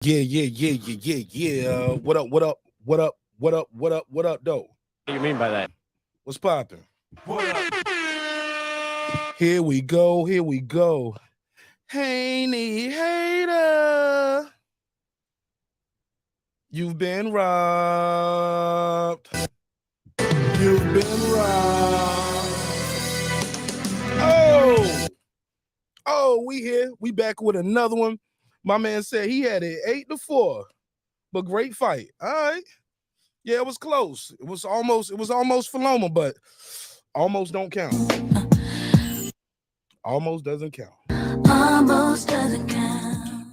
Yeah. What up? What up, though? What do you mean by that? What's popping? Here we go. Haney hater. You've been robbed. Oh, we here. We back with another one. My man said he had it 8-4, but great fight. All right. Yeah, it was close. It was almost for Loma, but almost don't count. Almost doesn't count.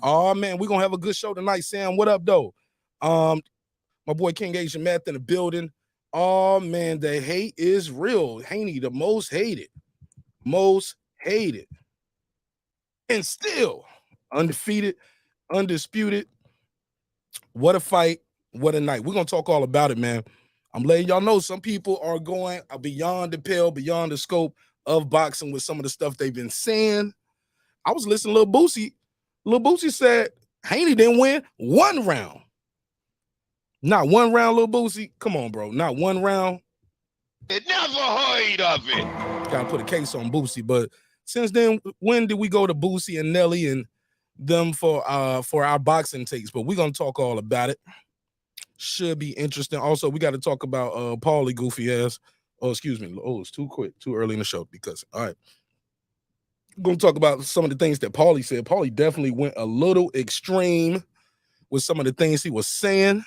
Oh man, we're gonna have a good show tonight, Sam. What up, though? My boy King Asian Math in the building. Oh man, the hate is real. Haney, the most hated. And still undefeated, undisputed. What a fight. What a night. We're going to talk all about it, man. I'm letting y'all know some people are going beyond the pale, beyond the scope of boxing with some of the stuff they've been saying. I was listening to Lil Boosie. Lil Boosie said Haney didn't win one round. Not one round, Lil Boosie. Come on, bro. Not one round. I never heard of it. Got to put a case on Boosie, but since then, when did we go to Boosie and Nelly and them for our boxing takes? But we're gonna talk all about it. Should be interesting. Also, we got to talk about Paulie goofy ass. Oh, excuse me. Oh, it's too quick, too early in the show. Because all right, we're gonna talk about some of the things that Paulie said. Paulie definitely went a little extreme with some of the things he was saying,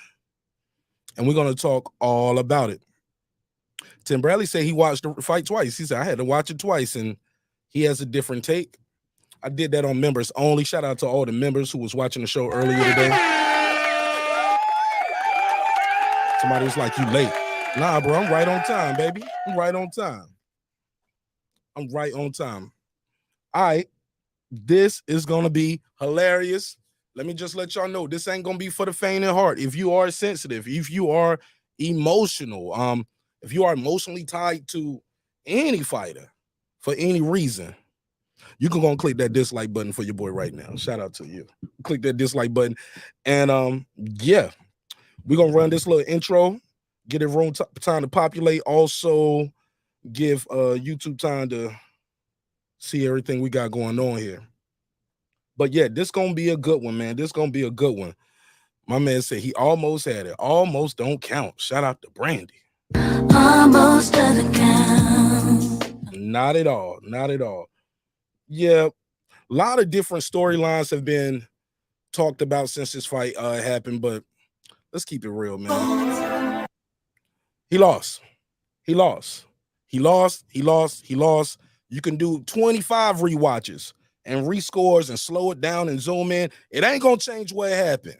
and we're gonna talk all about it. Tim Bradley said he watched the fight twice. He said I had to watch it twice, and he has a different take. I did that on members only. Shout out to all the members who was watching the show earlier today. Somebody was like, you late. Nah, bro, I'm right on time, baby. I'm right on time. All right. This is going to be hilarious. Let me just let y'all know, this ain't going to be for the faint of heart. If you are sensitive, if you are emotional, if you are emotionally tied to any fighter, for any reason, you can go and click that dislike button for your boy right now. Shout out to you. Click that dislike button. And yeah, we're going to run this little intro, get it room time to populate. Also give YouTube time to see everything we got going on here. But yeah, this going to be a good one, man. This going to be a good one. My man said he almost had it. Almost don't count. Shout out to Brandy. Almost doesn't count. Not at all. Yeah, a lot of different storylines have been talked about since this fight happened, but let's keep it real, man. He lost. You can do 25 rewatches and rescores and slow it down and zoom in. It ain't gonna change what happened.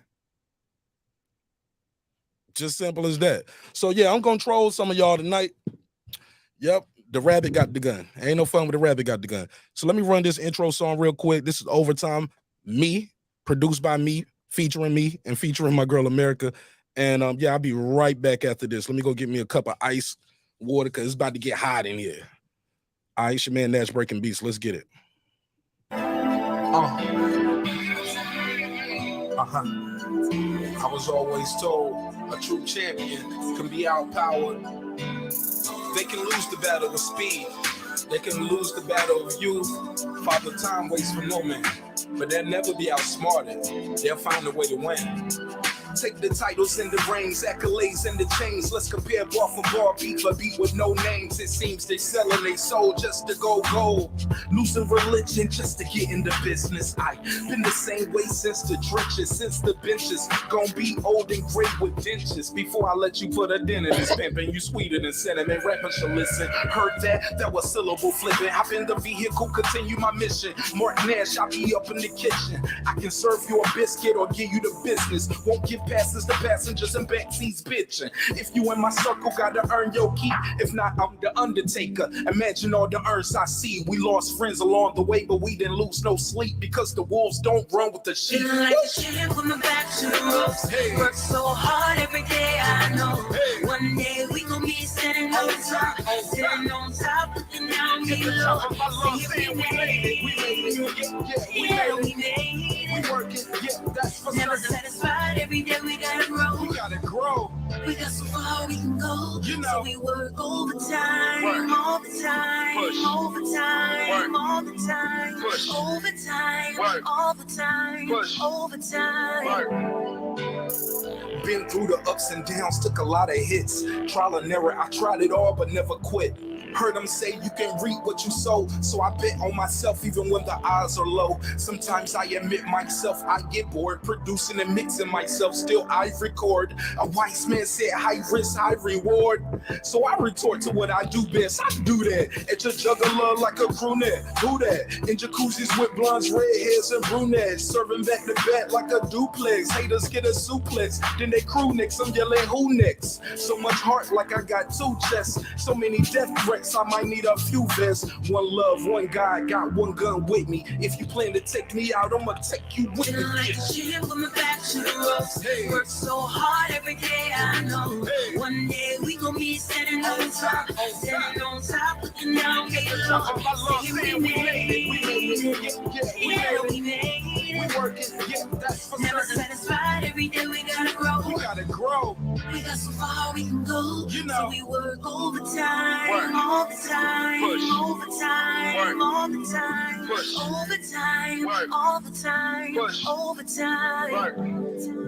Just simple as that. So yeah, I'm gonna troll some of y'all tonight. Yep, the rabbit got the gun. Ain't no fun with the rabbit got the gun. So let me run this intro song real quick. This is Overtime, me, produced by me, featuring me, and featuring my girl America. And yeah, I'll be right back after this. Let me go get me a cup of ice water because it's about to get hot in here. All right, it's your man Nash Breaking Beats. Let's get it. I was always told a true champion can be outpowered. They can lose the battle with speed. They can lose the battle of youth. Father Time waits for no man, but they'll never be outsmarted. They'll find a way to win. Take the titles and the rings, accolades and the chains. Let's compare bar for bar, beat for beat with no names. It seems they selling their soul just to go gold. Losing religion just to get in the business. I've been the same way since the trenches, since the benches. Gonna be old and gray with dentures. Before I let you put a dent in this pimpin', you sweeter than cinnamon. Rappers should listen. Heard that? That was syllable flipping. Hop in the vehicle, continue my mission. Mark Nash, I'll be up in the kitchen. I can serve you a biscuit or give you the business. Won't give passes to passengers and backseats bitching. If you in my circle, gotta earn your keep. If not, I'm the Undertaker. Imagine all the earns I see. We lost friends along the way, but we didn't lose no sleep because the wolves don't run with the sheep. Feeling like a champ from the back to the ropes. Hey. Work so hard every day, I know. Hey. One day we gon' be standing on top, sitting on top, looking down below. See if we made it. We made it. We working, yeah, that's for Never certain. satisfied, every day we gotta grow. We gotta grow. We got so far we can go. You know. So we work overtime, Work. all the time, Push. overtime, Work. all the time, Push. overtime, Work. all the time, Push. overtime. Work. Been through the ups and downs, took a lot of hits. Trial and error, I tried it all but never quit. Heard them say you can reap what you sow, so I bet on myself even when the odds are low. Sometimes I admit myself, I get bored producing and mixing myself, still I record. A wise man said high risk, high reward. So I retort to what I do best, I do that. At your juggler like a brunette, do that. In jacuzzis with blondes, redheads, and brunettes. Serving back to back like a duplex. Haters get a suplex, then they crew next, I'm yelling who next? So much heart like I got two chests. So many death threats, I might need a few vests. One love, one guy, got one gun with me. If you plan to take me out, I'ma take you with me. Feeling like a shit with my back to the ropes. Hey. Work so hard every day, I know. Hey. One day we gon' be standing on top, standing on top, looking down, get low. Saying we made it, yeah, we made it. We working, yeah, that's for Never certain. satisfied, every day we gotta grow. We gotta grow. We got so far we can go. You know. So we work overtime, Work. all the time, Push. overtime, Work. all the time, Push. overtime, Work. all the time, Push. overtime. Work.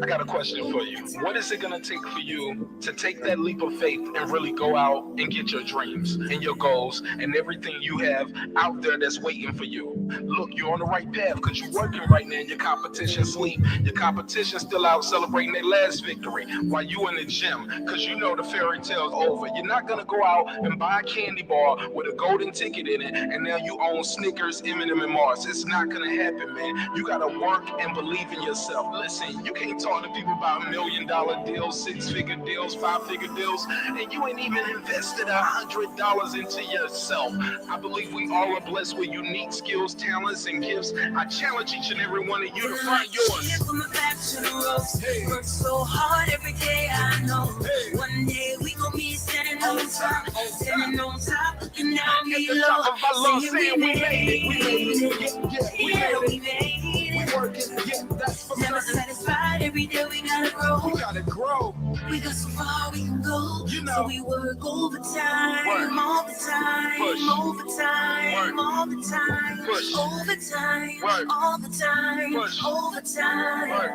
I got a question for you. What is it gonna take for you to take that leap of faith and really go out and get your dreams and your goals and everything you have out there that's waiting for you? Look, you're on the right path because you're working right now and your competition sleep. Your competition still out celebrating their last victory while you in the gym because you know the fairy tale's over. You're not gonna go out and buy a candy bar with a golden ticket in it and now you own Snickers, M&M, and Mars. It's not gonna happen, man. You gotta work and believe in yourself. Listen, you can't talk to people about $1 million deals, 6-figure deals, 5-figure deals, and you ain't even invested $100 into yourself. I believe we all are blessed with unique skills, talents, and gifts. I challenge each and every one of you to find yours. Shit from my back to the ropes. Hey. Work so hard every day, I know. Hey. One day we gon' be standing on top, standing on top, looking down, At get the low. top of our lungs, Saying saying we made it, we made it, yeah, we made We it. working, yeah, that's for Never certain. satisfied, every day we gotta grow. We gotta grow. We got so far we can go. You know. So we work overtime, Work. all the time, Push. overtime, Work. all the time, Push. overtime, Work. all the time, Push. overtime. Work.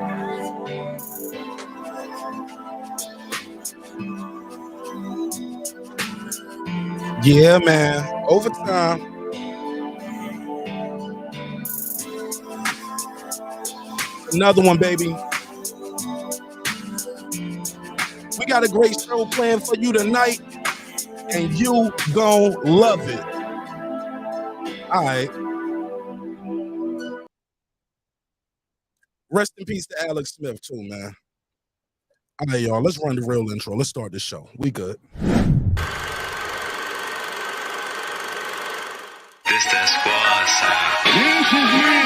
Yeah, man. Overtime. Another one, baby. We got a great show planned for you tonight, and you gon' love it. All right. Rest in peace to Alex Smith, too, man. All right, y'all. Let's run the real intro. Let's start this show. We good. This that squad sound.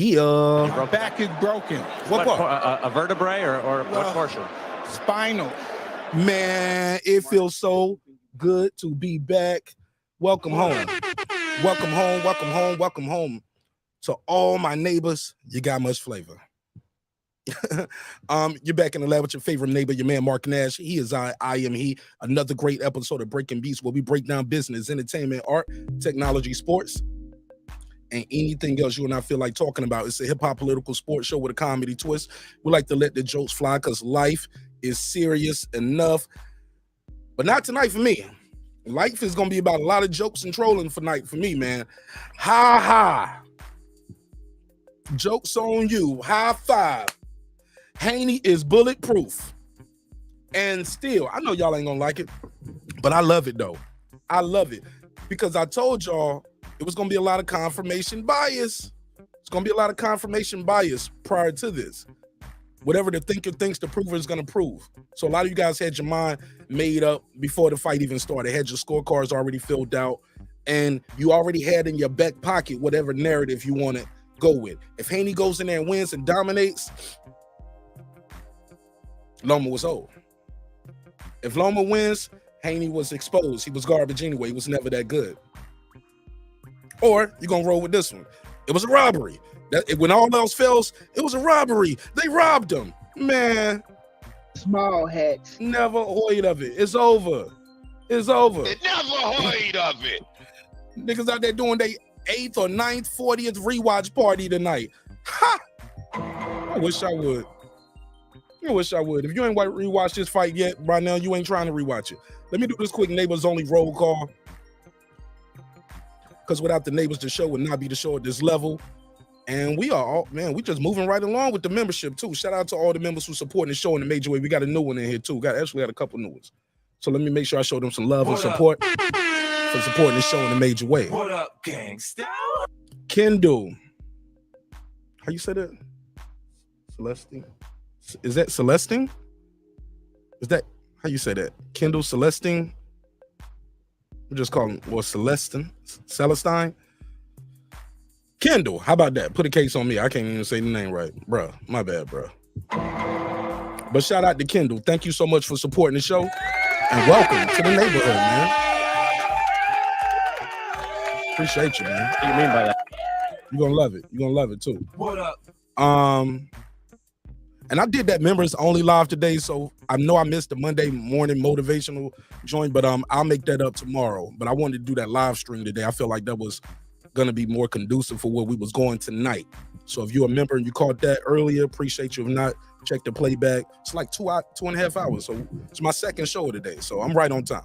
Yeah. Back is broken. What? A vertebrae or what portion? Spinal. Man, it feels so good to be back. Welcome home. Welcome home. Welcome home. Welcome home. To all my neighbors, you got much flavor. You're back in the lab with your favorite neighbor, your man Mark Nash. He is I am he. Another great episode of Breaking Beats where we break down business, entertainment, art, technology, sports, and anything else you and I feel like talking about. It's a hip-hop political sports show with a comedy twist. We like to let the jokes fly because life is serious enough. But not tonight for me. Life is going to be about a lot of jokes and trolling for me, man. Ha ha. Jokes on you. High five. Haney is bulletproof. And still, I know y'all ain't going to like it, but I love it, though. I love it because I told y'all it was going to be a lot of confirmation bias. It's going to be a lot of confirmation bias prior to this. Whatever the thinker thinks the prover is going to prove. So a lot of you guys had your mind made up before the fight even started. Had your scorecards already filled out, and you already had in your back pocket whatever narrative you want to go with. If Haney goes in there and wins and dominates, Loma was old. If Loma wins, Haney was exposed. He was garbage anyway. He was never that good. Or you're going to roll with this one. It was a robbery. When all else fails, it was a robbery. They robbed him. Man. Small hats. Never heard of it. It's over. It's over. Never heard of it. Niggas out there doing their 8th or 9th, 40th rewatch party tonight. Ha! I wish I would. If you ain't rewatched this fight yet, right now, you ain't trying to rewatch it. Let me do this quick neighbors only roll call. Because without the neighbors, the show would not be the show at this level. And we are all, man, we just moving right along with the membership too. Shout out to all the members who supporting the show in a major way. We got a new one in here too. Actually got a couple new ones. So let me make sure I show them some love and support for supporting the show in a major way. What up, gangsta? Kendall. How you say that? Celestine? Is that Celestine? Is that how you say that? Kendall Celestine? We're just calling Celestine. Kendall, how about that? Put a case on me. I can't even say the name right. Bruh, my bad, bruh. But shout out to Kendall. Thank you so much for supporting the show. And welcome to the neighborhood, man. Appreciate you, man. What do you mean by that? You're gonna love it. You're gonna love it too. What up? And I did that members only live today, so I know I missed the Monday morning motivational joint, but I'll make that up tomorrow. But I wanted to do that live stream today. I feel like that was gonna be more conducive for where we was going tonight. So if you're a member and you caught that earlier, appreciate you. If not, check the playback. It's like 2.5 hours. So it's my second show of the day. So I'm right on time.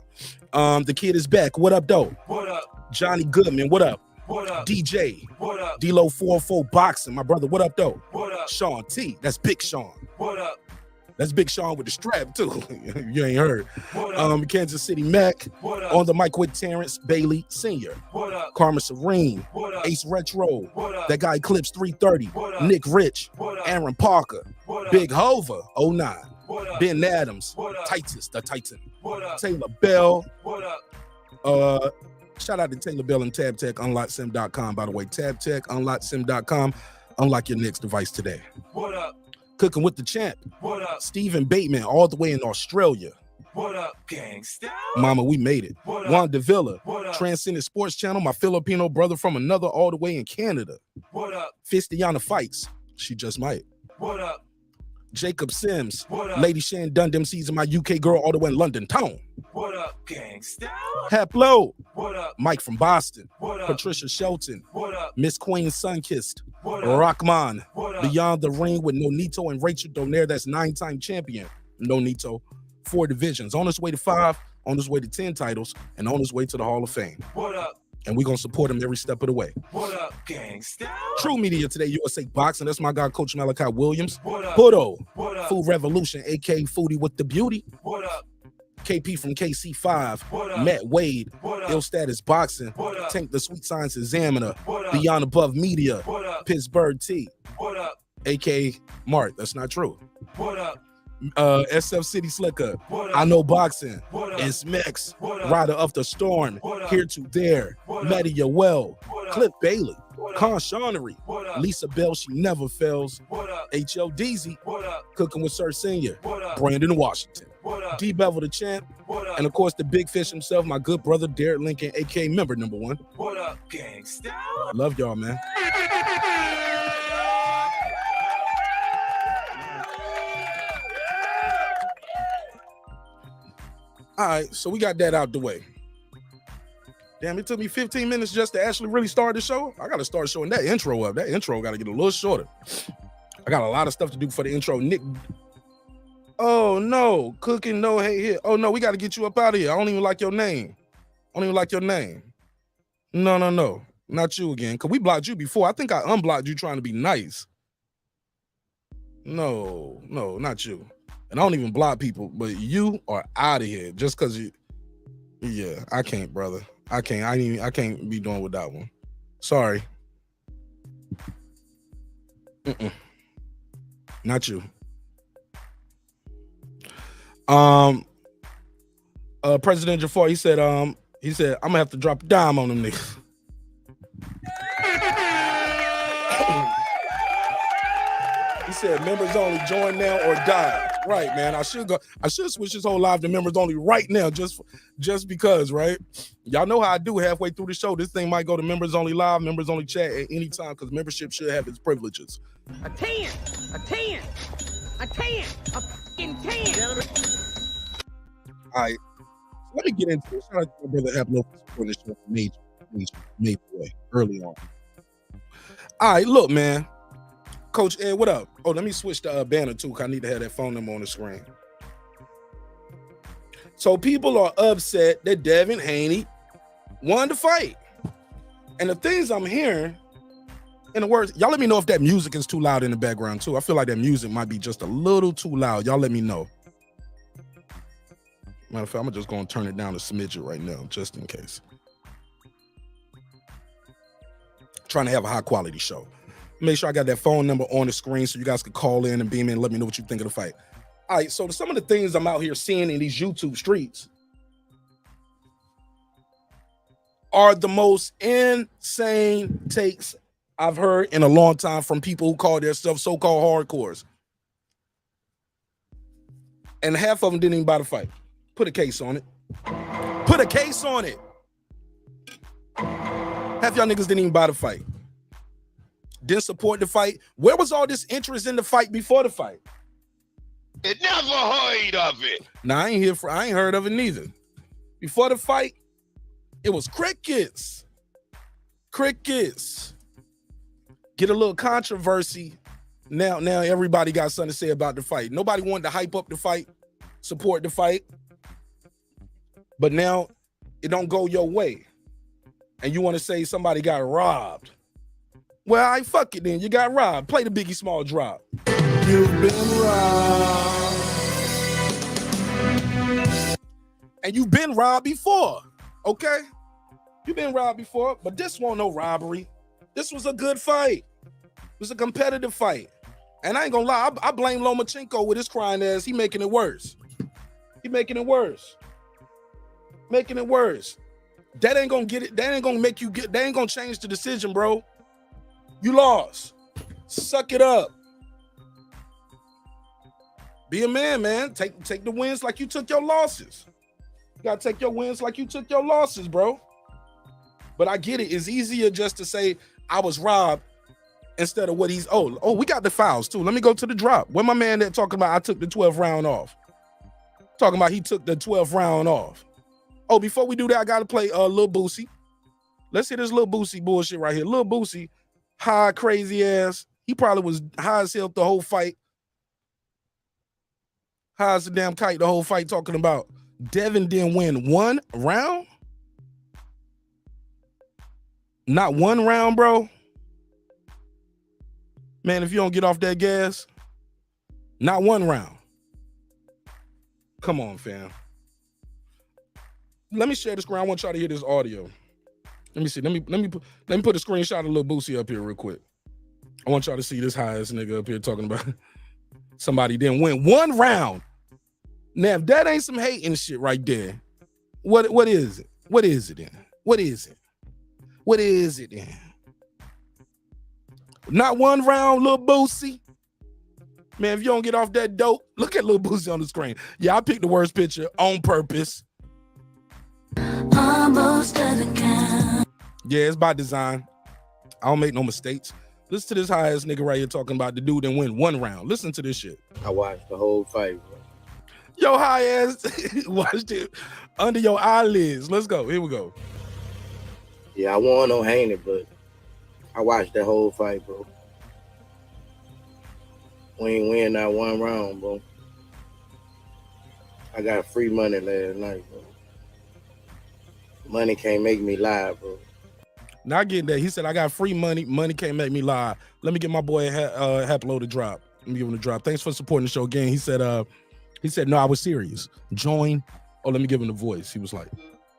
The kid is back. What up, though? What up? Johnny Goodman, what up? What up? DJ. What up? D-Lo 44 Boxing, my brother. What up, though? What up? Sean T. That's Big Sean. What up? That's Big Sean with the strap, too. You ain't heard. What up? Kansas City Mac. What up? On the mic with Terrence Bailey Sr. What up? Karma Serene. What up? Ace Retro. What up? That guy Eclipse 330. What up? Nick Rich. What up? Aaron Parker. What up? Big Hova 09. What up? Ben Adams. What up? Titus, the Titan. What up? Taylor Bell. What up? Shout out to Taylor Bell and TabTech, UnlockSim.com, by the way. TabTech, UnlockSim.com. Unlock your next device today. What up? Cooking with the champ. What up? Stephen Bateman, all the way in Australia. What up, gangsta? Mama, we made it. What up? Juan Davila, What up? Transcendent Sports Channel, my Filipino brother from another all the way in Canada. What up? Fistiana Fights, she just might. What up? Jacob Sims, What up? Lady Shan Dundam season, my UK girl all the way in London town. What up, gangsta? Haplo, What up? Mike from Boston. What up? Patricia Shelton, What up? Miss Queen Sunkissed, What up? Rockman, What up? Beyond the Ring with Nonito and Rachel Donaire, that's 9-time champion. Nonito, 4 divisions, on his way to 5, on his way to 10 titles, and on his way to the Hall of Fame. What up? And we're going to support him every step of the way. What up, gangsta? True Media Today, USA Boxing, that's my guy, Coach Malachi Williams. What up? Pudo, What up? Food Revolution, a.k.a. Foodie with the Beauty. What up? KP from KC5, What up? Matt Wade, What up? Ill Status Boxing, What up? Tank the Sweet Science Examiner, What up? Beyond Above Media, What up? Pittsburgh T, What up? aka Mark, that's not true. What up? SF City Slicker, What up? I Know Boxing, What up? it's Mex, What up? Rider of the Storm, What up? Here to There, What up? Matty Yoel, What up? Cliff Bailey, What up? Con Shawnery, What up? Lisa Bell, She Never Fails, What up? H.L. Deezy, What up? Cooking with Sir Senior, What up? Brandon Washington, What up? D Bevel the Champ, What up? and of course the big fish himself, my good brother Derek Lincoln, aka member number 1. What up, gangsta? Love y'all, man. All right, so we got that out the way. Damn, it took me 15 minutes just to actually really start the show. I got to start showing that intro up. That intro got to get a little shorter. I got a lot of stuff to do for the intro. Nick. Oh, no. Cooking, no hate here. Oh, no, we got to get you up out of here. I don't even like your name. I don't even like your name. No. Not you again. Because we blocked you before. I think I unblocked you trying to be nice. No, not you. And I don't even block people, but you are out of here just because you. Yeah, I can't, brother. I can't be doing with that one. Sorry. Not you. President Jafar, he said, I'm gonna have to drop a dime on them niggas. He said, members only, join now or die. Right, man. I should switch this whole live to members only right now, just because, right? Y'all know how I do halfway through the show. This thing might go to members only live, members only chat at any time, because membership should have its privileges. A 10, a 10, a 10, a fucking 10. All right, let me get into it. Shout out to my brother Haplo for supporting the show major way early on. All right, look, man. Coach Ed, what up? Oh, let me switch the banner too, because I need to have that phone number on the screen. So people are upset that Devin Haney won the fight. And the things I'm hearing, in the words, y'all let me know if that music is too loud in the background too. I feel like that music might be just a little too loud. Y'all let me know. Matter of fact, I'm just going to turn it down a smidget right now, just in case. Trying to have a high quality show. Make sure I got that phone number on the screen so you guys can call in and beam in and let me know what you think of the fight. All right, so some of the things I'm out here seeing in these YouTube streets are the most insane takes I've heard in a long time from people who call themselves so-called hardcores. And half of them didn't even buy the fight. Put a case on it. Put a case on it. Half y'all niggas didn't even buy the fight. Didn't support the fight. Where was all this interest in the fight before the fight? It never heard of it. Nah, I ain't heard of it neither. Before the fight, it was crickets. Crickets. Get a little controversy. Now everybody got something to say about the fight. Nobody wanted to hype up the fight, support the fight. But now it don't go your way. And you want to say somebody got robbed. Well, I fuck it then. You got robbed. Play the Biggie Small drop. You've been robbed. And you've been robbed before, okay? You've been robbed before, but this wasn't no robbery. This was a good fight. It was a competitive fight. And I ain't gonna lie, I blame Lomachenko with his crying ass. He making it worse. He making it worse. Making it worse. That ain't gonna get it. That ain't gonna make you get. That ain't gonna change the decision, bro. You lost. Suck it up. Be a man, man. Take the wins like you took your losses. You gotta take your wins like you took your losses, bro. But I get it. It's easier just to say I was robbed instead of what he's. Oh, we got the fouls too. Let me go to the drop. Where my man that talking about I took the 12th round off? Talking about he took the 12th round off. Oh, before we do that, I gotta play Lil Boosie. Let's hear this Lil Boosie bullshit right here. Lil Boosie, high crazy ass. He probably was high as hell the whole fight. High as a damn kite the whole fight, talking about Devin didn't win one round. Not one round, bro. Man, if you don't get off that gas, not one round. Come on, fam. Let me share the screen. I want y'all to hear this audio. Let me see. Let me put a screenshot of Lil Boosie up here real quick. I want y'all to see this high ass nigga up here talking about somebody didn't win one round. Now, if that ain't some hating shit right there, what is it? What is it then? What is it? What is it then? Not one round, Lil Boosie. Man, if you don't get off that dope, look at Lil Boosie on the screen. Yeah, I picked the worst picture on purpose. Almost doesn't count. Yeah, it's by design. I don't make no mistakes. Listen to this high ass nigga right here talking about the dude that win one round. Listen to this shit. I watched the whole fight, bro. Yo, high ass watched it under your eyelids. Let's go. Here we go. Yeah, I won on Haney, but I watched that whole fight, bro. We ain't win that one round, bro. I got free money last night, bro. Money can't make me lie, bro. Not getting that. He said, I got free money. Money can't make me lie. Let me get my boy Haplo to drop. Let me give him a drop. Thanks for supporting the show again. He said, no, I was serious. Join. Oh, let me give him the voice. He was like,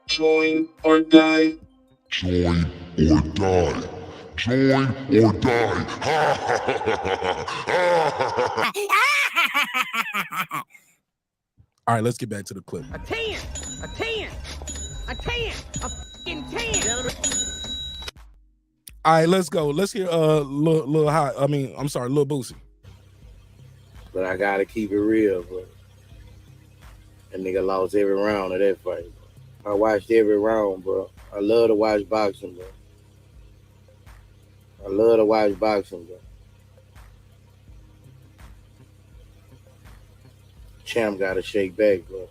join or die. Join or die. Join or die. All right, let's get back to the clip. A 10, a 10, a 10, a fucking 10. All right, let's go. Let's hear Lil Hot. I'm sorry, Lil Boosie. But I gotta keep it real, bro. That nigga lost every round of that fight. I watched every round, bro. I love to watch boxing, bro. I love to watch boxing, bro. Champ gotta shake back, bro.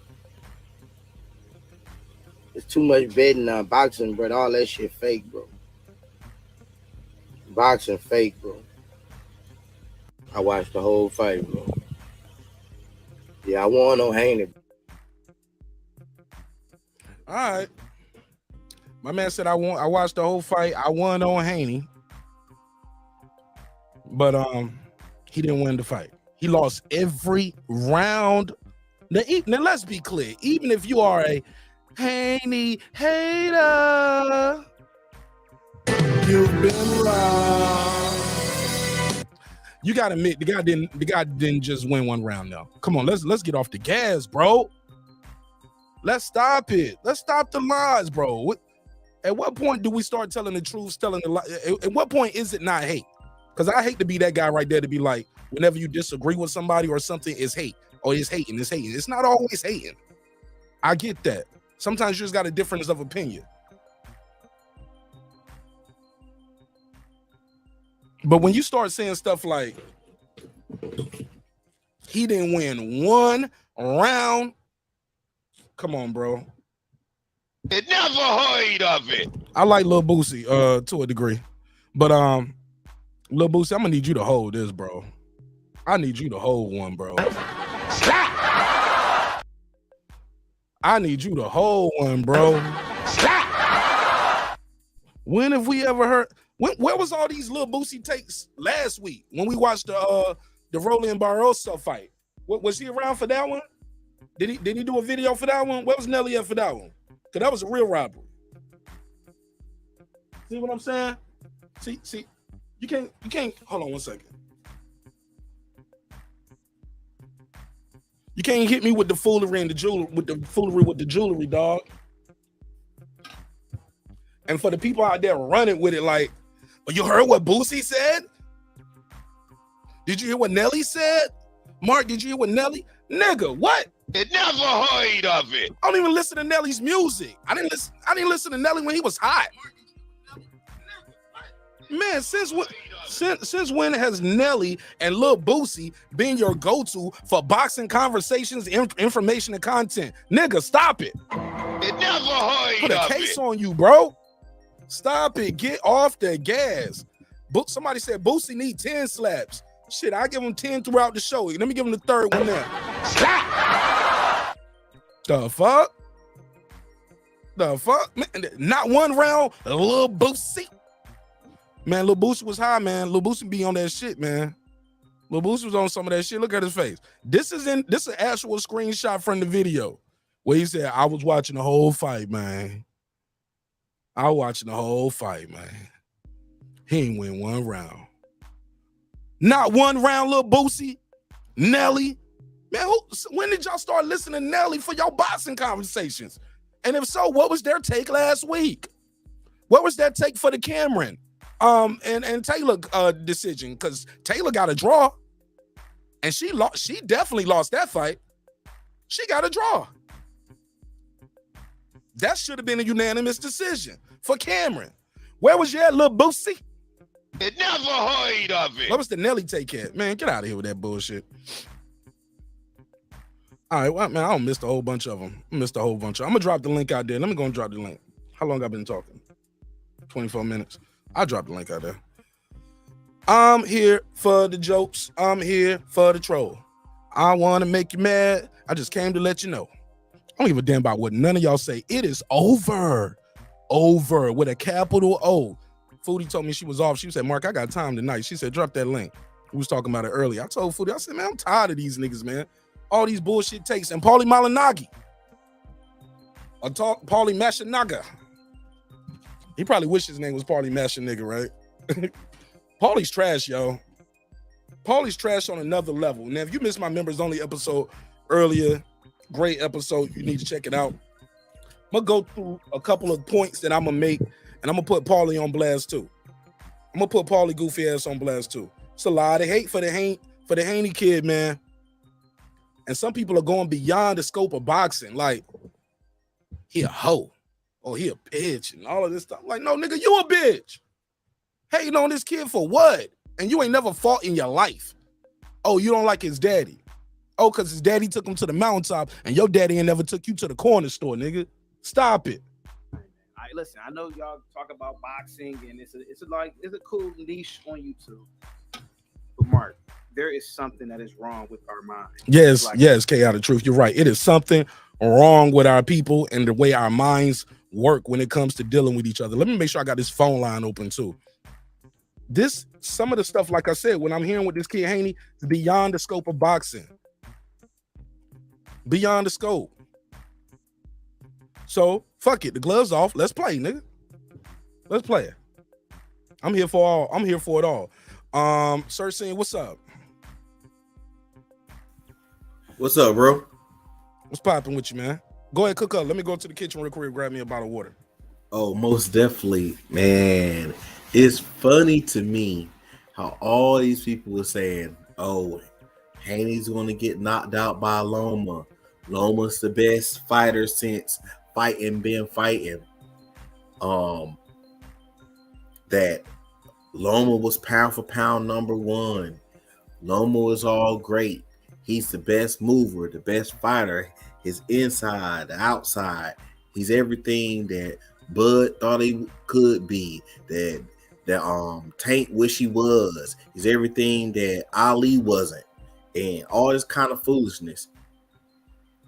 There's too much betting on boxing, bro. All that shit fake, bro. Boxing fake, bro. I watched the whole fight, bro. Yeah, I won on Haney. All right. My man said I watched the whole fight. I won on Haney. But he didn't win the fight. He lost every round. Now let's be clear. Even if you are a Haney hater, you've been wrong. You gotta admit the guy didn't just win one round though. Come on, let's get off the gas, bro. Let's stop it. Let's stop the lies, bro. At what point do we start telling the truth, telling the lie? At what point is it not hate? Because I hate to be that guy right there to be like, whenever you disagree with somebody or something, it's hate. Or it's hating, it's hating. It's not always hating. I get that. Sometimes you just got a difference of opinion. But when you start saying stuff like, he didn't win one round, come on, bro. It never heard of it. I like Lil Boosie to a degree. But Lil Boosie, I'm gonna need you to hold this, bro. I need you to hold one, bro. I need you to hold one, bro. When have we ever heard? Where was all these Lil Boosie takes last week when we watched the Rolling Barroso fight? Was he around for that one? Did he do a video for that one? Where was Nelly at for that one? Because that was a real robbery. See what I'm saying? See, you can't, hold on one second. You can't hit me with the foolery and the jewelry, with the jewelry, dog. And for the people out there running with it like, oh, you heard what Boosie said? Did you hear what Nelly said? Mark, did you hear what Nelly? Nigga, what? It never heard of it. I don't even listen to Nelly's music. I didn't listen to Nelly when he was hot. Man, since when has Nelly and Lil Boosie been your go-to for boxing conversations, information, and content? Nigga, stop it. It never heard Put a of case it. on you, bro. Stop it. Get off the gas. Somebody said Boosie need 10 slaps. Shit, I give him 10 throughout the show. Let me give him the third one there. The fuck? The fuck? Man, not one round, Lil Boosie. Man, Lil Boosie was high, man. Lil Boosie be on that shit, man. Lil Boosie was on some of that shit. Look at his face. This is an actual screenshot from the video where he said, I was watching the whole fight, man. I was watching the whole fight, man. He ain't win one round. Not one round, Lil Boosie. Nelly. Man, when did y'all start listening to Nelly for y'all boxing conversations? And if so, what was their take last week? What was their take for the Cameron and Taylor decision? Because Taylor got a draw. And she definitely lost that fight. She got a draw. That should have been a unanimous decision for Cameron. Where was you at, Lil Boosie? It never heard of it. What was the Nelly take at? Man, get out of here with that bullshit. All right, well, man, I don't miss a whole bunch of them. I'm gonna drop the link out there. Let me go and drop the link. How long I been talking? 24 minutes. I'll drop the link out there. I'm here for the jokes. I'm here for the troll. I want to make you mad. I just came to let you know. I don't give a damn about what none of y'all say. It is over. Over with a capital O. Foodie told me she was off. She said, Mark, I got time tonight. She said, drop that link. We was talking about it earlier. I told Foodie, I said, man, I'm tired of these niggas, man. All these bullshit takes. And Paulie Malignaggi. Paulie Malignaggi. He probably wished his name was Paulie Malignaggi, right? Paulie's trash, yo. Paulie's trash on another level. Now, if you missed my members only episode earlier, great episode, you need to check it out. I'm gonna go through a couple of points that I'm gonna make, and I'm gonna put Paulie on blast too. I'm gonna put Paulie goofy ass on blast too. It's a lot of hate for the Haney kid, man. And some people are going beyond the scope of boxing, like he a hoe or he a bitch and all of this stuff. Like, no, nigga, you a bitch. Hating on this kid for what? And you ain't never fought in your life. Oh, you don't like his daddy. Oh, because his daddy took him to the mountaintop and your daddy ain't never took you to the corner store, nigga. Stop it. All right, listen, I know y'all talk about boxing and it's a cool niche on YouTube. But Mark, there is something that is wrong with our mind. Yes, like, yes, Chaotic Truth. You're right. It is something wrong with our people and the way our minds work when it comes to dealing with each other. Let me make sure I got this phone line open too. Some of the stuff, like I said, when I'm hearing with this kid Haney, is beyond the scope of boxing. Beyond the scope. So fuck it. The gloves off. Let's play, nigga. Let's play it. I'm here for it all. Sir Scene, what's up? What's up, bro? What's popping with you, man? Go ahead, cook up. Let me go to the kitchen real quick, grab me a bottle of water. Oh, most definitely, man. It's funny to me how all these people were saying, oh, Haney's going to get knocked out by Loma. Loma's the best fighter since been fighting. That Loma was pound for pound number one. Loma was all great. He's the best mover, the best fighter. His inside, the outside. He's everything that Bud thought he could be. That Tank wish he was. He's everything that Ali wasn't. And all this kind of foolishness.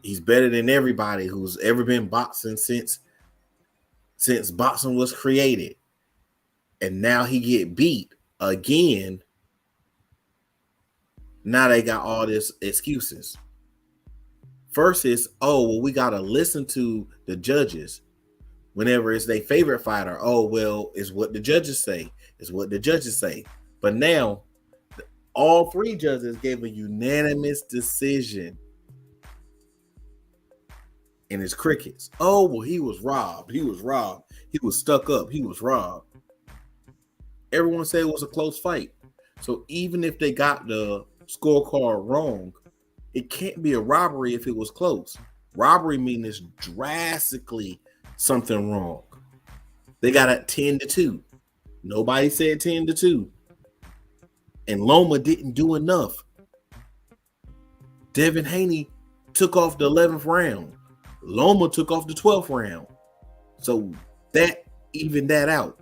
He's better than everybody who's ever been boxing since boxing was created. And now he get beat again. Now they got all this excuses. First is, oh, well, we got to listen to the judges. Whenever it's their favorite fighter, oh, well, it's what the judges say. It's what the judges say. But now, all three judges gave a unanimous decision. And it's crickets. Oh, well, he was robbed. He was robbed. He was stuck up. He was robbed. Everyone said it was a close fight. So even if they got the scorecard wrong, it can't be a robbery if it was close. Robbery means it's drastically something wrong. They got it 10-2. Nobody said 10-2. And Loma didn't do enough. Devin Haney took off the 11th round. Loma took off the 12th round. So that evened that out.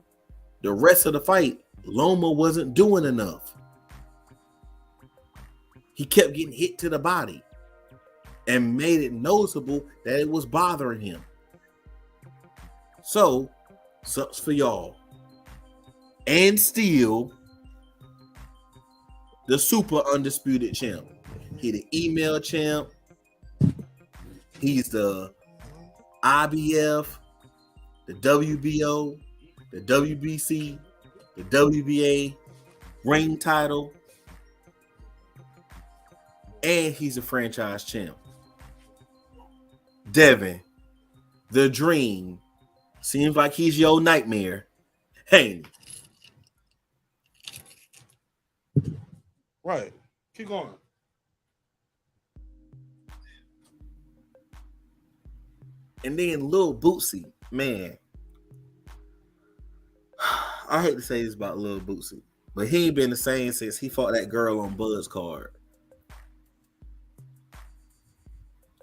The rest of the fight, Loma wasn't doing enough. He kept getting hit to the body and made it noticeable that it was bothering him. So, sucks for y'all. And still, the super undisputed champ. He the email champ. He's the IBF, the WBO, the WBC, the WBA ring title, and he's a franchise champ. Devin, the dream, seems like he's your nightmare. Haney. Right. Keep going. And then Lil Bootsy, man. I hate to say this about Lil Bootsy, but he ain't been the same since he fought that girl on Bud's card.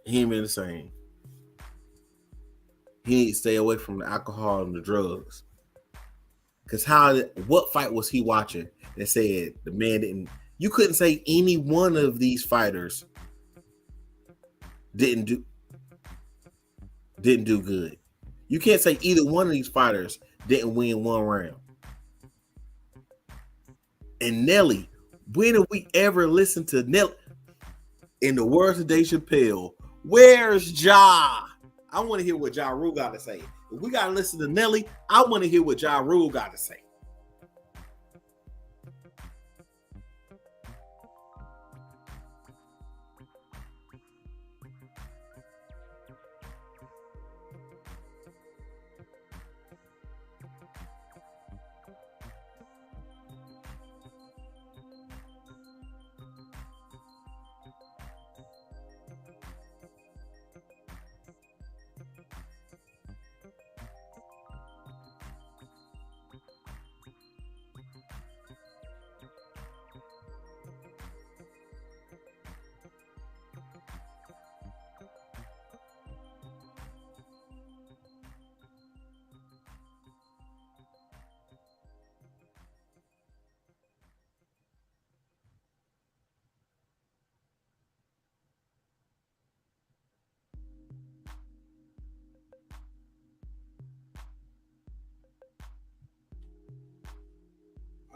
He ain't been the same. He need to stay away from the alcohol and the drugs. Because what fight was he watching that said the man didn't? You couldn't say any one of these fighters didn't do good. You can't say either one of these fighters didn't win one round. And Nelly, when have we ever listened to Nelly? In the words of Dave Chappelle, where's Ja? I want to hear what Ja Rule got to say. If we got to listen to Nelly, I want to hear what Ja Rule got to say.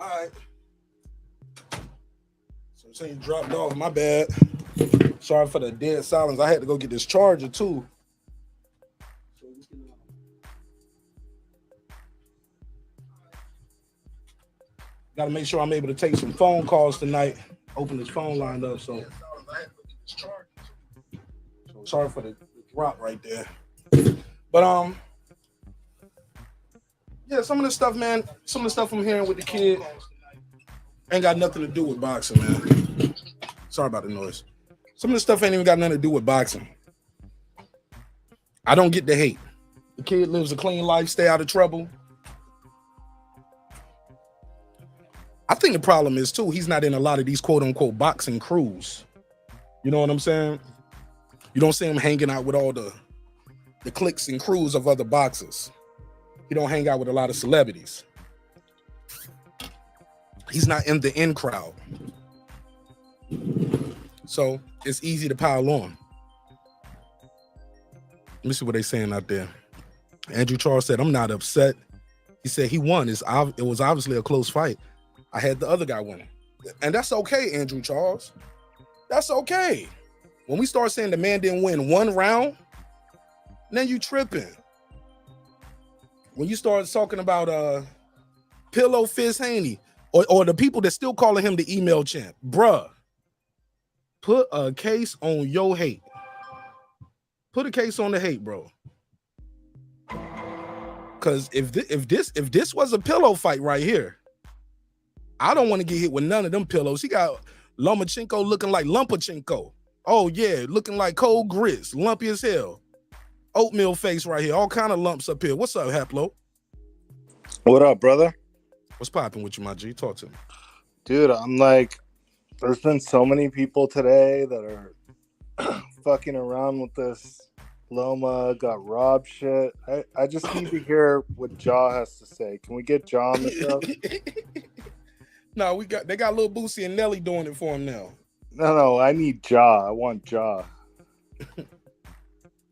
All right. So I'm saying you dropped off. My bad. Sorry for the dead silence. I had to go get this charger too. Got to make sure I'm able to take some phone calls tonight. Open this phone line up. So sorry for the drop right there. But yeah, some of the stuff, man, some of the stuff I'm hearing with the kid ain't got nothing to do with boxing, man. Sorry about the noise. Some of the stuff ain't even got nothing to do with boxing. I don't get the hate. The kid lives a clean life, stay out of trouble. I think the problem is, too, he's not in a lot of these quote-unquote boxing crews. You know what I'm saying? You don't see him hanging out with all the cliques and crews of other boxers. He don't hang out with a lot of celebrities. He's not in the in crowd. So it's easy to pile on. Let me see what they're saying out there. Andrew Charles said, I'm not upset. He said he won. It was obviously a close fight. I had the other guy winning. And that's okay, Andrew Charles. That's okay. When we start saying the man didn't win one round, then you tripping. When you start talking about Pillow Fist Haney or the people that still calling him the email champ, bruh, put a case on your hate. Put a case on the hate, bro. Because if this was a pillow fight right here, I don't want to get hit with none of them pillows. He got Lomachenko looking like LomaCHENKO. Oh yeah, looking like cold grits, lumpy as hell. Oatmeal face right here, all kind of lumps up here. What's up, Haplo? What up, brother? What's popping with you, my G? Talk to me. Dude, I'm like, there's been so many people today that are fucking around with this Loma got robbed shit. I just need to hear what Ja has to say. Can we get Ja on the show? No, they got Lil Boosie and Nelly doing it for him now. No, I need Ja. I want Ja.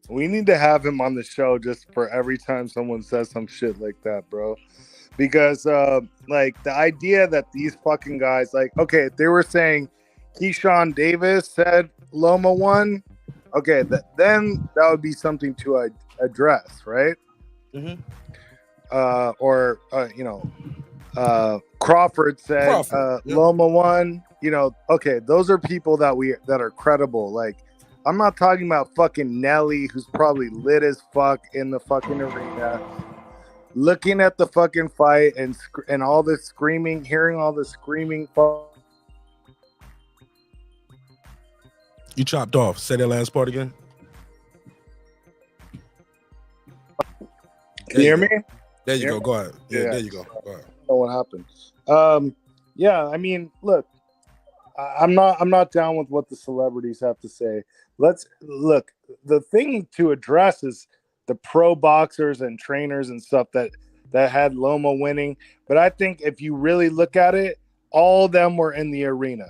We need to have him on the show just for every time someone says some shit like that, bro. Because, like, the idea that these fucking guys, like, okay, if they were saying Keyshawn Davis said Loma won, okay, then that would be something to address, right? Mm-hmm. Crawford said Loma won. You know, okay, those are people that are credible. Like, I'm not talking about fucking Nelly, who's probably lit as fuck in the fucking arena, looking at the fucking fight and all this screaming, hearing all the screaming. You chopped off. Say that last part again. Can you hear me? There you go. Go ahead. Yeah, there you go. Go ahead. I don't know what happened. Yeah, I mean, look, I'm not down with what the celebrities have to say. Let's look. The thing to address is the pro boxers and trainers and stuff that had Loma winning. But I think if you really look at it, all of them were in the arena.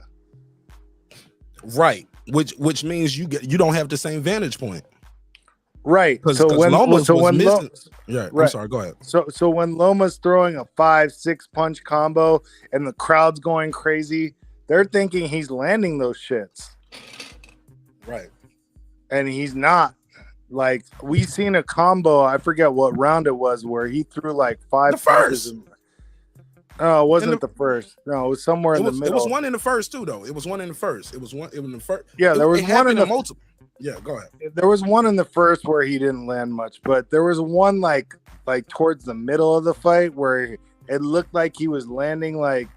Right. Which means you don't have the same vantage point. Right. So when Loma's missing. Yeah, right. I'm sorry, go ahead. So when Loma's throwing a 5-6 punch combo and the crowd's going crazy, they're thinking he's landing those shits. Right. And he's not. Like we seen a combo. I forget what round it was where he threw like 5 The first. No, it wasn't the first. No, it was somewhere in the middle. It was one in the first too, though. It was one in the first. It was in the first. Yeah, there was one in the multiple. Yeah, go ahead. There was one in the first where he didn't land much, but there was one like towards the middle of the fight where it looked like he was landing like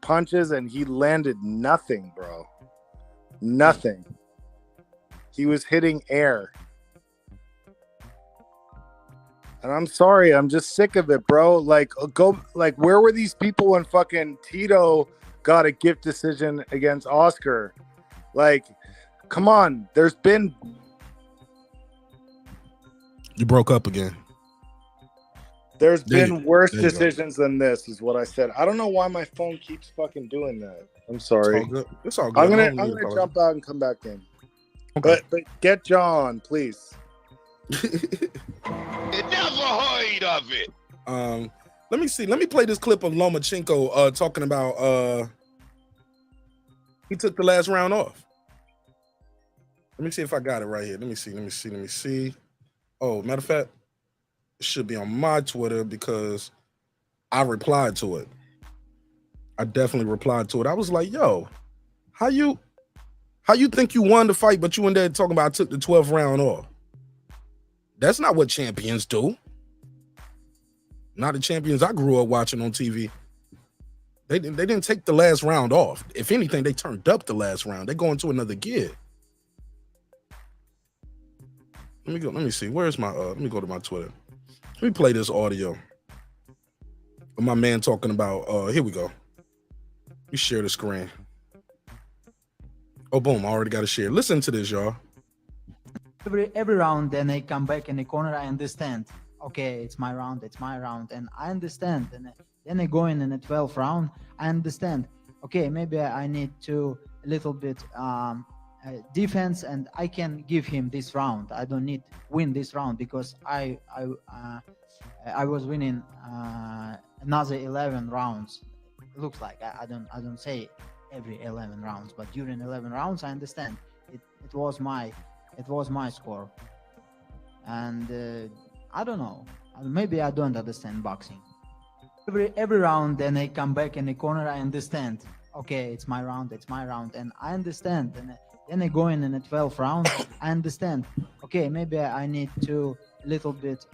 punches and he landed nothing, bro. Nothing. He was hitting air. And I'm sorry, I'm just sick of it, bro. Like, where were these people when fucking Tito got a gift decision against Oscar? Like, come on. There's been. You broke up again. There's been worse decisions than this, is what I said. I don't know why my phone keeps fucking doing that. I'm sorry. It's all good. It's all good. I'm gonna jump out and come back in. Okay. But get John, please. You never heard of it. Let me see. Let me play this clip of Lomachenko talking about he took the last round off. Let me see if I got it right here. Let me see. Oh, matter of fact, it should be on my Twitter because I replied to it. I definitely replied to it. I was like, yo, how you think you won the fight, but you in there talking about I took the 12th round off? That's not what champions do. Not the champions I grew up watching on TV. They didn't take the last round off. If anything, they turned up the last round. They go into another gear. Let me see. Where's my let me go to my Twitter. Let me play this audio of my man talking about here we go. Let me share the screen. Oh, boom, I already got to share. Listen to this, y'all. Every round, then I come back in the corner. I understand. Okay, it's my round, and I understand. And then I go in the 12th round. I understand. Okay, maybe I need to a little bit defense, and I can give him this round. I don't need win this round because I was winning another 11 rounds. It looks like I don't say every 11 rounds, but during 11 rounds, I understand. It was my score, and I don't know. Maybe I don't understand boxing. Every round, then I come back in the corner. I understand. Okay, it's my round, and I understand. And then I go in the 12th round. I understand. Okay, maybe I need to a little bit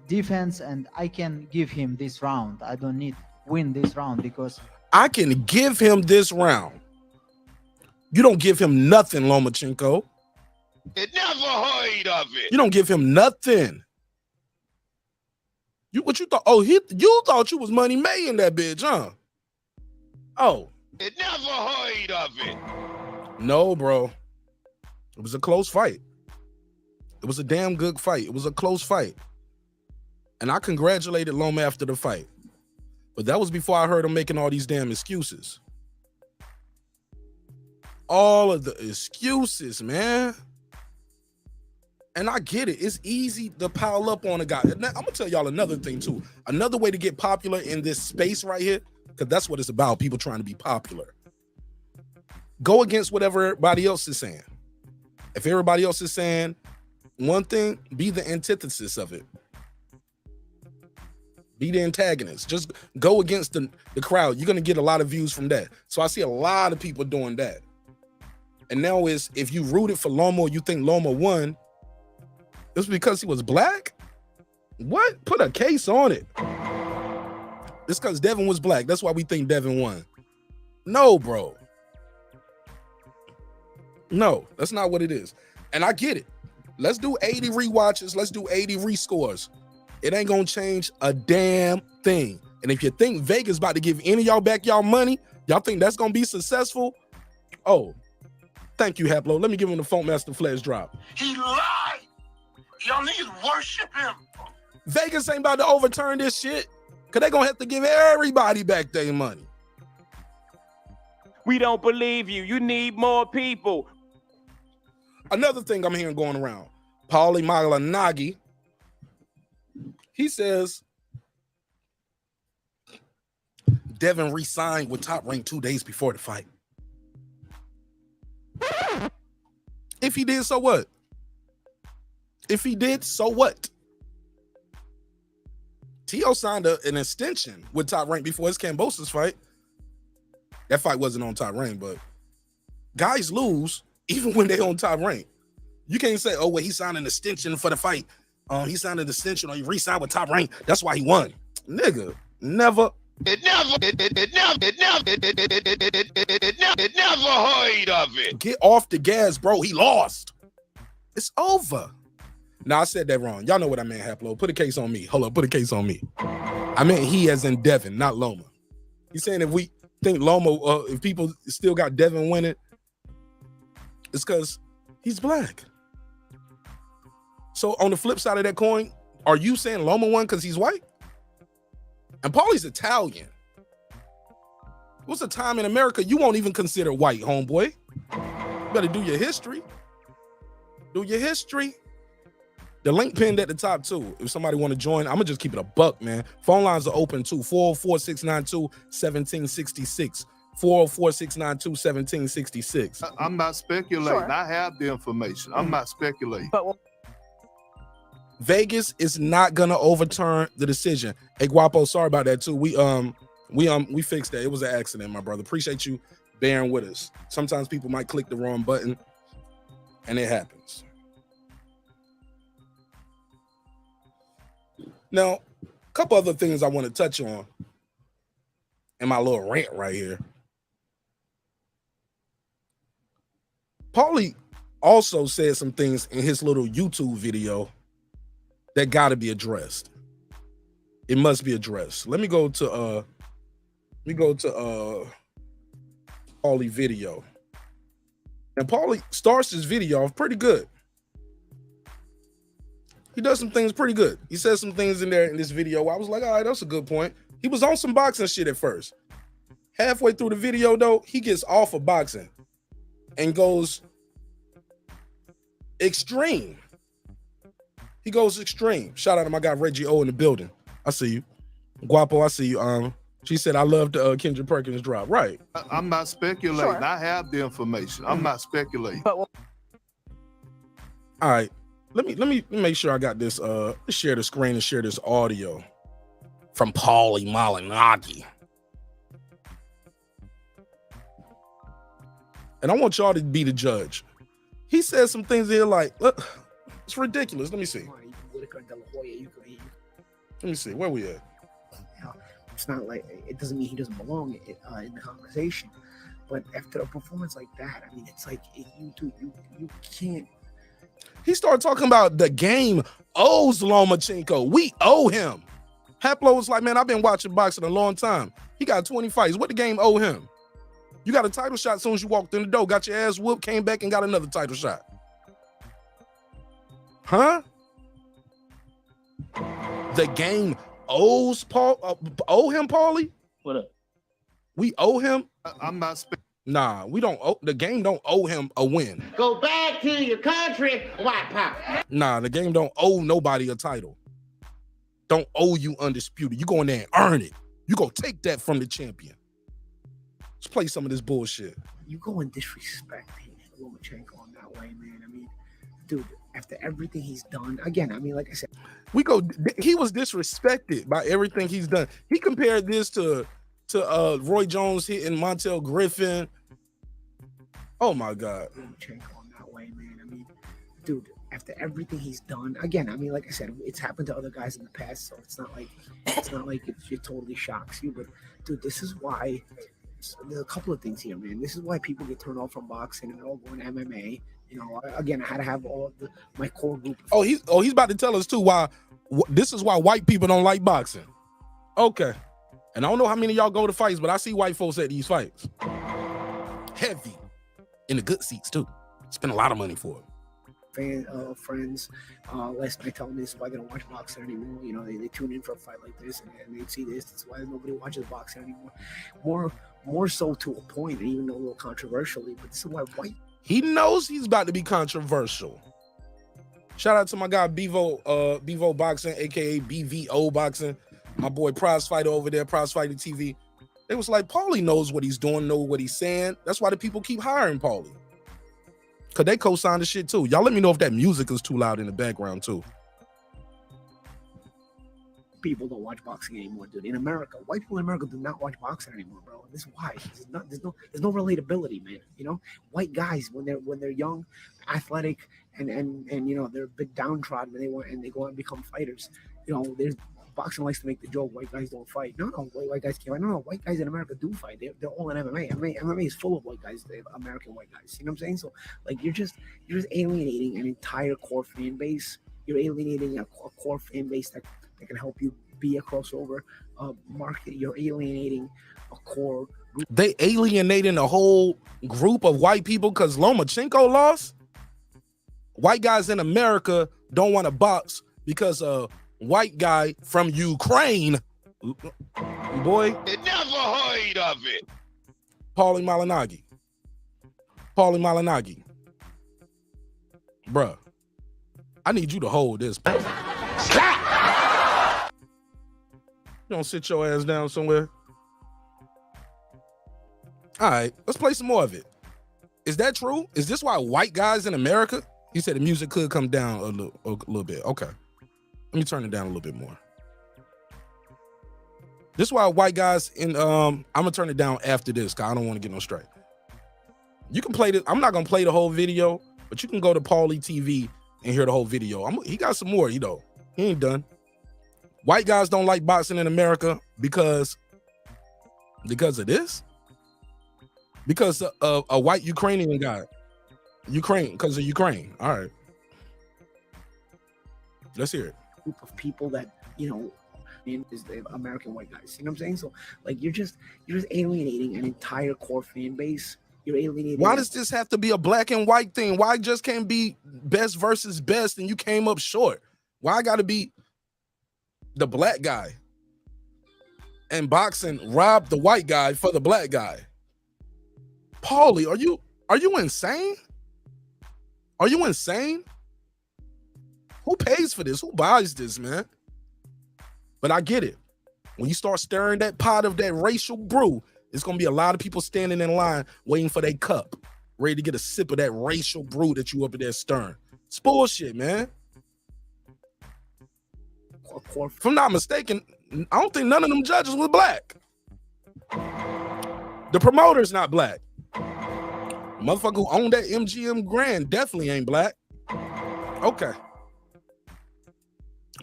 defense, and I can give him this round. I don't need win this round because I can give him this round. You don't give him nothing, Lomachenko. You never heard of it. You don't give him nothing. What you thought? Oh, you thought you was money made in that bitch, huh? Oh. You never heard of it. No, bro. It was a close fight. It was a damn good fight. It was a close fight. And I congratulated Loma after the fight. But that was before I heard him making all these damn excuses. All of the excuses, man. And I get it. It's easy to pile up on a guy. And I'm going to tell y'all another thing, too. Another way to get popular in this space right here, because that's what it's about, people trying to be popular. Go against whatever everybody else is saying. If everybody else is saying one thing, be the antithesis of it. Be the antagonist. Just go against the crowd. You're going to get a lot of views from that. So I see a lot of people doing that. And now is if you rooted for Loma or you think Loma won, it's because he was black? What? Put a case on it. It's because Devin was black. That's why we think Devin won. No, bro. No, that's not what it is. And I get it. Let's do 80 rewatches. Let's do 80 rescores. It ain't gonna change a damn thing. And if you think Vegas about to give any of y'all back y'all money, y'all think that's gonna be successful? Oh, thank you, Haplo. Let me give him the Funk Master Flash drop. He lied. Y'all niggas worship him. Vegas ain't about to overturn this shit, because they're gonna have to give everybody back their money. We don't believe you. You need more people. Another thing I'm hearing going around, Paulie Malignaggi, he says Devin re-signed with Top Rank 2 days before the fight. If he did, so what? If he did, so what? T.O. signed an extension with Top Rank before his Kambosos fight. That fight wasn't on Top Rank, but guys lose even when they on Top Rank. You can't say, oh, well, he signed an extension for the fight. He signed an extension or he re-signed with Top Rank. That's why he won. Nigga, never. It never heard of it. Get off the gas, bro. He lost. It's over. Now, I said that wrong. Y'all know what I meant, Haplo. Put a case on me. Hold up, put a case on me. I meant he as in Devin, not Loma. He's saying if we think Loma, if people still got Devin winning, it's because he's black. So on the flip side of that coin, are you saying Loma won because he's white? And Paulie's Italian. What's the time in America you won't even consider white, homeboy? You better do your history. Do your history. The link pinned at the top too. If somebody want to join, I'm gonna just keep it a buck, man. Phone lines are open too. 404-692-1766. 404-692-1766. I'm not speculating. Sure. I have the information. I'm not speculating. Vegas is not gonna overturn the decision. Hey Guapo, sorry about that too. We fixed that. It was an accident, my brother. Appreciate you bearing with us. Sometimes people might click the wrong button, and it happens. Now, a couple other things I want to touch on in my little rant right here. Paulie also said some things in his little YouTube video that got to be addressed. It must be addressed. Let me go to Paulie video. And Paulie starts his video off pretty good. He does some things pretty good. He says some things in there in this video. I was like, all right, that's a good point. He was on some boxing shit at first. Halfway through the video, though, he gets off of boxing and goes extreme. He goes extreme. Shout out to my guy Reggie O in the building. I see you. Guapo, I see you. She said, I love the Kendra Perkins drop. Right. I'm not speculating. Sure. I have the information. I'm not speculating. All right. Let me make sure I got this. Let's share the screen and share this audio from Paulie Malignaggi. And I want y'all to be the judge. He said some things here like, look, it's ridiculous. Let me see. Let me see. Where we at? It's not like, it doesn't mean he doesn't belong in the conversation. But after a performance like that, I mean, it's like you can't. He started talking about the game owes Lomachenko. We owe him. Haplo was like, man, I've been watching boxing a long time. He got 20 fights. What the game owe him? You got a title shot as soon as you walked in the door, got your ass whooped, came back and got another title shot. Huh? The game owes owe him, Paulie? What up? We owe him? I'm not Nah, we don't owe, the game don't owe him a win. Go back to your country, white power. Nah, the game don't owe nobody a title. Don't owe you undisputed. You go in there and earn it. You go take that from the champion. Let's play some of this bullshit. You go and disrespect Lomachenko in that way, man. I mean, dude, after everything he's done, again, I mean, like I said, he was disrespected by everything he's done. He compared this to Roy Jones hitting Montel Griffin. Oh my God. Lomachenko in that way, man. I mean, dude, after everything he's done, again, I mean, like I said, it's happened to other guys in the past, so it's not like it totally shocks you. But dude, this is why there's a couple of things here, man. This is why people get turned off from boxing and they're all going to MMA. You know, again, I had to have all of my core group. He's about to tell us too why this is why white people don't like boxing. Okay. And I don't know how many of y'all go to fights, but I see white folks at these fights. Heavy. In the good seats, too. Spend a lot of money for it. Friends last night telling me this is why they don't watch boxing anymore. You know, they tune in for a fight like this and they see this. That's why nobody watches boxing anymore. More so to a point, and even a little controversially, but this is why white. He knows he's about to be controversial. Shout out to my guy Bevo Boxing, aka BVO Boxing. My boy Prize Fighter over there, Prize Fighter TV. It was like, Paulie knows what he's doing, know what he's saying. That's why the people keep hiring Paulie. Cause they co-signed the shit too. Y'all let me know if that music is too loud in the background too. People don't watch boxing anymore, dude. In America, white people in America do not watch boxing anymore, bro. This is why. There's no relatability, man. You know, white guys when they're young, athletic, and you know they're a bit downtrodden, and they go out and become fighters. You know, there's boxing likes to make the joke white guys don't fight. No, white guys can't fight. No, white guys in America do fight. They're all in MMA. MMA is full of white guys, American white guys. You know what I'm saying? So like you're just alienating an entire core fan base. You're alienating a core fan base that can help you be a crossover market. You're alienating a core group. They alienating a whole group of white people because Lomachenko lost. White guys in America don't want to box because a white guy from Ukraine, boy. They never heard of it. Paulie Malignaggi. Bruh, I need you to hold this. You don't sit your ass down somewhere. All right, let's play some more of it. Is that true? Is this why white guys in America? He said the music could come down a little bit. Okay, let me turn it down a little bit more. This is why white guys in I'm gonna turn it down after this because I don't want to get no strike. You can play this. I'm not gonna play the whole video, but you can go to Paulie TV and hear the whole video. He got some more, you know. He ain't done. White guys don't like boxing in America because of this? Because of a white Ukrainian guy. Because of Ukraine. All right. Let's hear it. Group of people that, you know, is the American white guys. You know what I'm saying? So like you're just alienating an entire core fan base. You're alienating. Why does this have to be a black and white thing? Why it just can't be best versus best and you came up short? Why I gotta be the black guy and boxing robbed the white guy for the black guy? Paulie, are you insane? Are you insane? Who pays for this? Who buys this, man? But I get it. When you start stirring that pot of that racial brew, it's gonna be a lot of people standing in line waiting for their cup, ready to get a sip of that racial brew that you up there stirring. It's bullshit, man. If I'm not mistaken, I don't think none of them judges was black. The promoter's not black. Motherfucker who owned that MGM Grand definitely ain't black. Okay.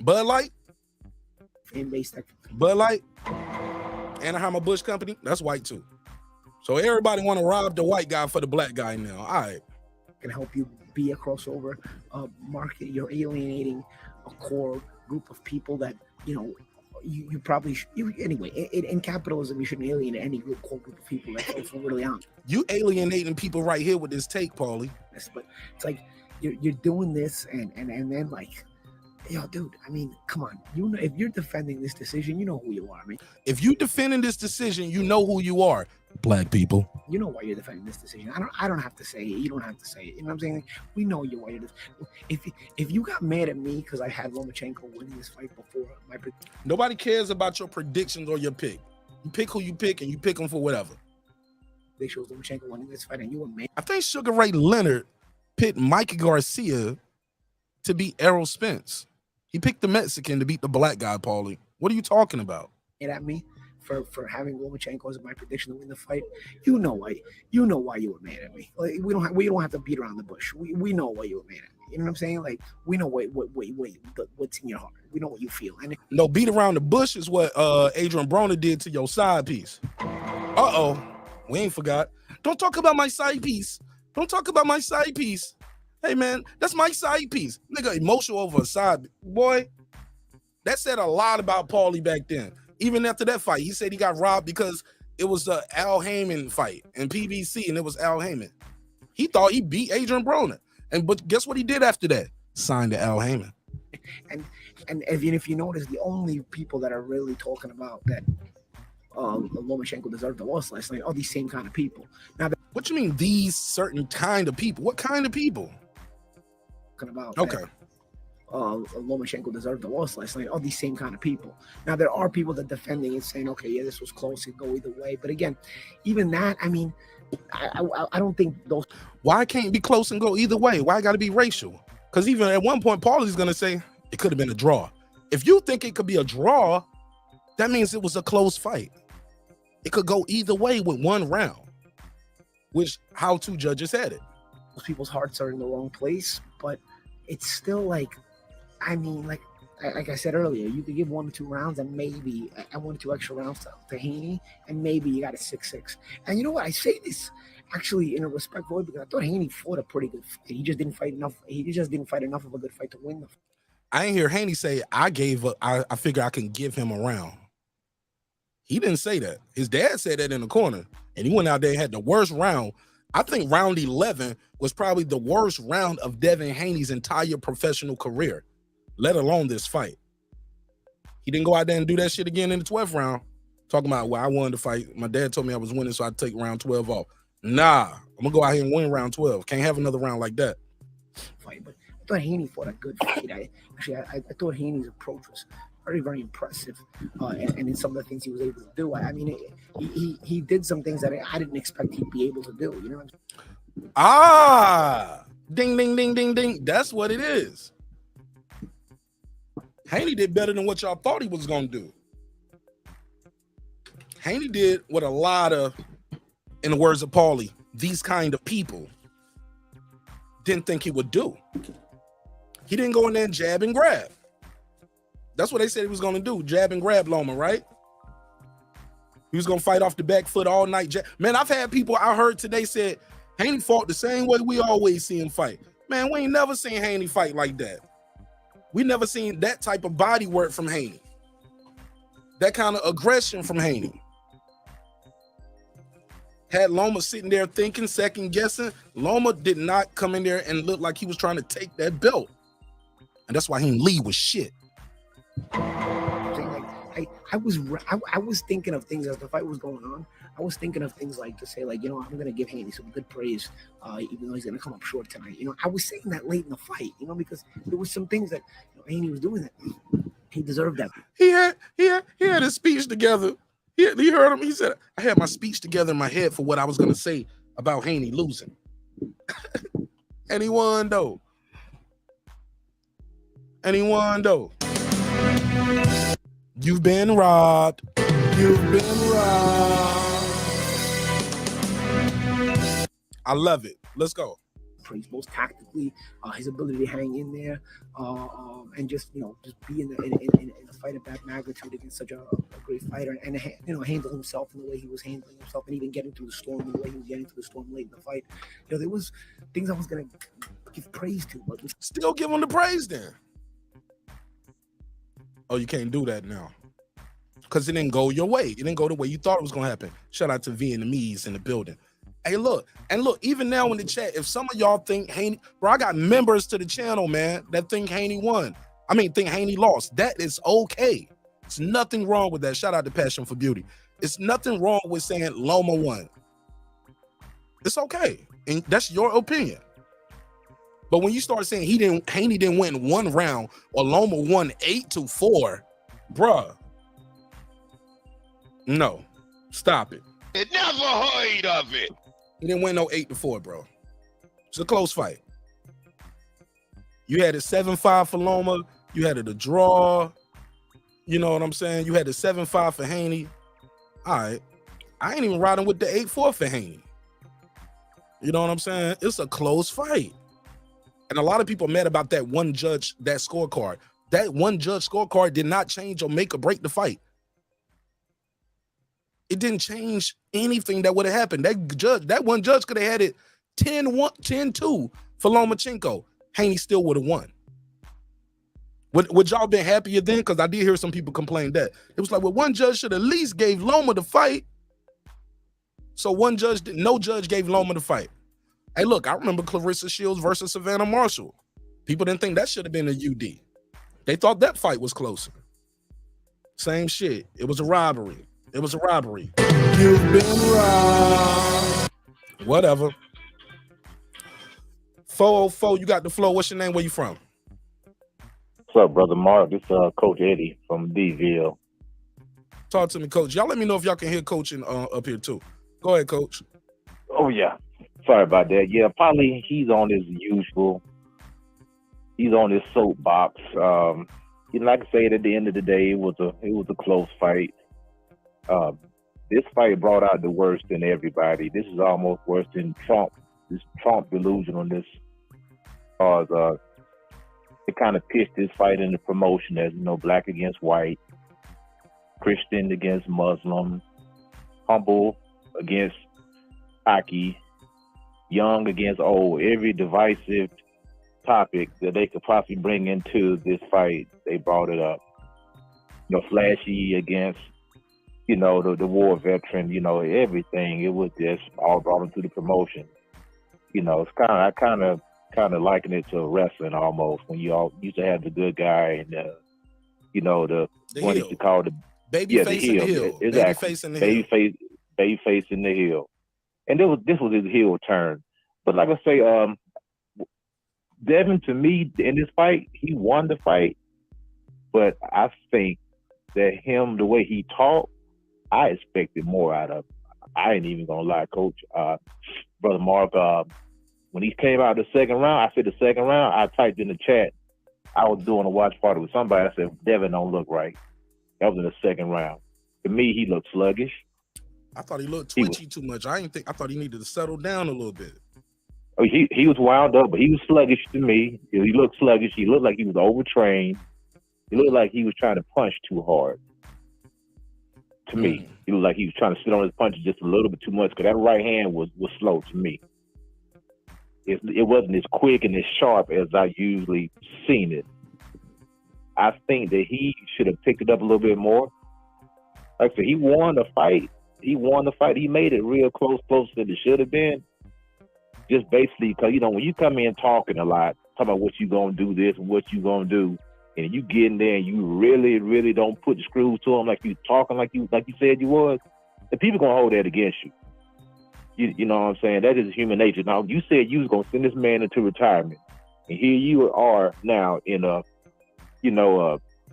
Bud Light. Bud Light. Anheuser-Busch Company, that's white too. So everybody want to rob the white guy for the black guy now. All right. Can help you be a crossover market. You're alienating a core group of people that, you know, you probably anyway. In capitalism, you shouldn't alienate any core group of people. That's really on. You alienating people right here with this take, Paulie. Yes, but it's like you're doing this and then like, yo, dude. I mean, come on. You know, if you're defending this decision, you know who you are. I mean, if you defending this decision, you know who you are. Black people. You know why you're defending this decision. I don't have to say it. You don't have to say it. You know what I'm saying? We know you why you're if you got mad at me because I had Lomachenko winning this fight before nobody cares about your predictions or your pick. You pick who you pick and you pick them for whatever. They chose Lomachenko winning this fight and you were mad. I think Sugar Ray Leonard picked Mikey Garcia to beat Errol Spence. He picked the Mexican to beat the black guy, Paulie. What are you talking about? At me for having Lomachenko as my prediction to win the fight. You know why you were mad at me. Like we don't have to beat around the bush. We know why you were mad at me. You know what I'm saying? Like we know what's in your heart. We know what you feel. And no, beat around the bush is what Adrian Broner did to your side piece. We ain't forgot. Don't talk about my side piece. Don't talk about my side piece. Hey man, that's my side piece. Nigga emotional over a side boy. That said a lot about Paulie back then. Even after that fight, he said he got robbed because it was the Al Heyman fight in PBC, and it was Al Heyman. He thought he beat Adrian Broner, but guess what he did after that? Signed to Al Heyman. And if you notice, the only people that are really talking about that Lomachenko deserved the loss last night are these same kind of people. Now, what you mean these certain kind of people? What kind of people? Talking about okay. Lomachenko deserved the loss last night. All these same kind of people. Now there are people that defending it, saying, "Okay, yeah, this was close. It go either way." But again, even that, I mean, I don't think those. Why can't it be close and go either way? Why got to be racial? Because even at one point, Paulie's going to say it could have been a draw. If you think it could be a draw, that means it was a close fight. It could go either way with one round, which how two judges had it. Most people's hearts are in the wrong place, but it's still like, I mean, like I said earlier, you could give 1 or 2 rounds and maybe 1 or 2 extra rounds to Haney, and maybe you got a 6-6. And you know what? I say this actually in a respectful way because I thought Haney fought a pretty good fight. He just didn't fight enough. He just didn't fight enough of a good fight to win the fight. I ain't hear Haney say, I figure I can give him a round. He didn't say that. His dad said that in the corner, and he went out there and had the worst round. I think round 11 was probably the worst round of Devin Haney's entire professional career, let alone this fight. He didn't go out there and do that shit again in the 12th round, talking about, well, I wanted to fight. My dad told me I was winning, so I'd take round 12 off. Nah, I'm going to go out here and win round 12. Can't have another round like that. Fight, but I thought Haney fought a good fight. I thought Haney's approach was very, very impressive, and in some of the things he was able to do. I mean, he did some things that I didn't expect he'd be able to do. You know what I'm saying? Ah, ding, ding, ding, ding, ding. That's what it is. Haney did better than what y'all thought he was going to do. Haney did what a lot of, in the words of Paulie, these kind of people didn't think he would do. He didn't go in there and jab and grab. That's what they said he was going to do, jab and grab Loma, right? He was going to fight off the back foot all night. Man, I've had people I heard today said Haney fought the same way we always see him fight. Man, we ain't never seen Haney fight like that. We never seen that type of body work from Haney. That kind of aggression from Haney. Had Loma sitting there thinking, second guessing. Loma did not come in there and look like he was trying to take that belt. And that's why he didn't lead with shit. I was thinking of things as the fight was going on. I was thinking of things like to say, like, you know, I'm gonna give Haney some good praise, even though he's gonna come up short tonight. You know, I was saying that late in the fight, you know, because there was some things that Haney was doing that he deserved that. He had his speech together. He heard him. He said, I had my speech together in my head for what I was gonna say about Haney losing. And he won though. You've been robbed. You've been robbed. I love it. Let's go. Praise most tactically, his ability to hang in there, and just just be in a fight of that magnitude against such a great fighter, and handle himself in the way he was handling himself, and even getting through the storm in the way he was getting through the storm late in the fight. There was things I was gonna give praise to, but still give him the praise then. Oh, you can't do that now. Because it didn't go your way. It didn't go the way you thought it was going to happen. Shout out to Vietnamese in the building. Hey, look, even now in the chat, if some of y'all think Haney, bro, I got members to the channel, man, that think Haney won. I mean, think Haney lost. That is okay. It's nothing wrong with that. Shout out to Passion for Beauty. It's nothing wrong with saying Loma won. It's okay. And that's your opinion. But when you start saying Haney didn't win one round or Loma won 8-4, bruh. No, stop it. I never heard of it. He didn't win no 8-4, bro. It's a close fight. You had a 7-5 for Loma. You had it a draw. You know what I'm saying? You had a 7-5 for Haney. All right. I ain't even riding with the 8-4 for Haney. You know what I'm saying? It's a close fight. And a lot of people mad about that one judge, that scorecard. That one judge scorecard did not change or make or break the fight. It didn't change anything that would have happened. That one judge could have had it 10-2 for Lomachenko. Haney still would have won. Would y'all been happier then? Because I did hear some people complain that. It was like, well, one judge should at least gave Loma the fight. So no judge gave Loma the fight. Hey, look, I remember Clarissa Shields versus Savannah Marshall. People didn't think that should have been a UD. They thought that fight was closer. Same shit. It was a robbery. You've been robbed. Whatever. 404, you got the flow. What's your name? Where you from? What's up, Brother Mark? This is Coach Eddie from D-Ville. Talk to me, Coach. Y'all let me know if y'all can hear coaching up here too. Go ahead, Coach. Oh yeah, sorry about that. Yeah, Paulie, he's on his usual. He's on his soapbox. Like I said, at the end of the day, it was a close fight. This fight brought out the worst in everybody. This is almost worse than Trump. This Trump delusionalness. It kind of pitched this fight in the promotion as black against white, Christian against Muslim, humble against cocky, young against old. Every divisive topic that they could possibly bring into this fight, they brought it up. Flashy against, the war veteran, everything. It was just all brought into the promotion. It's I kind of liken it to wrestling almost, when you all used to have the good guy and the one used to call the baby face in the heel. Exactly. Baby face in the heel. Baby face in the heel. And this was his heel turn. But like I say, Devin, to me, in this fight, he won the fight. But I think that the way he talked, I expected more out of him. I ain't even gonna lie, Coach. Brother Mark, when he came out the second round, I said the second round, I typed in the chat. I was doing a watch party with somebody. I said, Devin don't look right. That was in the second round. To me, he looked sluggish. I thought he looked twitchy too much. I thought he needed to settle down a little bit. Oh, he was wound up, but he was sluggish to me. He looked sluggish. He looked like he was overtrained. He looked like he was trying to punch too hard. To me, he looked like he was trying to sit on his punches just a little bit too much, because that right hand was slow to me. It wasn't as quick and as sharp as I usually seen it. I think that he should have picked it up a little bit more. Like I said, he won the fight. He made it real closer than it should have been. Just basically because, when you come in talking a lot, talking about what you going to do this and what you going to do, and you get in there and you really, really don't put the screws to them like you talking like you said you was, the people going to hold that against you. You know what I'm saying? That is human nature. Now, you said you was going to send this man into retirement, and here you are now in a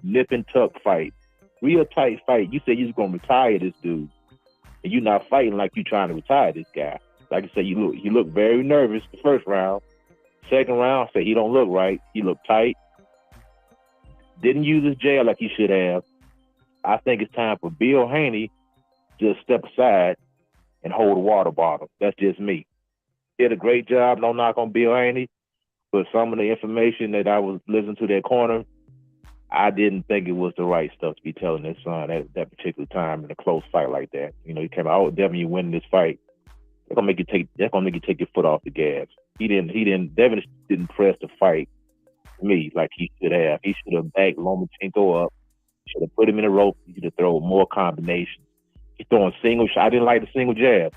nip and tuck fight, real tight fight. You said you was going to retire this dude, and you're not fighting like you trying to retire this guy. Like I said, you look very nervous the first round. Second round, I said he don't look right. He looked tight. Didn't use his jab like he should have. I think it's time for Bill Haney to step aside and hold a water bottle. That's just me. Did a great job. No knock on Bill Haney, but some of the information that I was listening to that corner, I didn't think it was the right stuff to be telling his son at that particular time in a close fight like that. He came out, oh, Devin, you winning this fight. They're gonna make you take your foot off the gas. Devin didn't press the fight me like he should have. He should have backed Lomachenko up. Should have put him in a rope. He should have thrown more combinations. He's throwing single shot. I didn't like the single jab.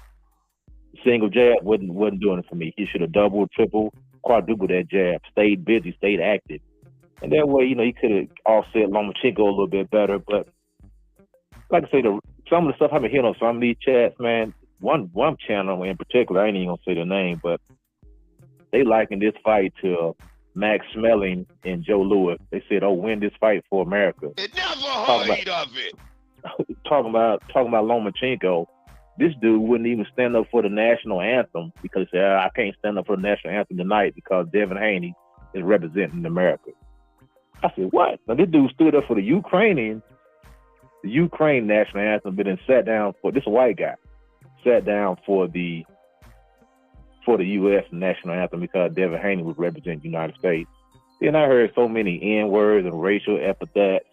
The single jab wasn't doing it for me. He should have doubled, triple, quadrupled that jab. Stayed busy, stayed active. And that way, he could have offset Lomachenko a little bit better. But like I say, some of the stuff I've been hearing on some of these chats, man, one channel in particular, I ain't even gonna say the name, but they likened this fight to Max Smelling and Joe Louis. They said, "Oh, win this fight for America." It never heard of it. Talking about Lomachenko, this dude wouldn't even stand up for the national anthem because he said, I can't stand up for the national anthem tonight because Devin Haney is representing America. I said, what? Now this dude stood up for the Ukraine national anthem, but then sat down for this white guy. Sat down for the U.S. national anthem because Devin Haney was representing the United States. Then I heard so many N-words and racial epithets.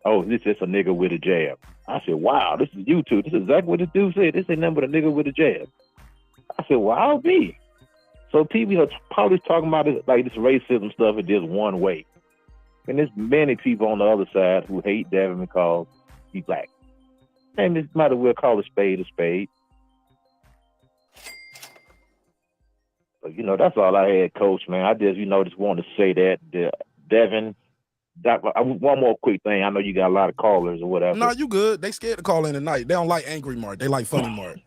Oh, this is a nigga with a jab. I said, wow, this is YouTube. This is exactly what this dude said. This ain't nothing but a nigga with a jab. I said, well, I'll be. So people are probably talking about it like this racism stuff is just one way. And there's many people on the other side who hate Devin because he's black. And this might as well call a spade a spade. But, that's all I had, Coach, man. I just, just wanted to say that, Devin, one more quick thing. I know you got a lot of callers or whatever. No, you good. They scared to call in tonight. They don't like angry Mark. They like funny Mark.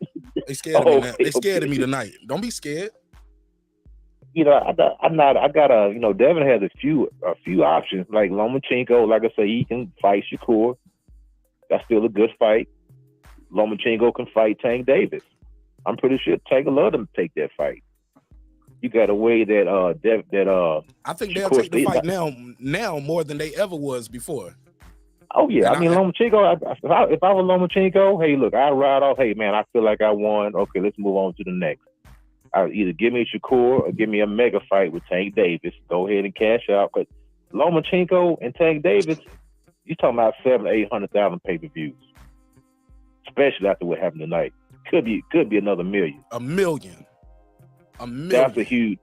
They scared of me now. They scared of me tonight. Don't be scared. Devin has a few options. Like Lomachenko, like I say, he can fight Shakur. That's still a good fight. Lomachenko can fight Tank Davis. I'm pretty sure Tank will let him take that fight. You got a way that I think they'll take the fight now more than they ever was before. Oh yeah, And I mean Lomachenko. If I was Lomachenko, hey, look, I ride off. Hey man, I feel like I won. Okay, let's move on to the next. Either give me Shakur or give me a mega fight with Tank Davis. Go ahead and cash out. But Lomachenko and Tank Davis, you talking about 700,000-800,000 pay-per-views, especially after what happened tonight. Could be another million. A million. That's a huge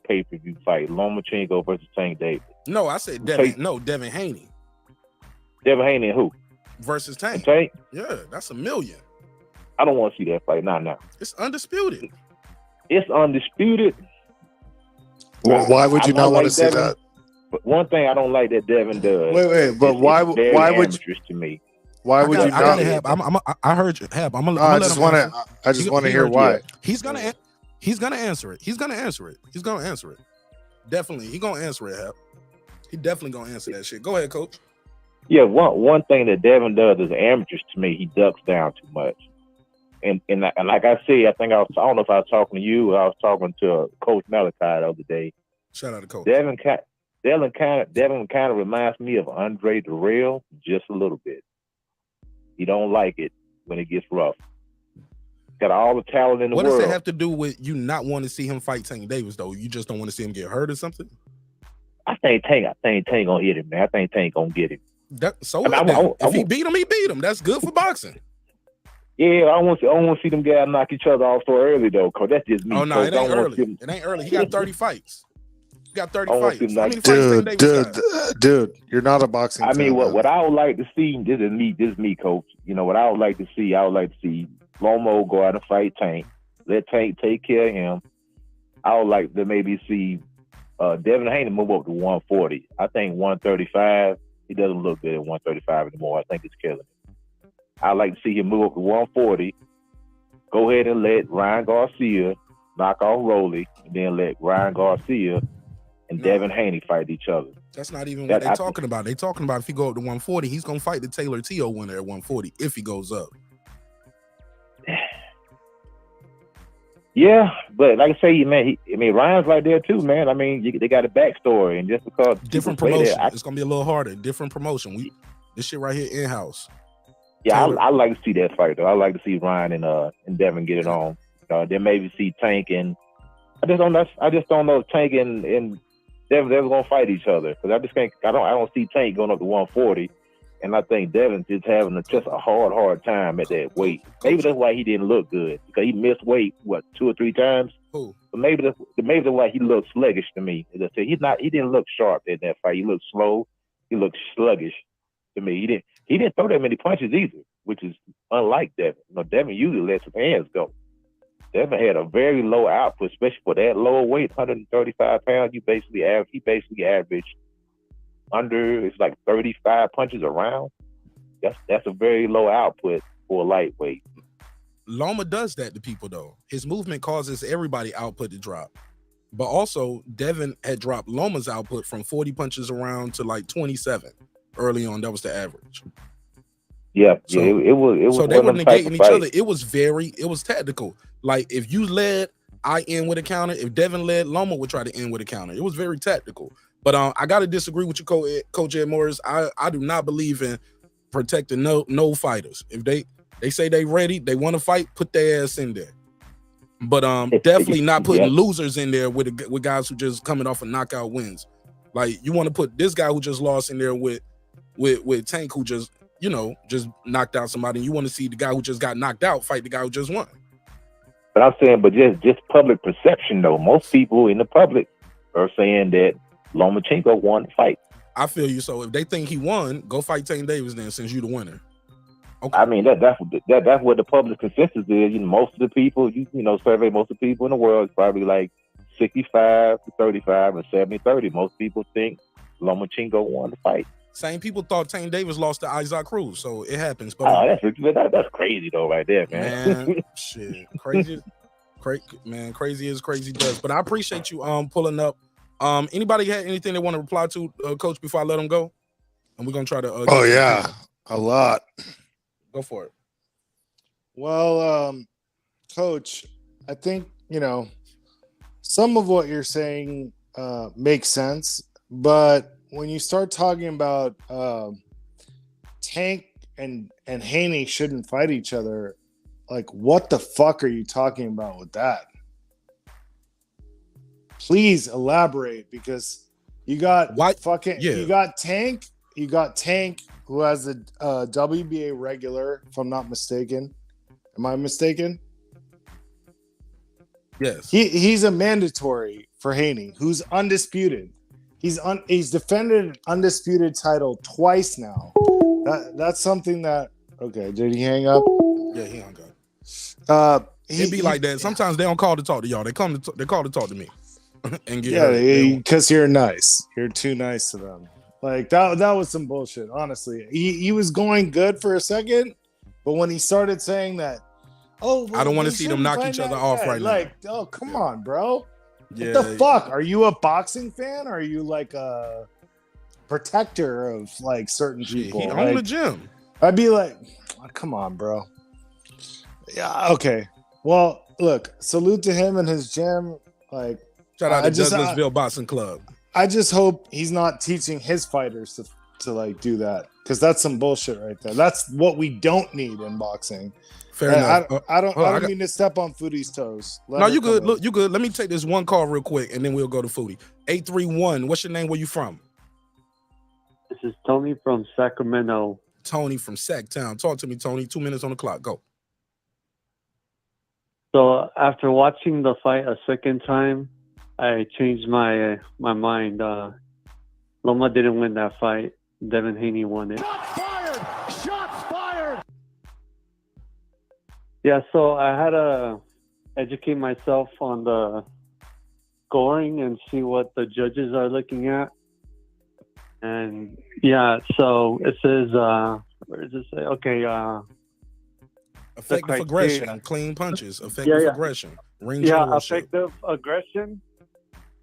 pay-per-view fight. Lomachenko versus Tank Davis. No, I said Devin Haney. Devin Haney and who? Versus Tank. Tank? Yeah, that's a million. I don't want to see that fight. Now. It's undisputed. It's undisputed. Well, why would you not want to see Devin, that? But one thing I don't like that Devin does. Wait, but why would to me? Why would you not? I heard you, Heb. I just want to hear why. He's gonna answer it. He's gonna answer it. Definitely, he's gonna answer it, Heb. He definitely gonna answer that shit. Go ahead, Coach. Yeah, one thing that Devin does as amateurs to me, he ducks down too much. And like I said, I don't know if I was talking to you or I was talking to Coach Malachi the other day. Shout out to Coach. Devin kind of reminds me of Andre Durrell just a little bit. He don't like it when it gets rough. Got all the talent in the world. What does that have to do with you not wanting to see him fight Tank Davis, though? You just don't want to see him get hurt or something? I think Tank gonna hit him, man. I think Tank gonna get him. If he beat him, he beat him. That's good for boxing. Yeah, I want to see them guys knock each other off so early though, cause that's just me. Oh no, it ain't early. It ain't early. He got 30 fights. He got 30 fights. How many fights dude, you're not a boxing. I mean, what I would like to see, this is me, Coach. You know what I would like to see? I would like to see Loma go out and fight Tank. Let Tank take care of him. I would like to maybe see Devin Haney move up to 140. I think 135. He doesn't look good at 135 anymore. I think it's killing him. I'd like to see him move up to 140. Go ahead and let Ryan Garcia knock off Rolly, and then let Ryan Garcia and Devin Haney fight each other. That's not even what they're talking about. They're talking about if he go up to 140, he's going to fight the Taylor T.O. winner at 140 if he goes up. Yeah, but like I say, man, Ryan's right there too, man. I mean, they got a backstory, and just because different promotion, it's going to be a little harder. Different promotion. This shit right here in-house. Yeah, I like to see that fight though. I like to see Ryan and Devin get it on. Then maybe see Tank and I just don't know if Tank and Devin ever gonna fight each other because I don't see Tank going up to 140, and I think Devin's just having just a hard time at that weight. Maybe that's why he didn't look good because he missed weight 2 or 3 times. Who? But maybe that's why he looked sluggish to me. As I said, he didn't look sharp in that fight. He looked slow. He looked sluggish to me. He didn't throw that many punches either, which is unlike Devin. Devin usually lets his hands go. Devin had a very low output, especially for that lower weight, 135 pounds. He basically averaged under, it's like 35 punches a round. That's a very low output for a lightweight. Loma does that to people though. His movement causes everybody output to drop. But also, Devin had dropped Loma's output from 40 punches around to like 27 early on. That was the average. Yeah, it was. So they were negating each other. It was tactical. Like if you led, I end with a counter. If Devin led, Loma would try to end with a counter. It was very tactical. But I got to disagree with you, Coach Ed Morris. I do not believe in protecting no fighters. If they say they ready, they want to fight, put their ass in there. But definitely not putting losers in there with guys who just coming off of knockout wins. Like you want to put this guy who just lost in there with Tank who just knocked out somebody. And you want to see the guy who just got knocked out fight the guy who just won. But I'm saying, just public perception though. Most people in the public are saying that Lomachenko won the fight. I feel you. So if they think he won, go fight Tank Davis then, since you the winner. Okay. I mean that's what the public consensus is. Most of the people, survey most of the people in the world, it's probably like 65 to 35 and 70-30. Most people think Lomachenko won the fight. Same people thought Tank Davis lost to Isaac Cruz, so it happens. But that's crazy though, right there, man. Shit, crazy as crazy does. But I appreciate you pulling up. Anybody had anything they want to reply to, Coach, before I let them go? And we're gonna try to. A lot. Go for it. Well, Coach, I think, some of what you're saying makes sense, but when you start talking about Tank and Haney shouldn't fight each other, like, what the fuck are you talking about with that? Please elaborate, because you got you got Tank who has a WBA regular, if I'm not mistaken. Am I mistaken? Yes. He's a mandatory for Haney, who's undisputed. He's defended an undisputed title twice now. That's something that. Okay, did he hang up? Yeah, he hung up. It be like that. Sometimes they don't call to talk to y'all. They call to talk to me. And because you're nice. You're too nice to them. Like that was some bullshit. Honestly, he was going good for a second, but when he started saying that, I don't want to see them knock each other off right now. Like, oh, come on, bro. What the fuck? Are you a boxing fan? Or are you like a protector of like certain people? He owned the gym. I'd be like, oh, come on, bro. Yeah, okay. Well, look, salute to him and his gym. Like, shout out to Douglasville Boxing Club. I just hope he's not teaching his fighters to like do that, because that's some bullshit right there. That's what we don't need in boxing. Fair enough. I don't mean to step on Foodie's toes. No, you good. Look, you good. Let me take this one call real quick, and then we'll go to Foodie. 831. What's your name? Where you from? This is Tony from Sacramento. Tony from Sacktown. Talk to me, Tony. 2 minutes on the clock. Go. So after watching the fight a second time, I changed my mind. Loma didn't win that fight. Devin Haney won it. Shots fired! Yeah, so I had to educate myself on the scoring and see what the judges are looking at. And yeah, so it says, where does it say? Okay, effective aggression, clean punches, effective aggression, ring generalship. Effective aggression.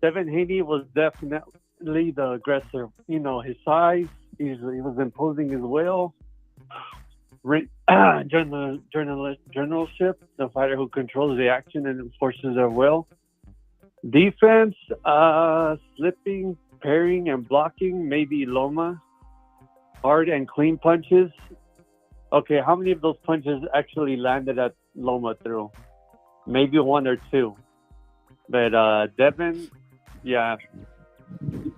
Devin Haney was definitely the aggressor. His size, he was imposing his will. Generalship, the fighter who controls the action and enforces their will. Defense, slipping, parrying, and blocking, maybe Loma. Hard and clean punches. Okay, how many of those punches actually landed at Loma through? Maybe one or two. But Devin, yeah,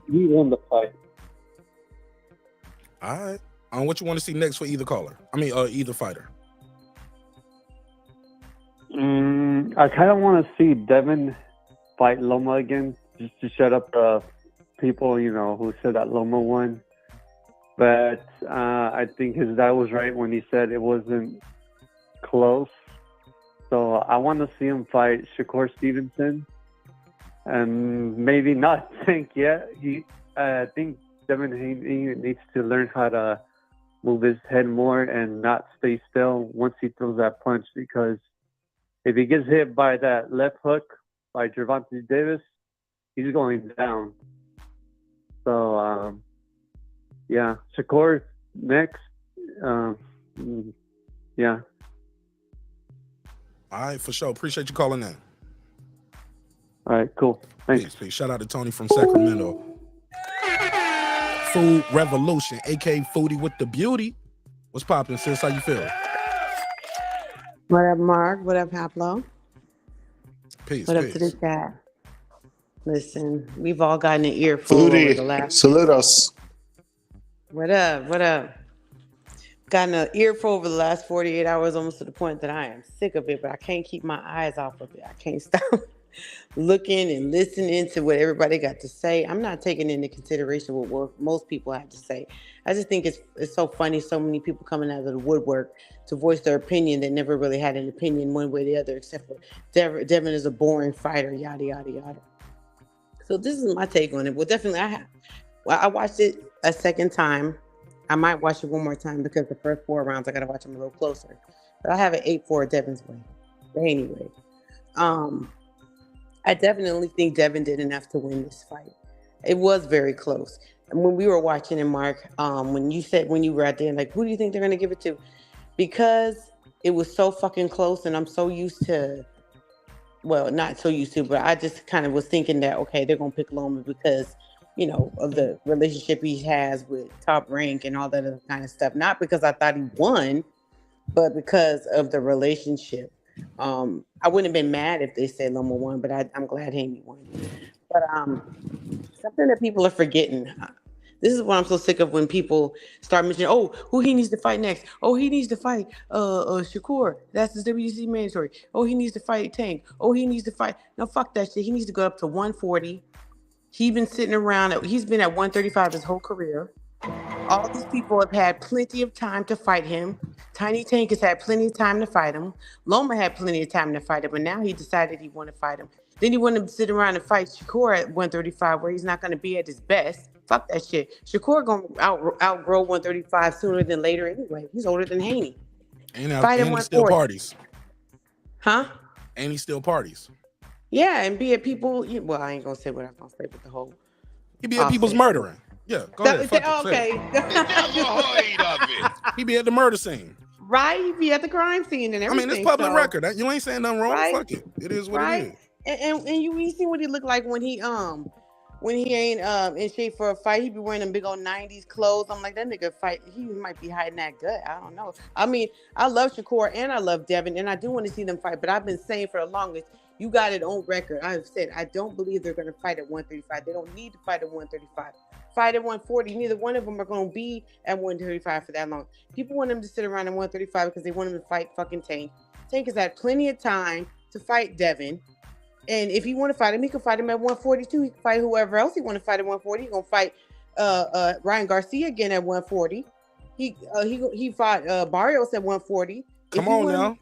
he won the fight. All right. What you want to see next for either either fighter? I kind of want to see Devin fight Loma again, just to shut up the people, who said that Loma won. But I think his dad was right when he said it wasn't close. So I want to see him fight Shakur Stevenson, and maybe not Tank yet. I think Devin Haney needs to learn how to move his head more and not stay still once he throws that punch, because if he gets hit by that left hook by Gervonta Davis, he's going down. So, yeah, Shakur next. Yeah. All right, for sure. Appreciate you calling in. All right, cool. Thanks. Peace. Shout out to Tony from Sacramento. Food Revolution, aka Foodie with the Beauty. What's poppin', sis? How you feel? What up, Mark? What up, Haplo? Peace. What up to the chat? Listen, we've all gotten an earful over the last. Salute us. What up? What up? Gotten an earful over the last 48 hours, almost to the point that I am sick of it, but I can't keep my eyes off of it. I can't stop looking and listening to what everybody got to say. I'm not taking into consideration what most people have to say. I just think it's so funny, so many people coming out of the woodwork to voice their opinion that never really had an opinion one way or the other, except for Devin is a boring fighter, yada, yada, yada. So this is my take on it. Well, definitely I watched it a second time. I might watch it one more time because the first 4 rounds, I got to watch them a little closer. But I have an 8-4 Devin's way. But anyway, I definitely think Devin did enough to win this fight. It was very close. And when we were watching it, Mark, when you were out there, like, who do you think they're going to give it to? Because it was so fucking close, and I'm so used to, well, not so used to, but I just kind of was thinking that, okay, they're going to pick Loma because, of the relationship he has with Top Rank and all that other kind of stuff. Not because I thought he won, but because of the relationship. I wouldn't have been mad if they said Loma won, but I'm glad Haney won. But something that people are forgetting. This is what I'm so sick of when people start mentioning, oh, who he needs to fight next. Oh, he needs to fight Shakur. That's his WC mandatory. Oh, he needs to fight Tank. Oh, he needs to fight. No, fuck that shit. He needs to go up to 140. He's been sitting around. He's been at 135 his whole career. All these people have had plenty of time to fight him. Tiny Tank has had plenty of time to fight him. Loma had plenty of time to fight him, but now he decided he wanted to fight him. Then he wanted to sit around and fight Shakur at 135, where he's not going to be at his best. Fuck that shit. Shakur going to outgrow 135 sooner than later anyway. He's older than Haney. And he still parties. Huh? And he still parties. Yeah, and be at people. Well, I ain't going to say what I'm going to say with the whole. He be at people's murdering. Yeah, go ahead. Okay. He be at the murder scene. Right? He be at the crime scene and everything. I mean, it's public record. You ain't saying nothing wrong. Right? Fuck it. It is what it is. And you see what he look like when he ain't in shape for a fight. He be wearing them big old 90s clothes. I'm like, that nigga fight. He might be hiding that gut. I don't know. I mean, I love Shakur and I love Devin, and I do want to see them fight. But I've been saying for the longest, you got it on record. I've said I don't believe they're going to fight at 135. They don't need to fight at 135. Fight at 140. Neither one of them are going to be at 135 for that long. People want them to sit around at 135 because they want him to fight fucking Tank. Tank has had plenty of time to fight Devin. And if he want to fight him, he can fight him at 142. He can fight whoever else he want to fight at 140. He's going to fight Ryan Garcia again at 140. He fought Barrios at 140. Come on now.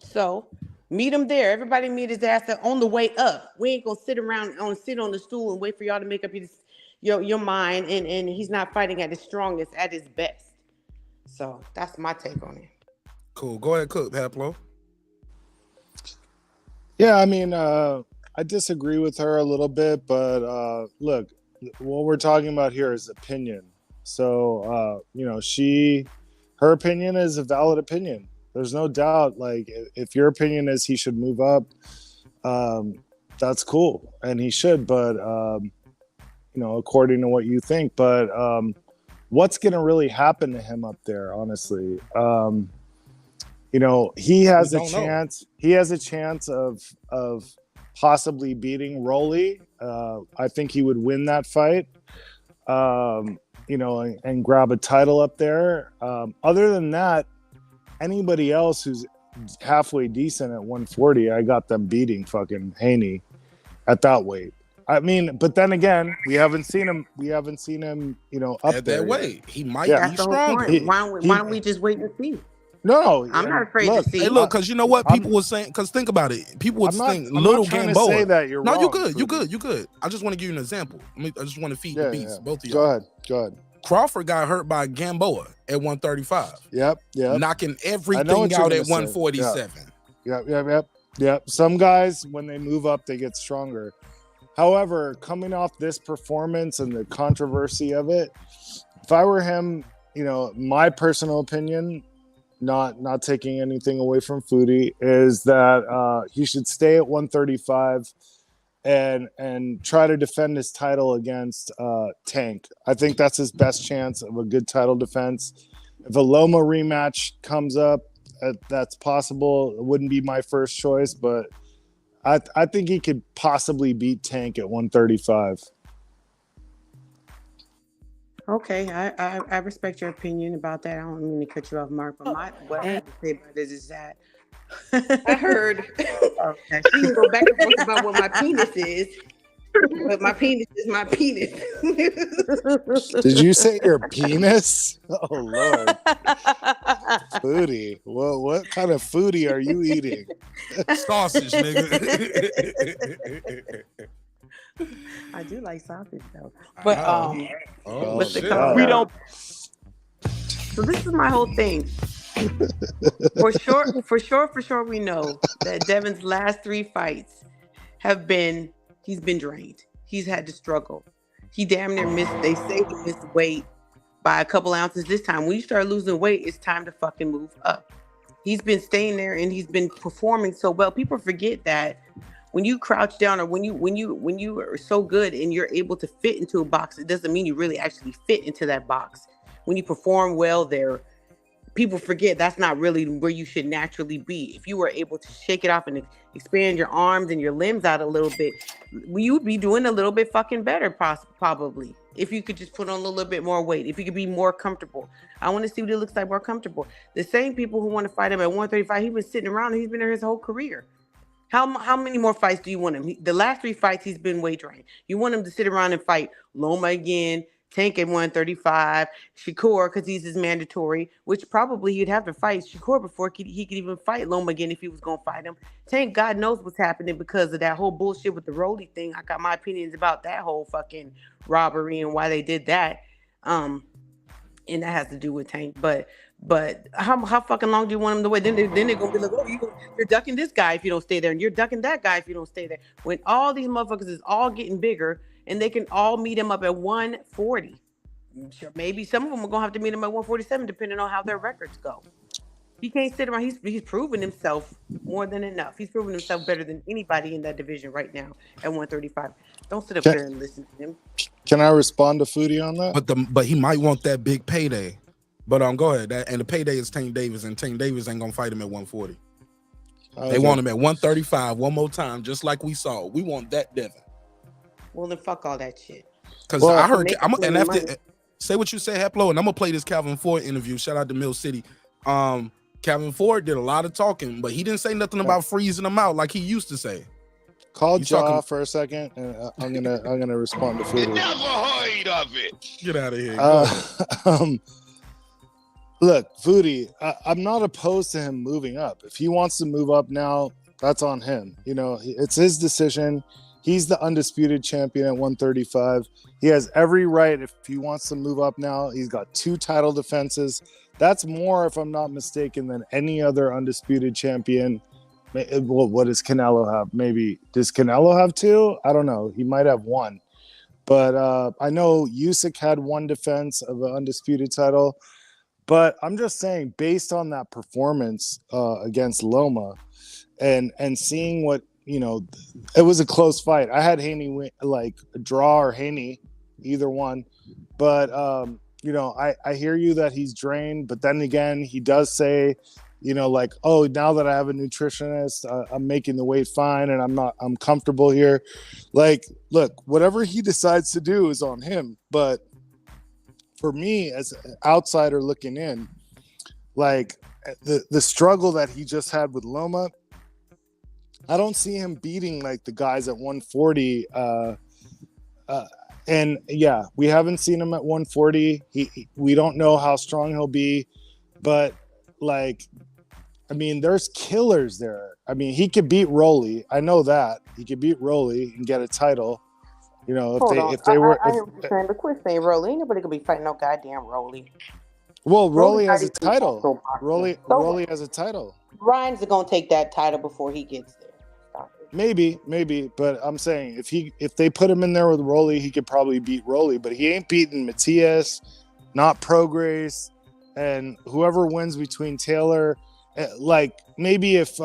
So meet him there. Everybody meet his ass on the way up. We ain't gonna sit on the stool and wait for y'all to make up your mind. And he's not fighting at his strongest, at his best. So that's my take on it. Cool. Go ahead, Cook, Haplo. Yeah, I mean, I disagree with her a little bit, but look, what we're talking about here is opinion. So her opinion is a valid opinion. There's no doubt. Like, if your opinion is he should move up, that's cool, and he should. But according to what you think. But what's going to really happen to him up there? Honestly, he has a chance. He has a chance of possibly beating Rolly. I think he would win that fight. And grab a title up there. Other than that, anybody else who's halfway decent at 140, I got them beating fucking Haney at that weight. I mean, but then again, we haven't seen him. Up at there that weight. He might be stronger. Why don't we just wait and see? No, I'm not afraid to see. Hey, look, because you know what people were saying. Because think about it, people would think little Gamboa. Say that you're no, wrong, you good. I just want to give you an example. I just want to feed the beast. Yeah. Both of you. Go ahead. Crawford got hurt by Gamboa at 135. Yep. Knocking everything out at 147. Yep. Some guys, when they move up, they get stronger. However, coming off this performance and the controversy of it, if I were him, my personal opinion, not taking anything away from Foodie, is that he should stay at 135 and try to defend his title against Tank. I think that's his best chance of a good title defense. If a Loma rematch comes up, that's possible. It wouldn't be my first choice, but I think he could possibly beat Tank at 135. Okay, I respect your opinion about that. I don't mean to cut you off, Mark, but what I have to say about it is that I heard. Okay, you can go back and forth about what my penis is, but my penis is my penis. Did you say your penis? Oh Lord, Foodie. Well, what kind of foodie are you eating? Sausage, nigga. I do like sausage though, but we don't. So this is my whole thing. For sure, we know that Devin's last 3 fights he's been drained. He's had to struggle. He damn near missed. They say he missed weight by a couple ounces this time. When you start losing weight, it's time to fucking move up. He's been staying there and he's been performing so well. People forget that when you crouch down or when you are so good and you're able to fit into a box, it doesn't mean you really actually fit into that box. When you perform well there, people forget that's not really where you should naturally be. If you were able to shake it off and expand your arms and your limbs out a little bit, you would be doing a little bit fucking better, probably. If you could just put on a little bit more weight, if you could be more comfortable. I want to see what it looks like more comfortable. The same people who want to fight him at 135, he's been sitting around and he's been there his whole career. How many more fights do you want him? The last 3 fights, he's been weight drained. You want him to sit around and fight Loma again, Tank at 135, Shakur, because he's his mandatory, which probably he'd have to fight Shakur before he could even fight Loma again if he was going to fight him. Tank, God knows what's happening because of that whole bullshit with the Rolly thing. I got my opinions about that whole fucking robbery and why they did that. And that has to do with Tank. But how fucking long do you want him to wait? Then they're going to be like, oh, you're ducking this guy if you don't stay there, and you're ducking that guy if you don't stay there. When all these motherfuckers is all getting bigger, and they can all meet him up at 140. Sure, maybe some of them are gonna have to meet him at 147, depending on how their records go. He can't sit around. He's proven himself more than enough. He's proven himself better than anybody in that division right now at 135. Don't sit up there and listen to him. Can I respond to Foodie on that? But he might want that big payday. But go ahead. And the payday is Tank Davis, and Tank Davis ain't gonna fight him at 140. They want him at 135 one more time, just like we saw. We want that Devin. Well, then fuck all that shit. Because I heard, say what you say, Heplo, and I'm gonna play this Calvin Ford interview. Shout out to Mill City. Calvin Ford did a lot of talking, but he didn't say nothing about freezing them out like he used to say. Call Jaw for a second, and I'm gonna respond to Foodie. Never heard of it. Get out of here. Look, Foodie, I'm not opposed to him moving up. If he wants to move up now, that's on him. You know, it's his decision. He's the undisputed champion at 135. He has every right if he wants to move up now. He's got 2 title defenses. That's more, if I'm not mistaken, than any other undisputed champion. What does Canelo have? Maybe. Does Canelo have 2? I don't know. He might have 1. But I know Usyk had 1 defense of an undisputed title. But I'm just saying, based on that performance against Loma and seeing what, you know, it was a close fight. I had Haney win, like draw or Haney, either one. But, you know, I hear you that he's drained. But then again, he does say, you know, like, oh, now that I have a nutritionist, I'm making the weight fine and I'm comfortable here. Like, look, whatever he decides to do is on him. But for me, as an outsider looking in, like the struggle that he just had with Loma, I don't see him beating like the guys at 140. And yeah, we haven't seen him at 140. We don't know how strong he'll be, but like, I mean, there's killers there. I mean, he could beat Rolly. I know that he could beat Rolly and get a title. You know, if they were. I hear what you're saying, but quit saying Rolly. Ain't nobody gonna be fighting no goddamn Rolly. Well, Rolly has a title. Rolly has a title. Ryan's gonna take that title before he gets there. Maybe, but I'm saying if they put him in there with Rolly, he could probably beat Rolly, but he ain't beating Matias, not Prograis, and whoever wins between Taylor. Like maybe if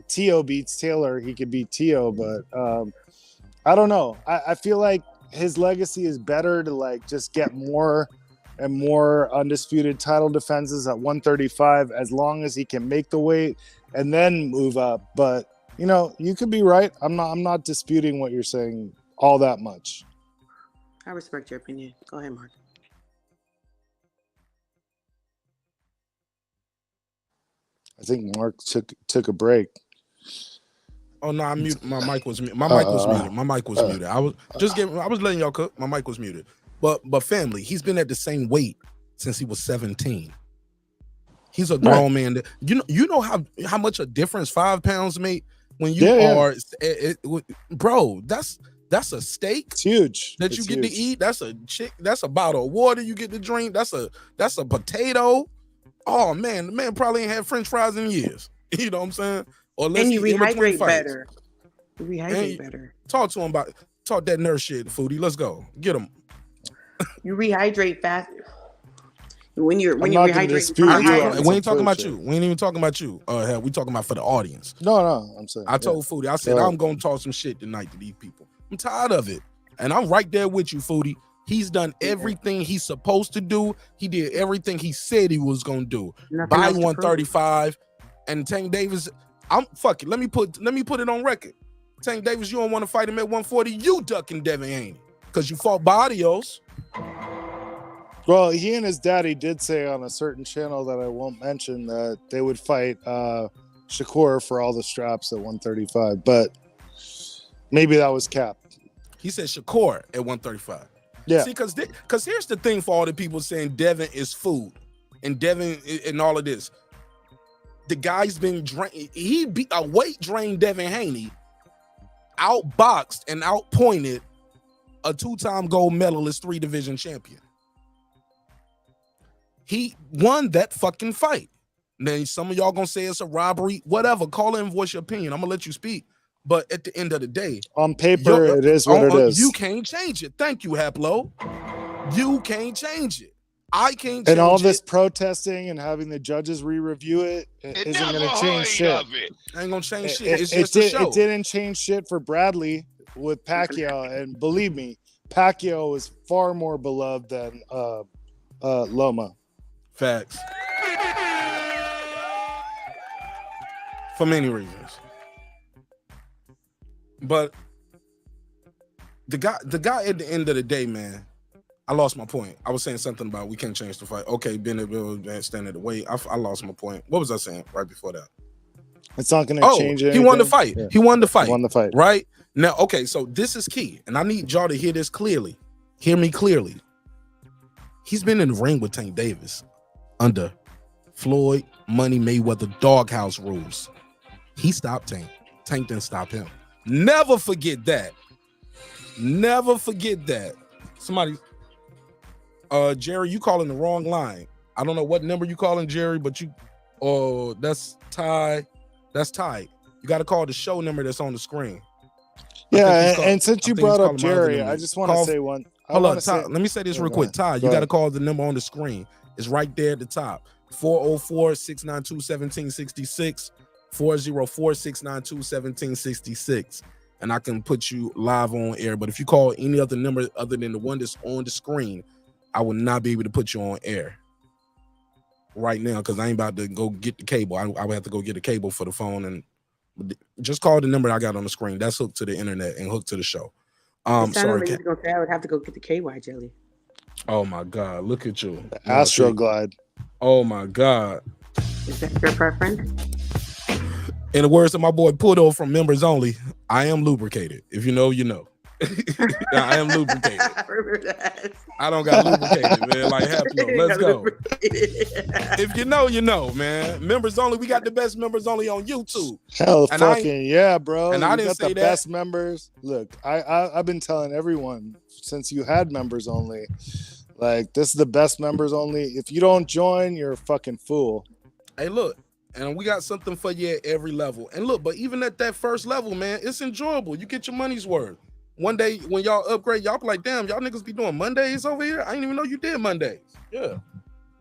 Tio beats Taylor, he could beat Tio, but I don't know. I feel like his legacy is better to like just get more and more undisputed title defenses at 135 as long as he can make the weight and then move up. But you know, you could be right. I'm not disputing what you're saying all that much. I respect your opinion. Go ahead, Mark. I think Mark took a break. Oh no, I'm mute. My mic was muted. My mic was muted. My mic was muted. I was letting y'all cook. My mic was muted. But family, he's been at the same weight since he was 17. He's a grown man. You know how much a difference 5 pounds make when you are, bro. That's a steak. It's huge. That you get to eat. That's a bottle of water you get to drink. That's a potato. Oh man, the man probably ain't had French fries in years. You know what I'm saying? Or and you rehydrate better. You rehydrate better. Talk to him talk that nurse shit, Foodie. Let's go. Get him. You rehydrate faster. When you're I'm not gonna rehydrating, dispute you on We some ain't talking food about shit. you. We ain't even talking about you. Hell, we talking about for the audience. No, I'm saying. I told Foodie, I said, I'm going to talk some shit tonight to these people. I'm tired of it. And I'm right there with you, Foodie. He's done everything he's supposed to do. He did everything he said he was going to do. Nothing Buy else to 135. And Tank Davis, fuck it. Let me put it on record. Tank Davis, you don't want to fight him at 140. You ducking Devin Haney because you fought Barrios. Well, he and his daddy did say on a certain channel that I won't mention that they would fight Shakur for all the straps at 135, but maybe that was cap. He said Shakur at 135. Yeah. See, because here's the thing for all the people saying Devin is food and Devin and all of this. The guy's been drained. He beat a weight drained Devin Haney, outboxed and outpointed a 2-time gold medalist 3-division champion. He won that fucking fight. Then some of y'all gonna say it's a robbery, whatever. Call in and voice your opinion. I'm gonna let you speak. But at the end of the day, on paper, it is what it is. You can't change it. Thank you, Haplo. You can't change it. I can't change it. And all this protesting and having the judges re-review it isn't going to change shit. Ain't gonna change shit. It's just a show. It didn't change shit for Bradley with Pacquiao, and believe me, Pacquiao is far more beloved than Loma. Facts. For many reasons. But the guy at the end of the day, man, I lost my point. I was saying something about we can't change the fight. Okay, Bennett will stand at the weight. I lost my point. What was I saying right before that? It's not going to change anything. He won the fight. Yeah. He won the fight. He won the fight. Right? Now, okay, so this is key. And I need y'all to hear this clearly. Hear me clearly. He's been in the ring with Tank Davis under Floyd Money Mayweather doghouse rules. He stopped Tank. Tank didn't stop him. Never forget that. Never forget that. Somebody, Jerry, you calling the wrong line. I don't know what number you calling, Jerry, but that's Ty. That's Ty. You got to call the show number that's on the screen. Yeah, and since you brought up Jerry, I just want to say one. Hold on, Ty. Let me say this real quick. Ty, you got to call the number on the screen. It's right there at the top. 404-692-1766. 404-692-1766. And I can put you live on air. But if you call any other number other than the one that's on the screen, I will not be able to put you on air right now because I ain't about to go get the cable. I would have to go get a cable for the phone, and just call the number I got on the screen. That's hooked to the internet and hooked to the show. Sorry, like you I would have to go get the KY jelly. Oh my God, look at you. The Astroglide. Oh my God. Is that your preference? In the words of my boy Pudo from Members Only, I am lubricated. If you know, you know. I am lubricated. I remember that. I don't got lubricated, man. Like, let's go. If you know, you know, man. Members Only. We got the best Members Only on YouTube. Hell, fucking yeah, bro. And I didn't say the best members. Look, I've been telling everyone since you had Members Only, like, this is the best Members Only. If you don't join, you're a fucking fool. Hey, look. And we got something for you at every level. And look, but even at that first level, man, it's enjoyable. You get your money's worth. One day when y'all upgrade, y'all be like, damn, y'all niggas be doing Mondays over here? I didn't even know you did Mondays. Yeah.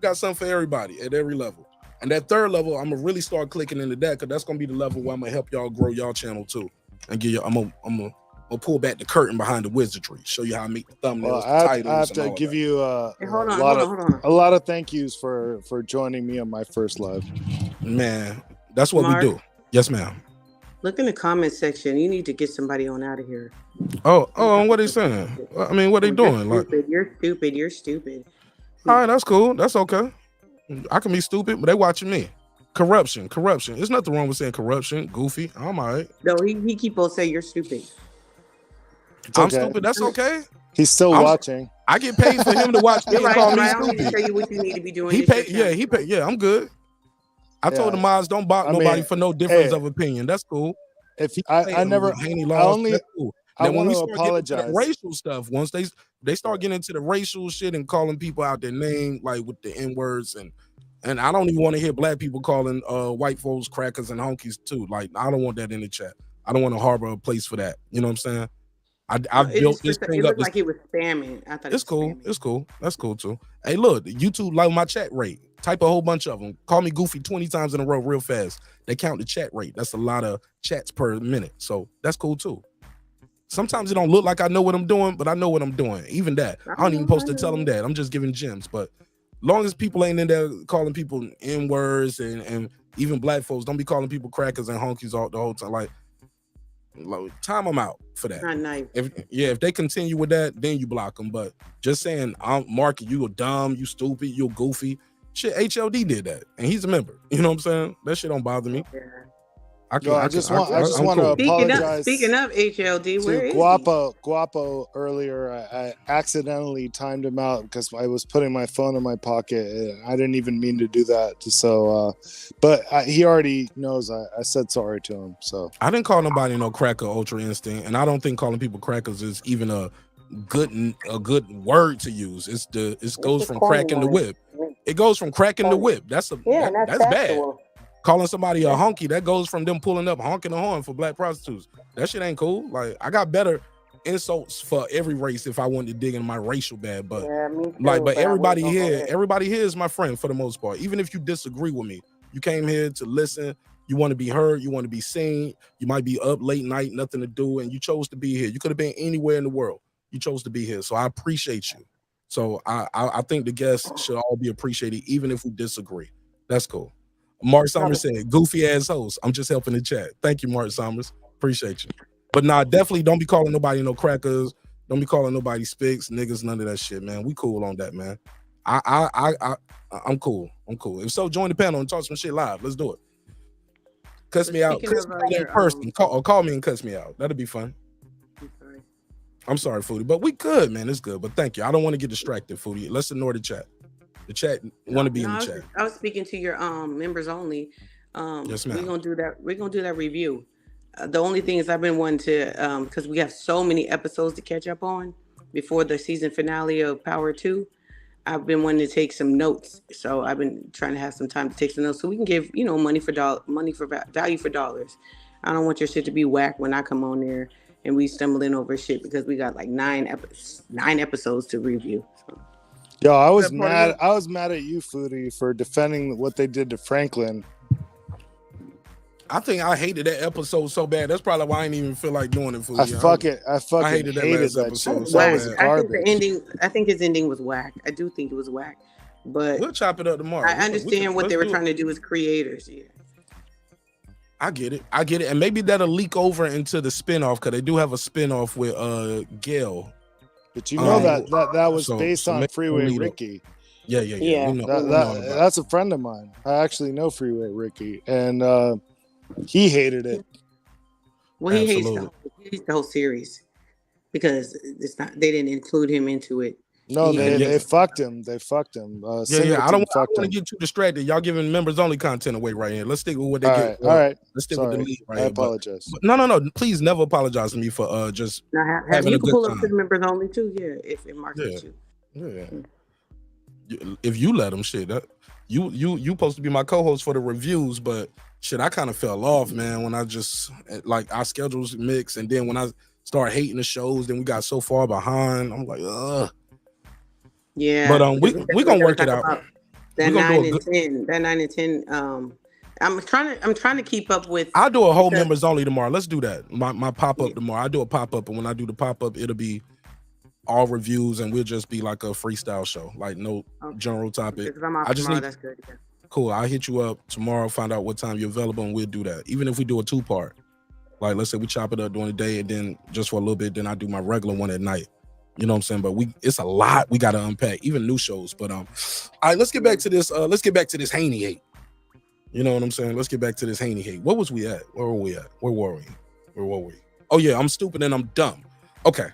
Got something for everybody at every level. And that third level, I'm going to really start clicking into that because that's going to be the level where I'm going to help y'all grow y'all channel too. And give you, I'm going to pull back the curtain behind the wizardry, show you how I make the thumbnails, the titles. I have to give you a lot of thank yous for joining me on my first live. Man, that's what we do. Yes, ma'am. Look in the comment section. You need to get somebody on out of here. Oh, what they saying? I mean, what they doing? You're stupid. You're stupid. All right, that's cool. That's okay. I can be stupid, but they watching me. Corruption. There's nothing wrong with saying corruption. Goofy. I'm all right. No, he keep on saying you're stupid. I'm stupid. That's okay. He's still watching. I get paid for him to watch me and call me I don't need to stupid. tell you what you need to be doing. He paid. Yeah, I'm good. I told the mods don't block nobody for no difference of opinion. That's cool. If I never, Haney I only, that's cool. I Then when we want to start getting into apologize. the racial stuff, once they start getting into the racial shit and calling people out their name, like with the N-words, and I don't even want to hear black people calling white folks crackers and honkies too. Like, I don't want that in the chat. I don't want to harbor a place for that. You know what I'm saying? I've It built just this thing it up. looked like he was spamming. I thought it It's was cool. spamming. It's cool. That's cool too. Hey, look, YouTube like my chat rate. Type a whole bunch of them. Call me goofy 20 times in a row real fast. They count the chat rate. That's a lot of chats per minute. So that's cool too. Sometimes it don't look like I know what I'm doing, but I know what I'm doing. Even that. I don't even supposed to tell them that. I'm just giving gems. But long as people ain't in there calling people N-words and even black folks, don't be calling people crackers and honkies all the whole time. Like time them out for that. Not nice. If they continue with that, then you block them. But just saying, Mark, you a dumb, you stupid, you a goofy. Shit, HLD did that, and he's a member. You know what I'm saying? That shit don't bother me. I just want to apologize. Speaking of HLD, where to is Guapo earlier, I accidentally timed him out because I was putting my phone in my pocket. And I didn't even mean to do that. So, but he already knows I said sorry to him. So I didn't call nobody no cracker, Ultra Instinct, and I don't think calling people crackers is even a good word to use. It goes from cracking the whip. It goes from cracking the whip. That's bad. Calling somebody a honky, that goes from them pulling up honking the horn for black prostitutes. That shit ain't cool. Like, I got better insults for every race if I wanted to dig in my racial bad, but but everybody here is my friend for the most part. Even if you disagree with me, you came here to listen. You want to be heard. You want to be seen. You might be up late night, nothing to do, and you chose to be here. You could have been anywhere in the world. You chose to be here, so I appreciate you. So I think the guests should all be appreciated, even if we disagree. That's cool. Mark Summers said, goofy ass host. I'm just helping the chat. Thank you, Mark Summers. Appreciate you. But nah, definitely don't be calling nobody no crackers. Don't be calling nobody spics, niggas, none of that shit, man. We cool on that, man. I'm cool. I'm cool. If so, join the panel and talk some shit live. Let's do it. Cuss me out. Cuss me out in person. Call me and cuss me out. That'll be fun. I'm sorry, Foodie, but we good, man. It's good. But thank you. I don't want to get distracted, Foodie. Let's ignore the chat. The chat want to be in the chat. I was speaking to your members only. Yes, ma'am. We're gonna do that. We're gonna do that review. The only thing is I've been wanting to because we have so many episodes to catch up on before the season finale of Power 2. I've been wanting to take some notes, so I've been trying to have some time to take some notes so we can give value for dollars. I don't want your shit to be whack when I come on there and we stumbling over shit because we got like 9 episodes to review. So. Yo, I was mad at you, Foodie, for defending what they did to Franklin. I think I hated that episode so bad. That's probably why I didn't even feel like doing it, Foodie. I hated that episode. I think his ending was whack. I do think it was whack. But we'll chop it up tomorrow. I understand what they were trying to do as creators. Yeah. I get it. And maybe that'll leak over into the spinoff because they do have a spinoff with Gail. But you know that was based on Freeway Ricky. Yeah. That's a friend of mine. I actually know Freeway Ricky, and he hated it. Well, he hates the whole series because they didn't include him into it. No, they fucked him. They fucked him. I don't want to get too distracted. Y'all giving members only content away right here. Let's stick with what they get. All right. Let's stick with the lead right I here. apologize. But no. Please never apologize to me for just having you a can good pull time. up to the members only too. Yeah, if it marks you. Yeah. If you let them, shit. You supposed to be my co-host for the reviews, but shit, I kind of fell off, man. When I just our schedules mix, and then when I start hating the shows, then we got so far behind. I'm like, ugh. Yeah, but we gonna work it out. That 9 and 10. I'm trying to keep up with. I'll do a whole members only tomorrow. Let's do that. My pop up tomorrow. I do a pop up, and when I do the pop up, it'll be all reviews, and we'll just be like a freestyle show, like no general topic. I just need. That's good. Yeah. Cool. I'll hit you up tomorrow. Find out what time you're available, and we'll do that. Even if we do a 2-part, like let's say we chop it up during the day, and then just for a little bit, then I do my regular one at night. You know what I'm saying? But it's a lot we got to unpack, even new shows. But all right, let's get back to this. Let's get back to this Haney hate. You know what I'm saying? Let's get back to this Haney hate. What was we at? Where were we at? Where were we? Oh yeah, I'm stupid and I'm dumb. Okay.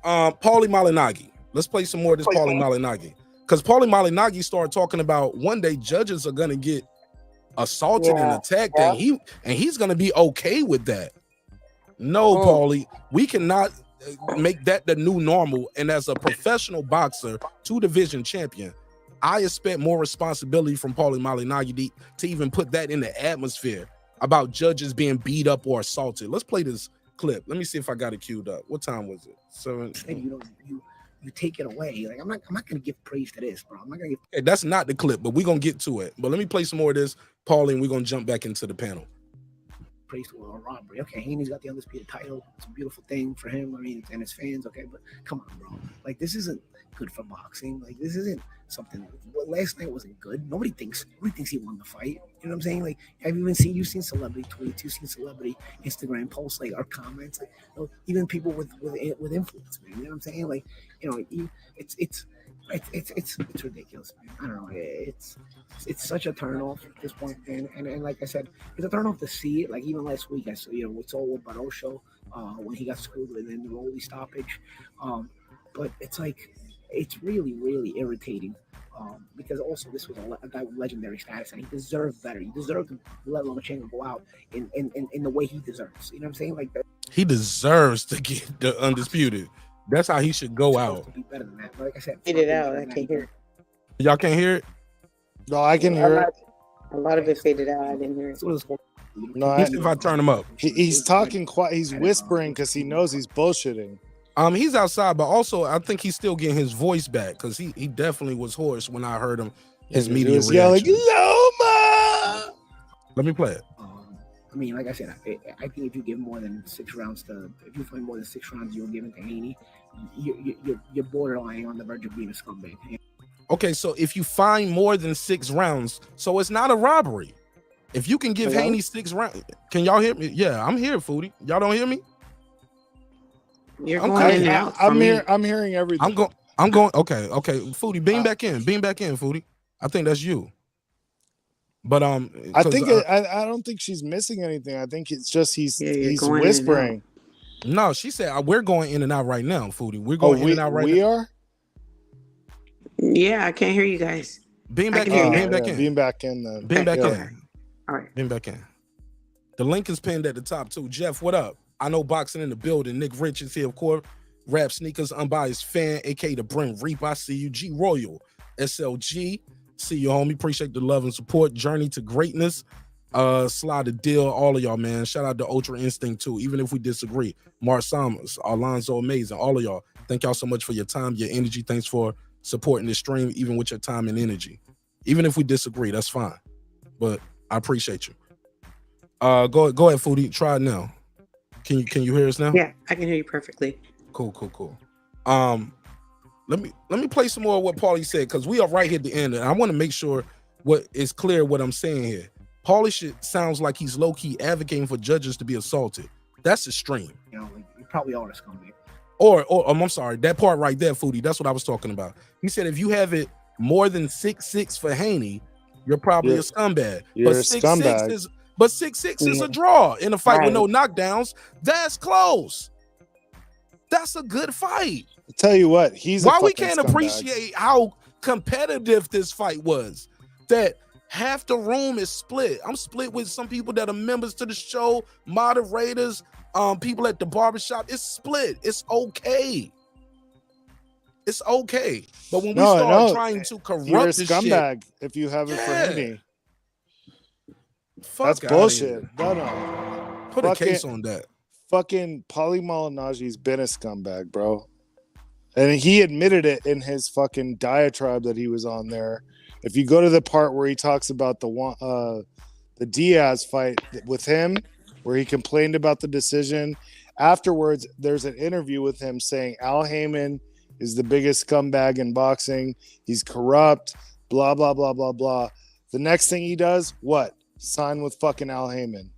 Paulie Malignaggi. Let's play some more of this Paulie Malignaggi. Because Paulie Malignaggi started talking about one day judges are gonna get assaulted and attacked, and he's gonna be okay with that. No, Paulie, we cannot make that the new normal. And as a professional boxer, 2-division champion, I expect more responsibility from Paulie Malignaggi to even put that in the atmosphere about judges being beat up or assaulted. Let's play this clip. Let me see if I got it queued up. What time was it? 7. You take it away. Like I'm not gonna give praise to this, bro. I'm not gonna give. Hey, that's not the clip, but we're gonna get to it. But let me play some more of this, Paulie, and we're gonna jump back into the panel. Praise to a robbery. Okay, Haney's got the undisputed title. It's a beautiful thing for him. I mean, and his fans. Okay, but come on, bro. Like this isn't good for boxing. Like this isn't something. Last night wasn't good. Nobody thinks he won the fight. You know what I'm saying? Like, have you you've seen celebrity tweets, you've seen celebrity Instagram posts, like, or comments, like, you know, even people with influence, man. You know what I'm saying? Like, you know, it's ridiculous, man. I don't know. It's such a turnoff at this point, and like I said, it's a turnoff to see it. Like even last week, I saw, you know, it's all with Barosho when he got screwed within the Rolly stoppage. But it's like, it's really, really irritating because also this was a guy with legendary status, and he deserved better. He deserved to let Lomachenko go out in the way he deserves. You know what I'm saying? Like that. He deserves to get the undisputed. That's how he should go out. Be better than that. But like I said, Fade it out. I can't hear it. Y'all can't hear it? No, I can hear it. A lot of it faded out. I didn't hear it. No, If I turn him up. He's talking quiet. He's whispering because he knows he's bullshitting. He's outside, but also I think he's still getting his voice back because he definitely was hoarse when I heard him. His media was reaction. yelling, Loma! Let me play it. I mean, like I said, I think if you give more than 6 rounds if you find more than 6 rounds you were given to Haney, you're borderline on the verge of being a scumbag. Okay, so if you find more than 6 rounds, so it's not a robbery. If you can give Haney 6 rounds, can y'all hear me? Yeah, I'm here, Foodie. Y'all don't hear me? You're going in and out. I'm hearing everything. I'm going. Okay. Foodie, beam back in, Foodie. I think that's you. But I think I don't think she's missing anything. I think it's just he's whispering. No, she said we're going in and out right now, Foodie. We're going in and out right now. We are? Yeah, I can't hear you guys. Beam back in. Beam back in. Beam back in then. Beam back in. All right. Beam back in. The link is pinned at the top too. Jeff, what up? I know boxing in the building. Nick Rich is here, of course. Rap Sneakers, unbiased fan, aka the Brent Reap. I see you. G Royal, SLG. See you, homie. Appreciate the love and support. Journey to greatness. Slide the deal, all of y'all, man. Shout out to Ultra Instinct too, even if we disagree. Mark Summers, Alonzo Amazing, all of y'all. Thank y'all so much for your time, your energy. Thanks for supporting this stream, even with your time and energy. Even if we disagree, that's fine. But I appreciate you. Go ahead, Foodie. Try it now. Can you hear us now? Yeah, I can hear you perfectly. Cool. Let me play some more of what Paulie said, because we are right here at the end, and I want to make sure what is clear what I'm saying here. Paulie sounds like he's low-key advocating for judges to be assaulted. That's extreme. You know, like, you probably are a scumbag. Or I'm sorry, that part right there, Foodie, that's what I was talking about. He said if you have it more than 6-6 for Haney, you're probably a scumbag. You're but a scumbag. 6-6 is a draw in a fight with no knockdowns. That's close. That's a good fight. I'll tell you what, why we can't appreciate how competitive this fight was. That half the room is split. I'm split with some people that are members to the show, moderators, people at the barbershop. It's split. It's okay. It's okay. But when we start trying to corrupt you're a this scumbag shit, if you have it for Haney. Fuck That's bullshit. No. Put a case on that. Fucking Paulie Malignaggi's been a scumbag, bro. And he admitted it in his fucking diatribe that he was on there. If you go to the part where he talks about the Diaz fight with him, where he complained about the decision, afterwards there's an interview with him saying Al Heyman is the biggest scumbag in boxing. He's corrupt, blah, blah, blah, blah, blah. The next thing he does, what? Sign with fucking Al Heyman.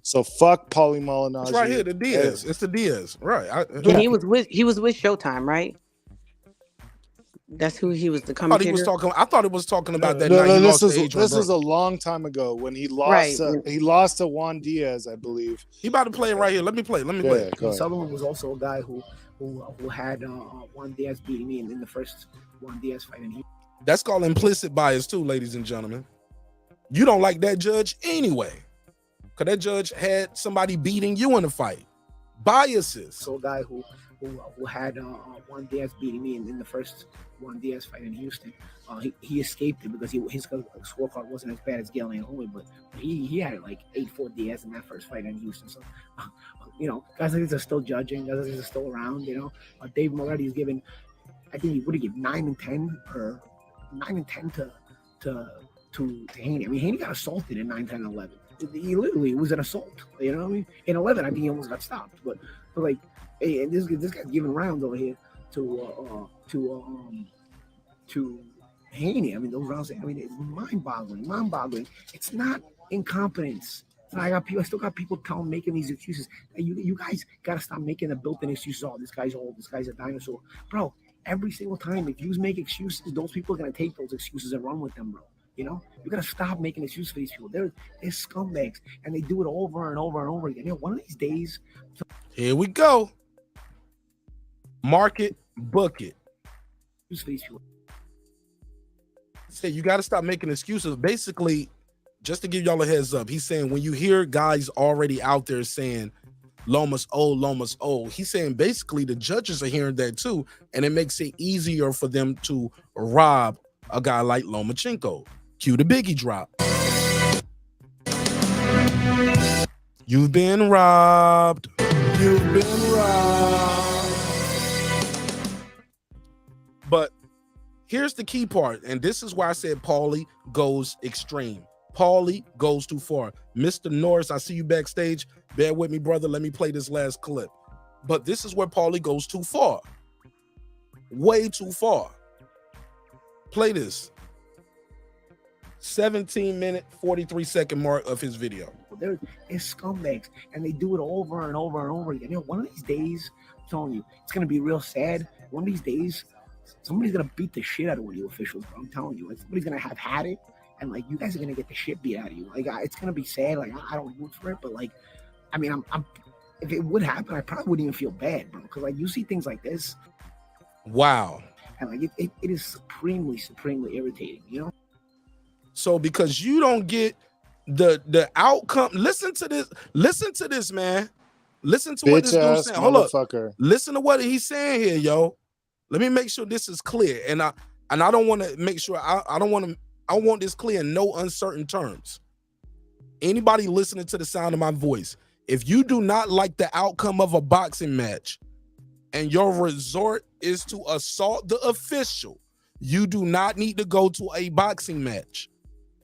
So fuck Paulie Malignaggi. It's right here, the Diaz. It's the Diaz, right? And he was with Showtime, right? That's who he was. The commentator. I thought it was talking about that no, night. this is a long time ago when he lost. He lost to Juan Diaz, I believe. He about to play it right here. Let me play. Sutherland was also a guy who had Juan Diaz beating me in the first Juan Diaz fight, and that's called implicit bias too, ladies and gentlemen. You don't like that judge anyway, because that judge had somebody beating you in the fight. Biases. So a guy who who had Juan Diaz beating me in the first Juan Diaz fight in Houston. He escaped it because his scorecard wasn't as bad as Gael Anjoli, but he had like 8-4 Diaz in that first fight in Houston. So, guys like this are still judging. Guys like this are still around. Dave Moretti is giving, I think he would have given 9 and 10 or 9 and 10 to Haney. I mean, Haney got assaulted in 9, 10, and 11. He literally was an assault. You know what I mean? In 11, I think he almost got stopped. But like, hey, and this guy's giving rounds over here to Haney. I mean, those rounds. I mean, it's mind-boggling. It's not incompetence. I still got people making these excuses. You guys gotta stop making the built-in excuses. Oh, this guy's old. This guy's a dinosaur, bro. Every single time, if you make excuses, those people are gonna take those excuses and run with them, bro. You gotta stop making excuses for these people. They're scumbags, and they do it over and over and over again. One of these days. Here we go. Mark it, book it. Say you gotta stop making excuses. Basically, just to give y'all a heads up, he's saying when you hear guys already out there saying Loma's old, he's saying basically the judges are hearing that too, and it makes it easier for them to rob a guy like Lomachenko. Cue the Biggie drop. You've been robbed. You've been robbed. But here's the key part, and this is why I said Paulie goes extreme. Paulie goes too far. Mr. Norris, I see you backstage. Bear with me, brother. Let me play this last clip. But this is where Paulie goes too far. Way too far. Play this. 17-minute, 43-second mark of his video. They're scumbags, and they do it over and over and over again. One of these days, I'm telling you, it's gonna be real sad. One of these days, somebody's gonna beat the shit out of one of you officials, bro. I'm telling you, somebody's gonna have had it, and like you guys are gonna get the shit beat out of you. Like it's gonna be sad. Like I don't root for it, but like, I mean, I'm if it would happen, I probably wouldn't even feel bad, bro. Because like you see things like this. Wow. And like it is supremely irritating, So because you don't get the outcome, listen to this, man. Listen to what this dude's saying. Hold up. Listen to what he's saying here, yo. Let me make sure this is clear. And I don't want to make sure I want this clear in no uncertain terms. Anybody listening to the sound of my voice, if you do not like the outcome of a boxing match and your resort is to assault the official, you do not need to go to a boxing match.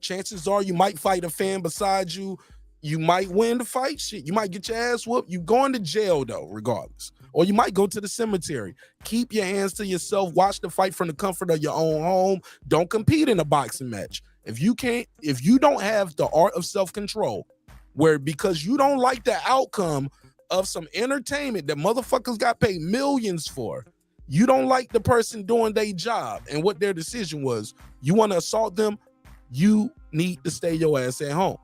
Chances are you might fight a fan beside you. You might win the fight. Shit, you might get your ass whooped. You going to jail though, regardless. Or you might go to the cemetery. Keep your hands to yourself. Watch the fight from the comfort of your own home. Don't compete in a boxing match. If you don't have the art of self-control, where because you don't like the outcome of some entertainment that motherfuckers got paid millions for, you don't like the person doing their job and what their decision was, you want to assault them, you need to stay your ass at home.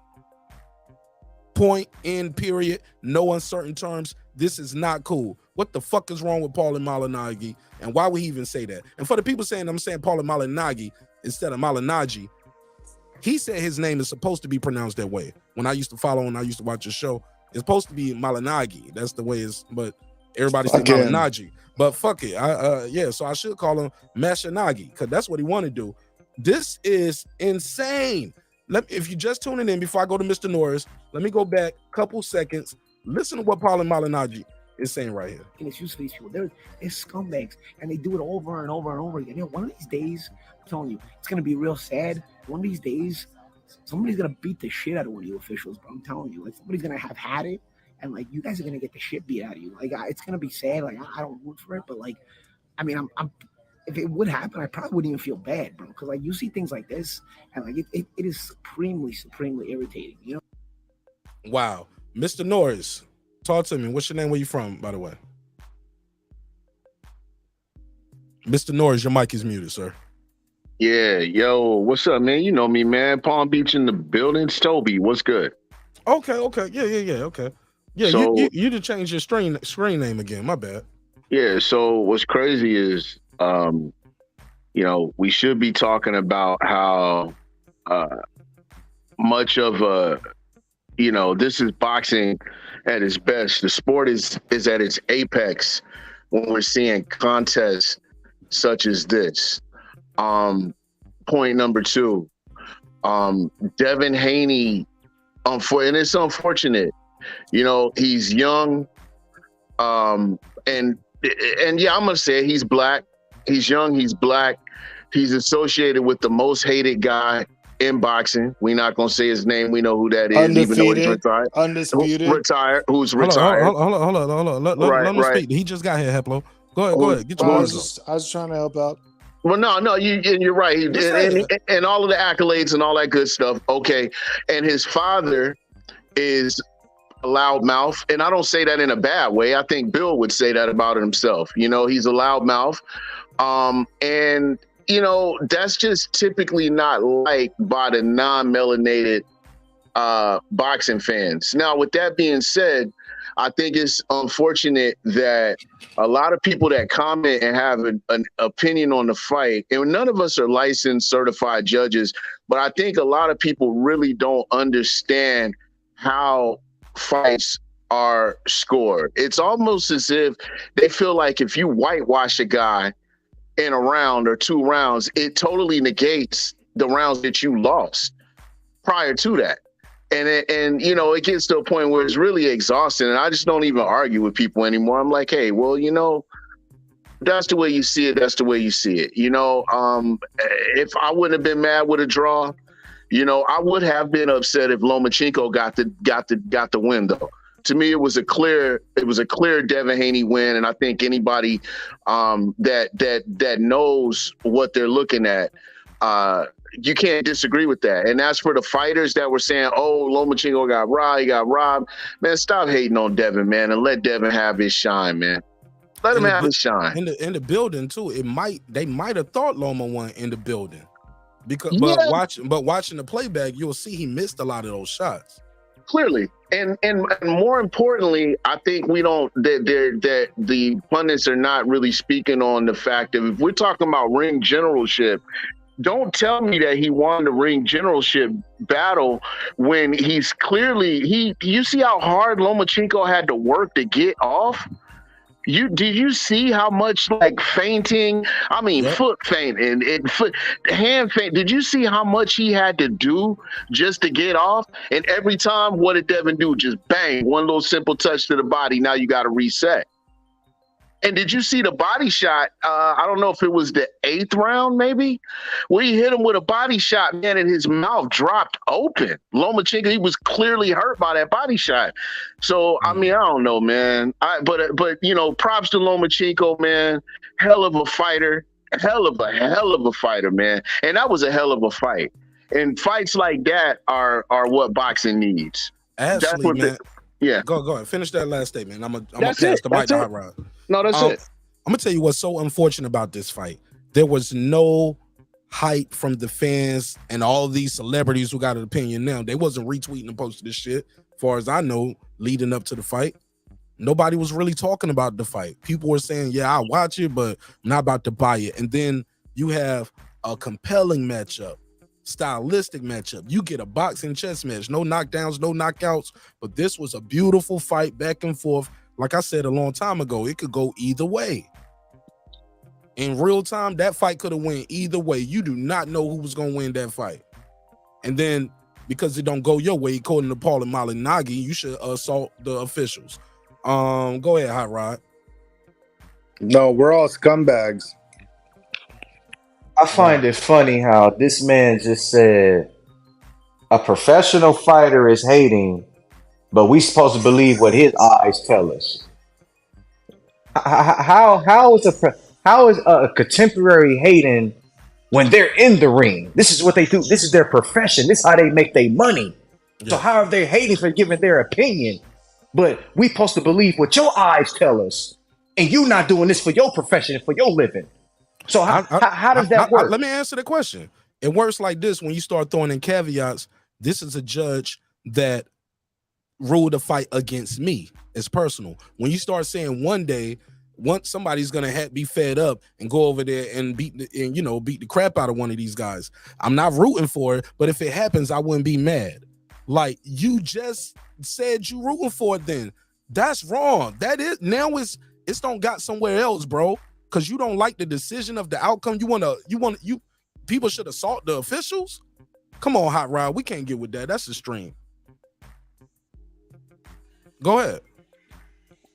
Point, end, period. No uncertain terms. This is not cool. What the fuck is wrong with Paulie Malignaggi? And why would he even say that? And for the people saying I'm saying Paulie Malignaggi instead of Malignaggi, he said his name is supposed to be pronounced that way. When I used to follow and I used to watch his show, it's supposed to be Malignaggi. That's the way it's, but everybody said Malignaggi. But fuck it. So I should call him Mashanagi because that's what he want to do. This is insane. If you just tuning in before I go to Mr. Norris, let me go back a couple seconds. Listen to what Paulie Malignaggi is saying right here. And it's used for these people. They're scumbags, and they do it over and over and over again. One of these days, I'm telling you, it's gonna be real sad. One of these days, somebody's gonna beat the shit out of one of you officials, bro. I'm telling you, like somebody's gonna have had it, and like you guys are gonna get the shit beat out of you. Like it's gonna be sad. Like I don't root for it, but like, I mean, I'm if it would happen, I probably wouldn't even feel bad, bro. Because like you see things like this, and like it is supremely irritating, Wow. Mr. Norris, talk to me. What's your name? Where you from, by the way? Mr. Norris, your mic is muted, sir. Yeah, yo, what's up, man? You know me, man. Palm Beach in the building. Toby, what's good? Okay. Yeah, okay. Yeah, so, you to change your screen name again. My bad. Yeah, so what's crazy is we should be talking about how much of a this is boxing at its best. The sport is at its apex when we're seeing contests such as this. Point number 2, Devin Haney, and it's unfortunate. You know, he's young, and yeah, I'm gonna say it, he's black. He's young. He's black. He's associated with the most hated guy in boxing. We're not gonna say his name. We know who that is, even though he's retired. Undisputed. Who's retired? Hold on. Let him speak. He just got here, Heplo. Go ahead. Get your words. I was trying to help out. Well, no, you're right. And all of the accolades and all that good stuff. Okay, and his father is a loudmouth, and I don't say that in a bad way. I think Bill would say that about himself. You know, he's a loudmouth, and you know that's just typically not liked by the non-melanated boxing fans. Now, with that being said, I think it's unfortunate that a lot of people that comment and have an opinion on the fight, and none of us are licensed, certified judges, but I think a lot of people really don't understand how fights are scored. It's almost as if they feel like if you whitewash a guy in a round or 2 rounds, it totally negates the rounds that you lost prior to that. And you know, it gets to a point where it's really exhausting, and I just don't even argue with people anymore. I'm like, hey, well, you know, that's the way you see it. That's the way you see it. You know, if I wouldn't have been mad with a draw, you know, I would have been upset if Lomachenko got the win, though. To me, it was a clear Devin Haney win, and I think anybody that knows what they're looking at, you can't disagree with that. And as for the fighters that were saying, oh, Lomachenko got robbed, man, stop hating on Devin, man, and let Devin have his shine, man. Let him have his shine. In the building too, they might have thought Loma won in the building. Because but watching the playback, you'll see he missed a lot of those shots. Clearly. And more importantly, I think that the pundits are not really speaking on the fact that if we're talking about ring generalship, don't tell me that he won the ring generalship battle when he's clearly you see how hard Lomachenko had to work to get off? Did you see how much like feinting? I mean, foot feinting and hand feint. Did you see how much he had to do just to get off? And every time, what did Devin do? Just bang, one little simple touch to the body. Now you got to reset. And did you see the body shot? I don't know if it was the 8th round, maybe, where he hit him with a body shot, man, and his mouth dropped open. Lomachenko, he was clearly hurt by that body shot. So, I mean, I don't know, man. But you know, props to Lomachenko, man. Hell of a fighter. Hell of a fighter, man. And that was a hell of a fight. And fights like that are what boxing needs. Absolutely, man. Yeah. Go ahead. Finish that last statement. I'm gonna pass the mic to Hot Rod. No, that's it. I'm gonna tell you what's so unfortunate about this fight. There was no hype from the fans and all these celebrities who got an opinion now. They wasn't retweeting and posting this shit, as far as I know, leading up to the fight. Nobody was really talking about the fight. People were saying, yeah, I'll watch it, but I'm not about to buy it. And then you have a compelling matchup, stylistic matchup. You get a boxing chess match, no knockdowns, no knockouts, but this was a beautiful fight back and forth. Like I said a long time ago, it could go either way. In real time, that fight could have went either way. You do not know who was going to win that fight. And then, because it don't go your way, according to Paulie Malignaggi, you should assault the officials. Go ahead, Hot Rod. No, we're all scumbags. I find it funny how this man just said a professional fighter is hating, but we supposed to believe what his eyes tell us. How is a contemporary hating when they're in the ring? This is what they do. This is their profession. This is how they make their money. So how are they hating for giving their opinion? But we supposed to believe what your eyes tell us, and you not doing this for your profession and for your living. So how does that work? Let me answer the question. It works like this: when you start throwing in caveats, this is a judge that ruled a fight against me. It's personal. When you start saying one day, once somebody's gonna be fed up and go over there and beat the crap out of one of these guys, I'm not rooting for it. But if it happens, I wouldn't be mad. Like you just said, you rooting for it. Then that's wrong. That is now it's It's don't got somewhere else, bro. Cause you don't like the decision of the outcome. You people should assault the officials. Come on, Hot Rod. We can't get with that. That's extreme. Go ahead.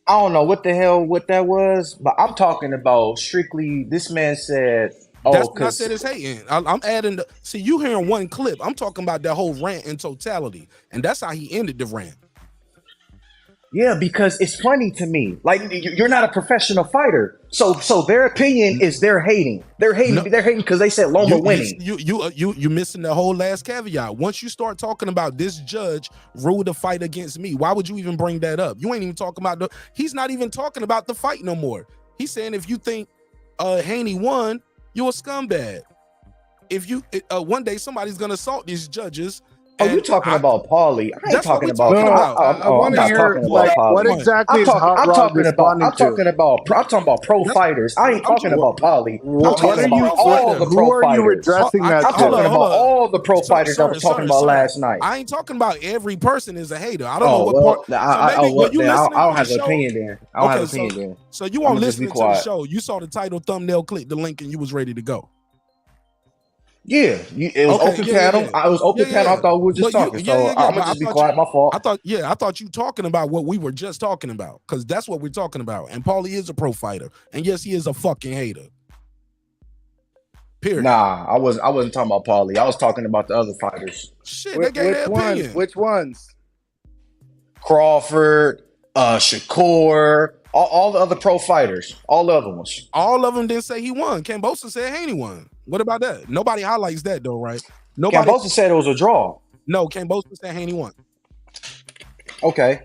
I don't know what that was, but I'm talking about strictly. This man said, "Oh, that's what I said it's hating." I'm adding the. See, you hearing one clip. I'm talking about that whole rant in totality, and that's how he ended the rant. Yeah, because it's funny to me. Like, you're not a professional fighter, so their opinion is they're hating. They're hating because they said Loma winning. You missing the whole last caveat. Once you start talking about this judge ruled a fight against me, why would you even bring that up? You ain't even talking about he's not even talking about the fight no more. He's saying if you think Haney won, you're a scumbag. If you one day somebody's gonna assault these judges. Oh, you talking about Paulie? I ain't talking about. I want to hear what exactly is Hot Rod responding to. I'm talking about pro fighters. I ain't talking about Paulie. What are you? Who are you addressing that to? I'm talking about all the pro fighters I was talking about last night. I ain't talking about every person is a hater. I don't know what part. I don't have an opinion there. I don't have an opinion there. So you weren't listening to the show. You saw the title, thumbnail, click the link, and you was ready to go. Yeah, it was open panel. Yeah. I was open panel. I thought we were just talking. So I'm gonna just be quiet. My fault. I thought you talking about what we were just talking about, because that's what we're talking about. And Paulie is a pro fighter, and yes, he is a fucking hater. Period. Nah, I wasn't talking about Paulie. I was talking about the other fighters. Shit, they gave their opinion. Which ones? Crawford, Shakur, all the other pro fighters, all the other ones. All of them didn't say he won. Cambosa said Haney won. What about that? Nobody highlights that though, right? Nobody. Cambosa said it was a draw. No, Cambosa said Haney won. Okay.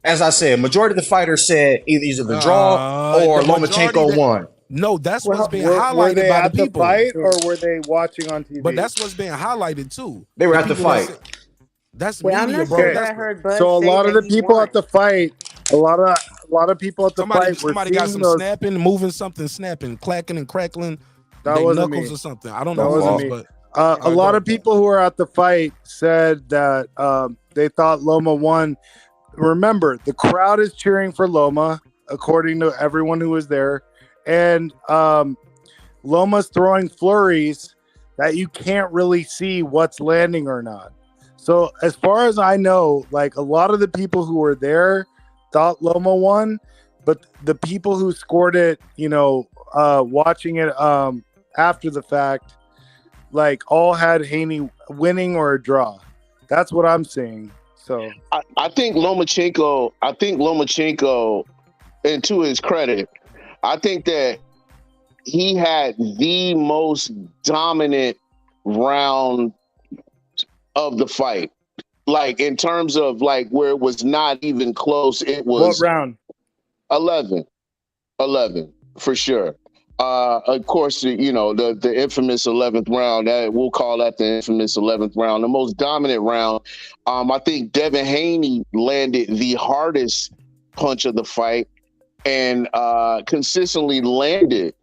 As I said, majority of the fighters said either the draw or Lomachenko won. No, that's what's being highlighted by the people. Fight, or were they watching on TV? But that's what's being highlighted too. They were at the fight. That's media, bro. I heard Bud so a say lot of that the he people won. at the fight, a lot of people at the fight were somebody got some snapping, moving something, snapping, clacking and crackling. That they wasn't knuckles me. or something. I don't know who it was, but a lot of people who were at the fight said that they thought Loma won. Remember, the crowd is cheering for Loma, according to everyone who was there, and Loma's throwing flurries that you can't really see what's landing or not. So as far as I know, like, a lot of the people who were there thought Loma won, but the people who scored it, watching it after the fact, like, all had Haney winning or a draw. That's what I'm seeing. So I think Lomachenko, and to his credit, I think that he had the most dominant round of the fight. Like, in terms of, like, where it was not even close, it was what round? 11 for sure. Of course, the infamous 11th round. We'll call that the infamous 11th round, the most dominant round. I think Devin Haney landed the hardest punch of the fight, and consistently landed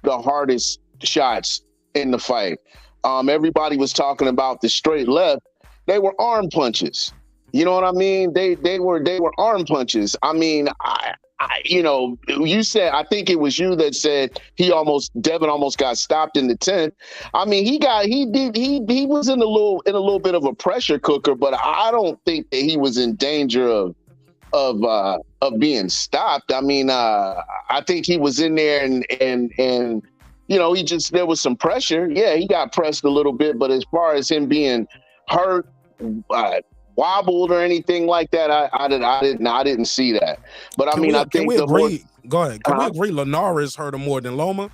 the hardest shots in the fight. Everybody was talking about the straight left. They were arm punches. You know what I mean? They were arm punches. I mean, you said, I think it was you that said Devin almost got stopped in the 10th. I mean, he was in a little bit of a pressure cooker, but I don't think that he was in danger of being stopped. I mean, I think he was in there and there was some pressure. Yeah, he got pressed a little bit, but as far as him being hurt, wobbled or anything like that, I didn't see that. But I think can we agree? Go ahead. Can we agree Linares hurt him more than Loma?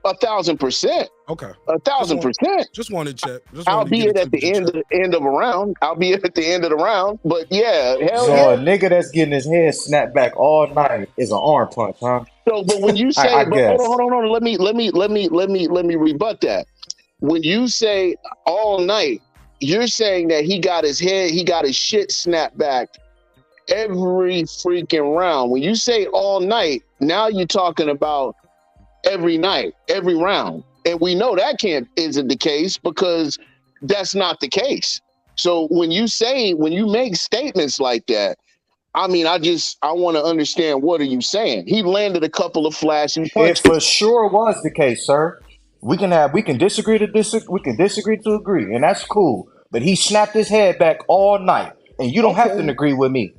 1,000%. Okay. 1,000%. Just wanted to check. Albeit at the end of a round. Albeit at the end of the round. But yeah, hell so yeah. a nigga that's getting his head snapped back all night is an arm punch, huh? So, but when you say, hold on, let me rebut that. When you say all night, you're saying that he got his shit snapped back every freaking round. When you say all night, now you're talking about every night, every round. And we know that isn't the case, because that's not the case. So when you make statements like that, I mean, I want to understand, what are you saying? He landed a couple of flashing punches. It for sure was the case, sir. We can disagree to agree, and that's cool. But he snapped his head back all night, and you don't have to agree with me.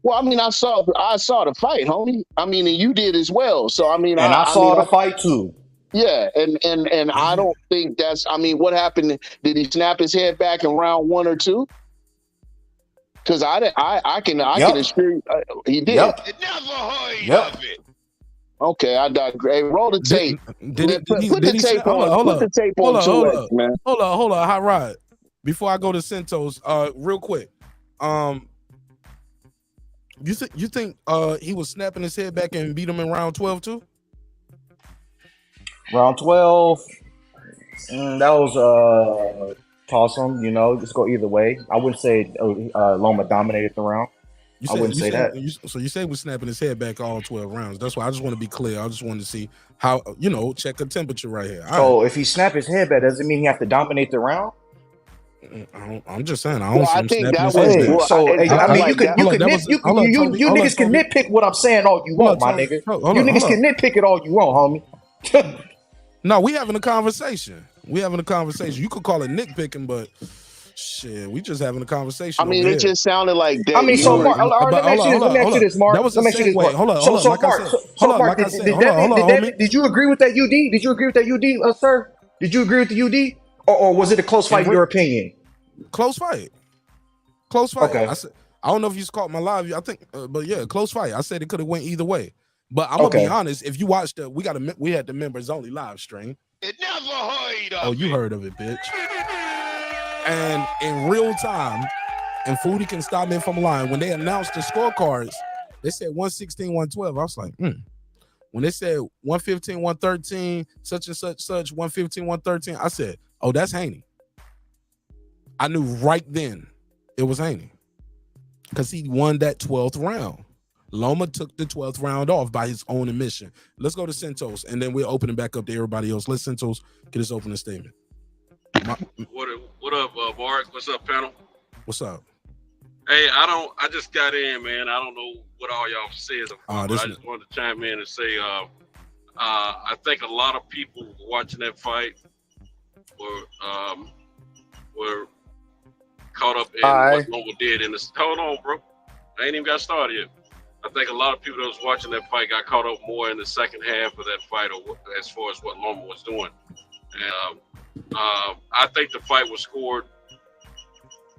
Well, I mean, I saw the fight, homie. I mean, and you did as well. So I mean, and I saw the fight too. Yeah, and I don't think that's. I mean, what happened? Did he snap his head back in round 1 or 2? Because I can assure you, he did. Never heard of it. Okay, I digress. Hey, roll the tape. Put the tape on 2X, man. Hold on, Hot Rod. Before I go to Santos, real quick. You think he was snapping his head back and beat him in round 12 too? Round 12, that was toss him. You know, just go either way. I wouldn't say Loma dominated the round. I wouldn't say that. So you say he was snapping his head back all 12 rounds. That's why I just want to be clear. I just wanted to see how, check the temperature right here. So if he snap his head back, doesn't mean he have to dominate the round? I'm just saying. I don't see him think snapping that his was head back. So I mean, you niggas can nitpick what I'm saying all you want, my nigga. You niggas can nitpick it all you want, homie. No, we having a conversation. You could call it nitpicking, but shit, we just having a conversation. I mean, it just sounded like that. I mean, so Mark, let me ask you this, Mark. That was a segue. Hold on. So Mark, did you agree with that UD? Did you agree with that UD, sir? Did you agree with the UD? Or was it a close fight in your opinion? Close fight. Okay. I don't know if you caught my live. I think, but yeah, close fight. I said it could have went either way. But I'm gonna be honest. If you watched we had the members only live stream. It never heard of. Oh, you heard of it, bitch. And in real time, and Foodie can stop me if I'm lying. When they announced the scorecards, they said 116, 112. I was like, When they said 115, 113, such and such, 115, 113, I said, oh, that's Haney. I knew right then it was Haney because he won that 12th round. Loma took the 12th round off by his own admission. Let's go to Santos, and then we'll open it back up to everybody else. Let Santos get his opening statement. What up, Mark? What's up, panel? What's up? Hey, I just got in, man. I don't know what all y'all said. I just wanted to chime in and say, I think a lot of people watching that fight were caught up in what Loma did in this. Hold on, bro. I ain't even got started yet. I think a lot of people that was watching that fight got caught up more in the second half of that fight, or as far as what Loma was doing. And I think the fight was scored.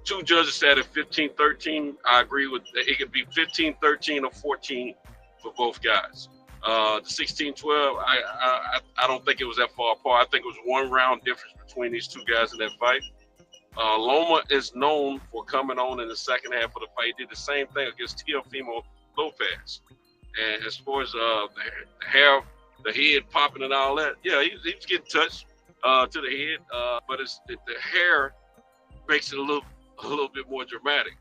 Two judges said it 15-13. I agree with that. It could be 15-13 or 14 for both guys. The 16-12, I don't think it was that far apart. I think it was 1 round difference between these two guys in that fight. Loma is known for coming on in the second half of the fight. He did the same thing against Teofimo Lopez. And as far as the hair, the head popping and all that, yeah, he was getting touched to the head, but the hair makes it a little bit more dramatic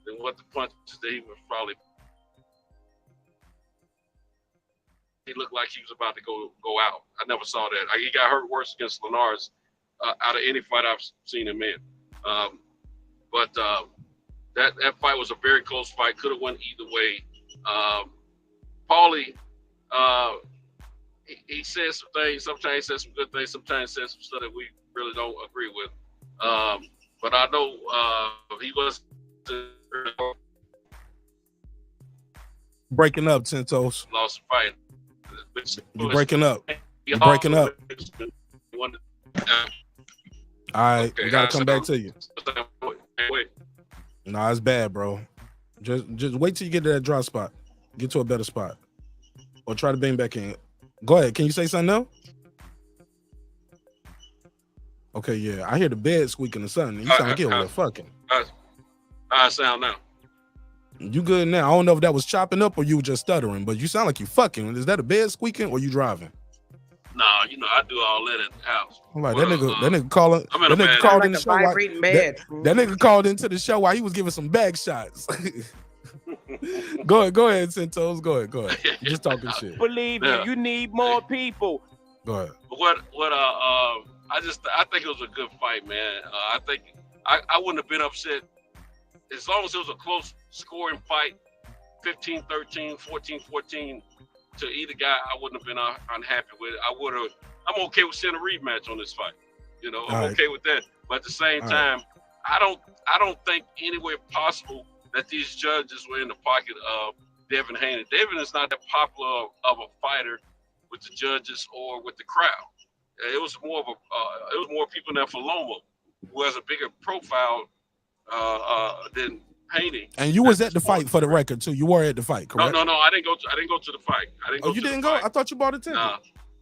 than what the punches that he was probably. He looked like he was about to go out. I never saw that. He got hurt worse against Linares out of any fight I've seen him in. But that fight was a very close fight. Could have went either way. Paulie, he said some things. Sometimes he says some good things. Sometimes he says some stuff that we really don't agree with. But I know he was breaking up, Santos. Lost the fight. You're breaking up. You're breaking up. All right, we gotta come back to you. Nah, it's bad, bro. Just wait till you get to that dry spot. Get to a better spot, or try to bang back in. Go ahead. Can you say something now? Okay, yeah. I hear the bed squeaking or something. You sound like you're over there fucking. I sound now. You good now? I don't know if that was chopping up or you were just stuttering, but you sound like you fucking. Is that a bed squeaking or you driving? Nah, I do all that at the house. I'm like, that nigga calling. That nigga called in the show. That nigga called into the show while he was giving some bag shots. Go ahead, Santos. Go ahead. You're just talking shit. Believe me, you need more people. Go ahead. I think it was a good fight, man. I think I wouldn't have been upset as long as it was a close scoring fight. 15-13, 14-14 to either guy, I wouldn't have been unhappy with it. I'm okay with seeing a rematch on this fight. You know, I'm okay with that. But at the same time, I don't think anywhere possible that these judges were in the pocket of Devin Haney. Devin is not that popular of a fighter with the judges or with the crowd. It was more people in there for Loma, who has a bigger profile than Haney. And you was at the fight for the record too. You were at the fight, correct? No. I didn't go to the fight. You didn't go? I thought you bought a ticket.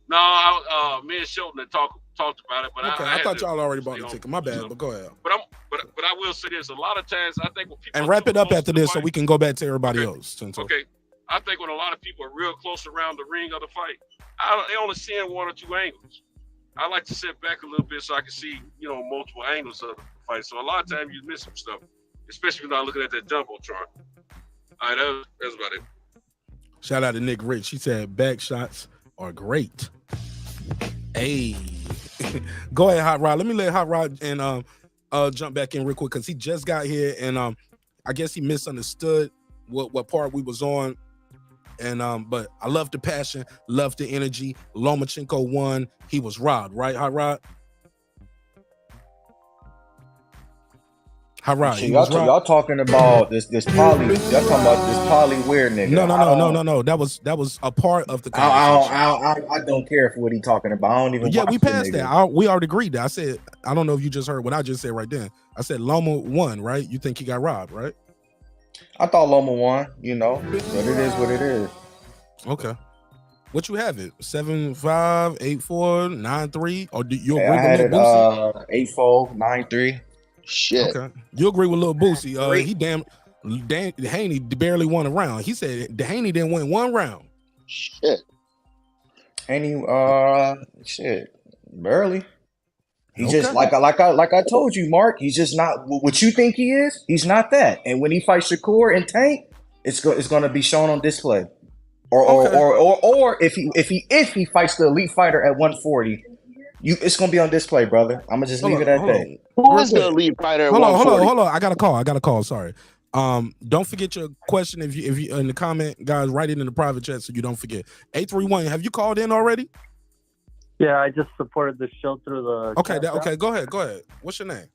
No, me and Shelton had talked about it, but okay, I thought y'all already bought the ticket. My bad, but go ahead. But I will say this: a lot of times, I think when people and wrap it up after this, so we can go back to everybody else. Okay, I think when a lot of people are real close around the ring of the fight, they only seeing one or two angles. I like to sit back a little bit so I can see, multiple angles of the fight. So a lot of times you miss some stuff, especially when I'm looking at that jumbotron. All right, that's about it. Shout out to Nick Rich. He said back shots are great. Hey, go ahead, Hot Rod. Let me let Hot Rod and jump back in real quick because he just got here and I guess he misunderstood what part we was on. And but I love the passion, love the energy. Lomachenko won. He was robbed, right, Hot Rod? Hot Rod. Y'all talking about this Paulie. Y'all talking about this Paulie weird nigga. No. That was a part of the conversation. I don't care for what he talking about. I don't even. Yeah, we passed that. We already agreed that. I said I don't know if you just heard what I just said right then. I said Loma won, right? You think he got robbed, right? I thought Loma won, but it is what it is. Okay. What you have it? 7-5, 8-4, 9-3? Or do you agree I had with it 8-4, 9-3. Shit. Okay. You agree with Lil Boosie. He Haney barely won a round. He said Haney didn't win one round. Shit. Haney barely. He just like I told you, Mark. He's just not what you think he is. He's not that. And when he fights Shakur and Tank, it's going to be shown on display. Or if he fights the elite fighter at 140, it's going to be on display, brother. I'm gonna just leave it at that. Who is the elite fighter at 140? Hold on. I got a call. Sorry. Don't forget your question if you in the comment, guys. Write it in the private chat so you don't forget. 831. Have you called in already? Yeah, I just supported the show through the. Okay. Go ahead. What's your name?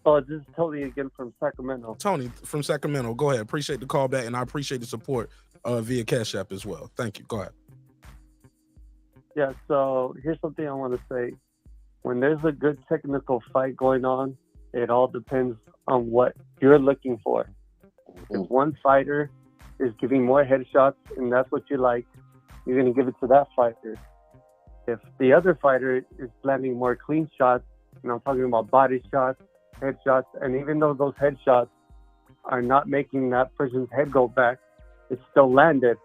Oh, this is Tony again from Sacramento. Tony from Sacramento. Go ahead. Appreciate the call back, and I appreciate the support via Cash App as well. Thank you. Go ahead. Yeah. So here's something I want to say. When there's a good technical fight going on, it all depends on what you're looking for. If one fighter is giving more headshots and that's what you like, you're going to give it to that fighter. If the other fighter is landing more clean shots, and I'm talking about body shots, headshots, and even though those headshots are not making that person's head go back, it's still landed,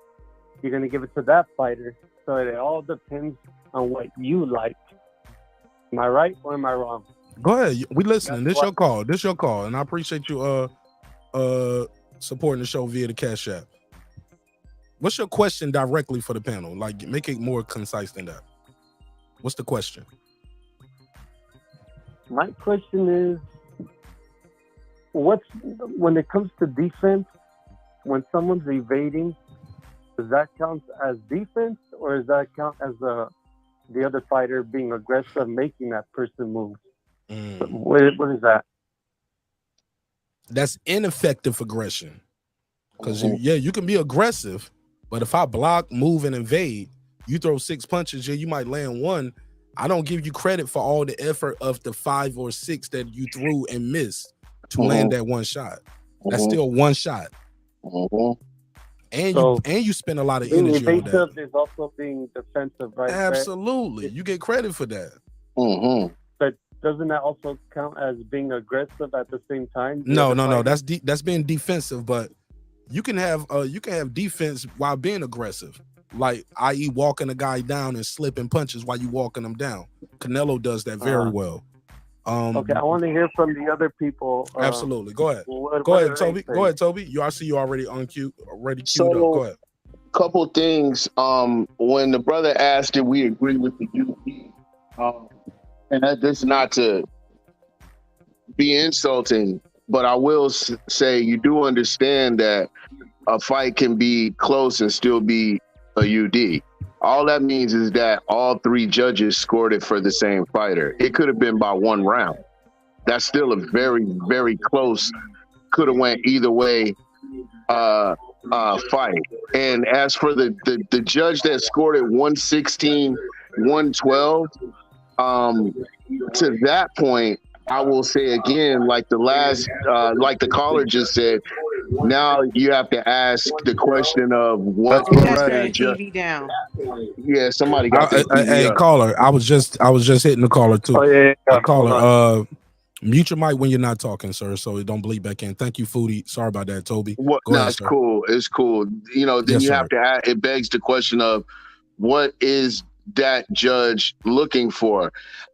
you're going to give it to that fighter. So it all depends on what you like. Am I right or am I wrong? Go ahead. We listening. This your call. And I appreciate you supporting the show via the Cash App. What's your question directly for the panel? Like, make it more concise than that. What's the question? My question is, when it comes to defense, when someone's evading, does that count as defense or does that count as the other fighter being aggressive, making that person move? What is that? That's ineffective aggression. Because you can be aggressive, but if I block, move, and invade, you throw 6 punches, you might land one. I don't give you credit for all the effort of the 5 or 6 that you threw and missed to land that one shot. That's still one shot. And you spend a lot of energy on that. Evasive is also being defensive, right? Absolutely. You get credit for that. But doesn't that also count as being aggressive at the same time? No. That's being defensive, but you can have defense while being aggressive. Like, i.e. walking a guy down and slipping punches while you walking them down. Canelo does that very well. Okay, I want to hear from the other people. Absolutely. Go ahead. Go ahead, Toby. Go ahead, Toby. I see you already on cue, already queued up. Go ahead. Couple things. When the brother asked if we agree with the UP, and that's not to be insulting, but I will say you do understand that a fight can be close and still be a UD. All that means is that all three judges scored it for the same fighter. It could have been by 1 round. That's still a very, very close, could have went either way fight. And as for the judge that scored it 116, 112, to that point, I will say again, like the caller just said, now you have to ask the question of what is that judge? TV down. Yeah, somebody got the TV Hey, up. caller, I was just hitting the caller too. Oh, yeah. Caller, mute your mic when you're not talking, sir, so it don't bleed back in. Thank you, Foodie. Sorry about that, Toby. Go ahead, It's sir. cool. It's cool. You know, then Yes, you sir. have to ask, it begs the question of what is that judge looking for?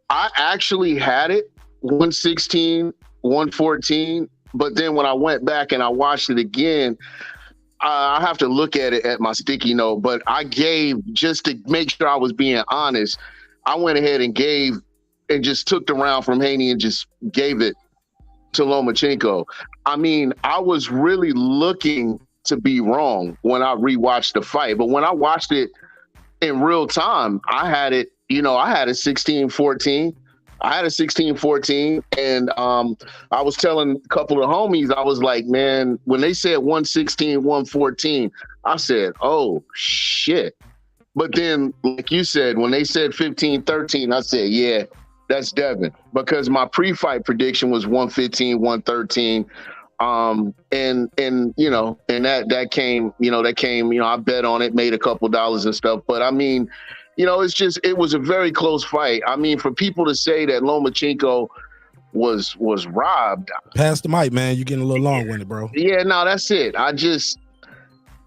I actually had it 116, 114, but then when I went back and I watched it again, I have to look at it at my sticky note, but I gave, just to make sure I was being honest, I went ahead and gave and just took the round from Haney and just gave it to Lomachenko. I mean, I was really looking to be wrong when I rewatched the fight, but when I watched it in real time, I had it 16-14. I had a 16-14, and I was telling a couple of homies, I was like, man, when they said 116, 114, I said, oh, shit. But then, like you said, when they said 15-13, I said, yeah, that's Devin. Because my pre-fight prediction was 115, 113. And that came, I bet on it, made a couple dollars and stuff. But I mean, it was a very close fight. I mean, for people to say that Lomachenko was robbed. Pass the mic, man. You're getting a little long-winded, bro. Yeah, no, that's it.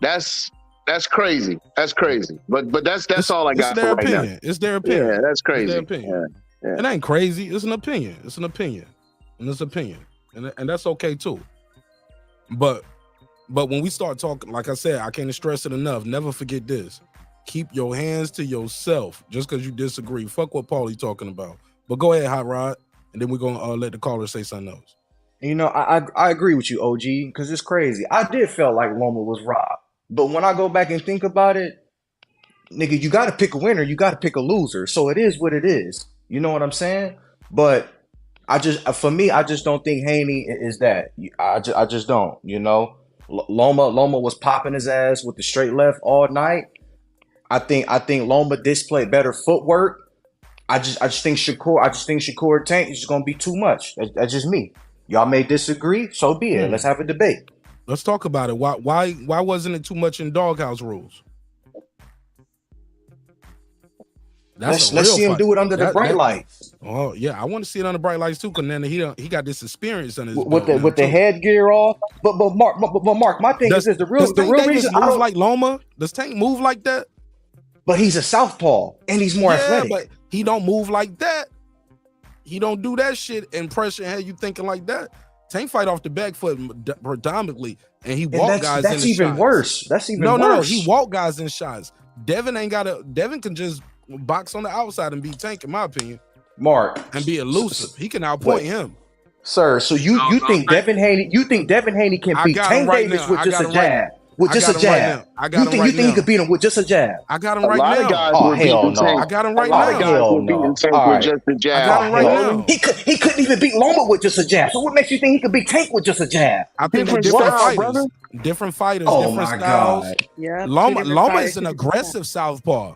That's crazy. That's crazy. But that's all I got for right now. It's their opinion. Yeah, that's crazy. It's their opinion. Yeah. It ain't crazy. It's an opinion. It's an opinion. And it's opinion. And that's okay too. But when we start talking, like I said, I can't stress it enough. Never forget this. Keep your hands to yourself just because you disagree. Fuck what Paulie talking about. But go ahead, Hot Rod, and then we're going to let the caller say something else. I agree with you, OG, because it's crazy. I did feel like Loma was robbed. But when I go back and think about it, nigga, you got to pick a winner. You got to pick a loser. So it is what it is. You know what I'm saying? But for me, I just don't think Haney is that. I just don't, Loma was popping his ass with the straight left all night. I think Loma displayed better footwork. I just think Shakur Tank is just gonna be too much. That's just me. Y'all may disagree, so be it. Let's have a debate. Let's talk about it. Why wasn't it too much in doghouse rules? Let's see him do it under the bright lights. Oh yeah, I want to see it under bright lights too. Cause then he got this experience on his with the headgear off. But Mark, my thing is this: the real reason move like Loma. Does Tank move like that? But he's a southpaw and he's more athletic. But he don't move like that. He don't do that shit and pressure and have you thinking like that. Tank fight off the back foot predominantly, and he walk guys in the shots. That's even worse. That's even worse. No, he walk guys in shots. Devin can just box on the outside and beat Tank, in my opinion. Mark. And be elusive. He can outpoint him. Sir, so you think Devin Haney can beat Tank Davis with just a jab? With just a jab. You think he could beat him with just a jab? I got him right now. Oh, hell no. I got him right now. Hell no. With just a jab. I got him right now. He couldn't even beat Loma with just a jab. So what makes you think he could beat Tank with just a jab? I think they're different fighters. Different fighters, different styles. God. Yeah. Loma is an aggressive southpaw.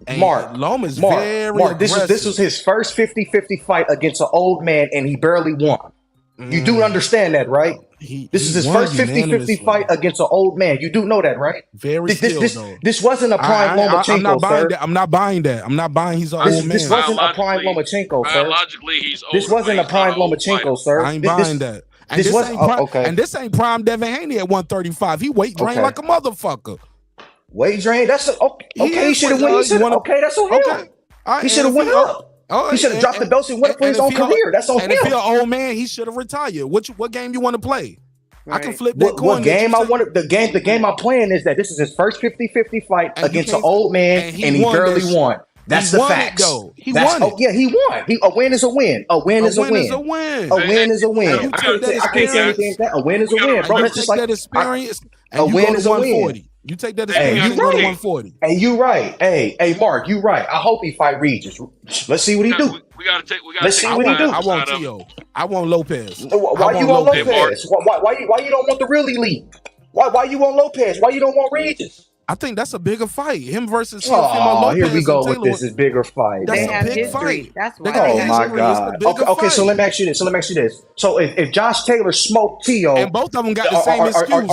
And Loma's Mark, very aggressive. This was his first 50-50 fight against an old man, and he barely won. You do understand that, right? This is his first 50-50 fight against an old man. You do know that, right? Very skilled, though. This wasn't a prime Lomachenko, sir. I'm not buying that. I'm not buying he's an old man. This wasn't a prime Lomachenko, sir. Biologically, he's older. This wasn't a prime Lomachenko, sir. I ain't buying that. And this ain't prime Devin Haney at 135. He weight drained like a motherfucker. Weight drain? That's okay. He should have went. Okay, that's on him. He should have went up. He should have dropped the belts and went for his own career. That's on him. And if you're an old man, he should have retired. What game you want to play? Right. I can flip that coin. What game I wanted? The game I'm playing is that this is his first 50-50 fight against an old man, and he barely won. That's the facts. He won it. Yeah, he won. A win is a win. A win is a win. A win is a win. I can't say anything. A win is a win, bro. That's just like that experience. and A you win go is to a win. 140. You take that Hey, experience you and go to right. 140. Hey, you right. Hey, Mark, you right. I hope he fight Regis. Let's see what he do. We gotta take. Let's see what he do. I want Tio. I want Lopez. Why you want Lopez? Why you don't want the real elite? Why you want Lopez? Why you don't want Regis? I think that's a bigger fight. Him versus Teofimo Lopez. Here we go and with Taylor. this. Is bigger fight. That's They a have big history. fight. That's They why. got Oh history. my It's a God. bigger Okay, so fight. let me ask you this. So if Josh Taylor smoked Tio, And both of them got the same excuse.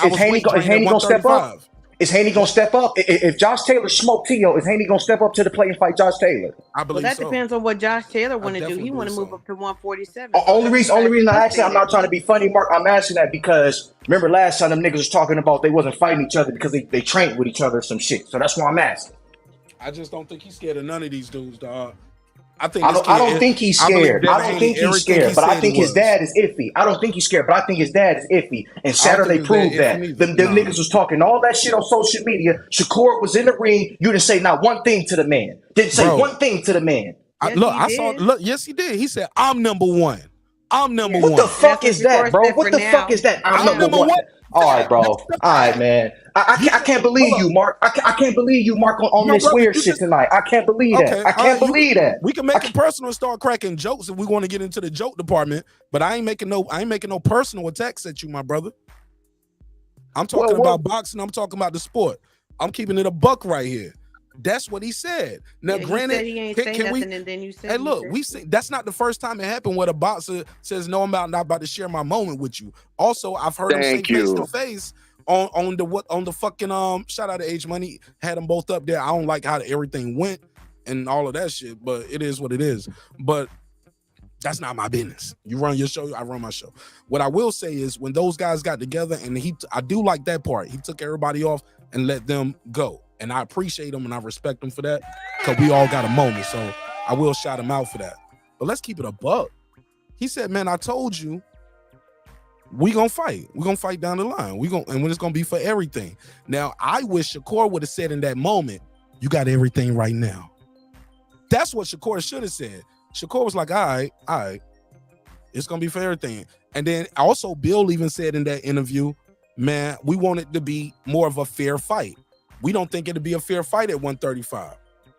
Is Haney gonna step up? Is Haney gonna step up? If Josh Taylor smoked Tio, is Haney gonna step up to the plate and fight Josh Taylor? I believe Well, that so. depends on what Josh Taylor want to do. definitely He want to believe move up to 147. Only reason I ask that, I'm not trying to be funny, Mark. I'm asking that because remember last time them niggas was talking about they wasn't fighting each other because they trained with each other or some shit. So that's why I'm asking. I just don't think he's scared of none of these dudes, dog. I don't think he's scared. I don't think he's scared, but I think his dad is iffy. I don't think he's scared, but I think his dad is iffy. And Saturday proved that. Them niggas was talking all that shit on social media. Shakur was in the ring. You didn't say not one thing to the man. Didn't say one thing to the man. Yes, he did. He said, I'm number one. I'm number one. What the fuck is that, bro? What the fuck is that? I'm number one. All right, bro. All right, man. I can't believe you, Mark. I can't believe you, Mark, on this weird shit tonight. I can't believe that. I can't believe that. We can make it personal and start cracking jokes if we want to get into the joke department, but I ain't making no personal attacks at you, my brother. I'm talking about boxing. I'm talking about the sport. I'm keeping it a buck right here. That's what he said. Now, granted, he ain't say nothing, and then you said. Hey, look, that's not the first time it happened where the boxer says, "No, I'm not about to share my moment with you." Also, I've heard him say face to face on the fucking shout out to H Money, had them both up there. I don't like how everything went and all of that shit, but it is what it is. But that's not my business. You run your show, I run my show. What I will say is when those guys got together, and I do like that part. He took everybody off and let them go. And I appreciate him and I respect him for that because we all got a moment. So I will shout him out for that. But let's keep it a buck. He said, man, I told you we gonna fight. We're gonna fight down the line. And when it's gonna be for everything. Now, I wish Shakur would have said in that moment, you got everything right now. That's what Shakur should have said. Shakur was like, all right. It's gonna be for everything. And then also Bill even said in that interview, man, we want it to be more of a fair fight. We don't think it'll be a fair fight at 135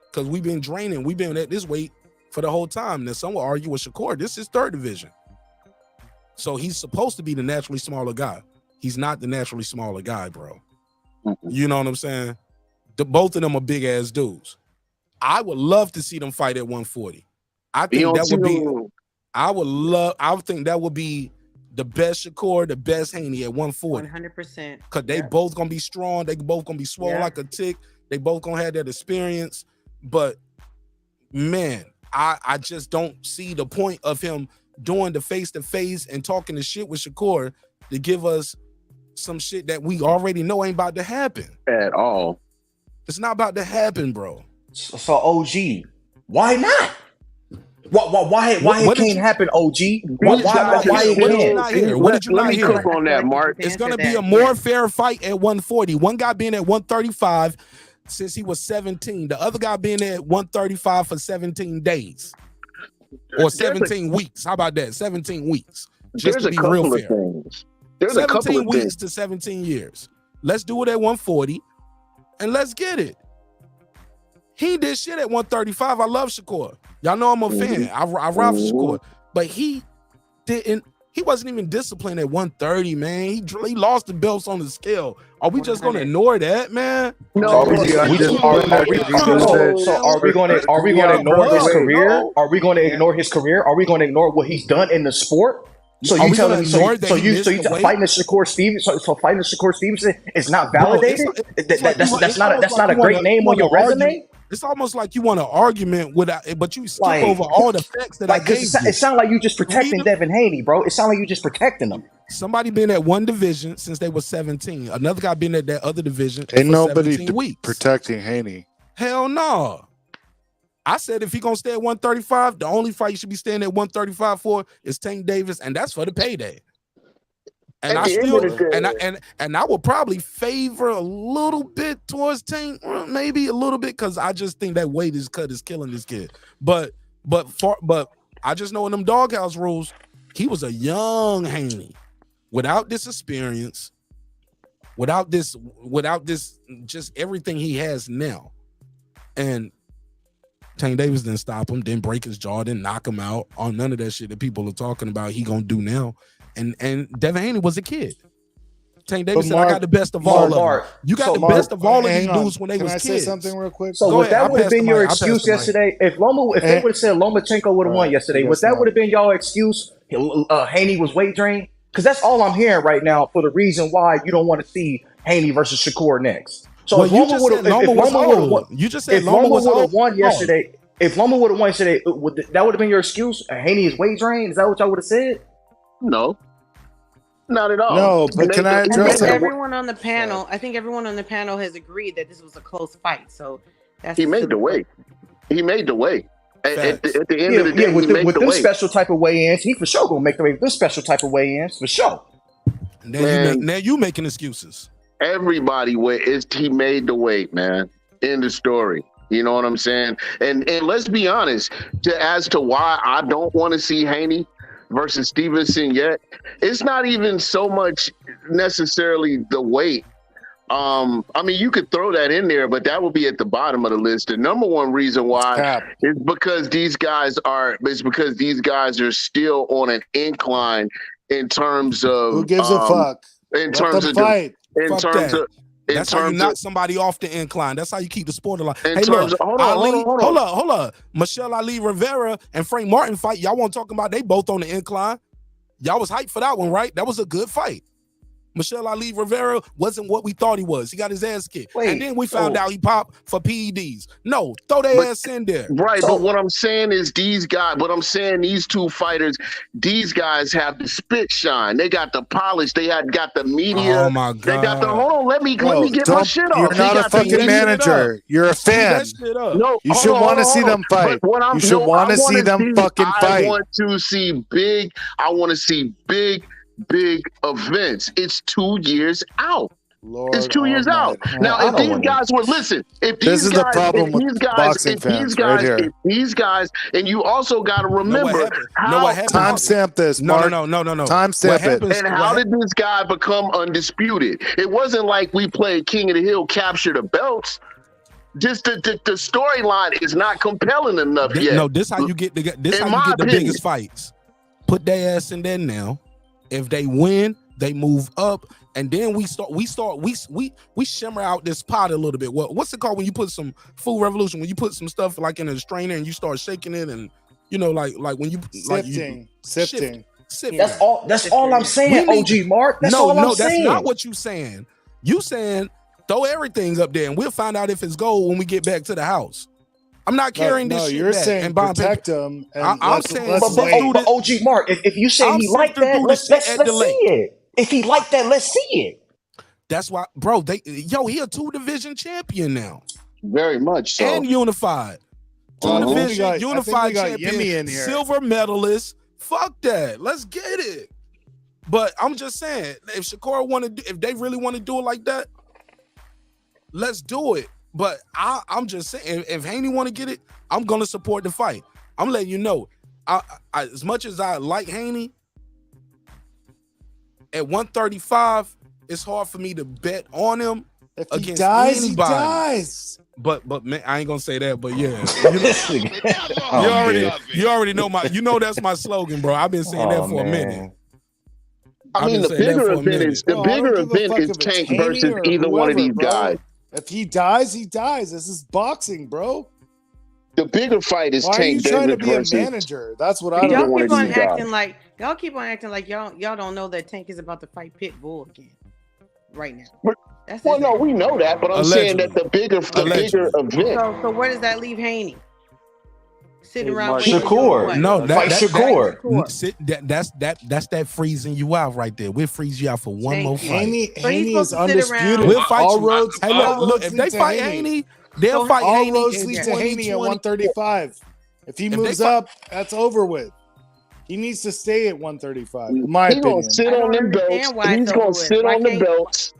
because we've been draining. We've been at this weight for the whole time. Now, some will argue with Shakur. This is third division. So he's supposed to be the naturally smaller guy. He's not the naturally smaller guy, bro. You know what I'm saying? Both of them are big ass dudes. I would love to see them fight at 140. I think that would be. I think that would be the best Shakur, the best Haney at 140. 100%. Because they both gonna be strong. They both gonna be swole like a tick. They both gonna have that experience. But man, I just don't see the point of him doing the face-to-face and talking the shit with Shakur to give us some shit that we already know ain't about to happen. At all. It's not about to happen, bro. So OG, why not? Why it can't happen, OG? Why it can't? What did you not hear? Cook on that, Mark. It's gonna be a more fair fight at 140. One guy being at 135 since he was 17. The other guy being at 135 for 17 days. Or 17 weeks. How about that? 17 weeks. Just to be real fair. There's a couple of 17 weeks things. to 17 years. Let's do it at 140 and let's get it. He did shit at 135. I love Shakur. Y'all know I'm a fan. I ride for Shakur. But he wasn't even disciplined at 130, man. He lost the belts on the scale. Are we just gonna ignore that, man? No. Are we gonna ignore his career? Are we gonna ignore his career? Are we gonna ignore what he's done in the sport? So you telling me fighting Shakur Stevenson? So fighting Shakur Stevenson is not validated? That's not a great name on your resume. It's almost like you want an argument but you skip over all the facts that I gave you. It sounds like you just protecting Devin Haney, bro. It sounds like you just protecting him. Somebody been at one division since they were 17. Another guy been at that other division Ain't for nobody 17 weeks. protecting Haney. Hell no. I said if he gonna stay at 135, the only fight he should be staying at 135 for is Tank Davis, and that's for the payday. And I still and I would probably favor a little bit towards Tank, maybe a little bit, because I just think that weight is killing this kid. But I just know in them doghouse rules, he was a young Haney without this experience. without this, just everything he has now, and Tank Davis didn't stop him, didn't break his jaw, didn't knock him out, on none of that shit that people are talking about he gonna do now. And Devin Haney was a kid. Tank Davis said, I got the best of all of them. You got the best of all of these dudes when they was kids. Can I say something real quick? So would that would have been your excuse yesterday? If they would have said Lomachenko would have won yesterday, would that would have been y'all excuse? Haney was weight drained? Because that's all I'm hearing right now for the reason why you don't want to see Haney versus Shakur next. So well, if Loma would have won yesterday, if Loma would have won yesterday, that would have been your excuse? Haney is weight drained? Is that what y'all would have said? No. Not at all. No, but can I address it? Everyone on the panel, I think everyone on the panel has agreed that this was a close fight. So that's he made the weight. He made the weight. At the end of the day, with the them weight. special type of weigh-ins, he for sure gonna make the weight. With them special type of weigh-ins, for sure. Now you making excuses. Everybody he made the weight, man. End of story. You know what I'm saying? And let's be honest, as to why I don't want to see Haney versus Stevenson yet, it's not even so much necessarily the weight. I mean, you could throw that in there, but that would be at the bottom of the list. The number one reason why is because these guys are still on an incline in terms of who gives a fuck. That's how you knock somebody off the incline. That's how you keep the sport alive. Hey, look, hold on. Michelle Ali Rivera and Frank Martin fight. Y'all want to talk about? They both on the incline. Y'all was hyped for that one, right? That was a good fight. Michelle Ali Rivera wasn't what we thought he was. He got his ass kicked. And then we found out he popped for PEDs. No, throw their ass in there. Right, but what I'm saying is these two fighters, these guys have the spit shine. They got the polish. They got the media. Oh my God. They got the, hold on, let me get my shit off. You're not a fucking manager. You're a fan. No, you should want to see them fight. You should want to see them fucking fight. I want to see big events. It's 2 years out. It's 2 years out. Now, if these guys were these guys, and you also got to remember timestamp this. Mark. No. Timestamp it. And how did this guy become undisputed? It wasn't like we played King of the Hill, capture the belts. Just the storyline is not compelling enough yet. No, this how you get the biggest fights. Put their ass in there now. If they win, they move up, and then we shimmer out this pot a little bit. What's it called when you put some Food Revolution? When you put some stuff like in a strainer and you start shaking it, and like when you sifting. That's all I'm saying, OG Mark. That's all I'm saying. That's not what you saying. You saying throw everything up there, and we'll find out if it's gold when we get back to the house. I'm not carrying this shit. You're saying protect them. I'm saying, but OG Mark, if you say he like that, let's see it. If he like that, let's see it. That's why, bro. He a 2-division champion now. Very much so. And unified. 2-division unified champion, silver medalist. Fuck that. Let's get it. But I'm just saying, if Shakur if they really want to do it like that, let's do it. But I'm just saying, if Haney want to get it, I'm gonna support the fight. I'm letting you know. I as much as I like Haney, at 135, it's hard for me to bet on him. If against he dies, anybody. he dies. But man, I ain't gonna say that. But yeah, you already know that's my slogan, bro. I've been saying that for a minute. I mean, the bigger event is Tank versus either one of these guys. If he dies, he dies. This is boxing, bro. The bigger fight is Tank Davis trying to be versus. a manager? That's what I don't want to do. Y'all keep on acting like y'all don't know that Tank is about to fight Pitbull again right now. No, we know that, but I'm saying that the bigger event. So where does that leave Haney? Sitting around Shakur. No, Shakur. That's that freezing you out right there. We'll freeze you out for one more fight. Haney is undisputed. We'll fight all you. roads. Hey, look, if they fight Haney, they'll fight all Haney. All roads lead to Haney at 135. If he moves up, that's over with. He needs to stay at 135. In my opinion, he's gonna sit on them belts. He's gonna sit on the belts.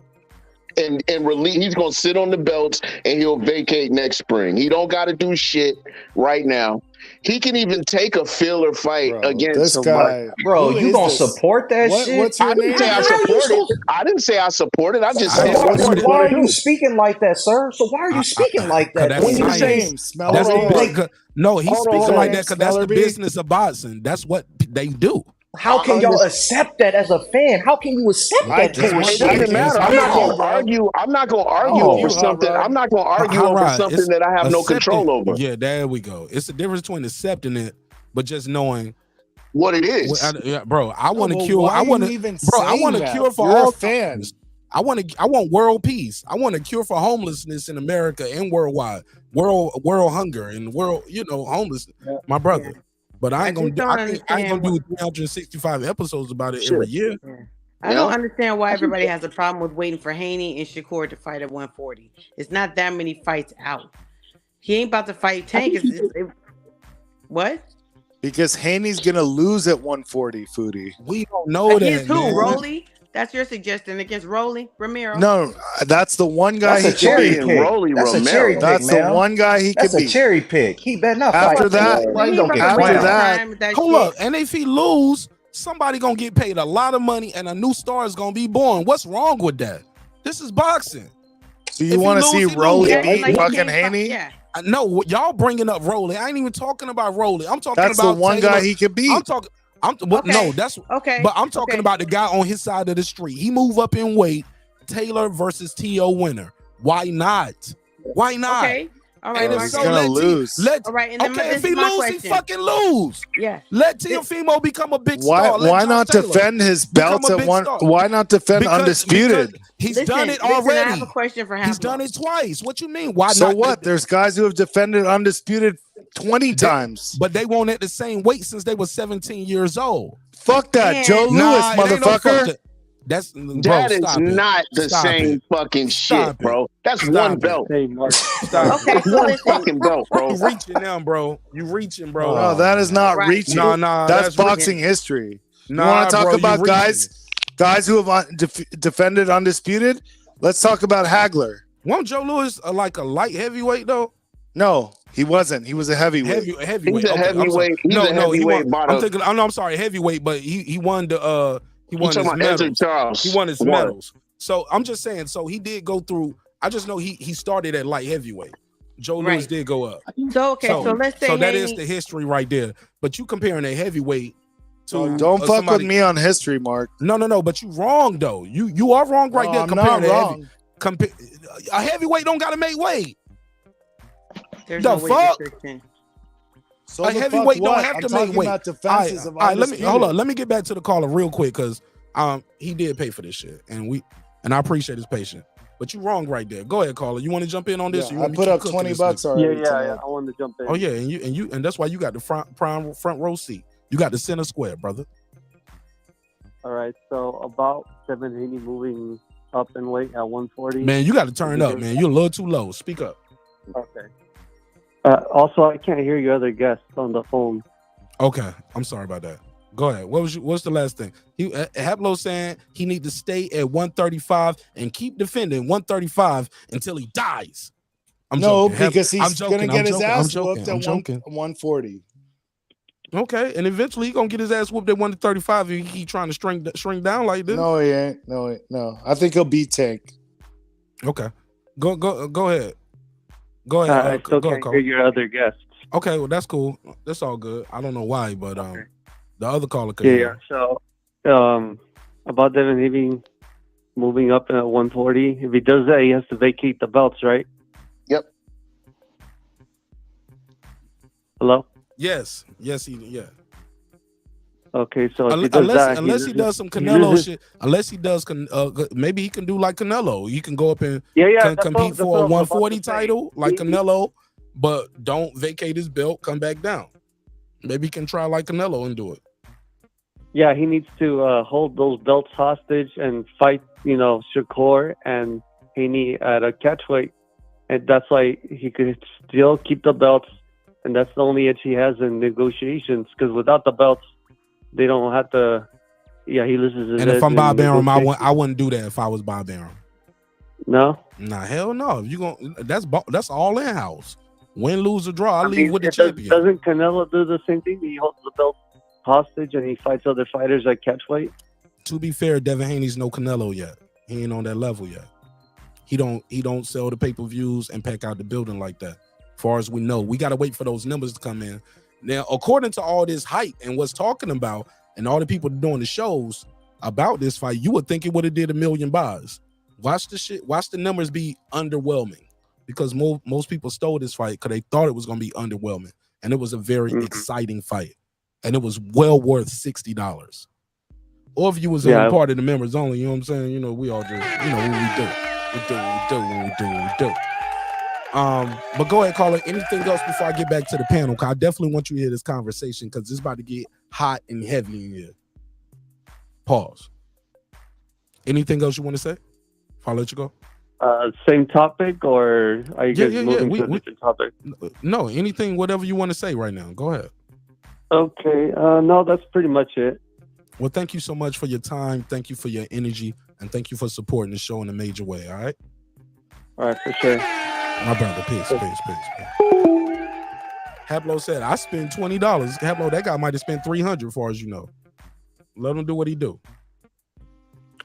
And release. He's gonna sit on the belts and he'll vacate next spring. He don't got to do shit right now. He can even take a filler fight against this somebody. guy, Bro, who you is gonna this? support that shit? What's your I didn't name? say I How are you supported. supposed- I didn't say I supported. I just So said why, what he was why going are to you do. speaking like that, sir? So why are you speaking like Cause that? that's When you What's your say, science. name? That's hold the on, big. No, he's hold on, speaking hold like on. that because that's the Smellerby? business of boxing. That's what they do. How I can y'all understand. accept that as a fan? How can you accept I that can't. It bullshit? I doesn't can't. matter. I'm Fuck not you, going to bro. argue. I'm not going to argue Fuck over you, Hot something. Rod. I'm not going to argue Hot over Rod, something it's that I have no accepting. control over. Yeah, there we go. It's the difference between accepting it, but just knowing. What it is. Yeah, bro, I No, want to but cure. why I are want you to, even bro. I want saying a that? cure for You're all a fan. countries. I want world peace. I want a cure for homelessness in America and worldwide, world hunger and world, homelessness. My brother, but I I ain't gonna just do. don't I ain't understand gonna what. do 365 episodes about it Shit. every year. Yeah. I don't understand why everybody has a problem with waiting for Haney and Shakur to fight at 140. It's not that many fights out. He ain't about to fight Tank. What? Because Haney's gonna lose at 140, Foodie. We don't know Against that, who? man. Rolly? That's your suggestion. Against Rolly? Ramiro? No, that's the one guy That's a he cherry could beat. pick. Rolly That's a Romero. cherry pick, That's the man. one guy he That's could a beat. cherry pick. He better not After fight. that, Well, he He gonna about get to waste after his crowned. that, time with that Hold shit. up, and if he lose, somebody gonna get paid a lot of money, and a new star is gonna be born. What's wrong with that? This is boxing. so If you he want to see lose, he Rolly lose. Yeah, beat like he fucking can't fight. Haney? Yeah. No, y'all bringing up Rolly. I ain't even talking about Rolly. I'm talking That's the about one Taylor. guy he could beat. I'm talking. No, that's Okay. But I'm talking Okay. about the guy on his side of the street. He move up in weight. Taylor versus T.O. winner. Why not? Why not? Okay. All right. And if Mark, he's so, gonna let lose. all right. And then okay, this if he is my lose, he question. fucking lose. Yeah. Let Teofimo become a big Why? star. Let Why Josh not Taylor defend his become belts a at big one? star. Why not defend undisputed? Because he's done it I have already. a question for He's done it twice. What you mean? Why So not? what? There's guys who have defended undisputed 20 times. But they weren't at the same weight since they were 17 years old. Fuck that, Joe Louis, Nah, it ain't no fuck motherfucker. that. That's bro. That is Stop it. not the Stop same it. fucking Stop shit, it. bro. That's Stop one it. belt. Hey, Mark. Stop Okay, it. so One listen. fucking belt, bro. You reaching now, bro. You reaching, bro. No, that is not Right. reaching. Nah, that's reaching. boxing history. You Nah, want to talk bro, you about reaching. guys who have defended undisputed? Let's talk about Hagler. Wasn't Joe Louis like a light heavyweight though? No, he wasn't. He was a heavyweight. Heavyweight. He's a Okay, I'm sorry. heavyweight. He's No, a no, he heavyweight. won. I'm thinking. I'm sorry, heavyweight, but he won the he You won talking his about Ezra medals. Charles? He won his Won. medals. So I'm just saying. So he did go through. I just know he started at light heavyweight. Joe Louis Right. did go up. So so let's say so that is Haney. the history right there. But you comparing a heavyweight to Don't fuck somebody, with me on history, Mark. No. But you wrong though. You are wrong right No, there. I'm Comparing not a wrong. a heavyweight don't gotta make weight. There's The no weight fuck? restriction. So A the fuck heavyweight don't what? have I'm to talking make weight. about defenses of All right, let me undisputed. hold on. Let me get back to the caller real quick because he did pay for this shit, and I appreciate his patience. But you wrong right there. Go ahead, caller. You want to jump in on this? Yeah, or you I want me put to up keep 20 cooking bucks this nigga? already Yeah, tonight. I wanted to jump in. Oh yeah, and that's why you got the front row seat. You got the center square, brother. All right, so about Devin Haney moving up in weight at 140. Man, you got to turn up, man. You're a little too low. Speak up. Okay. Also, I can't hear your other guests on the phone. Okay, I'm sorry about that. Go ahead. What's the last thing? Haplo saying he need to stay at 135 and keep defending 135 until he dies. No, joking. because he's I'm joking. gonna get his ass joking. whooped I'm at joking. 140. Okay, and eventually he's gonna get his ass whooped at 135 if he keep trying to shrink down like this. No, he ain't. No. I think he'll beat Tank. Okay, go ahead. Go ahead. I still go can't ahead, hear your other guests. Okay, well that's cool. That's all good. I don't know why, but the other caller could. Yeah. So, about Devin Haney moving up at 140. If he does that, he has to vacate the belts, right? Yep. Hello. Yes. Okay, so if he does that, unless he does some Canelo shit, unless he does, maybe he can do like Canelo. He can go up and compete for a 140 title like Canelo, but don't vacate his belt, come back down. Maybe he can try like Canelo and do it. Yeah, he needs to hold those belts hostage and fight, Shakur and Haney at a catchweight, and that's why he could still keep the belts, and that's the only edge he has in negotiations. Because without the belts, they don't have to. Yeah, he loses his. And if I'm Bob Arum, I negotiations. wouldn't do that if I was Bob Arum. No. Nah, hell no. If you that's all in house. Win, lose, or draw. I leave with the it does- champion. Doesn't Canelo do the same thing? He holds the belt hostage and he fights other fighters at catchweight. To be fair, Devin Haney's no Canelo yet. He ain't on that level yet. He don't sell the pay-per-views and pack out the building like that. Far as we know, we got to wait for those numbers to come in. Now, according to all this hype and what's talking about, and all the people doing the shows about this fight, you would think it would have did 1 million buys. Watch the shit. Watch the numbers be underwhelming, because most people stole this fight because they thought it was going to be underwhelming, and it was a very exciting fight, and it was well worth $60. Or if you was on part of the members only, you know what I'm saying? You know, we all just, you know, what we do. But go ahead, caller. Anything else before I get back to the panel? Cause I definitely want you to hear this conversation, because it's about to get hot and heavy in here. Pause. Anything else you want to say before I let you go? Same topic, or are you guys moving to a different topic? No, anything, whatever you want to say right now. Go ahead. Okay. No, that's pretty much it. Well, thank you so much for your time. Thank you for your energy, and thank you for supporting the show in a major way. All right. All right, for sure. My brother, peace. Hablo said, I spent $20. Hablo, that guy might have spent $300, as far as you know. Let him do what he do.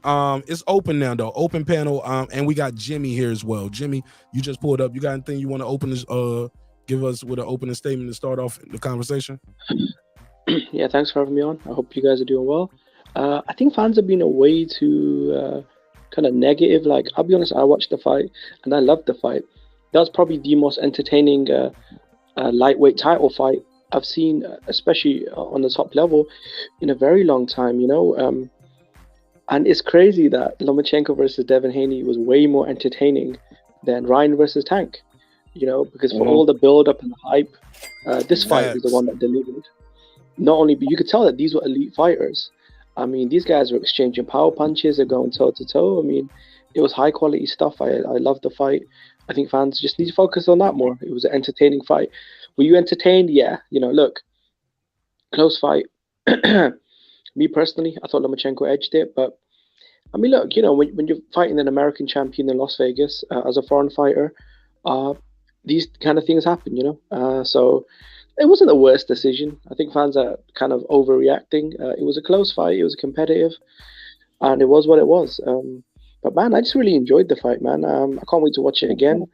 It's open now, though. Open panel. And we got Jimmy here as well. Jimmy, you just pulled up. You got anything you want to open this? Give us with an opening statement to start off the conversation. Yeah, thanks for having me on. I hope you guys are doing well. I think fans have been way too kind of negative. Like, I'll be honest, I watched the fight and I loved the fight. That was probably the most entertaining lightweight title fight I've seen, especially on the top level, in a very long time, you know. And it's crazy that Lomachenko versus Devin Haney was way more entertaining than Ryan versus Tank, you know, because for all the build-up and the hype, this fight is the one that delivered. Not only, but you could tell that these were elite fighters. I mean, these guys were exchanging power punches, they're going toe-to-toe. I mean, it was high-quality stuff. I loved the fight. I think fans just need to focus on that more. It was an entertaining fight. Were you entertained? Yeah. You know, look, close fight. Me personally, I thought Lomachenko edged it. But, I mean, look, you know, when you're fighting an American champion in Las Vegas as a foreign fighter, these kind of things happen, you know. So it wasn't the worst decision. I think fans are kind of overreacting. It was a close fight. It was competitive. And it was what it was. But, man, I just really enjoyed the fight, man. I can't wait to watch it again.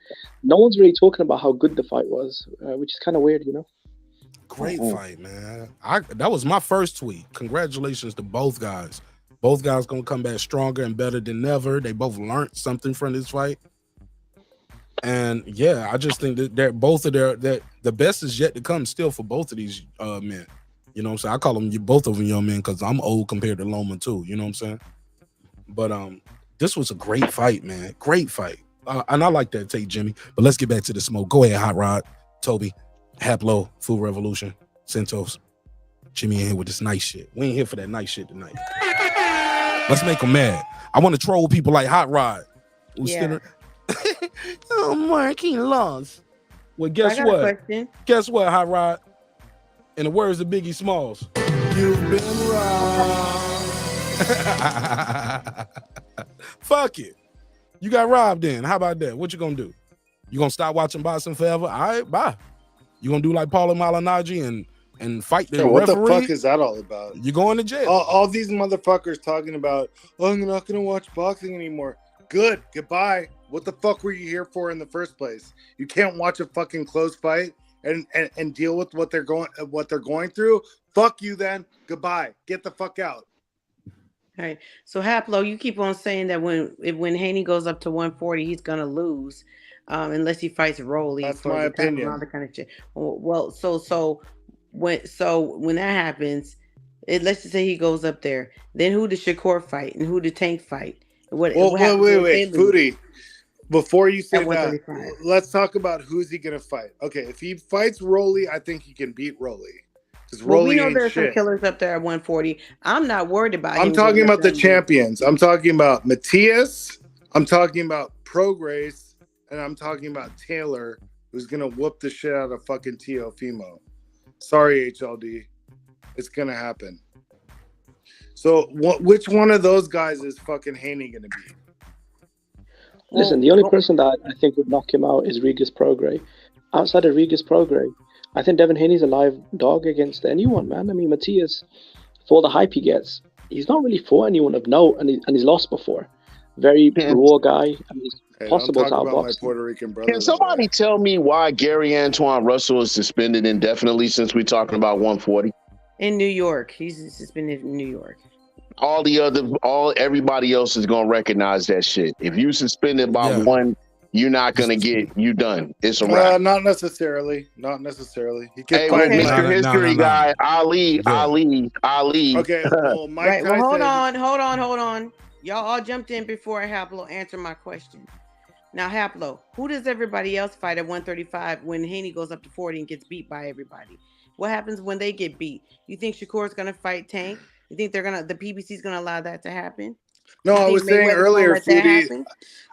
No one's really talking about how good the fight was, which is kind of weird, you know? Great fight, man. That was my first tweet. Congratulations to both guys. Both guys going to come back stronger and better than ever. They both learned something from this fight. And, yeah, I just think that the best is yet to come still for both of these men. You know what I'm saying? I call them both of them young men because I'm old compared to Loma, too. You know what I'm saying? But this was a great fight, man. Great fight. And I like that take, Jimmy. But let's get back to the smoke. Go ahead, Hot Rod, Toby, Haplo, Food Revolution, Centos, Jimmy in here with this nice shit. We ain't here for that nice shit tonight. Let's make them mad. I want to troll people like Hot Rod. Yeah. Oh, Mark, he lost. Well, guess I got what? a question. Guess what, Hot Rod? In the words of Biggie Smalls, you've been robbed. Fuck it. You got robbed then. How about that? What you gonna do? You gonna stop watching boxing forever? All right, bye. You gonna do like Paulie Malignaggi and fight the what referee? the fuck is that all about? You going to jail. All these motherfuckers talking about, oh, I'm not gonna watch boxing anymore. Good. Goodbye. What the fuck were you here for in the first place? You can't watch a fucking close fight and deal with what they're going through. Fuck you then. Goodbye. Get the fuck out. All right. So Haplo, you keep on saying that when Haney goes up to 140, he's gonna lose, unless he fights Rolly. That's my opinion. All that kind of shit. Well, so when that happens, let's just say he goes up there. Then who does Shakur fight and who did Tank fight? What happens Wait, Foodie. Before you say At that, 135. let's talk about who's he gonna fight. Okay, if he fights Rolly, I think he can beat Rolly. Well, we know there's some killers up there at 140. I'm not worried about him. I'm talking about the champions. I'm talking about Matias. I'm talking about Prograis, and I'm talking about Taylor, who's gonna whoop the shit out of fucking Teofimo. Sorry, HLD, it's gonna happen. So, which one of those guys is fucking Haney gonna be? Listen, the only person that I think would knock him out is Regis Prograis. Outside of Regis Prograis, I think Devin Haney's a live dog against anyone, man. I mean, Matthias, for the hype he gets, he's not really fought anyone of note, and he's lost before. Very raw guy. I mean, it's possible to outbox. Puerto Rican brother. Can somebody tell me why Gary Antoine Russell is suspended indefinitely since we're talking about 140? In New York. He's suspended in New York. Everybody else is gonna recognize that shit. If you suspended by one, you're not gonna get you done. It's a wrap. Not necessarily. Not necessarily. He Hey, well, Mr. History guy, Ali. Okay. Well, Mike Right. Well, Tyson. hold on. Y'all all jumped in before Haplo answered my question. Now, Haplo, who does everybody else fight at 135 when Haney goes up to 40 and gets beat by everybody? What happens when they get beat? You think Shakur's gonna fight Tank? You think the PBC's gonna allow that to happen? No, I was saying earlier, Foodie.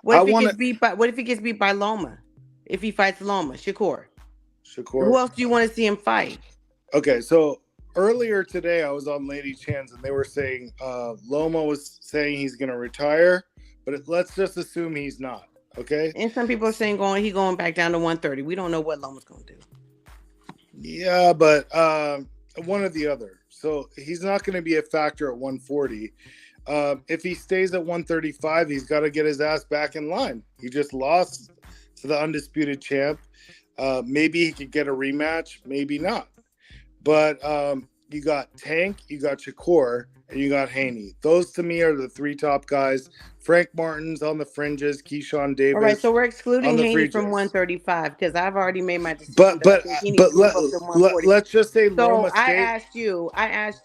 What if he gets beat by Loma? If he fights Loma, Shakur. Who else do you want to see him fight? Okay, so earlier today I was on Lady Chan's and they were saying Loma was saying he's gonna retire, but let's just assume he's not. Okay. And some people are saying he's going back down to 130. We don't know what Loma's gonna do. Yeah, but one or the other. So he's not going to be a factor at 140. If he stays at 135, he's got to get his ass back in line. He just lost to the undisputed champ. Maybe he could get a rematch, maybe not. But you got Tank, you got Shakur, and you got Haney. Those to me are the three top guys. Frank Martin's on the fringes, Keyshawn Davis. All right, so we're excluding Haney from 135 because I've already made my decision. But let's just say Loma State. I asked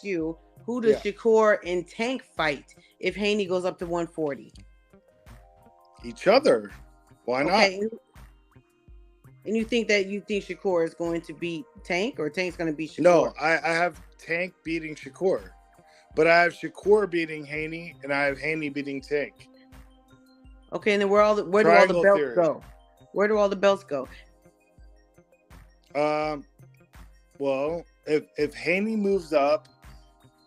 you, who does Shakur and Tank fight if Haney goes up to 140? Each other. Why not? Okay. And you think Shakur is going to beat Tank, or Tank's going to beat Shakur? No, I have Tank beating Shakur. But I have Shakur beating Haney, and I have Haney beating Tank. Okay, and then where do all the belts go? Where do all the belts go? Well, if Haney moves up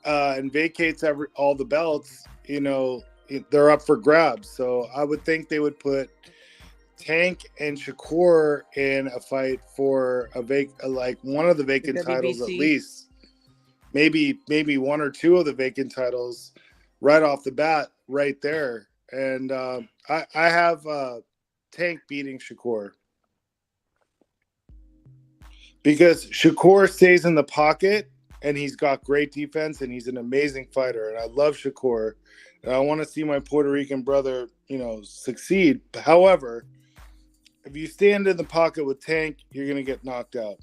and vacates all the belts, they're up for grabs. So I would think they would put Tank and Shakur in a fight for one of the vacant titles at least. Maybe one or two of the vacant titles right off the bat right there. And I have Tank beating Shakur. Because Shakur stays in the pocket and he's got great defense and he's an amazing fighter. And I love Shakur. And I want to see my Puerto Rican brother, succeed. However, if you stand in the pocket with Tank, you're going to get knocked out.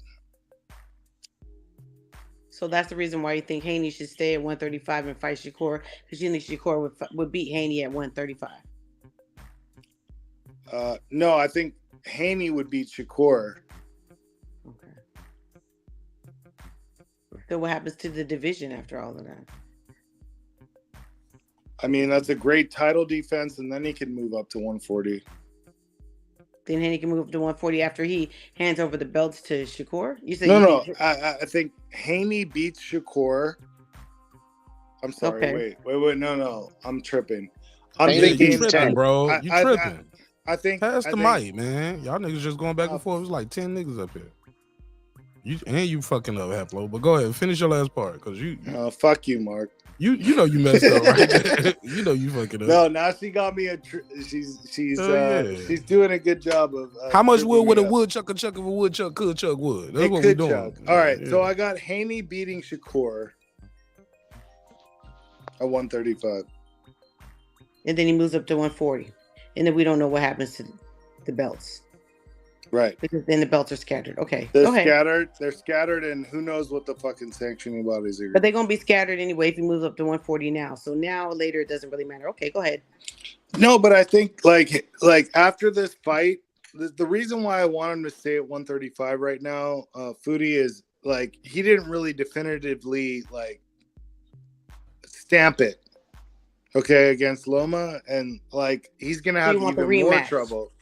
So that's the reason why you think Haney should stay at 135 and fight Shakur, because you think Shakur would beat Haney at 135. No, I think Haney would beat Shakur. Okay. Then what happens to the division after all of that? I mean, that's a great title defense, and then he can move up to 140. Then Haney can move up to 140 after he hands over the belts to Shakur? You said no. I think Haney beats Shakur. I'm sorry. Okay. Wait. No. I'm tripping. You tripping, bro. You tripping. I think pass the mic, man. Y'all niggas just going back and forth. It's like 10 niggas up here. You fucking up, Haplo. But go ahead, finish your last part, because you. Fuck you, Mark. You know you messed up, right? You know you fucking up. No, now she got me she's doing a good job of. How much wood would a woodchuck if a woodchuck could chuck wood? That's what we're doing. All right, so I got Haney beating Shakur at 135. And then he moves up to 140. And then we don't know what happens to the belts. Right. Because then the belts are scattered. Okay. They're go ahead. scattered. They're scattered, and who knows what the fucking sanctioning bodies are. But they're gonna be scattered anyway if he moves up to 140 now. So now or later it doesn't really matter. Okay, go ahead. No, but I think like after this fight, the reason why I want him to stay at 135 right now, Foodie, is like he didn't really definitively stamp it. Okay, against Loma, and he's gonna have even more trouble.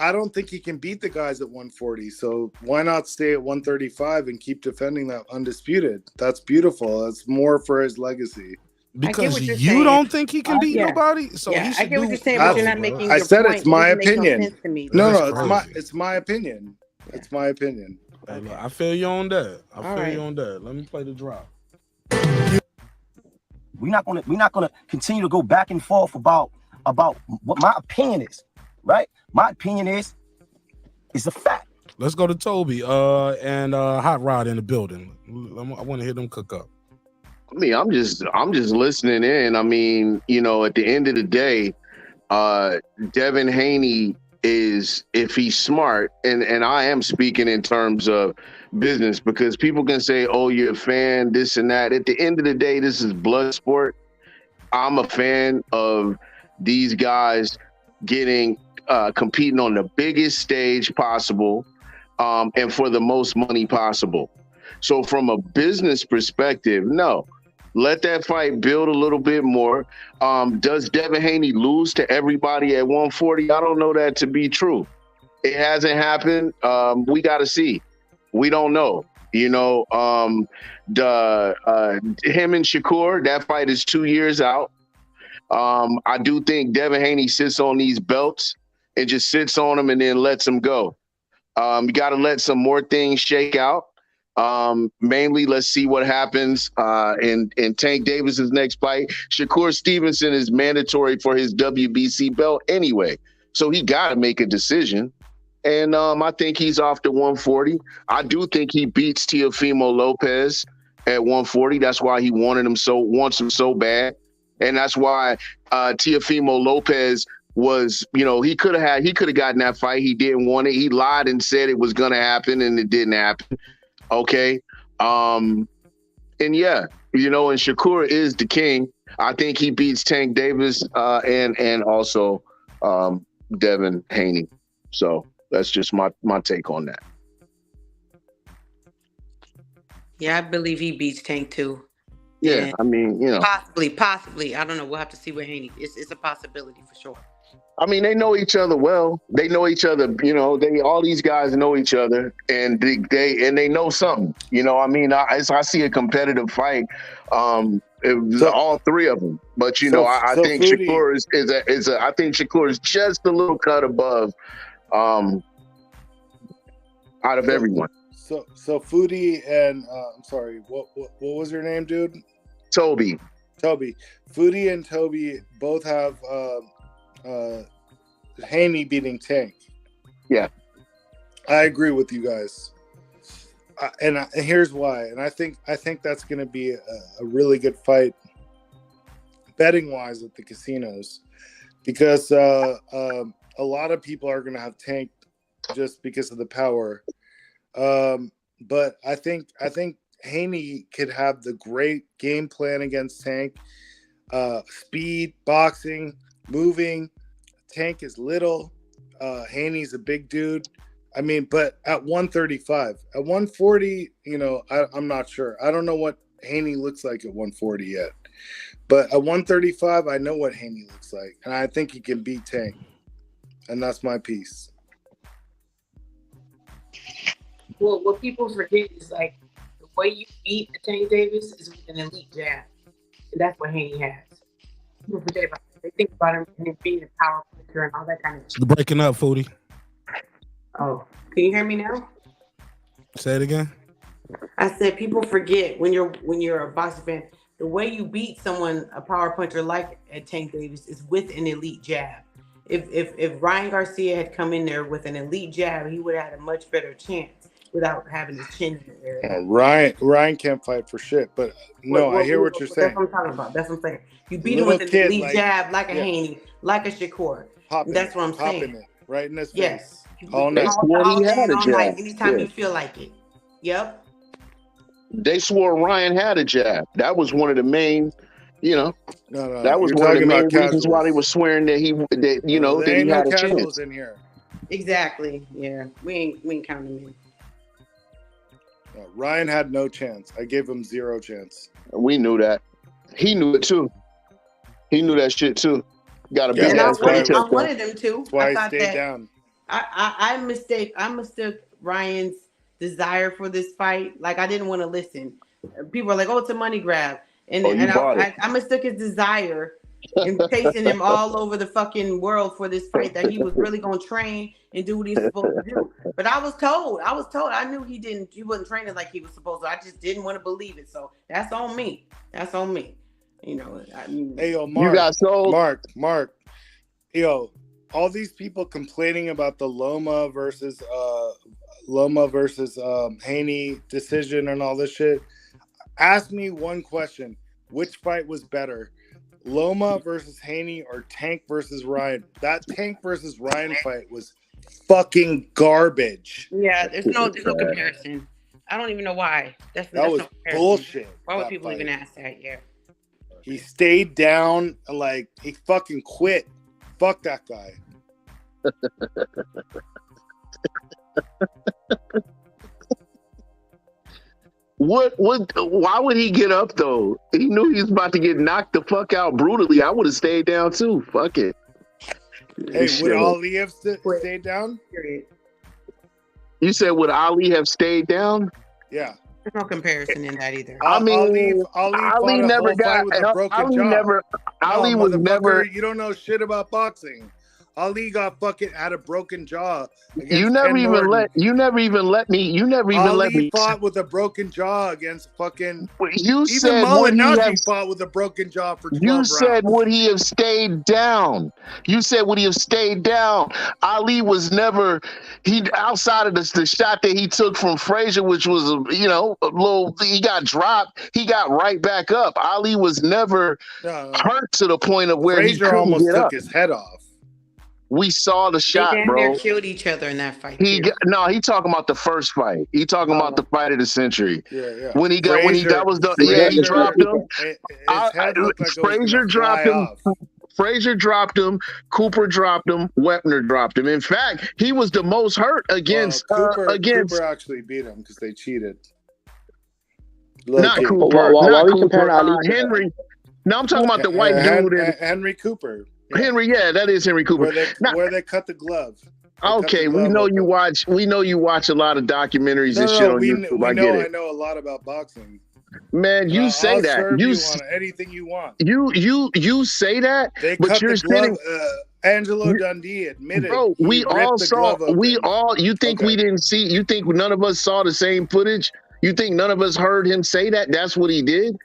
I don't think he can beat the guys at 140, so why not stay at 135 and keep defending that undisputed? That's beautiful. That's more for his legacy. Because what you're you saying. don't think he can beat Yeah. nobody, so Yeah, he I should get what do. you're saying, but you're No, not bro. making I your said point. it's my It doesn't make no opinion. sense to me. No, That's no, crazy. it's my opinion. It's my opinion. Hey, look, I feel you on that. I All feel right. you on that. Let me play the drop. We're not gonna continue to go back and forth about what my opinion is, right? My opinion is a fact. Let's go to Toby and Hot Rod in the building. I want to hear them cook up. I mean, I'm just listening in. I mean, you know, at the end of the day, Devin Haney is, if he's smart, and I am speaking in terms of business, because people can say, oh, you're a fan, this and that. At the end of the day, this is blood sport. I'm a fan of these guys getting competing on the biggest stage possible, and for the most money possible. So from a business perspective, no. Let that fight build a little bit more. Does Devin Haney lose to everybody at 140? I don't know that to be true. It hasn't happened. We got to see. We don't know. You know, him and Shakur, that fight is 2 years out. I do think Devin Haney sits on these belts and just sits on them and then lets them go. You got to let some more things shake out. Mainly, let's see what happens in Tank Davis's next fight. Shakur Stevenson is mandatory for his WBC belt anyway, so he got to make a decision. And I think he's off to 140. I do think he beats Teofimo Lopez at 140. That's why he wants him so bad, and that's why Teofimo Lopez was, you know, he could have gotten that fight. He didn't want it. He lied and said it was going to happen, and it didn't happen. Okay. And yeah, you know, and Shakur is the king. I think he beats Tank Davis and also Devin Haney. So that's just my take on that. Yeah, I believe he beats Tank too. Yeah, I mean, you know. Possibly. I don't know. We'll have to see with Haney. It's a possibility for sure. I mean, they know each other well. They know each other. You know, all these guys know each other, and they know something. You know, I mean, I see a competitive fight. All three of them, but you know, I think Foodie, Shakur I think Shakur is just a little cut above, out of everyone. So Foodie and I'm sorry, what was your name, dude? Toby. Foodie and Toby both have Haney beating Tank. Yeah, I agree with you guys, and here's why. And I think that's going to be a really good fight, betting wise, at the casinos, because a lot of people are going to have Tank just because of the power. But I think Haney could have the great game plan against Tank. Speed, boxing, moving. Tank is little. Haney's a big dude. I mean, but at 135, at 140, you know, I'm not sure. I don't know what Haney looks like at 140 yet. But at 135, I know what Haney looks like. And I think he can beat Tank. And that's my piece. Well, what people forget is, like, the way you beat Tank Davis is with an elite jab. And that's what Haney has. People forget about it. They think about him and being a power puncher and all that kind of shit. You're breaking up, Foodie. Oh, can you hear me now? Say it again. I said people forget when you're a boxing fan, the way you beat someone, a power puncher like Tank Davis, is with an elite jab. If Ryan Garcia had come in there with an elite jab, he would have had a much better chance without having his chin in the area. Ryan can't fight for shit, but no, I hear what you're saying. That's what I'm talking about. That's what I'm saying. You beat him with an elite jab, like a Haney, like a Shakur. That's what I'm saying. It right in his face. Yes. All night. All night, anytime you feel like it. Yep. They swore Ryan had a jab. That was one of the main, you know. No. That was one of the main reasons why they were swearing that he had a chance. In here. Exactly. Yeah. We ain't counting him. Ryan had no chance. I gave him zero chance. We knew that. He knew it too. He knew that shit too. Got a big ass I wanted him to. That's why I thought I stayed down. I mistook Ryan's desire for this fight. Like, I didn't want to listen. People are like, oh, it's a money grab. And I mistook his desire and chasing him all over the fucking world for this fight that he was really gonna train and do what he's supposed to do. But I was told, I knew he wasn't training like he was supposed to. I just didn't want to believe it. So that's on me. You know, hey, yo, Mark, you got sold. Mark, yo, all these people complaining about the Loma versus Haney decision and all this shit. Ask me one question: which fight was better, Loma versus Haney or Tank versus Ryan? That Tank versus Ryan fight was fucking garbage. Yeah, there's no comparison. I don't even know why. That was bullshit. Why would people even ask that? Yeah. He stayed down and like he fucking quit. Fuck that guy. Why would he get up though? He knew he was about to get knocked the fuck out brutally. I would have stayed down too. Fuck it. Hey, would Ali have stayed down? You said would Ali have stayed down? Yeah. There's no comparison in that either. I mean, Ali never got with a broken Ali jaw. never. Ali was never. You don't know shit about boxing. Ali had a broken jaw. You never even let me fought with a broken jaw against fucking. You even said would he have fought with a broken jaw for 12 You rounds. said would he have stayed down? You said would he have stayed down? Ali was never outside of the shot that he took from Frazier, which was a little. He got dropped. He got right back up. Ali was never hurt to the point of where Frazier he couldn't almost get took up. his head off. We saw the shot, they bro. They killed each other in that fight. He talking about the first fight. He talking about the fight of the century. Yeah. When he dropped him. Frazier dropped him. Frazier dropped him. Cooper dropped him. Wepner dropped him. In fact, he was the most hurt against Cooper actually beat him because they cheated. Not Cooper. Henry. No, I'm talking about the white dude. Henry Cooper. Henry, yeah, that is Henry Cooper. Where they cut the glove. We know you watch a lot of documentaries and shit on YouTube. I get it. I know a lot about boxing. Man, you say I'll that. Serve you on anything you want. You say that, but you're sitting. Angelo Dundee admitted. Bro, we all saw. You think we didn't see? You think none of us saw the same footage? You think none of us heard him say that? That's what he did.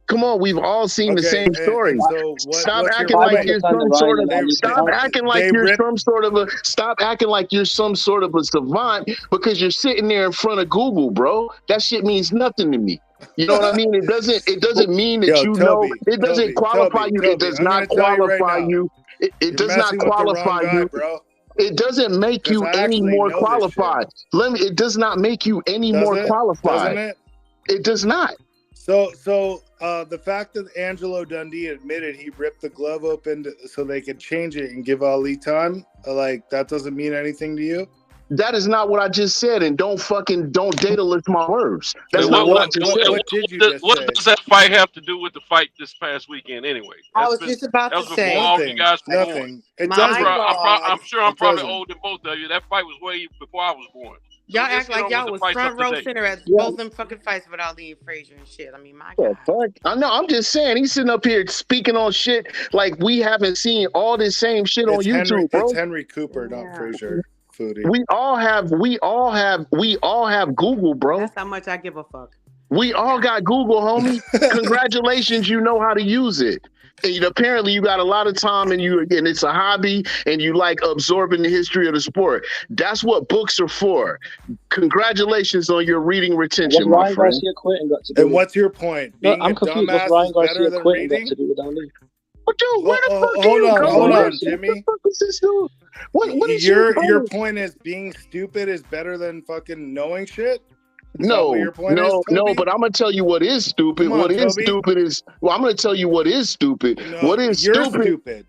Come on, we've all seen the same story. Stop acting like you're some sort of. Stop acting like you're some sort of a. Stop acting like you're some sort of a savant because you're sitting there in front of Google, bro. That shit means nothing to me. You know what I mean? It doesn't mean that you know. It doesn't qualify you. It does not qualify you. It does not qualify you. It doesn't make you any more qualified. It does not make you any more qualified. It does not. So the fact that Angelo Dundee admitted he ripped the glove open so they could change it and give Ali time, like that doesn't mean anything to you? That is not what I just said, and don't data list my words. That's not what I just said. What does that fight have to do with the fight this past weekend anyway? I was just about to say all you guys were nothing. Born. I'm sure I'm probably older than both of you. That fight was way before I was born. Y'all act like y'all was front row center at both them fucking fights with Ali and Frazier and shit. I mean, my God. I know. I'm just saying. He's sitting up here speaking on shit like we haven't seen all this same shit on YouTube, bro. It's Henry Cooper, not Frazier. Foodie. We all have Google, bro. That's how much I give a fuck. We all got Google, homie. Congratulations, you know how to use it. And apparently you got a lot of time and it's a hobby and you like absorbing the history of the sport. That's what books are for. Congratulations on your reading retention, my friend. And what's your point? No, I'm confused. What's Ryan Garcia quitting got to do with Ali? Hold on, Jimmy. What is your point is being stupid is better than fucking knowing shit? No, but I'm gonna tell you what is stupid. I'm gonna tell you what is stupid. No, What is you're stupid? stupid.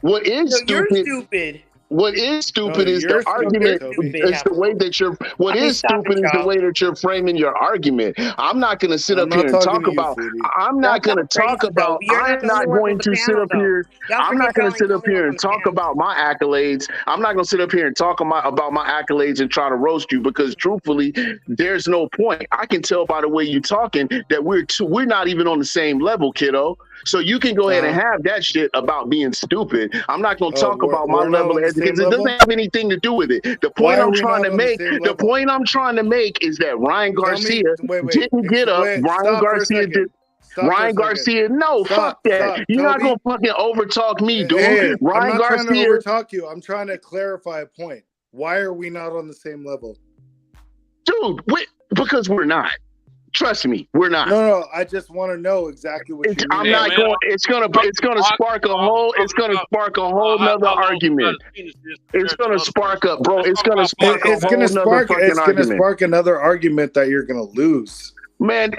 What is stupid? You're stupid. What is stupid No, is you're the argument. stupid, Toby. Is the way that you're. What is stupid is the way that you're framing your argument. I'm not going to sit I'm up not here and talking talk to you, about. Foodie. I'm not going to talk about. I'm not going to sit up here. I'm not going to sit up here and talk about my accolades. I'm not going to sit up here and talk about my accolades and try to roast you because, truthfully, there's no point. I can tell by the way you're talking that we're not even on the same level, kiddo. So you can go ahead and have that shit about being stupid. I'm not going to talk about my level of education. It doesn't have anything to do with it. The point I'm trying to make, the point I'm trying to make is that Ryan Garcia didn't get up. Ryan Garcia did. Ryan Garcia, no, fuck that. You're not gonna fucking overtalk me, dude. Hey, Ryan I'm not trying to Garcia. overtalk you. I'm trying to clarify a point. Why are we not on the same level? Dude, because we're not. Trust me, we're not. No, I just want to know exactly what you mean. I'm not going. It's gonna spark a whole. It's gonna spark a whole nother argument. It's gonna spark up, bro. It's gonna spark a whole nother fucking argument. It's gonna spark another argument that you're gonna lose. Man,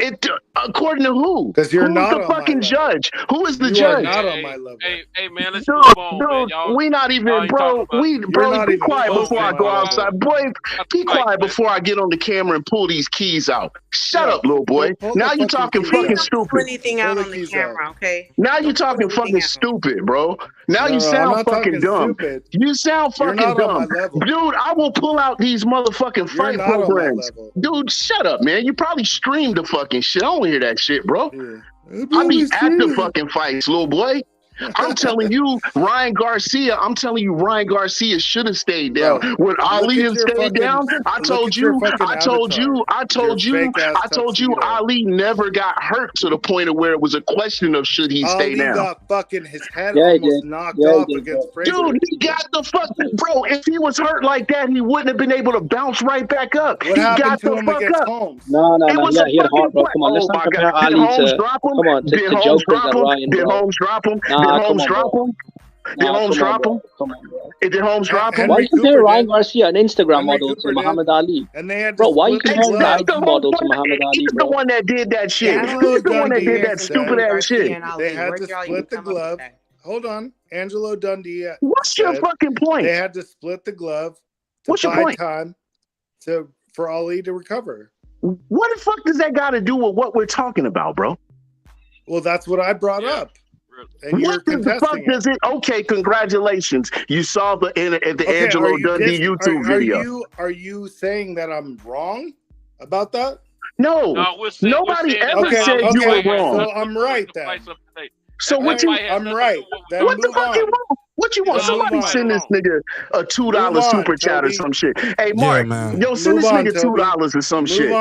according to who? Because you're not the fucking judge. Who is the you judge? Are not on my level. Hey, man, let's dude, move on, man. Dude, we not even, bro. Be quiet before I go outside, boy. Be quiet before I get on the camera and pull these keys out. Shut up, little boy. Now you talking fucking stupid. Anything out on the camera, okay? Now you talking fucking stupid, bro. Now you sound fucking dumb. You sound fucking dumb, dude. I will pull out these motherfucking fight programs, dude. Shut up, man. You probably streamed the fucking shit. I don't hear that shit, bro. I be at the fucking fights, little boy. I'm telling you, Ryan Garcia should have stayed down. When Ali had stayed down, I told you, Ali never got hurt to the point of where it was a question of should he stay down. Got fucking his head almost knocked off against Frazier. Dude, he got the fuck, bro. If he was hurt like that, he wouldn't have been able to bounce right back up. What happened to him against Holmes? No, yeah, he had heart, bro. Come on, let's not compare Ali to. Come on, to Jokers and Ryan. Did Holmes drop him? Did Holmes drop him? Did Holmes drop him? Did Holmes drop him? Why you compare Ryan Garcia, an Instagram model, to Muhammad Ali? Bro, why you comparing an IG model to Muhammad Ali? He's the one that did that shit. He's the one that did that stupid ass shit. They had to split the glove. Hold on, Angelo Dundee. What's your fucking point? They had to split the glove to What's your buy point? time for Ali to recover. What the fuck does that got to do with what we're talking about, bro? Well, that's what I brought up. And what the fuck does it? Okay, congratulations. You saw the Angelo Dundee YouTube video. Are you saying that I'm wrong about that? No, nobody ever said you were wrong. So I'm right then. So what you? I'm right. Then what the fuck you want? What you want? Somebody send this nigga a $2 super chat or some shit. Hey, Mark, yo, send this nigga $2 or some shit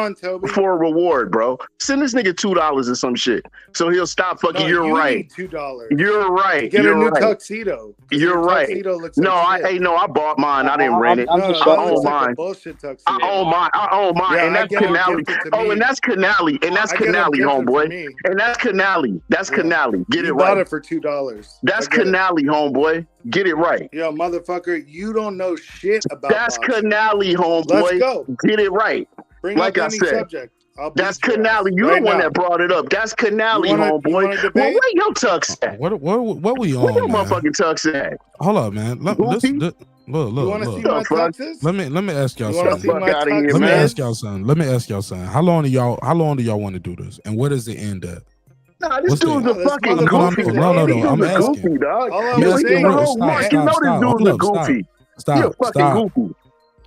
for a reward, bro. Send this nigga $2 or some shit so he'll stop fucking. You're right. $2. You're right. Get You're a new right. tuxedo. You're right. No, I bought mine. I didn't rent it. I own mine. I own mine. I own mine. And that's Canali. Oh, and that's Canali. And that's Canali, homeboy. And that's Canali. That's Canali. Get it right. You bought it for $2. That's Canali, homeboy. Get it right. Yo, motherfucker, you don't know shit about That's Canali, homeboy. Let's go. Get it right. Bring like up I any said. Subject. That's Canali. You're the one that brought it up. That's Canali, homeboy. Well, where your tux at? What we on? Where your man? motherfucking tux at? Hold up, man. Look. You want to see my tuxes? Let me ask y'all You want to see something. my tuxes? Let me ask y'all something. How long do y'all want to do this? And what does it end at? Nah, this dude's a fucking goofy. No. I'm asking. Goofy, dog. Stop. You know this dude's a goofy. Stop. You're a fucking goofy.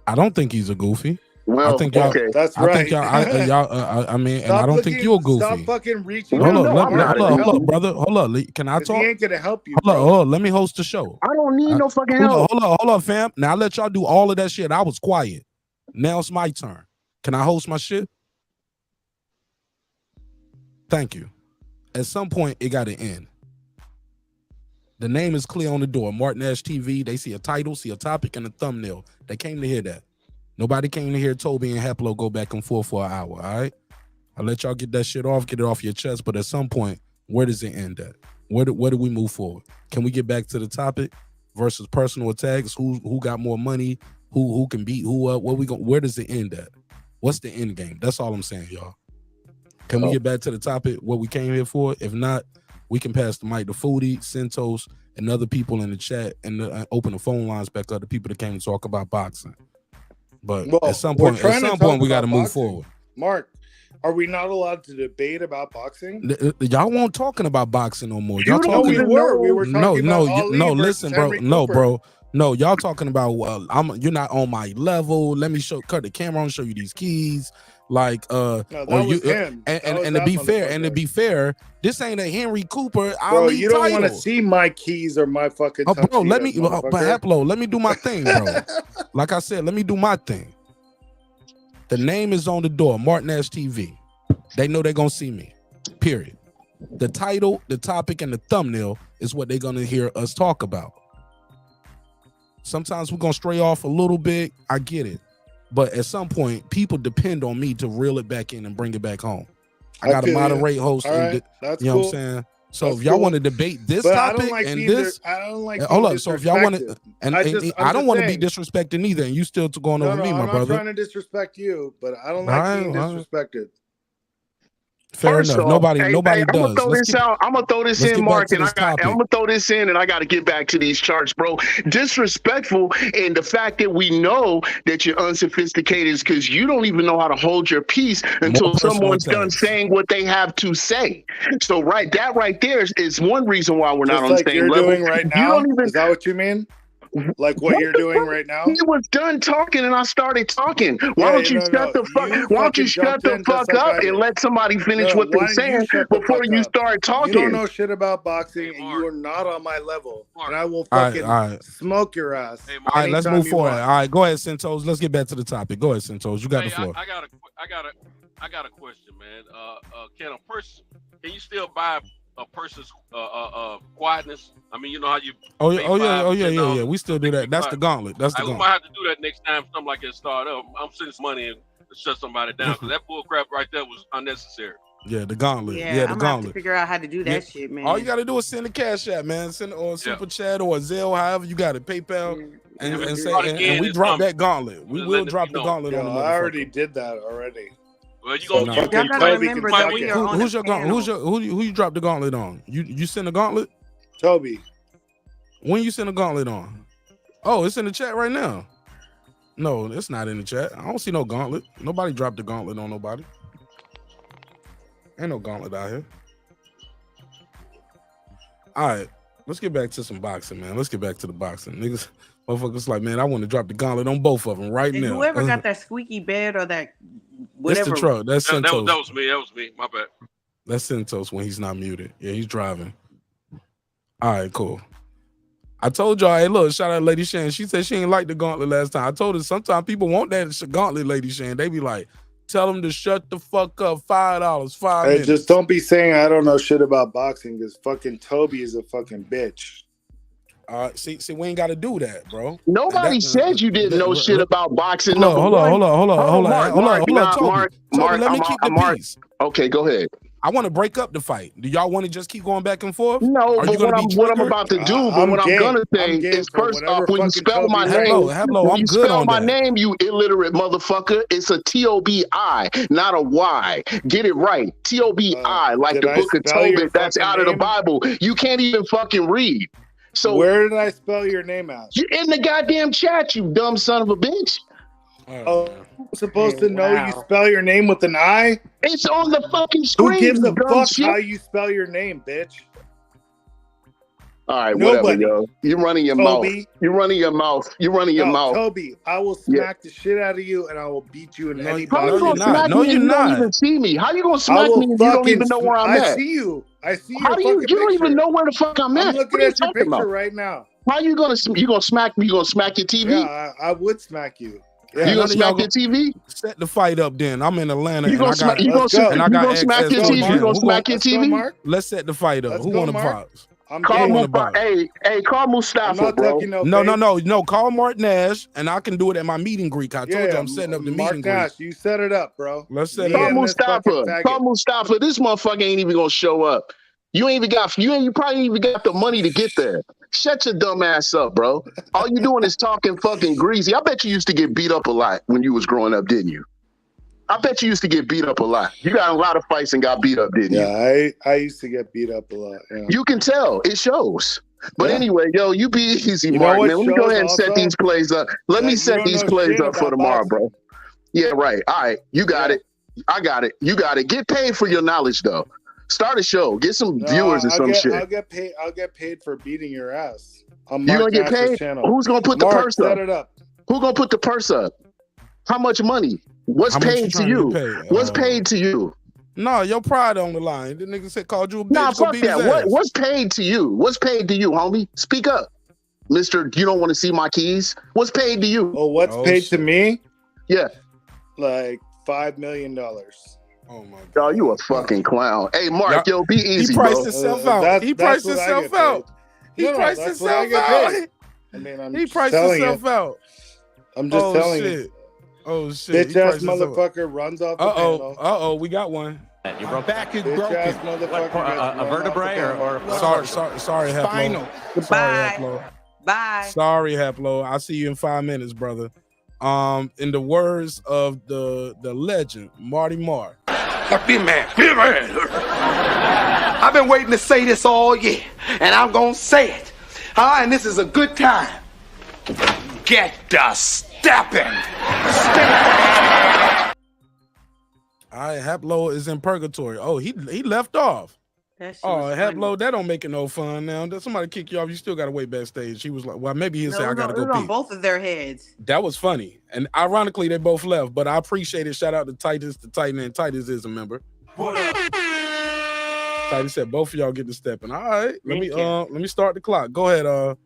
I don't think he's a goofy. Well, I think y'all, okay. That's I right. think y'all. I mean, and I don't think you're goofy. Stop fucking reaching. Hold up, brother. Hold up. Can I talk? He ain't gonna help you. Hold up. Let me host the show. I don't need no fucking help. Hold up, fam. Now I let y'all do all of that shit. I was quiet. Now it's my turn. Can I host my shit? Thank you. At some point, it got to end. The name is clear on the door. Martin Ash TV. They see a title, see a topic, and a thumbnail. They came to hear that. Nobody came to hear Toby and Haplo go back and forth for an hour, all right? I'll let y'all get that shit off, get it off your chest, but at some point, where does it end at? Where do we move forward? Can we get back to the topic versus personal attacks? Who got more money? Who can beat who up? Where does it end at? What's the end game? That's all I'm saying, y'all. Can we get back to the topic, what we came here for? If not, we can pass the mic to Foodie, Centos, and other people in the chat and open the phone lines back up to people that came to talk about boxing. But at some point, we got to move forward. Mark, are we not allowed to debate about boxing? Y'all won't talking about boxing no more. Y'all talking we were talking about Ali listen, bro. Henry No, Cooper. bro. No, y'all talking about you're not on my level. Let me cut the camera on, show you these keys. Like that was him. And to be fair, this ain't a Henry Cooper. Bro, you don't want to see my keys or my fucking bro, let me do my thing, bro. Like I said, let me do my thing. The name is on the door, Martinez TV. They know they're gonna see me. Period. The title, the topic, and the thumbnail is what they're gonna hear us talk about. Sometimes we're gonna stray off a little bit. I get it. But at some point, people depend on me to reel it back in and bring it back home. I gotta moderate, host, and that's you know cool. what I'm saying? So if y'all want to debate this topic I don't like hold up. So if y'all want to, and I don't want to be saying. disrespecting either, and you still going over me, my brother. I'm not trying to disrespect you, but I don't like being disrespected. Fair enough. Nobody does. I'm gonna throw this out. I'm gonna throw this in, Mark, and I'm gonna throw this in, and I got to get back to these charts, bro. Disrespectful, and the fact that we know that you're unsophisticated is because you don't even know how to hold your peace until someone's done saying what they have to say. So that right there is one reason why we're not on the same level. Doing right now. You don't even. Is that what you mean? Like what you're doing right now? He was done talking and I started talking. Why don't you shut the fuck up and let somebody finish what they're saying before you start talking? You don't know shit about boxing and you are not on my level. And I will fucking smoke your ass. All right, let's move forward. All right, go ahead, Santos. Let's get back to the topic. Go ahead, Santos. You got the floor. I got a question, man. Can you still buy a person's quietness? I mean, you know how you. Oh yeah. We still do that. That's the gauntlet. That's the gauntlet. We might have to do that next time. Something like that start up. I'm sending some money and to shut somebody down because that bull crap right there was unnecessary. Yeah, the gauntlet. Yeah, the I'm gonna have gauntlet. to figure out how to do that shit, man. All you gotta do is send a cash app, man. Send or super chat or a Zelle, however you got it, PayPal, and say and we drop that gauntlet. We will drop the gauntlet on the I already did that already. Well, you gonna who's your gauntlet? Who you drop the gauntlet on? You send a gauntlet? Toby. When you send a gauntlet on? Oh, it's in the chat right now. No, it's not in the chat. I don't see no gauntlet. Nobody dropped the gauntlet on nobody. Ain't no gauntlet out here. All right, let's get back to some boxing, man. Let's get back to the boxing. Niggas, motherfuckers like, man, I want to drop the gauntlet on both of them right now. Whoever got that squeaky bed or that whatever. That's the truck. That's Santos. That was me. My bad. That's Santos when he's not muted. Yeah, he's driving. All right, cool. I told y'all, hey, look, shout out Lady Shan. She said she ain't like the gauntlet last time. I told her sometimes people want that gauntlet, Lady Shan. They be like, tell them to shut the fuck up. $5, 5 minutes. Just don't be saying I don't know shit about boxing because fucking Toby is a fucking bitch. See, we ain't got to do that, bro. Nobody said you didn't know shit about boxing. Hold on, Mark, let me keep the peace. Okay, go ahead. I want to break up the fight. Do y'all want to just keep going back and forth? No, but what I'm about to do, but what I'm gonna say is first off, when you spell my name, when you spell my name, you illiterate motherfucker, it's a T-O-B-I, not a Y. Get it right. T-O-B-I, like the book of Tobit that's out of the Bible. You can't even fucking read. So where did I spell your name at? In the goddamn chat, you dumb son of a bitch. Oh, I'm supposed to know you spell your name with an I? It's on the fucking screen. Who gives a fuck shit? how you spell your name, bitch? All right, whatever, yo. You're running your mouth. You're running your mouth. You're running your mouth. Toby, I will smack the shit out of you and I will beat you in any How you gonna smack me if you don't even see me? How you gonna smack me if you don't even know where I'm at? I see you. I see How do you don't even know where the fuck I'm at? I'm looking at your picture right now. How you gonna smack me? You gonna smack your TV? Yeah, I would smack you. Yeah, you gonna smack your TV? Set the fight up then. I'm in Atlanta. You gonna smack your TV? You gonna smack your TV? Let's set the fight up. Who want to box? Call Mustafa, bro. No. Call Mark Nash, and I can do it at my meet and greet. I told you I'm setting up the meet and greet. Nash, you set it up, bro. Let's set it up. Call Mustafa. This motherfucker ain't even gonna show up. You probably even got the money to get there. Shut your dumb ass up, bro. All you doing is talking fucking greasy. I bet you used to get beat up a lot when you was growing up, didn't you? I bet you used to get beat up a lot. You got a lot of fights and got beat up, didn't you? Yeah, I used to get beat up a lot. Yeah. You can tell. It shows. But Yeah. anyway, yo, you be easy, You know Mark. what Man, let me go shows ahead and set also? these plays up. Let me You set don't these know plays shit up for about tomorrow, boxing. bro. Yeah, right. All right. You got it. I got it. You got it. Get paid for your knowledge, though. Start a show. Get some No, viewers and I'll some get shit. I'll get paid for beating your ass on You Mark gonna get Nash's paid? channel. Who's gonna put the Mark, purse set up? it up. Who gonna put the purse up? How much money? What's How much you paid to trying to you? get paid? What's paid to you? No, your pride on the line. The nigga said called you a bitch. Nah, Go fuck beat his that. ass. What's paid to you? What's paid to you, homie? Speak up. Mister, you don't want to see my keys? What's paid to you? Oh, what's paid to me? Yeah. Like $5 million. Oh my God. You a fucking clown. Hey, Mark, yo, be easy, He priced bro. himself out. He priced that's what I himself get out. paid. He No, priced that's what I himself get out. paid. I mean, I'm He just priced telling himself you. out. I'm just Oh telling shit. you. Oh shit. Bitch ass motherfucker runs off the panel. We got one. Your back is Bitch broken. ass motherfucker gets run A vertebrae or Sorry, Haplo. Spinal. Sorry, Haplo. Bye. Sorry, Haplo. I'll see you in 5 minutes, brother. In the words of the legend, Marty Marr. Be a man. Be a man. I've been waiting to say this all year, and I'm gonna say it. And this is a good time. Get the stepping. All right, Haplo is in purgatory. Oh, he left off. That shit Oh, was Haplo, that don't make it no fun now. Somebody kick you off, you still gotta wait backstage. He was like, well, maybe he'll say I gotta it go was on pee. both of their heads. That was funny. And ironically, they both left, but I appreciate it. Shout out to Titus, the Titan, and Titus is a member. Titus said both of y'all get to stepping. All right, let me start the clock. Go ahead.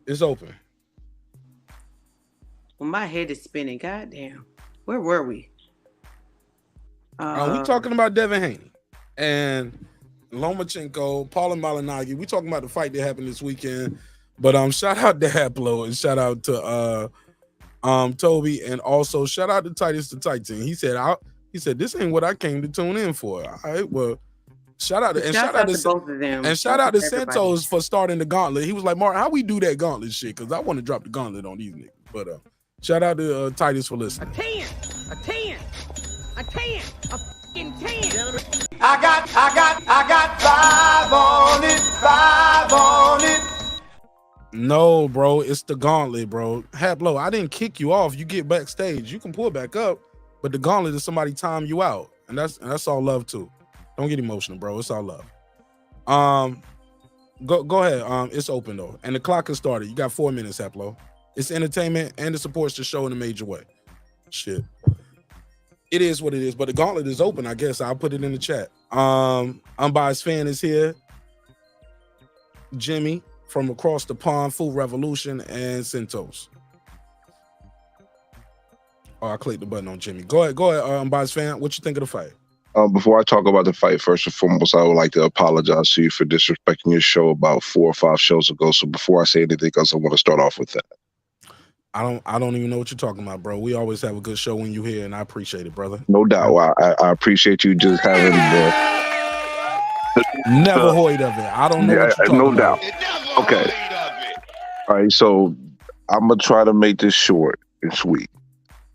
It's open. Well, my head is spinning. Goddamn. Where were we? We talking about Devin Haney and Lomachenko, Paulie Malignaggi. We talking about the fight that happened this weekend. But shout out to Haplo and shout out to Toby, and also shout out to Titus the Titan. He said this ain't what I came to tune in for. All right, well, shout out to both of them. and shout out to Everybody. Santos for starting the gauntlet. He was like, Mark, how we do that gauntlet shit? Because I want to drop the gauntlet on these niggas. But shout out to Titus for listening. A 10, a 10, a fucking 10. I got 5 on it, 5 on it. No, bro, it's the gauntlet, bro. Haplo, I didn't kick you off. You get backstage, you can pull back up, but the gauntlet is somebody time you out, and that's all love too. Don't get emotional, bro. It's all love. Go ahead. It's open though, and the clock has started. You got 4 minutes, Haplo. It's entertainment and it supports the show in a major way. Shit, it is what it is. But the gauntlet is open. I guess I'll put it in the chat. Unbiased fan is here. Jimmy from across the pond, Food Revolution, and Santos. Oh, I clicked the button on Jimmy. Go ahead, unbiased fan. What you think of the fight? Before I talk about the fight, first and foremost, I would like to apologize to you for disrespecting your show about 4 or 5 shows ago. So before I say anything else, I want to start off with that. I don't even know what you're talking about, bro. We always have a good show when you're here, and I appreciate it, brother. No doubt. I appreciate you just having Never heard of it. I don't know what you're talking no about. doubt. Okay. All right, so I'm going to try to make this short and sweet.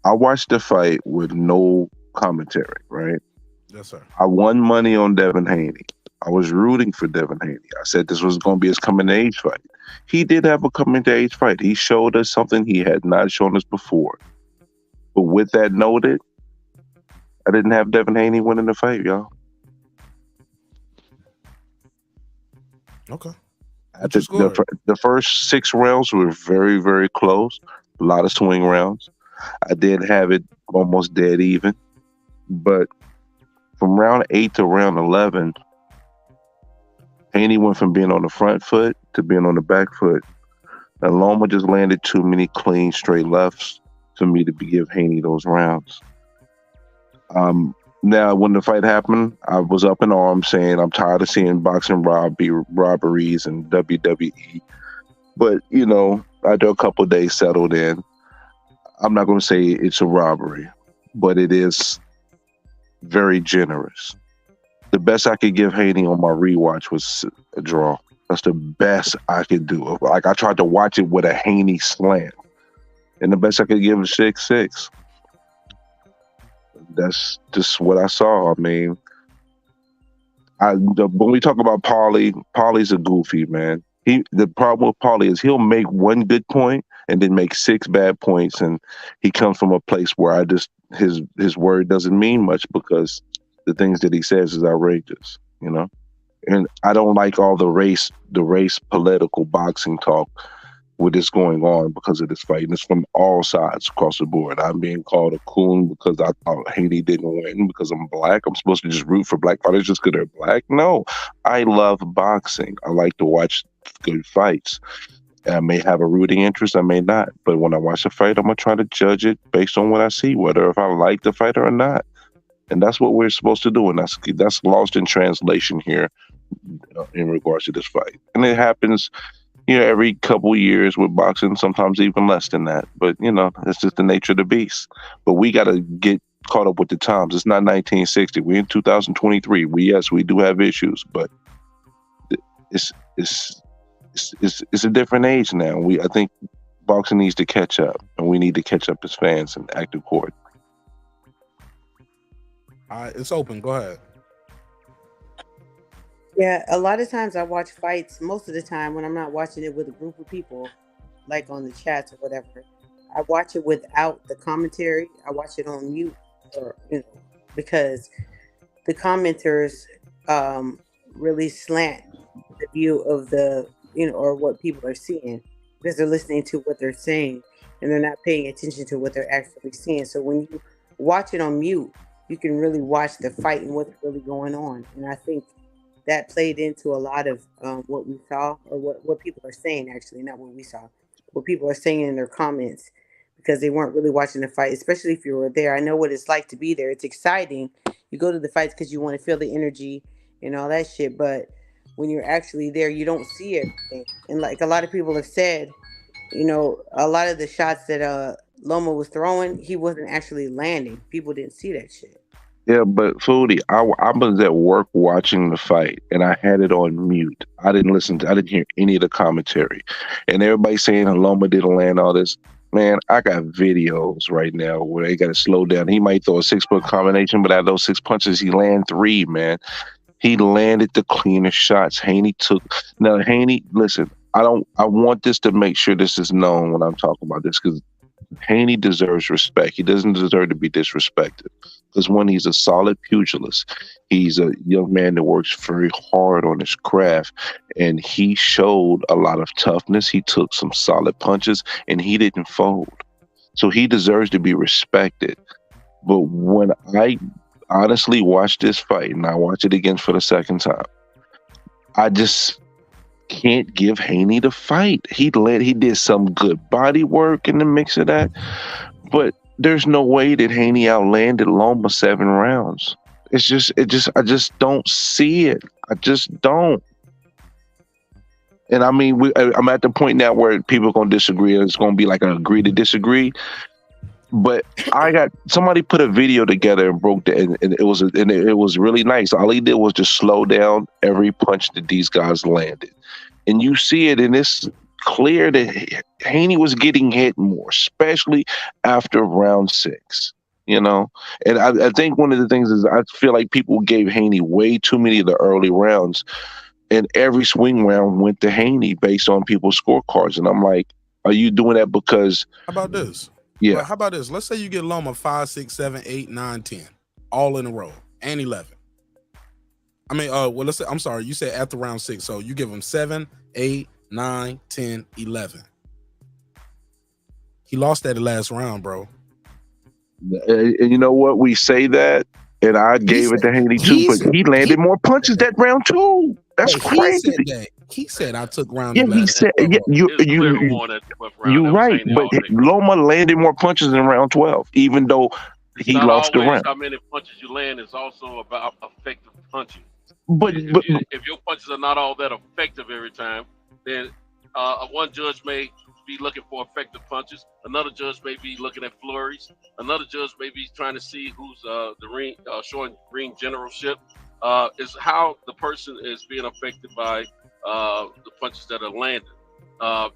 I watched the fight with no commentary, right? Yes, sir. I won money on Devin Haney. I was rooting for Devin Haney. I said this was going to be his coming-to-age fight. He did have a coming-to-age fight. He showed us something he had not shown us before. But with that noted, I didn't have Devin Haney winning the fight, y'all. Okay. The first 6 rounds were very, very close. A lot of swing rounds. I did have it almost dead even. But from round 8 to round 11, Haney went from being on the front foot to being on the back foot. And Loma just landed too many clean, straight lefts for me to give Haney those rounds. Now, when the fight happened, I was up in arms saying I'm tired of seeing boxing robberies and WWE. But, you know, after a couple of days settled in, I'm not going to say it's a robbery, but it is very generous. The best I could give Haney on my rewatch was a draw. That's the best I could do. Like, I tried to watch it with a Haney slant, and the best I could give is 6-6. that's just what I saw. I mean, when we talk about Paulie's a goofy, man. The problem with Paulie is he'll make one good point and then make 6 bad points, and he comes from a place where his word doesn't mean much because the things that he says is outrageous, you know. And I don't like all the race political boxing talk with this going on because of this fight. And it's from all sides across the board. I'm being called a coon because I thought Haney didn't win because I'm black. I'm supposed to just root for black fighters just because they're black. No, I love boxing. I like to watch good fights. I may have a rooting interest, I may not. But when I watch a fight, I'm going to try to judge it based on what I see, whether if I like the fighter or not. And that's what we're supposed to do. And that's lost in translation here in regards to this fight. And it happens, every couple years with boxing, sometimes even less than that. But, it's just the nature of the beast. But we got to get caught up with the times. It's not 1960. We're in 2023. We do have issues, but it's a different age now. I think boxing needs to catch up, and we need to catch up as fans and act accordingly. All right, it's open. Go ahead. Yeah, a lot of times I watch fights, most of the time when I'm not watching it with a group of people, like on the chats or whatever, I watch it without the commentary. I watch it on mute, or because the commenters really slant the view of the, or what people are seeing, because they're listening to what they're saying and they're not paying attention to what they're actually seeing. So when you watch it on mute, you can really watch the fight and what's really going on. And I think that played into a lot of what we saw, or what people are saying, actually, not what we saw, what people are saying in their comments, because they weren't really watching the fight, especially if you were there. I know what it's like to be there. It's exciting. You go to the fights because you want to feel the energy and all that shit. But when you're actually there, you don't see everything. And like a lot of people have said, a lot of the shots that Loma was throwing, he wasn't actually landing. People didn't see that shit. Yeah, but Foodie, I was at work watching the fight, and I had it on mute. I didn't hear any of the commentary. And everybody saying Loma didn't land all this. Man, I got videos right now where they got to slow down. He might throw a 6-punch combination, but out of those 6 punches, he landed 3, man. He landed the cleaner shots. Haney, listen, I want this to make sure this is known when I'm talking about this, because Haney deserves respect. He doesn't deserve to be disrespected. Because when he's a solid pugilist, he's a young man that works very hard on his craft, and he showed a lot of toughness. He took some solid punches, and he didn't fold. So he deserves to be respected. But when I honestly watch this fight, and I watch it again for the second time, I just can't give Haney the fight. He did some good body work in the mix of that, but there's no way that Haney outlanded Loma 7 rounds. I just don't see it. I just don't. And I mean, I'm at the point now where people are going to disagree. It's going to be like an agree to disagree. But somebody put a video together and broke and it was really nice. All he did was just slow down every punch that these guys landed, and you see it, and it's clear that Haney was getting hit more, especially after round 6. And I think one of the things is I feel like people gave Haney way too many of the early rounds, and every swing round went to Haney based on people's scorecards, and I'm like, are you doing that because? How about this? Yeah. Well, how about this? Let's say you get Loma 5, 6, 7, 8, 9, 10, all in a row, and 11. I mean, let's say, I'm sorry, you said after round 6, so you give him 7, 8, 9, 10, 11. He lost that last round, bro. And you know what? We say that, and I gave it to Haney too, but he landed more punches that round too. That's crazy. He said I took round. Yeah, 11. He said. Yeah, you're right, but Loma landed more punches in round 12, even though he lost the round. How many punches you land is also about effective punching. But if your punches are not all that effective every time, then one judge may be looking for effective punches. Another judge may be looking at flurries. Another judge may be trying to see who's the ring showing ring generalship. Is how the person is being affected by the punches that are landed.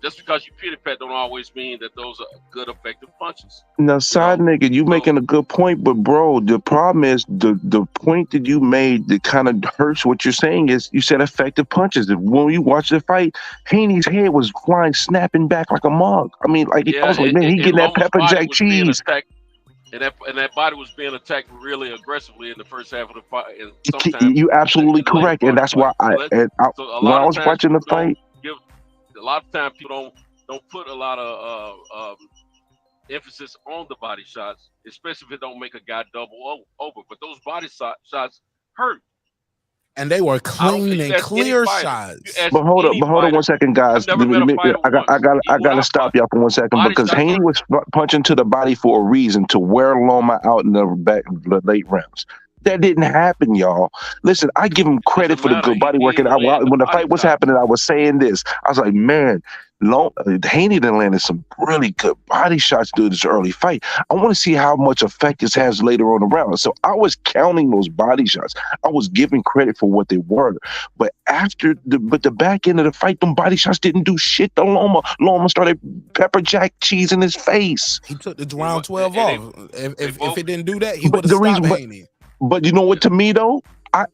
Just because you pity pat don't always mean that those are good, effective punches. Now, side nigga, you making a good point, but bro, the problem is the point that you made that kind of hurts what you're saying is you said effective punches. When you watch the fight, Haney's head was flying, snapping back like a mug. I mean, like I was like, man, he getting that pepper jack cheese. And that body was being attacked really aggressively in the first half of the fight. And sometimes You absolutely correct, and that's why when I was watching the fight. A lot of times people don't put a lot of emphasis on the body shots, especially if it don't make a guy double over. But those body shots hurt. And they were clean and clear shots. But hold on 1 second, guys. I gotta stop y'all for 1 second because Haney was punching to the body for a reason, to wear Loma out in the late rounds. That didn't happen, y'all. Listen, I give him credit for the good body work. And when the fight was happening, I was saying this. I was like, man, Haney done landed some really good body shots through this early fight. I want to see how much effect this has later on the round. So I was counting those body shots. I was giving credit for what they were. But after the back end of the fight, them body shots didn't do shit to Loma. Loma started pepper jack cheese in his face. He took the round 12 off. If it didn't do that, he would have stopped Haney. But you know what, to me though,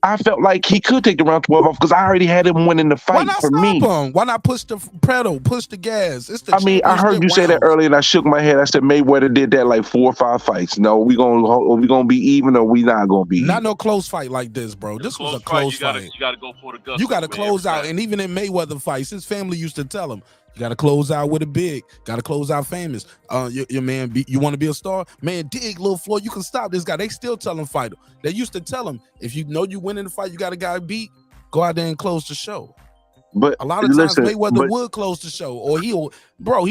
I felt like he could take the round 12 off because I already had him winning the fight. Why not for me. him? Why not push the pedal, push the gas? It's the I heard you say that earlier, and I shook my head. I said Mayweather did that like 4 or 5 fights. No, we gonna be even, or we not gonna be? Not no close fight like this, bro. This was a close fight. You gotta go for the gusto. You gotta close out, and even in Mayweather fights, his family used to tell him, you got to close out with a big. Got to close out famous. Your man, you want to be a star? Man, dig, little Floyd. You can stop this guy. They still tell him fight. They used to tell him, if you know you win in the fight, you got a guy beat, go out there and close the show. But a lot of times Mayweather would close the show, or he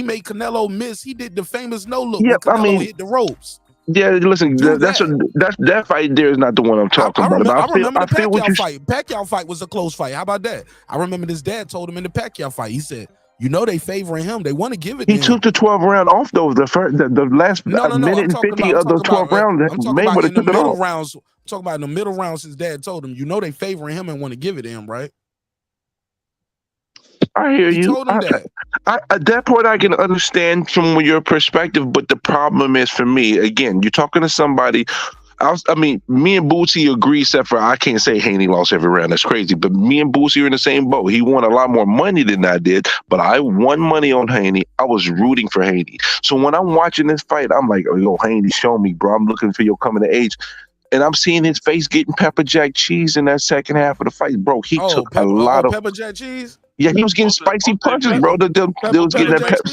made Canelo miss. He did the famous no look. Yeah, Canelo hit the ropes. Yeah, listen, that fight there is not the one I'm talking about. I remember the Pacquiao fight. Pacquiao fight was a close fight. How about that? I remember his dad told him in the Pacquiao fight. He said, you know they favoring him. They want to give it to him. He took the 12th round off though. The last minute and 50 of the 12th round. I'm talking about in the middle rounds. I'm talking about in the middle rounds. His dad told him, you know they favoring him and want to give it to him, right? I hear you. Told him that. At that point, I can understand from your perspective, but the problem is for me, again, you're talking to somebody. Me and Bootsy agree, except for I can't say Haney lost every round. That's crazy. But me and Bootsy are in the same boat. He won a lot more money than I did, but I won money on Haney. I was rooting for Haney. So when I'm watching this fight, I'm like, oh, yo, Haney, show me, bro. I'm looking for your coming of age. And I'm seeing his face getting pepper jack cheese in that second half of the fight, bro. He took a lot of pepper jack cheese. Yeah, he was getting spicy punches, bro. They was getting that pepper.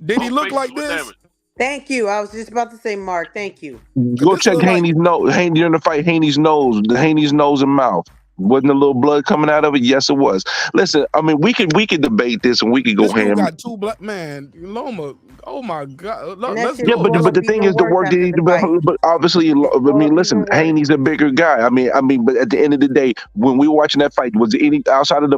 Did he look like this? Thank you. I was just about to say, Mark. Thank you. Go check Haney's nose. Haney during the fight. Haney's nose and mouth. Wasn't a little blood coming out of it? Yes, it was. Listen, I mean, we could debate this and we could go ham. Got 2 black man, Loma. Oh my God! Yeah, but the thing is, the work that he did. But obviously, I mean, listen, Haney's a bigger guy. I mean, but at the end of the day, when we were watching that fight, was there any outside of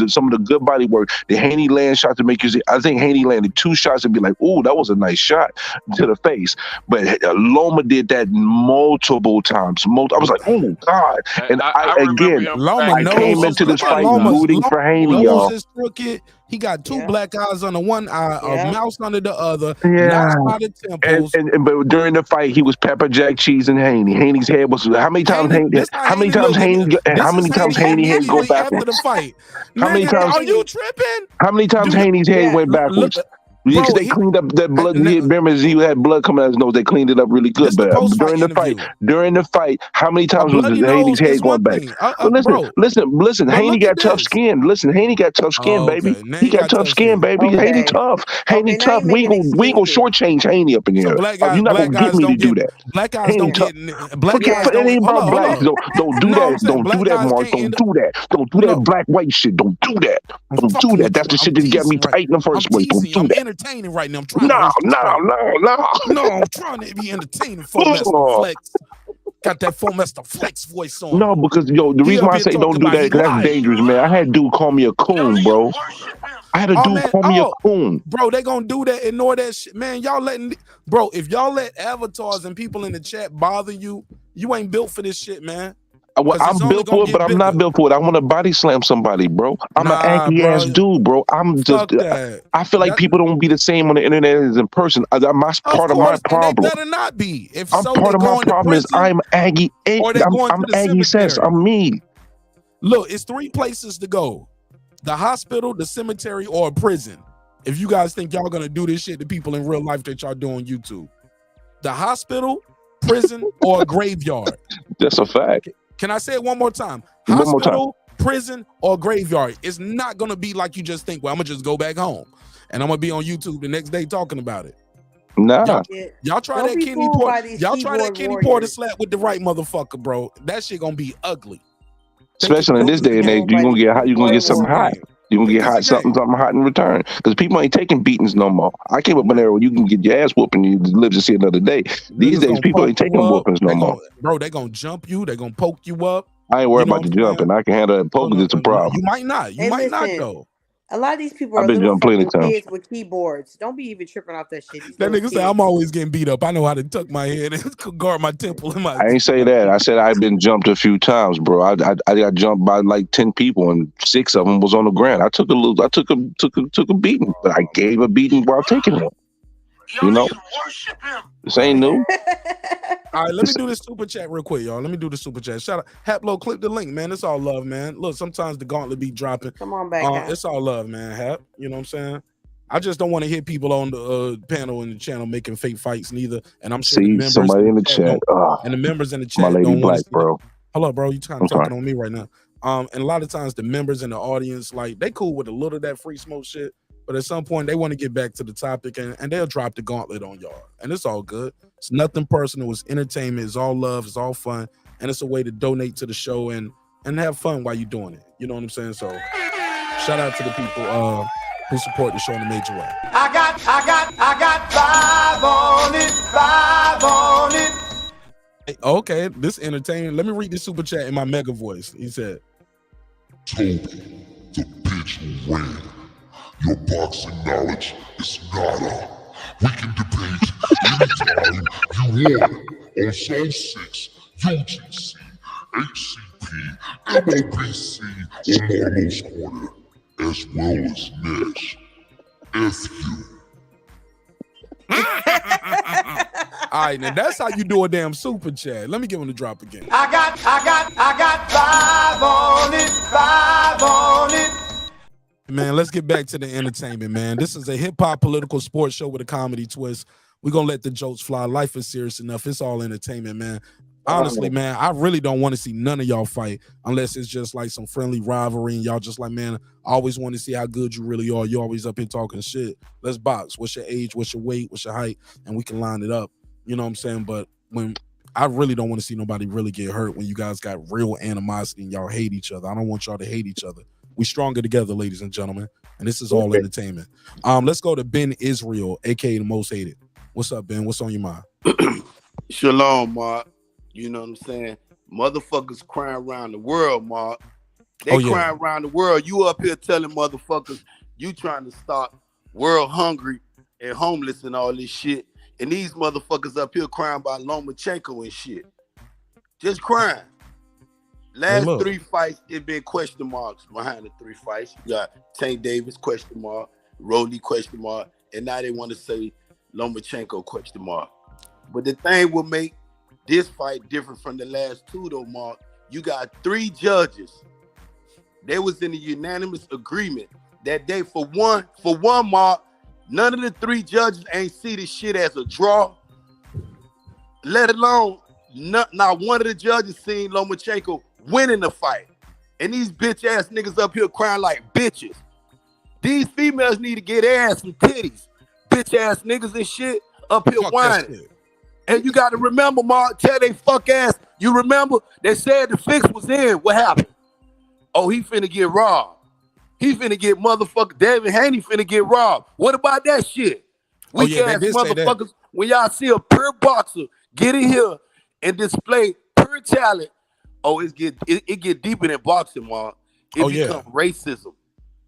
some of the good body work? Did Haney land shots to make you see? I think Haney landed 2 shots and be like, "Ooh, that was a nice shot to the face." But Loma did that multiple times. I was like, "Oh God!" And I came into this fight rooting for Haney, y'all. He got 2 black eyes on the one eye, a mouse under the other. Yeah, by the temples. But during the fight, he was pepper jack cheese and Haney. Haney's head was how many times Haney had go backwards? After the fight. How many times? Are you tripping? How many times Haney's head went backwards? Because they cleaned up that blood. Remember, he had blood coming out his nose. They cleaned it up really good. But during the fight, how many times was Haney's head going back? Listen. Haney got tough skin. Haney got tough skin, baby. He got tough skin, baby. Haney tough. Haney tough. We ain't gonna shortchange Haney up in here. You're not gonna get me to do that. Black guys don't get. Black guys don't. It ain't about blacks. Don't do that. Don't do that, Mark. Don't do that. Don't do that black white shit. Don't do that. Don't do that. That's the shit that got me tight in the first place. Don't do that. Entertaining right now. I'm trying No, I'm trying to be entertaining. Mr. Flex. Got that Mr. Flex voice on. No, because the reason why I say don't do that, because that's dangerous, man. I had a dude call me a coon, bro. I had a dude call me a coon. Bro, they gonna do that, ignore that shit. Man, if y'all let avatars and people in the chat bother you, you ain't built for this shit, man. Well, I'm built for it, but I'm not built for it. I want to body slam somebody, bro. I'm an Aggie ass dude, bro. I'm just. I feel like people don't be the same on the internet as in person. That's part of my problem. And they better not be. If I'm so, part they of my going to problem is prison, I'm Aggie. or they going I'm to the Aggie Sense. cemetery. I'm me. Look, it's 3 places to go: the hospital, the cemetery, or a prison. If you guys think y'all gonna do this shit to people in real life that y'all do on YouTube, the hospital, prison, or a graveyard. That's a fact. Can I say it one more time? One more time. Hospital, prison, or graveyard. It's not gonna be like you just think, well, I'm gonna just go back home and I'm gonna be on YouTube the next day talking about it. Nah. Y'all try that Kenny Porter. Y'all try that Kenny Porter slap with the right motherfucker, bro. That shit gonna be ugly. Especially in this day and age, you're gonna get hot. You're gonna get something hot. You're gonna get hot, something hot in return. Because people ain't taking beatings no more. I came up in there where you can get your ass whooped and you live to see another day. These days, people ain't taking whoopings no more. Bro, they gonna jump you. They gonna poke you up. I ain't worried about the jumping. I can handle that poking. It's a problem. You might not. You might not though. A lot of these people I've are been little jumped plenty fucking of times. kids with keyboards. Don't be even tripping off that shit. These That little nigga say I'm always getting beat up. I know how to tuck my head and guard my temple. And my I ain't say that. I said I've been jumped a few times, bro. I got jumped by like 10 people, and 6 of them was on the ground. I took a beating, but I gave a beating while taking one. You know, this ain't new. All right, let me do this super chat real quick, y'all. Let me do the super chat. Shout out, Haplo, click the link, man. It's all love, man. Look, sometimes the gauntlet be dropping. Come on back, guys. It's all love, man. Hap, you know what I'm saying? I just don't want to hear people on the panel in the channel making fake fights neither. And I'm sure the members somebody in the chat. And the members in the chat My lady don't black, want to bro. Hello, bro. You kind of talking on me right now. And a lot of times the members in the audience, like, they cool with a little of that free smoke shit. But at some point, they want to get back to the topic, and they'll drop the gauntlet on y'all. And it's all good. It's nothing personal. It's entertainment. It's all love. It's all fun. And it's a way to donate to the show and have fun while you're doing it. You know what I'm saying? So shout out to the people who support the show in a major way. I got 5 on it. Hey, okay, this entertaining. Let me read this super chat in my mega voice. He said, Toby, the bitch who ran. Your boxing knowledge is nada. We can debate anytime you want on Zone 6, UGC, HCP, MOBC, or Marlo's Corner, as well as Nash. F you. all right, now that's how you do a damn super chat. Let me give him the drop again. I got 5 on it. Man, let's get back to the entertainment, man. This is a hip-hop political sports show with a comedy twist. We're going to let the jokes fly. Life is serious enough. It's all entertainment, man. Honestly, man, I really don't want to see none of y'all fight unless it's just like some friendly rivalry and y'all just like, man, I always want to see how good you really are. You're always up here talking shit. Let's box. What's your age? What's your weight? What's your height? And we can line it up. You know what I'm saying? But when I really don't want to see nobody really get hurt when you guys got real animosity and y'all hate each other. I don't want y'all to hate each other. We stronger together, ladies and gentlemen. And this is all entertainment. Let's go to Ben Israel, aka the most hated. What's up, Ben? What's on your mind? Shalom, Mark. You know what I'm saying? Motherfuckers crying around the world, Mark. They crying around the world. You up here telling motherfuckers you trying to stop world hungry and homeless and all this shit. And these motherfuckers up here crying about Lomachenko and shit. Just crying. Last 3 fights, it been question marks behind the 3 fights. You got Tank Davis, question mark, Rolly, question mark, and now they want to say Lomachenko, question mark. But the thing will make this fight different from the last 2, though, Mark. You got 3 judges. They was in a unanimous agreement that day for one, Mark. None of the 3 judges ain't see this shit as a draw, let alone not one of the judges seen Lomachenko winning the fight. And these bitch ass niggas up here crying like bitches. These females need to get ass and titties. Bitch ass niggas and shit up here whining. And you got to remember, Mark, tell they fuck ass. You remember they said the fix was in. What happened? Oh, he finna get robbed. He finna get motherfucker Devin Haney finna get robbed. What about that shit? Weak ass motherfuckers. When y'all see a pure boxer get in here and display pure talent, oh, it get deeper than boxing, Mark. It become racism.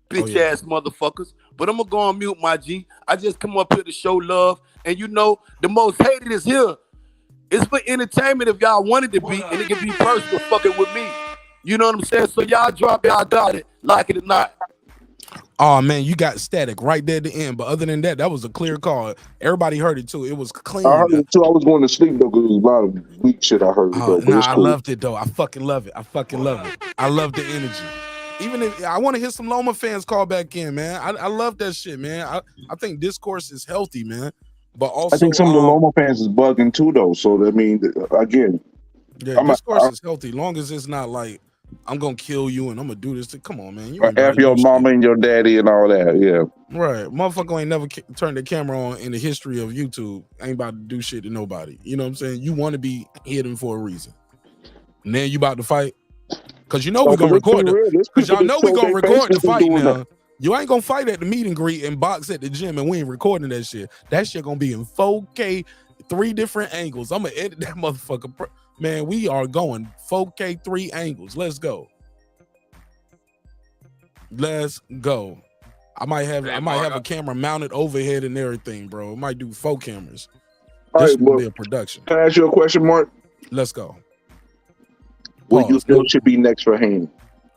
Bitch ass motherfuckers. But I'm gonna go on mute, my G. I just come up here to show love. And you know, the most hated is here. It's for entertainment if y'all want it to be, and it can be personal fucking with me. You know what I'm saying? So y'all drop it, I got it, like it or not. Oh man, you got static right there at the end. But other than that, that was a clear call. Everybody heard it too. It was clean. I heard it too. I was going to sleep though because there was a lot of weak shit I heard. Oh, But it's I cool. loved it though. I fucking love it. I fucking love it. I love the energy. Even if I want to hear some Loma fans call back in, man. I love that shit, man. I think discourse is healthy, man. But also, I think some of the Loma fans is bugging too, though. So I mean, again, yeah, discourse is healthy. Long as it's not like I'm gonna kill you and I'm gonna do this. Come on, man. You ain't F your mama and your daddy and all that. Yeah, right. Motherfucker ain't never turned the camera on in the history of YouTube. Ain't about to do shit to nobody. You know what I'm saying? You want to be hidden for a reason. And then you about to fight. Cause you know we're gonna record it. Cause y'all know we're gonna record the fight now. You ain't gonna fight at the meet and greet and box at the gym and we ain't recording that shit. That shit gonna be in 4K, 3 different angles. I'm gonna edit that motherfucker. Man, we are going 4K, 3 angles. Let's go. Let's go. I might have a camera mounted overhead and everything, bro. I might do 4 cameras. This will be a production. Can I ask you a question, Mark? Let's go. What do you feel should be next for Haney?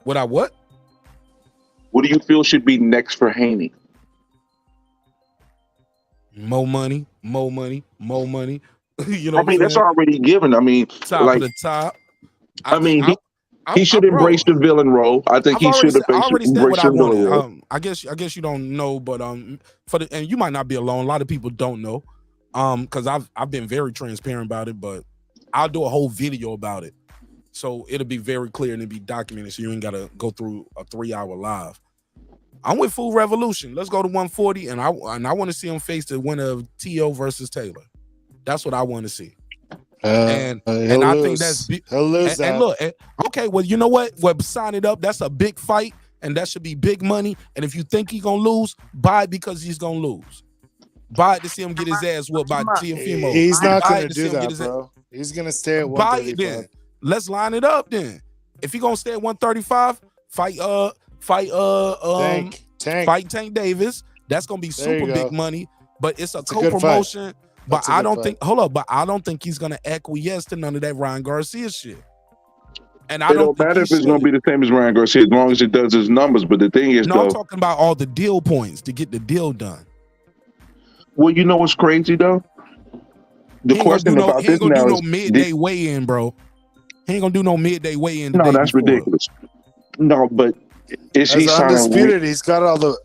What? What do you feel should be next for Haney? More money. You know, I mean, that's already given. I mean, top of the top. I mean, he should embrace the villain role. I think he should embrace the villain role. I guess you don't know, but and you might not be alone. A lot of people don't know, because I've been very transparent about it, but I'll do a whole video about it. So it'll be very clear and it'll be documented, so you ain't gotta go through a 3-hour live. I'm with Food Revolution. Let's go to 140, and I want to see him face the winner of T.O. versus Taylor. That's what I want to see. And I think that's he'll lose. And look, okay, well, you know what? Well, sign it up. That's a big fight, and that should be big money. And if you think he's gonna lose, buy it because he's gonna lose. Buy it to see him get his ass whooped by Teofimo. He's not gonna do that, bro. He's gonna stay at 135. Buy it then. Let's line it up then. If he gonna stay at 135, fight Tank Davis. That's gonna be super big money, but it's a co-promotion. But I don't think but I don't think he's gonna acquiesce to none of that Ryan Garcia shit. And I don't matter if it's gonna be the same as Ryan Garcia as long as it does his numbers. But the thing is, I'm talking about all the deal points to get the deal done. Well, you know what's crazy though? The question about this now is midday weigh-in, bro. He ain't gonna do no midday weigh-in. No, that's ridiculous. No, but is he undisputed? He's got all the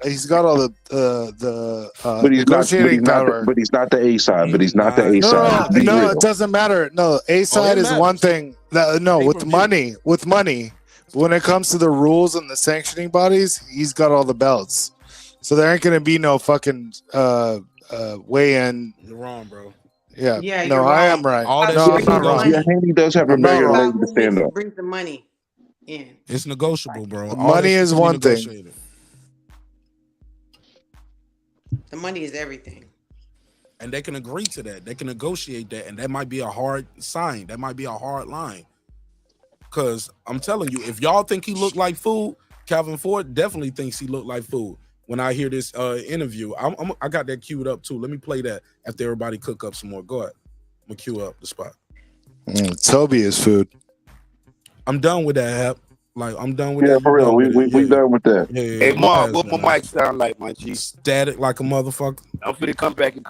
negotiating power. But he's not the A side. But he's not the A side. No, it doesn't matter. No, A side is one thing. With money. When it comes to the rules and the sanctioning bodies, he's got all the belts. So there ain't gonna be no fucking weigh-in. You're wrong, bro. Yeah. No, I am right. I'm not wrong. Yeah, Haney does have a bigger leg to stand up. Brings the money in. It's negotiable, bro. Money is one thing. The money is everything. And they can agree to that. They can negotiate that, and that might be a hard sign. That might be a hard line. Because I'm telling you, if y'all think he looked like food, Calvin Ford definitely thinks he looked like food. When I hear this interview, I got that queued up too. Let me play that after everybody cook up some more. Go ahead. I'm gonna queue up the spot. Toby is food. I'm done with that, Hap. Like, I'm done with that. Yeah, for real. We done with that. Yeah, Hey, Mark, what my mic sound like, my G? Static like a motherfucker. I'm finna come back in.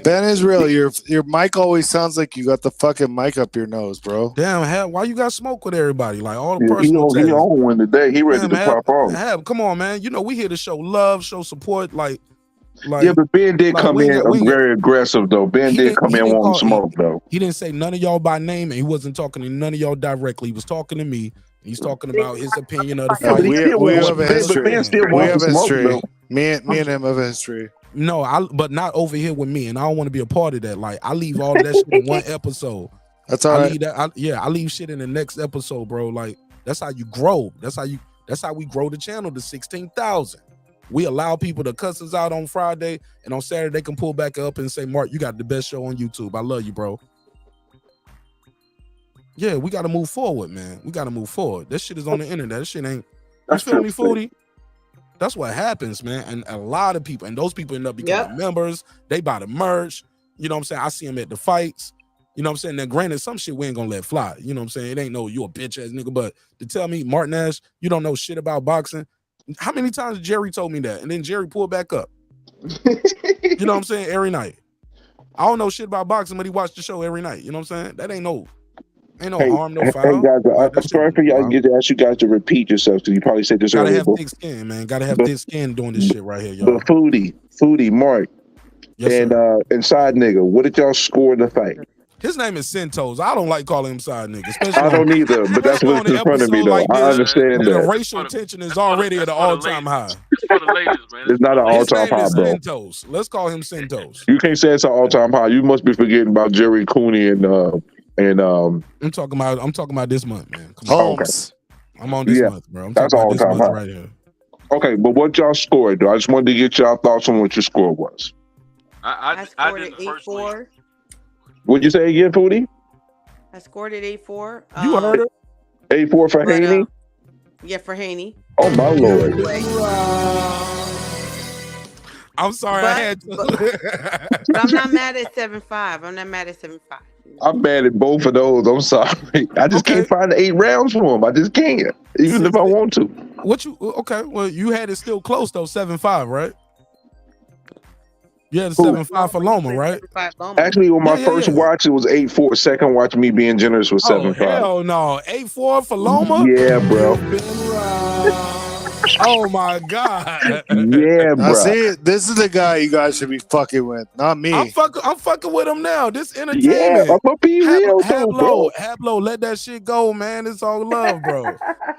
Ben Israel, your mic always sounds like you got the fucking mic up your nose, bro. Damn, Hap, why you got smoke with everybody? Like, all the personal he on one today. He ready to pop off. Hap, come on, man. You know, we here to show love, show support, like yeah, but Ben did come in very aggressive, though. Ben did come in wanting smoke, though. He didn't say none of y'all by name, and he wasn't talking to none of y'all directly. He was talking to me. He's talking about his opinion of the fight. We have a history. Me and him have a history. No, but not over here with me, and I don't want to be a part of that. Like, I leave all of that shit in one episode. That's all right. I leave shit in the next episode, bro. Like, that's how you grow. That's how we grow the channel to 16,000. We allow people to cuss us out on Friday, and on Saturday they can pull back up and say, Mark, you got the best show on YouTube. I love you, bro. Yeah, we got to move forward, man. We got to move forward. This shit is on the internet. This shit ain't. You feel me, Foodie? That's what happens, man. And a lot of people, and those people end up becoming members. They buy the merch. You know what I'm saying? I see them at the fights. You know what I'm saying? Now, granted, some shit we ain't gonna let fly. You know what I'm saying? It ain't no you a bitch ass nigga, but to tell me, Martin Ash, you don't know shit about boxing. How many times Jerry told me that? And then Jerry pulled back up. You know what I'm saying? Every night. I don't know shit about boxing, but he watched the show every night. You know what I'm saying? That ain't no harm, no foul. Hey guys, Like, I'm sorry for y'all. Get to ask you guys to repeat yourselves because you probably said this gotta earlier. have thick skin, man. Gotta have thick skin doing this shit right here, y'all. But Foodie, Mark, and Side Nigga, what did y'all score in the fight? His name is Centos. I don't like calling him side nigga. I don't either, but that's what's in front of me, though. I understand The that. racial tension is already at an all-time high. For the ladies, man. It's not an all-time high, bro. Centos. Let's call him Centos. You can't say it's an all-time high. You must be forgetting about Jerry Cooney and I'm talking about this month, man. Come on. Holmes. I'm on this month, bro. I'm that's talking about this all-time month high right here. Okay, but what y'all scored, though? I just wanted to get y'all thoughts on what your score was. I scored it 8-4. What'd you say again, Foodie? I scored it 8-4. You heard it. 8-4 for Haney? Yeah, for Haney. Oh my Lord. I'm sorry, I had to. But I'm not mad at 7-5. I'm mad at both of those. I'm sorry. I just can't find the 8 rounds for him. I just can't, even if I want to. Well, you had it still close though, 7-5, right? You had a 7-5 for Loma, right? Actually, on my first watch, it was 8-4. Second watch, me being generous, was 7-5. Hell no, 8-4 for Loma. Yeah, bro. Oh my God. Yeah, bro. See, this is the guy you guys should be fucking with, not me. I'm fucking with him now. This entertainment. Yeah, I'm gonna be real though, bro. Hab-Low, let that shit go, man. It's all love, bro.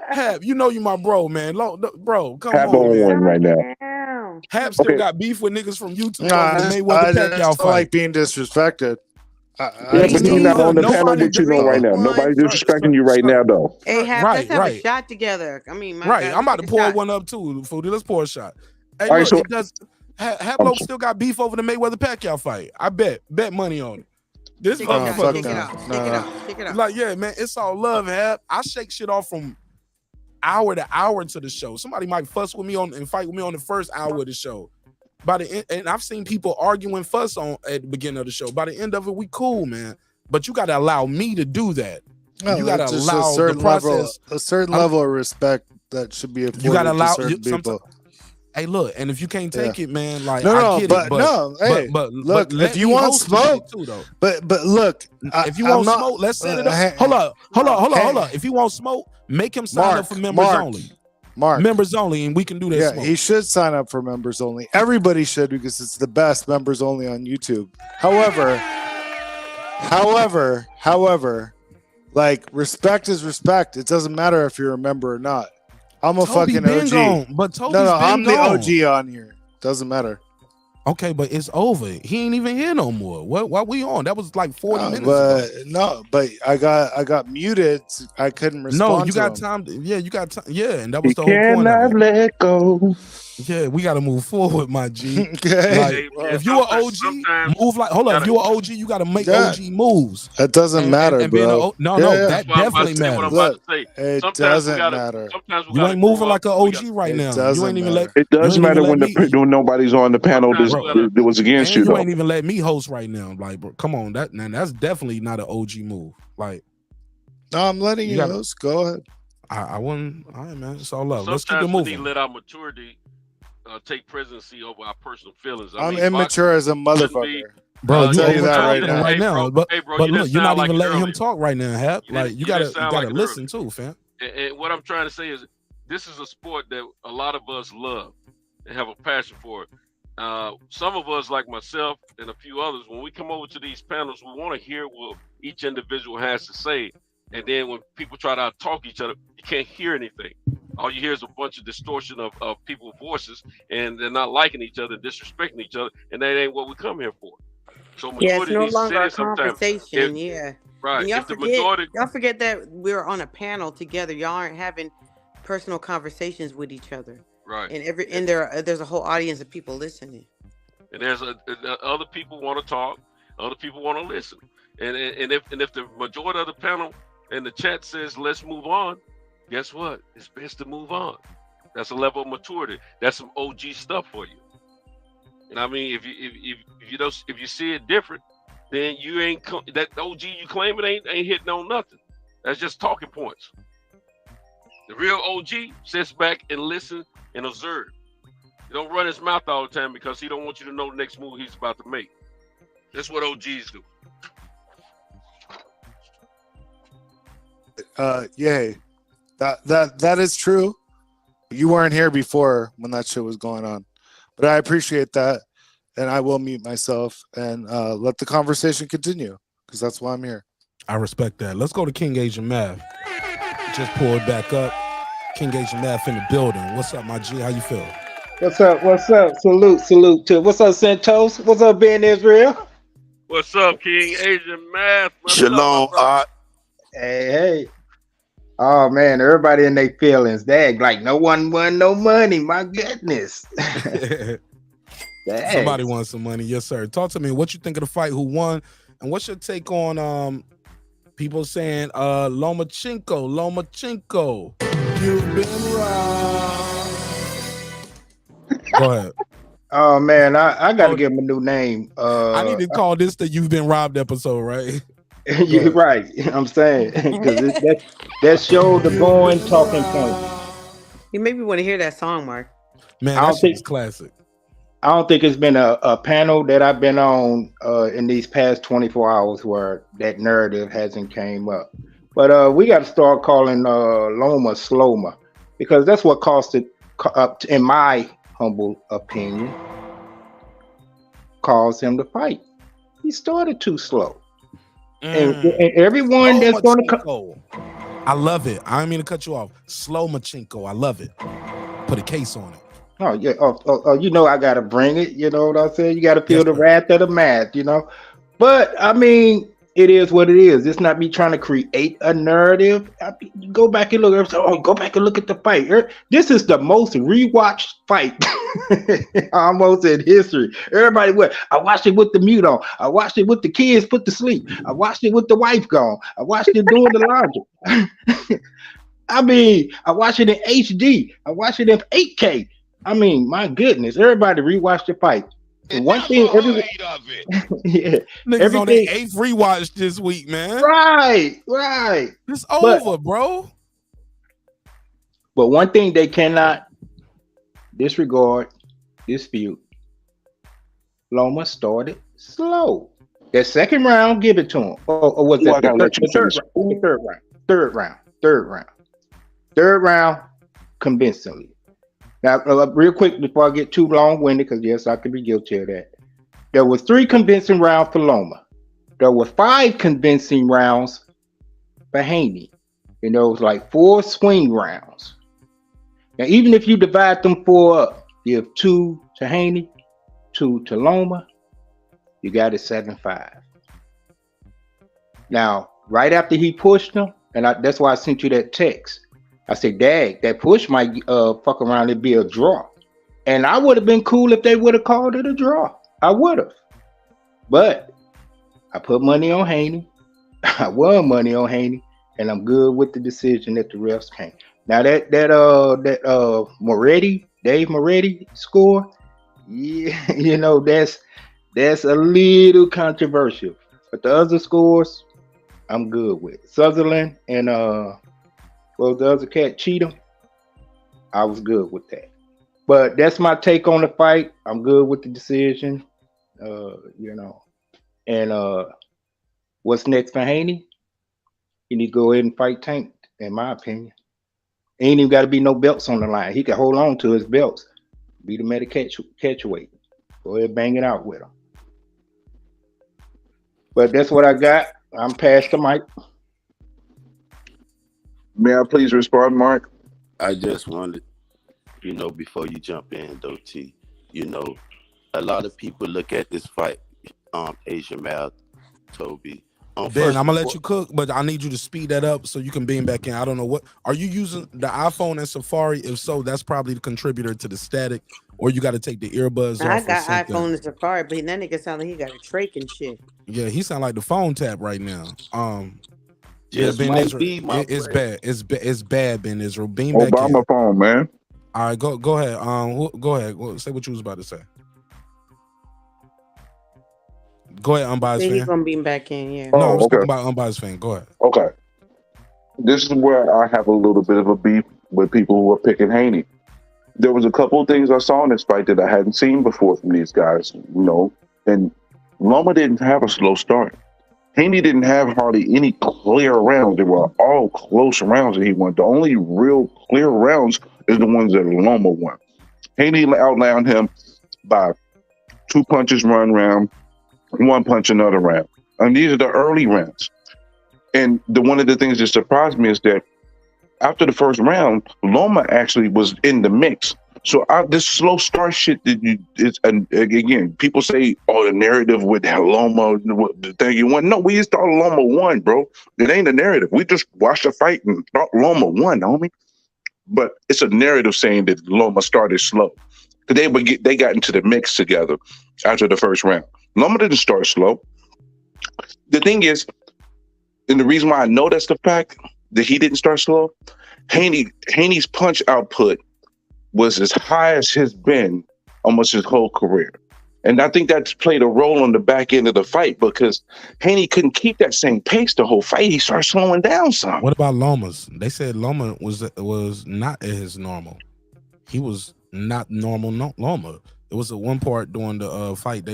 Hab, you know you my bro, man. Bro, come Hab on, man. one right now. Hab still got beef with niggas from YouTube. I just don't like being disrespected. But he's not on the panel with you know right now. Nobody's disrespecting you right now, though. Hey, let's have a shot together. I mean, I'm about to pour one up too, Foodie. Let's pour a shot. Hey, right, look, Hab-Low still got beef over the Mayweather Pacquiao fight. I bet money on it. This Take it off. Like, yeah, man, it's all love, Hab. I shake shit off from hour to hour to the show. Somebody might fuss with me and fight with me on the first hour of the show. By the end, and I've seen people argue and fuss at the beginning of the show. By the end of it, we cool, man. But you got to allow me to do that. No, you got to allow the process. A certain level of respect that should be afforded you got to allow certain people. Hey, look, and if you can't take it, man, like I get but it, but look, if you want smoke, but look, if you want smoke, let's set it up. Hold up. If you want smoke, make him sign up for members only. Members only, and we can do that. Yeah, he should sign up for members only. Everybody should, because it's the best members only on YouTube. However, like, respect is respect. It doesn't matter if you're a member or not. I'm a fucking OG. I'm the OG on here. Doesn't matter. Okay, but it's over. He ain't even here no more. What we on? That was like 40 minutes ago. But I got muted. I couldn't respond. No, you got time. You got time. Yeah, and that was the whole point. Cannot let go. Yeah, we got to move forward, my G. Okay. Like, if you're an OG, move like. Hold on. If you're an OG, you got to make OG moves. That doesn't matter, bro. That definitely matters. Look, it doesn't matter. You ain't moving like an OG right now. You ain't even let. It does matter when nobody's on the panel that was against you. You ain't even let me host right now. Like, bro, come on, that's definitely not an OG move. Like, no, I'm letting you host. Go ahead. I wouldn't. All right, man. It's all love. Sometimes Let's keep it moving. We let our maturity take presidency over our personal feelings. I'm immature as a motherfucker. Bro, I'll tell you that right now. But look, you're not even letting him talk right now, Hap. Like, you gotta listen too, fam. And what I'm trying to say is, this is a sport that a lot of us love and have a passion for it. Some of us, like myself and a few others, when we come over to these panels, we want to hear what each individual has to say. And then when people try to talk each other, you can't hear anything. All you hear is a bunch of distortion of people's voices, and they're not liking each other, disrespecting each other, and that ain't what we come here for. So it's no longer a conversation. Right. And y'all forget that we're on a panel together. Y'all aren't having personal conversations with each other. Right. And there's a whole audience of people listening. And there's other people want to talk, other people want to listen. And if the majority of the panel and the chat says let's move on, guess what? It's best to move on. That's a level of maturity. That's some OG stuff for you. And I mean, if you see it different, then you ain't that OG you claiming ain't hitting on nothing. That's just talking points. The real OG sits back and listen and observe. He don't run his mouth all the time because he don't want you to know the next move he's about to make. That's what OGs do. Yeah, that is true. You weren't here before when that shit was going on, but I appreciate that, and I will mute myself and let the conversation continue because that's why I'm here. I respect that. Let's go to King Asian Math. Just pulled back up. King Asian Math in the building. What's up, my G? How you feel? What's up? What's up? Salute to. What's up, Santos? What's up, Ben Israel? What's up, King Asian Math? Shalom, Art. Hey. Oh man, everybody in their feelings. Dag, like no one won no money. My goodness. Somebody wants some money. Yes, sir. Talk to me. What you think of the fight? Who won? And what's your take on people saying Lomachenko? You've been robbed. Go ahead. Oh man, I gotta give him a new name. I need to call this the You've Been Robbed episode, right? You're right. I'm saying because that showed the going talking point. You maybe want to hear that song, Mark. Man, that shit's classic. I don't think it's been a panel that I've been on in these past 24 hours where that narrative hasn't came up. But we got to start calling Loma Sloma because that's what cost it, in my humble opinion, caused him to fight. He started too slow. And everyone that's going to come. I love it. I don't mean to cut you off. Lomachenko. I love it. Put a case on it. Oh yeah. Oh, you know I gotta bring it. You know what I'm saying? You gotta feel the wrath of the math. You know, but I mean, it is what it is. It's not me trying to create a narrative. Go back and look. Go back and look at the fight. This is the most rewatched fight almost in history. Everybody, I watched it with the mute on. I watched it with the kids put to sleep. I watched it with the wife gone. I watched it doing the laundry. I mean, I watched it in HD. I watched it in 8K. I mean, my goodness, everybody rewatched the fight. And one thing, Niggas on the 8th rewatch this week, man. Right. It's over, bro. But one thing they cannot disregard, dispute. Loma started slow. That second round, give it to him. Or was that the third round? Third round, convincingly. Now, real quick before I get too long-winded, because yes, I could be guilty of that. There was 3 convincing rounds for Loma. There were 5 convincing rounds for Haney. And there was like 4 swing rounds. Now, even if you divide them 4 up, give 2 to Haney, 2 to Loma, you got it 7-5. Now, right after he pushed him, and that's why I sent you that text. I said, "Dag, that push might fuck around and be a draw." And I would have been cool if they would have called it a draw. I would have. But I put money on Haney. I won money on Haney, and I'm good with the decision that the refs came. Now that Dave Moretti score, yeah, you know, that's a little controversial. But the other scores, I'm good with. Sutherland and well, the other cat, Cheatham, I was good with that. But that's my take on the fight. I'm good with the decision, you know. And what's next for Haney? He need to go ahead and fight Tank, in my opinion. Ain't even got to be no belts on the line. He can hold on to his belts. Be the meta catch weight. Go ahead and bang it out with him. But that's what I got. I'm past the mic. May I please respond, Mark? I just wanted, before you jump in, though, T, a lot of people look at this fight, Asian Mouth, Toby. Ben, I'm gonna let you cook, but I need you to speed that up so you can beam back in. I don't know what. Are you using the iPhone and Safari? If so, that's probably the contributor to the static, or you got to take the earbuds off. I got iPhone and Safari, but that nigga sound like he got a trach and shit. Yeah, he sound like the phone tap right now. Yeah, Ben Israel, it's bad. It's bad, Ben Israel. Beam back in. Obama phone, man. All right, go ahead. Go ahead. Say what you was about to say. Go ahead, unbiased He's fan. gonna beam back in, yeah. No, I was okay. talking about unbiased fan. Go ahead. Okay. This is where I have a little bit of a beef with people who are picking Haney. There was a couple of things I saw in this fight that I hadn't seen before from these guys, and Loma didn't have a slow start. Haney didn't have hardly any clear rounds. They were all close rounds that he won. The only real clear rounds is the ones that Loma won. Haney outlined him by 2 punches one round, 1 punch another round. And these are the early rounds. And one of the things that surprised me is that after the first round, Loma actually was in the mix. So this slow start shit again, people say, oh, the narrative with Loma, the thing you won. No, we just thought Loma won, bro. It ain't a narrative. We just watched the fight and thought Loma won, homie. But it's a narrative saying that Loma started slow. They got into the mix together after the first round. Loma didn't start slow. The thing is, and the reason why I know that's the fact that he didn't start slow, Haney's punch output was as high as has been almost his whole career. And I think that's played a role on the back end of the fight because Haney couldn't keep that same pace the whole fight. He started slowing down some. What about Loma's? They said Loma was not at his normal. He was not normal Loma. It was at one part during the fight.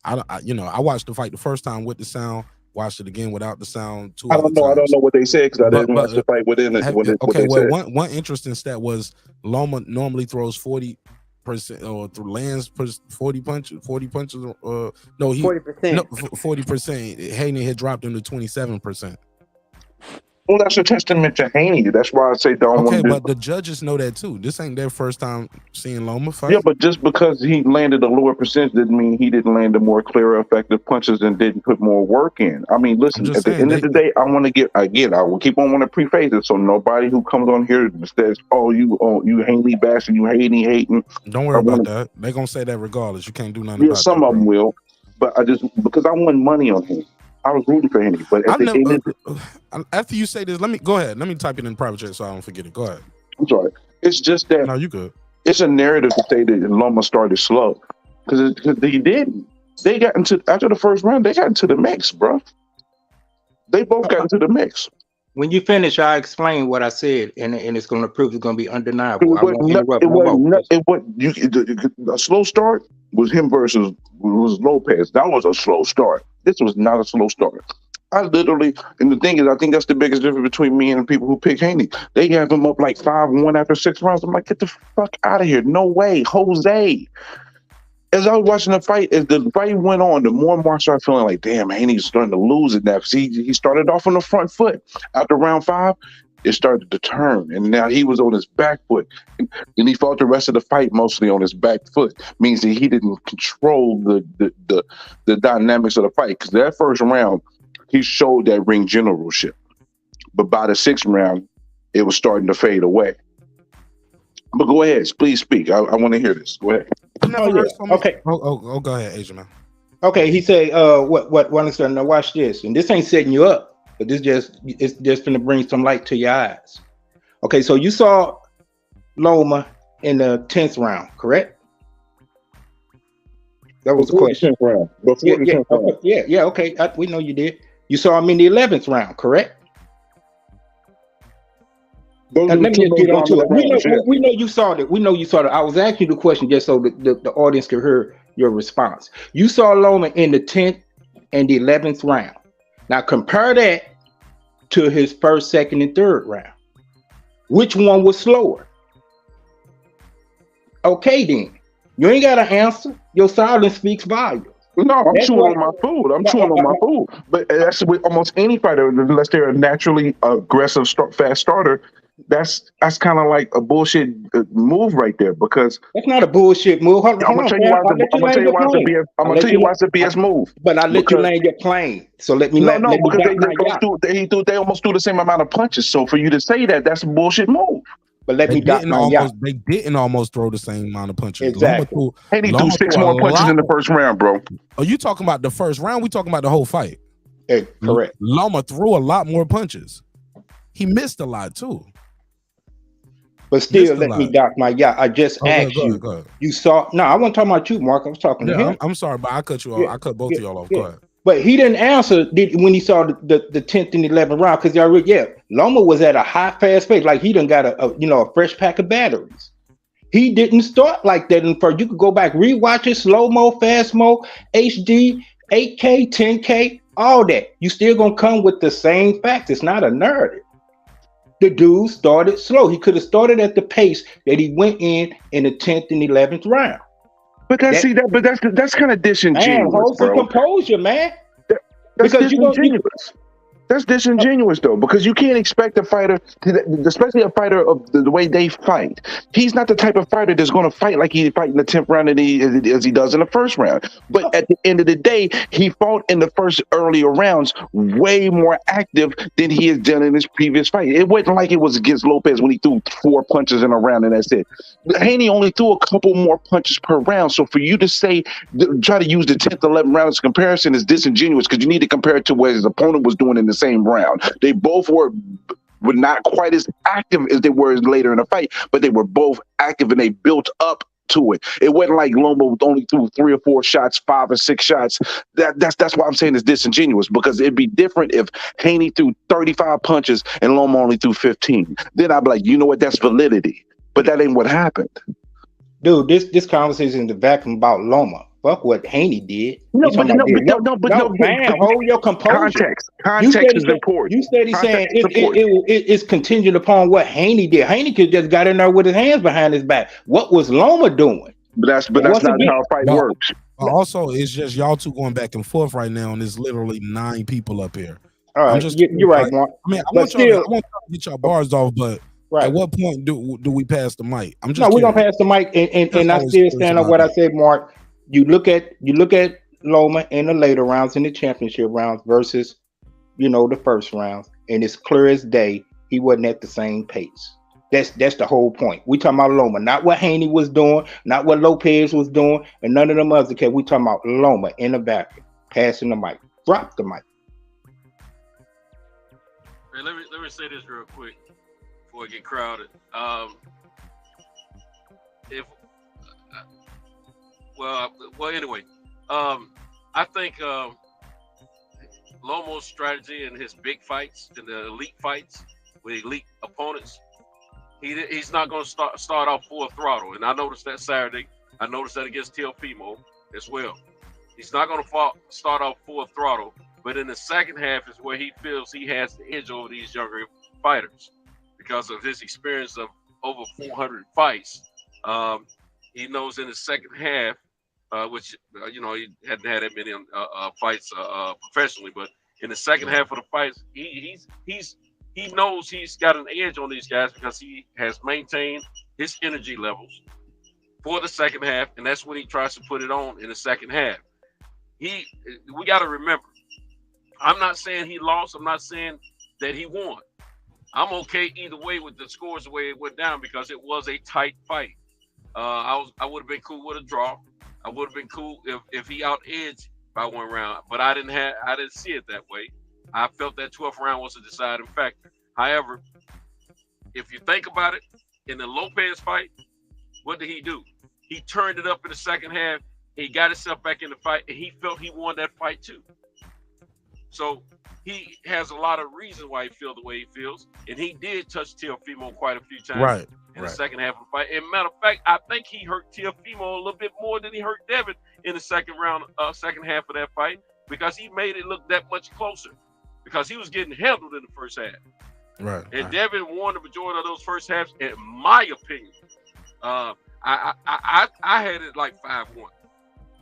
I watched the fight the first time with the sound, watched it again without the sound. I don't know what they said because I didn't watch the fight within it. One interesting stat was Loma normally throws 40% or lands 40 punches. 40%. 40%. Haney had dropped him to 27%. Well, that's a testament to Haney. That's why I say don't want to do. But the judges know that too. This ain't their first time seeing Loma fight. Yeah, but just because he landed a lower percentage didn't mean he didn't land the more clear, effective punches and didn't put more work in. I mean, listen, at the end of the day, I want to get, again, I will keep on wanting to preface it so nobody who comes on here says, oh, you Haney bashing, you Haney hating. Don't worry about that. They're going to say that regardless. You can't do nothing about that. Some of them will, but because I won money on him. I was rooting for Haney, but after you say this, go ahead. Let me type it in private chat so I don't forget it. Go ahead. I'm sorry. It's just that. No, you good. It's a narrative to say that Loma started slow because he didn't. They got after the first round. They got into the mix, bro. They both got into the mix. When you finish, I explain what I said, and it's going to prove it's going to be undeniable. A slow start was him versus Lopez. That was a slow start. This was not a slow start. And the thing is, I think that's the biggest difference between me and the people who pick Haney. They have him up like 5-1 after 6 rounds. I'm like, get the fuck out of here. No way. Jose. As I was watching the fight, as the fight went on, the more and more I started feeling like, damn, Haney's starting to lose it now. Because he started off on the front foot. After round 5, it started to turn. And now he was on his back foot. And he fought the rest of the fight mostly on his back foot. Means that he didn't control the dynamics of the fight. Because that first round, he showed that ring generalship. But by the 6th round, it was starting to fade away. But go ahead, please speak. I want to hear this. Go ahead. Okay. Oh, go ahead, Asian man. Okay, he said, what now watch this. And this ain't setting you up, but it's just gonna bring some light to your eyes. Okay, so you saw Loma in the 10th round, correct? That was the question. Round. Okay. We know you did. You saw him in the 11th round, correct? And let me just get on to it. We know you saw that. We know you saw that. I was asking you the question just so the audience could hear your response. You saw Loma in the 10th and the 11th round. Now compare that to his 1st, 2nd, and 3rd round. Which one was slower? Okay, then. You ain't got to answer. Your silence speaks volumes. No, I'm chewing on my food. But that's with almost any fighter, unless they're a naturally aggressive, fast starter. That's kind of like a bullshit move right there because that's not a bullshit move. I'm gonna tell you why it's a BS move. But I let you land your plane. So let me because they almost threw the same amount of punches. So for you to say that's a bullshit move. But let me they didn't almost throw the same amount of punches. Exactly. Haney threw 6 more punches in the first round, bro. Are you talking about the first round? We talking about the whole fight. Correct. Loma threw a lot more punches. He missed a lot too. But still, Listen, let me like- dock my yacht. I just Oh, go ahead, asked go you. ahead, go ahead. You saw? No, I wasn't talking about you, Mark. I was talking to Yeah, him. I'm sorry, but I cut you off. Yeah, I cut both of y'all off. Go ahead. But he didn't answer when he saw the 10th and 11th round because Loma was at a high fast pace, like he done got a fresh pack of batteries. He didn't start like that in first. You could go back, rewatch it, slow mo, fast mo, HD, 8K, 10K, all that. You still gonna come with the same facts. It's not a narrative. The dude started slow. He could have started at the pace that he went in the 10th and 11th round. But that's kind of disingenuous, man, hold some bro. composure, man. That's Because disingenuous. That's disingenuous, though, because you can't expect a fighter, especially a fighter of the way they fight. He's not the type of fighter that's going to fight like he fight in the 10th round as he does in the first round. But at the end of the day, he fought in the first earlier rounds way more active than he has done in his previous fight. It wasn't like it was against Lopez when he threw 4 punches in a round and that's it. Haney only threw a couple more punches per round. So for you to try to use the 10th, 11th round as comparison is disingenuous because you need to compare it to what his opponent was doing in the same round. They both were not quite as active as they were later in the fight, but they were both active and they built up to it. It wasn't like Loma only threw 3 or 4 shots, 5 or 6 shots. That's why I'm saying it's disingenuous, because it'd be different if Haney threw 35 punches and Loma only threw 15. Then I'd be like, you know what, that's validity. But that ain't what happened. Dude, this conversation is the vacuum about Loma. Fuck what Haney did. No, man, hold your composure. Context is important. You steady saying it's contingent upon what Haney did. Haney could just got in there with his hands behind his back. What was Loma doing? But that's not how a fight works. Also, it's just y'all two going back and forth right now, and there's literally 9 people up here. All right, you're right, Mark. I mean, I want y'all to get y'all bars off, but at what point do we pass the mic? I'm just we're gonna pass the mic, and I still stand on what I said, Mark. You look at Loma in the later rounds, in the championship rounds versus, the first rounds, and it's clear as day he wasn't at the same pace. That's the whole point. We talking about Loma, not what Haney was doing, not what Lopez was doing, and none of them others. Okay, we talking about Loma in the vacuum, passing the mic, drop the mic. Hey, let me say this real quick before I get crowded. Anyway, I think Loma's strategy in his big fights, in the elite fights with elite opponents, he's not going to start off full throttle. And I noticed that Saturday. I noticed that against Teofimo as well. He's not going to start off full throttle, but in the second half is where he feels he has the edge over these younger fighters because of his experience of over 400 fights. He knows in the second half, which he hadn't had that many fights professionally, but in the second half of the fights, he knows he's got an edge on these guys because he has maintained his energy levels for the second half, and that's when he tries to put it on in the second half. We got to remember, I'm not saying he lost. I'm not saying that he won. I'm okay either way with the scores the way it went down because it was a tight fight. I would have been cool with a draw. I would have been cool if he out-edged by 1 round, but I didn't see it that way. I felt that 12th round was a deciding factor. However, if you think about it, in the Lopez fight, what did he do? He turned it up in the second half. He got himself back in the fight, and he felt he won that fight too. So he has a lot of reasons why he feels the way he feels, and he did touch Teofimo quite a few times in the second half of the fight. And matter of fact, I think he hurt Teofimo a little bit more than he hurt Devin in the second half of that fight because he made it look that much closer because he was getting handled in the first half. Right. And Devin won the majority of those first halves, in my opinion. I had it like 5-1.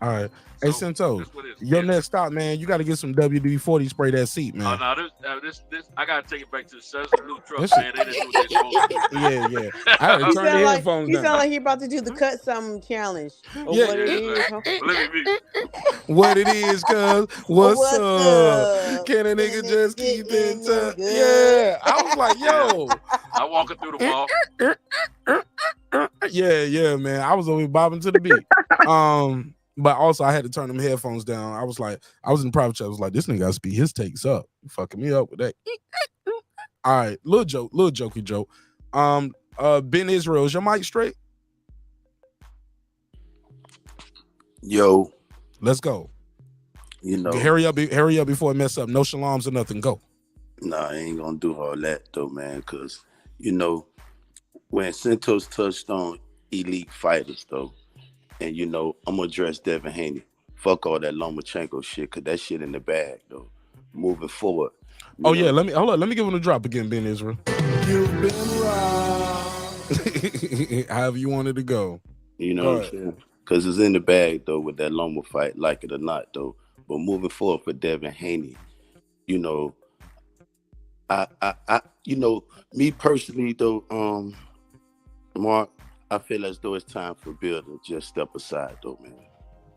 All right. Hey, Centos, your next stop, man, you got to get some WD-40 spray that seat, man. Oh, no, this, I got to take it back to the new truck, man. They didn't do what they supposed to do. Yeah. I had to turn the headphones He down. sound like he about to do the cut something challenge. Or what it is. Huh? What it is, cuz? What's up? Can a nigga just keep in touch? Yeah. I was like, yo. I walking through the mall. Yeah, man. I was always bobbing to the beat. But also I had to turn them headphones down. I was in the private chat. I was like, this nigga got to speed his takes up. You fucking me up with that. All right, little jokey joke. Ben Israel, is your mic straight? Yo, let's go. You know, hurry up before it mess up. No shalams or nothing. Go. Nah, I ain't gonna do all that though, man. Cause you know, when Santos touched on elite fighters though, and you know, I'm gonna address Devin Haney. Fuck all that Lomachenko shit, cause that shit in the bag though. Moving forward. Oh yeah, let me give him a drop again, Ben Israel. You've been wrong. However you wanted to go. You know what I'm saying? Because it's in the bag, though, with that Loma fight, like it or not, though. But moving forward for Devin Haney, you know, you know, me personally, though, Mark, I feel as though it's time for Bill to just step aside, though, man.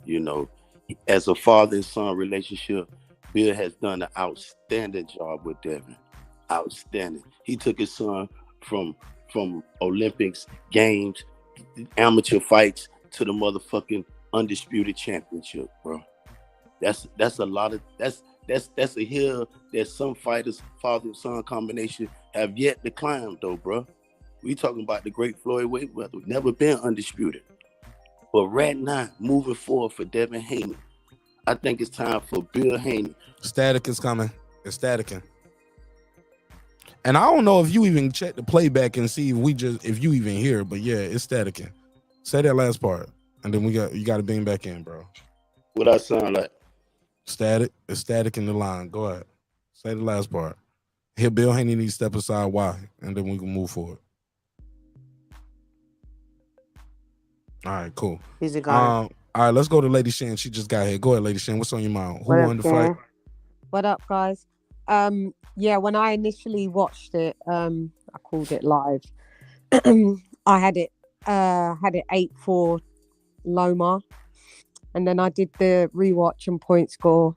You know, as a father and son relationship, Bill has done an outstanding job with Devin. Outstanding. He took his son from Olympics, games, amateur fights to the motherfucking undisputed championship, bro. That's a lot of that's a hill that some fighters, father and son combination, have yet to climb, though, bro. We talking about the great Floyd Mayweather, never been undisputed. But right now, moving forward for Devin Haney, I think it's time for Bill Haney. Static is coming. It's staticking. And I don't know if you even check the playback and see if you even hear, but yeah, it's staticking. Say that last part, and then you got to beam back in, bro. What I sound like? Static. It's static in the line. Go ahead. Say the last part. Here, Bill Haney needs to step aside. Why? And then we can move forward. All right, cool. He's a guy. All right, let's go to Lady Shan. She just got here. Go ahead, Lady Shan. What's on your mind? Who won the fight? What up, guys? Yeah, when I initially watched it, I called it live. I had it 8-4 Loma, and then I did the rewatch and point score,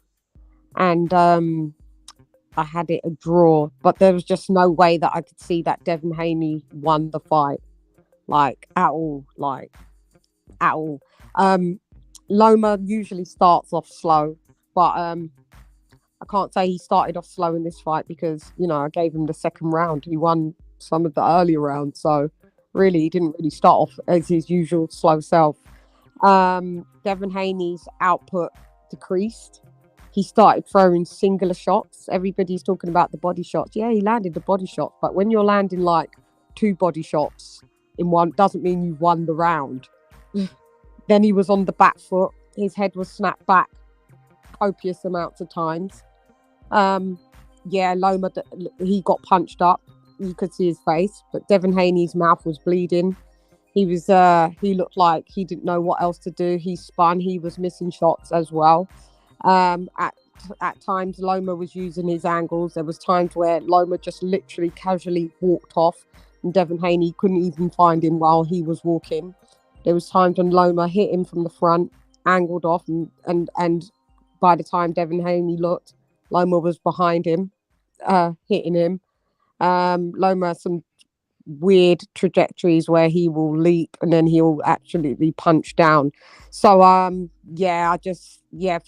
and I had it a draw. But there was just no way that I could see that Devin Haney won the fight, at all. Loma usually starts off slow, but I can't say he started off slow in this fight because, you know, I gave him the second round. He won some of the earlier rounds. So really, he didn't really start off as his usual slow self. Devin Haney's output decreased. He started throwing singular shots. Everybody's talking about the body shots. Yeah, he landed the body shots. But when you're landing like 2 body shots in one, doesn't mean you won the round. Then he was on the back foot. His head was snapped back copious amounts of times. Yeah, Loma, he got punched up. You could see his face, but Devin Haney's mouth was bleeding. He looked like he didn't know what else to do. He spun. He was missing shots as well. At times, Loma was using his angles. There was times where Loma just literally casually walked off, and Devin Haney couldn't even find him while he was walking. There was times when Loma hit him from the front, angled off, and by the time Devin Haney looked, Loma was behind him, hitting him. Loma has some weird trajectories where he will leap and then he'll absolutely punch down. So for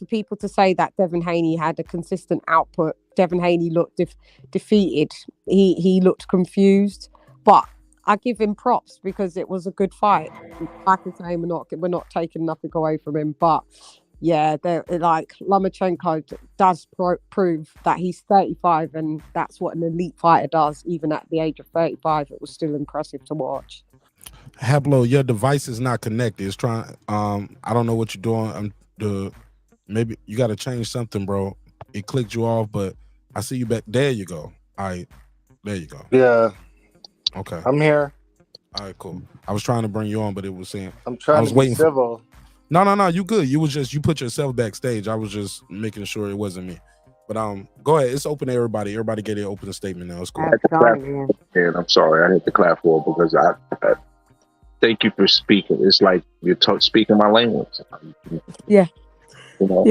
people to say that Devin Haney had a consistent output, Devin Haney looked defeated. He looked confused, but I give him props because it was a good fight. I can say we're not taking nothing away from him, but yeah, Lomachenko does prove that he's 35, and that's what an elite fighter does. Even at the age of 35, it was still impressive to watch. Hablo, your device is not connected. It's trying. I don't know what you're doing. Maybe you got to change something, bro. It clicked you off, but I see you back. There you go. All right, there you go. Yeah. Okay. I'm here. All right, cool. I was trying to bring you on, but it was saying I'm trying to be civil. No, you good. You put yourself backstage. I was just making sure it wasn't me. But go ahead. It's open to everybody. Everybody get an open statement now. It's cool. And I'm sorry, I hit the clap for it because I thank you for speaking. It's like you're speaking my language. Yeah. You know.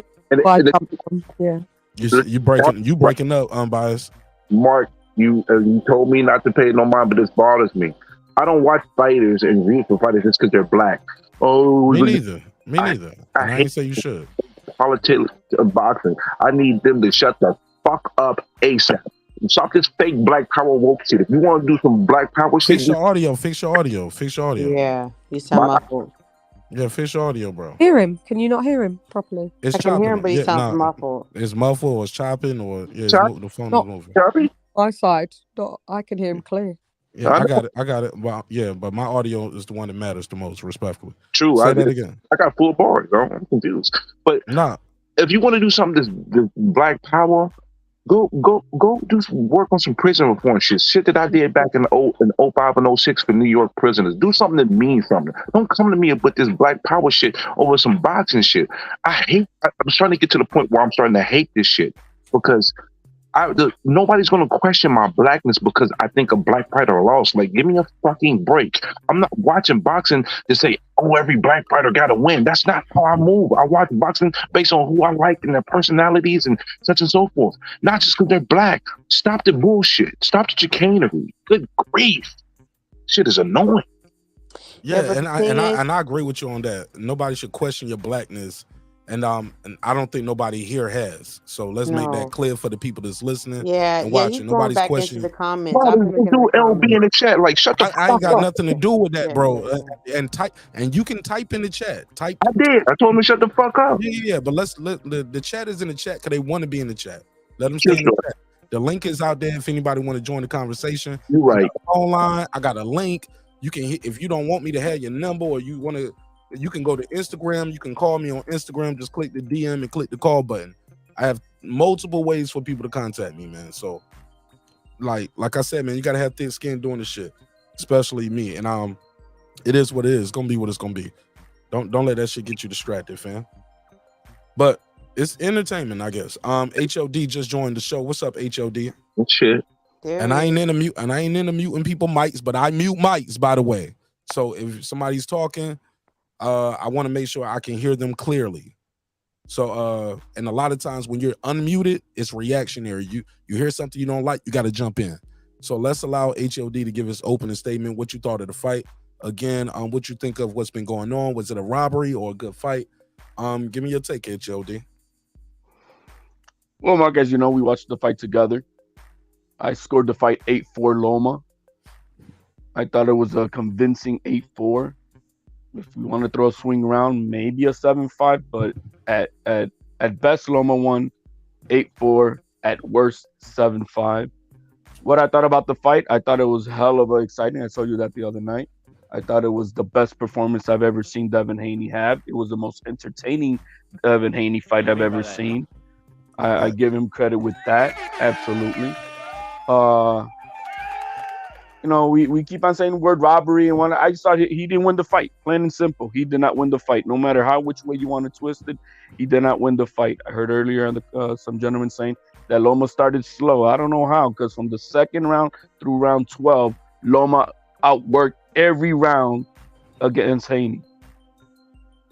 Yeah. You breaking up, unbiased. Mark, you told me not to pay no mind, but this bothers me. I don't watch fighters and read for fighters just because they're black. Oh, me neither. I ain't say you should. Politics of boxing. I need them to shut the fuck up ASAP. Stop this fake black power woke shit. If you want to do some black power shit, Fix your audio. Fix your audio. Fix your audio. Yeah, you sound muffled. Yeah, fix your audio, bro. Hear him? Can you not hear him properly? It's I can chopping. hear him, but he sounds muffled. It's muffled or it's chopping or the phone Not- is moving. Choppy? My side. I can hear him clear. Yeah, I got it. I got it. Well, yeah, but my audio is the one that matters the most, respectfully. True. Say that again. I got full bars, bro. I'm confused. But nah, if you want to do something this black power, go do some work on some prison reform shit that I did back in 05 and 06 for New York prisoners. Do something that means something. Don't come to me with this black power shit over some boxing shit. I'm starting to get to the point where I'm starting to hate this shit because nobody's gonna question my blackness because I think a black fighter lost. Like, give me a fucking break. I'm not watching boxing to say, oh, every black fighter gotta win. That's not how I move. I watch boxing based on who I like and their personalities and such and so forth. Not just because they're black. Stop the bullshit. Stop the chicanery. Good grief. Shit is annoying. yeah, and I agree with you on that. Nobody should question your blackness. And I don't think nobody here has. So let's make that clear for the people that's listening and watching. Nobody's questioning. The comments. Do LB in the chat. Like, shut the fuck up. I ain't got nothing to do with that, bro. And type, and you can type in the chat. Type. I did. I told him to shut the fuck up. Yeah. But the chat is in the chat because they want to be in the chat. Let them stay in the chat. The link is out there if anybody want to join the conversation. You're right. Online, I got a link. You can hit if you don't want me to have your number or you want to. You can go to Instagram. You can call me on Instagram. Just click the DM and click the call button. I have multiple ways for people to contact me, man. So, like I said, man, you gotta have thick skin doing this shit, especially me. And it is what it is. It's gonna be what it's gonna be. Don't let that shit get you distracted, fam. But it's entertainment, I guess. HOD just joined the show. What's up, HOD? Shit. And I ain't into muting people mics, but I mute mics, by the way. So if somebody's talking. I want to make sure I can hear them clearly. So, and a lot of times when you're unmuted, it's reactionary. You hear something you don't like, you got to jump in. So let's allow HOD to give his opening statement. What you thought of the fight? Again, what you think of what's been going on? Was it a robbery or a good fight? Give me your take, HOD. Well, Mark, as you know, we watched the fight together. I scored the fight 8-4 Loma. I thought it was a convincing 8-4. If we want to throw a swing around, maybe a 7-5, but at best, Loma won 8-4. At worst, 7-5. What I thought about the fight, I thought it was hell of a exciting. I told you that the other night. I thought it was the best performance I've ever seen Devin Haney have. It was the most entertaining Devin Haney fight I've ever seen. I give him credit with that, absolutely. You know, we keep on saying the word robbery and one. I just thought he didn't win the fight. Plain and simple, he did not win the fight. No matter which way you want to twist it, he did not win the fight. I heard earlier some gentleman saying that Loma started slow. I don't know how, because from the second round through round 12, Loma outworked every round against Haney.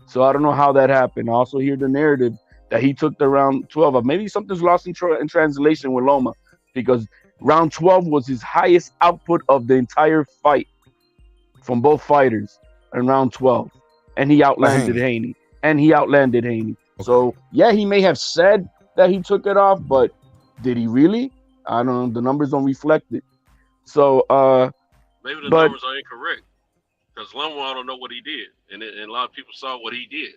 So I don't know how that happened. I also hear the narrative that he took the round 12. Maybe something's lost in translation with Loma, because round 12 was his highest output of the entire fight from both fighters in round 12. And he outlanded Haney. Okay. So, yeah, he may have said that he took it off, but did he really? I don't know. The numbers don't reflect it. So, maybe the numbers are incorrect, because Loma, I don't know what he did. And a lot of people saw what he did.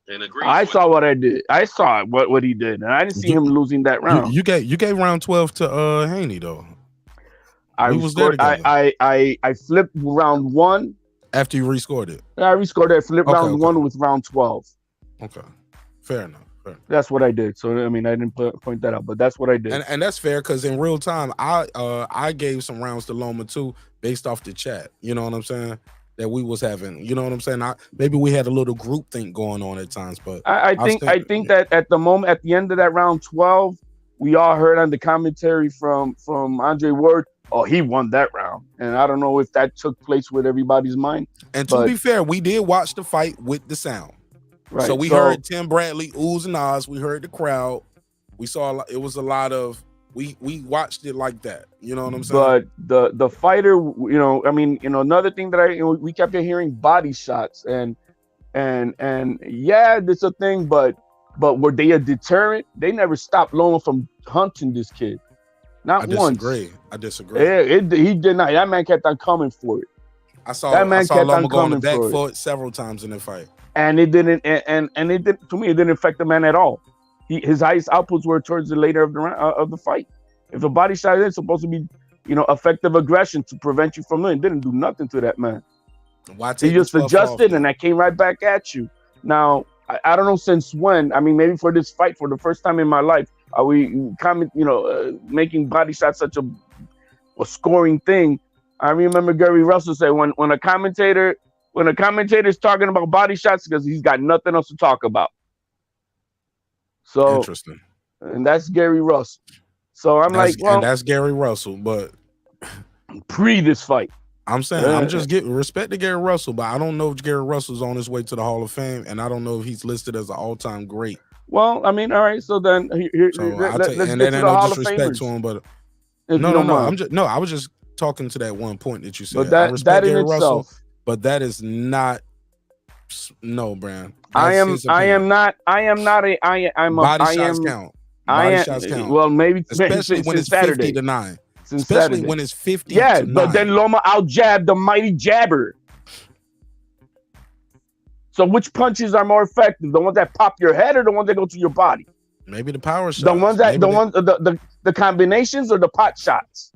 And agreed. I saw what I did. I saw what he did, and I didn't see him losing that round. You gave round 12 to Haney though. I flipped round 1 after you rescored it. I rescored it. Flipped round 1 with round 12. Okay, fair enough. That's what I did. So I mean, I didn't point that out, but that's what I did. And that's fair, because in real time, I gave some rounds to Loma too, based off the chat. You know what I'm saying? That we was having, you know what I'm saying? Maybe we had a little group thing going on at times, but I think that at the moment, at the end of that round 12, we all heard on the commentary from Andre Ward, oh, he won that round, and I don't know if that took place with everybody's mind. And to be fair, we did watch the fight with the sound, right? So we heard Tim Bradley oohs and ahs. We heard the crowd. We saw it was a lot of. We watched it like that, you know what I'm saying? But the fighter, you know, I mean, you know, another thing that we kept hearing body shots and yeah, that's a thing, but were they a deterrent? They never stopped Loma from hunting this kid. Not once. I disagree. He did not. That man kept on coming for it. I saw Loma go on the back foot several times in the fight. And it didn't, and it did, to me, it didn't affect the man at all. His highest outputs were towards the later of the fight. If a body shot is supposed to be, effective aggression to prevent you from it didn't do nothing to that man. He just adjusted, and I came right back at you. Now, I don't know since when. I mean, maybe for this fight, for the first time in my life, are we making body shots such a scoring thing? I remember Gary Russell say when a commentator is talking about body shots because he's got nothing else to talk about. So interesting. And that's Gary Russell. So I'm and that's Gary Russell, but pre this fight. I'm saying I'm just getting respect to Gary Russell, but I don't know if Gary Russell's on his way to the Hall of Fame, and I don't know if he's listed as an all-time great. Well, I mean, all right. So then, let's get to the Hall of Famers. To him, but no. I was just talking to that one point that you said. But I respect Gary Russell, itself, but that is not. No, Brand. I'm not a. Body shots count. Body shots count. Well, maybe especially when it's Saturday. 50-9. Since Especially Saturday. when it's 50. Yeah, but then Loma out jabbed the mighty jabber. So which punches are more effective? The ones that pop your head or the ones that go to your body? Maybe the power shots. The ones that the combinations or the pot shots.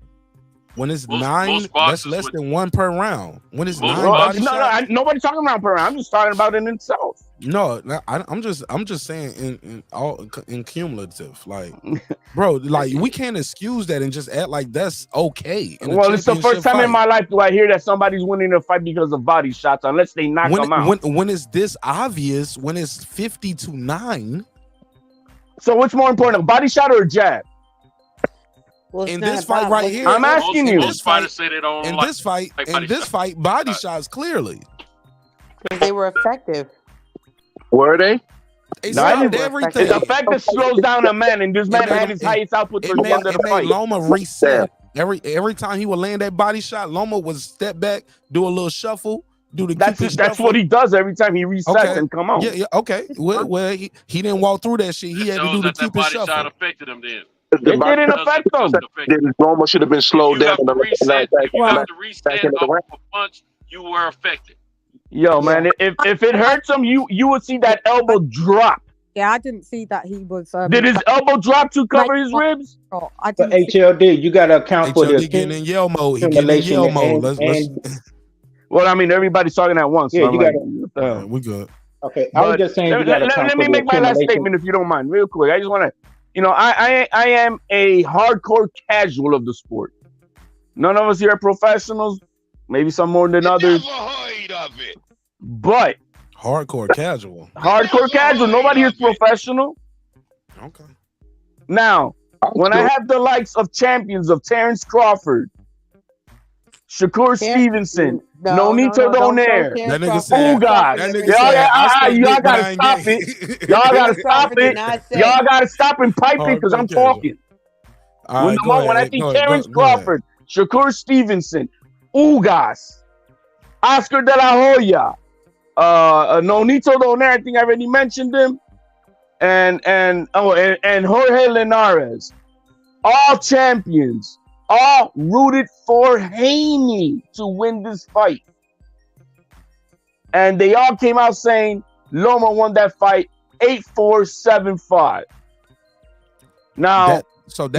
When it's 9, that's less than 1 per round. When it's 9 body shots, nobody's talking about per round. I'm just talking about it in itself. No, I'm just saying in cumulative, like, bro, like we can't excuse that and just act like that's okay. Well, it's the first time in my life do I hear that somebody's winning a fight because of body shots, unless they knock them out. When it's this obvious, when it's 50-9. So what's more important, a body shot or a jab? Well, in this fight right here, I'm asking you. This fight, body shots clearly. They were effective. Were they? Everything. The fact that slows down a man, and this man had his highest output for the end of the fight. Loma reset. Every time he would land that body shot, Loma would step back, do a little shuffle, do the. That's what he does every time he resets and come out. Yeah, okay. Well, he didn't walk through that shit. He had to do the Cupid shuffle. Shot affected him then. It didn't affect him. Loma should have been slowed down. If you have to reset off a punch, you were affected. Yo, man, if it hurts him, you would see that elbow drop. Yeah, I didn't see that he was. Did his elbow drop to cover his ribs? Oh, I But didn't. HLD, you got to account for HLD the getting in yell mode. He getting in yell mode. Well, I mean, everybody's talking at once. Yeah, so you like, got. we good. Okay, I was just saying. Let me make my last statement, if you don't mind, real quick. I just want to, I am a hardcore casual of the sport. None of us here are professionals. Maybe some more than others. Never heard of it. But hardcore casual. Hardcore casual. Nobody is professional. Okay. Now, when I have the likes of champions of Terrence Crawford, Shakur Stevenson, Nonito Donaire, y'all gotta stop it. Y'all gotta stop it. Y'all gotta stop and pipe it because I'm talking. When I think Terrence Crawford, Shakur Stevenson, Ugas, Oscar De La Hoya, Nonito Donaire, I think I already mentioned him, and Jorge Linares, all champions, all rooted for Haney to win this fight. And they all came out saying Loma won that fight 8-4, 7-5. Now, you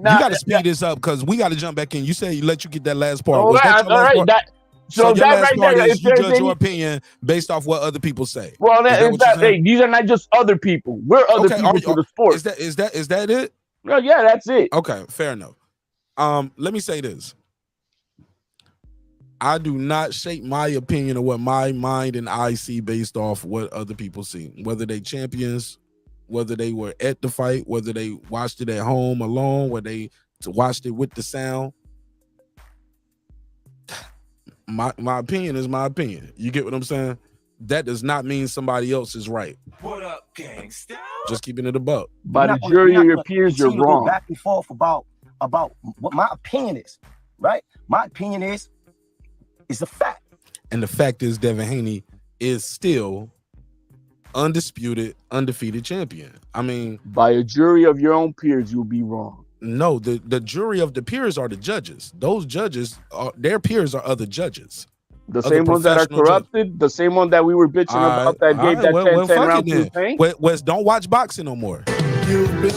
got to speed this up because we got to jump back in. You said let you get that last part. Was that your last part? So that right there, is you judge your opinion based off what other people say. Well, these are not just other people. We're other people to the sport. Is that it? No, yeah, that's it. Okay, fair enough. Let me say this. I do not shape my opinion of what my mind and I see based off what other people see. Whether they champions, whether they were at the fight, whether they watched it at home alone, whether they watched it with the sound. My opinion is my opinion. You get what I'm saying? That does not mean somebody else is right. What up, gangsta? Just keeping it a buck. By the jury of your peers, you're wrong. Back and forth about what my opinion is, right? My opinion is a fact. And the fact is Devin Haney is still undisputed, undefeated champion. I mean, by a jury of your own peers, you'll be wrong. No, the jury of the peers are the judges. Those judges, their peers are other judges. The same ones that are corrupted, the same one that we were bitching about that gave that 10-10 round to Pain. Wes, don't watch boxing no more. You've been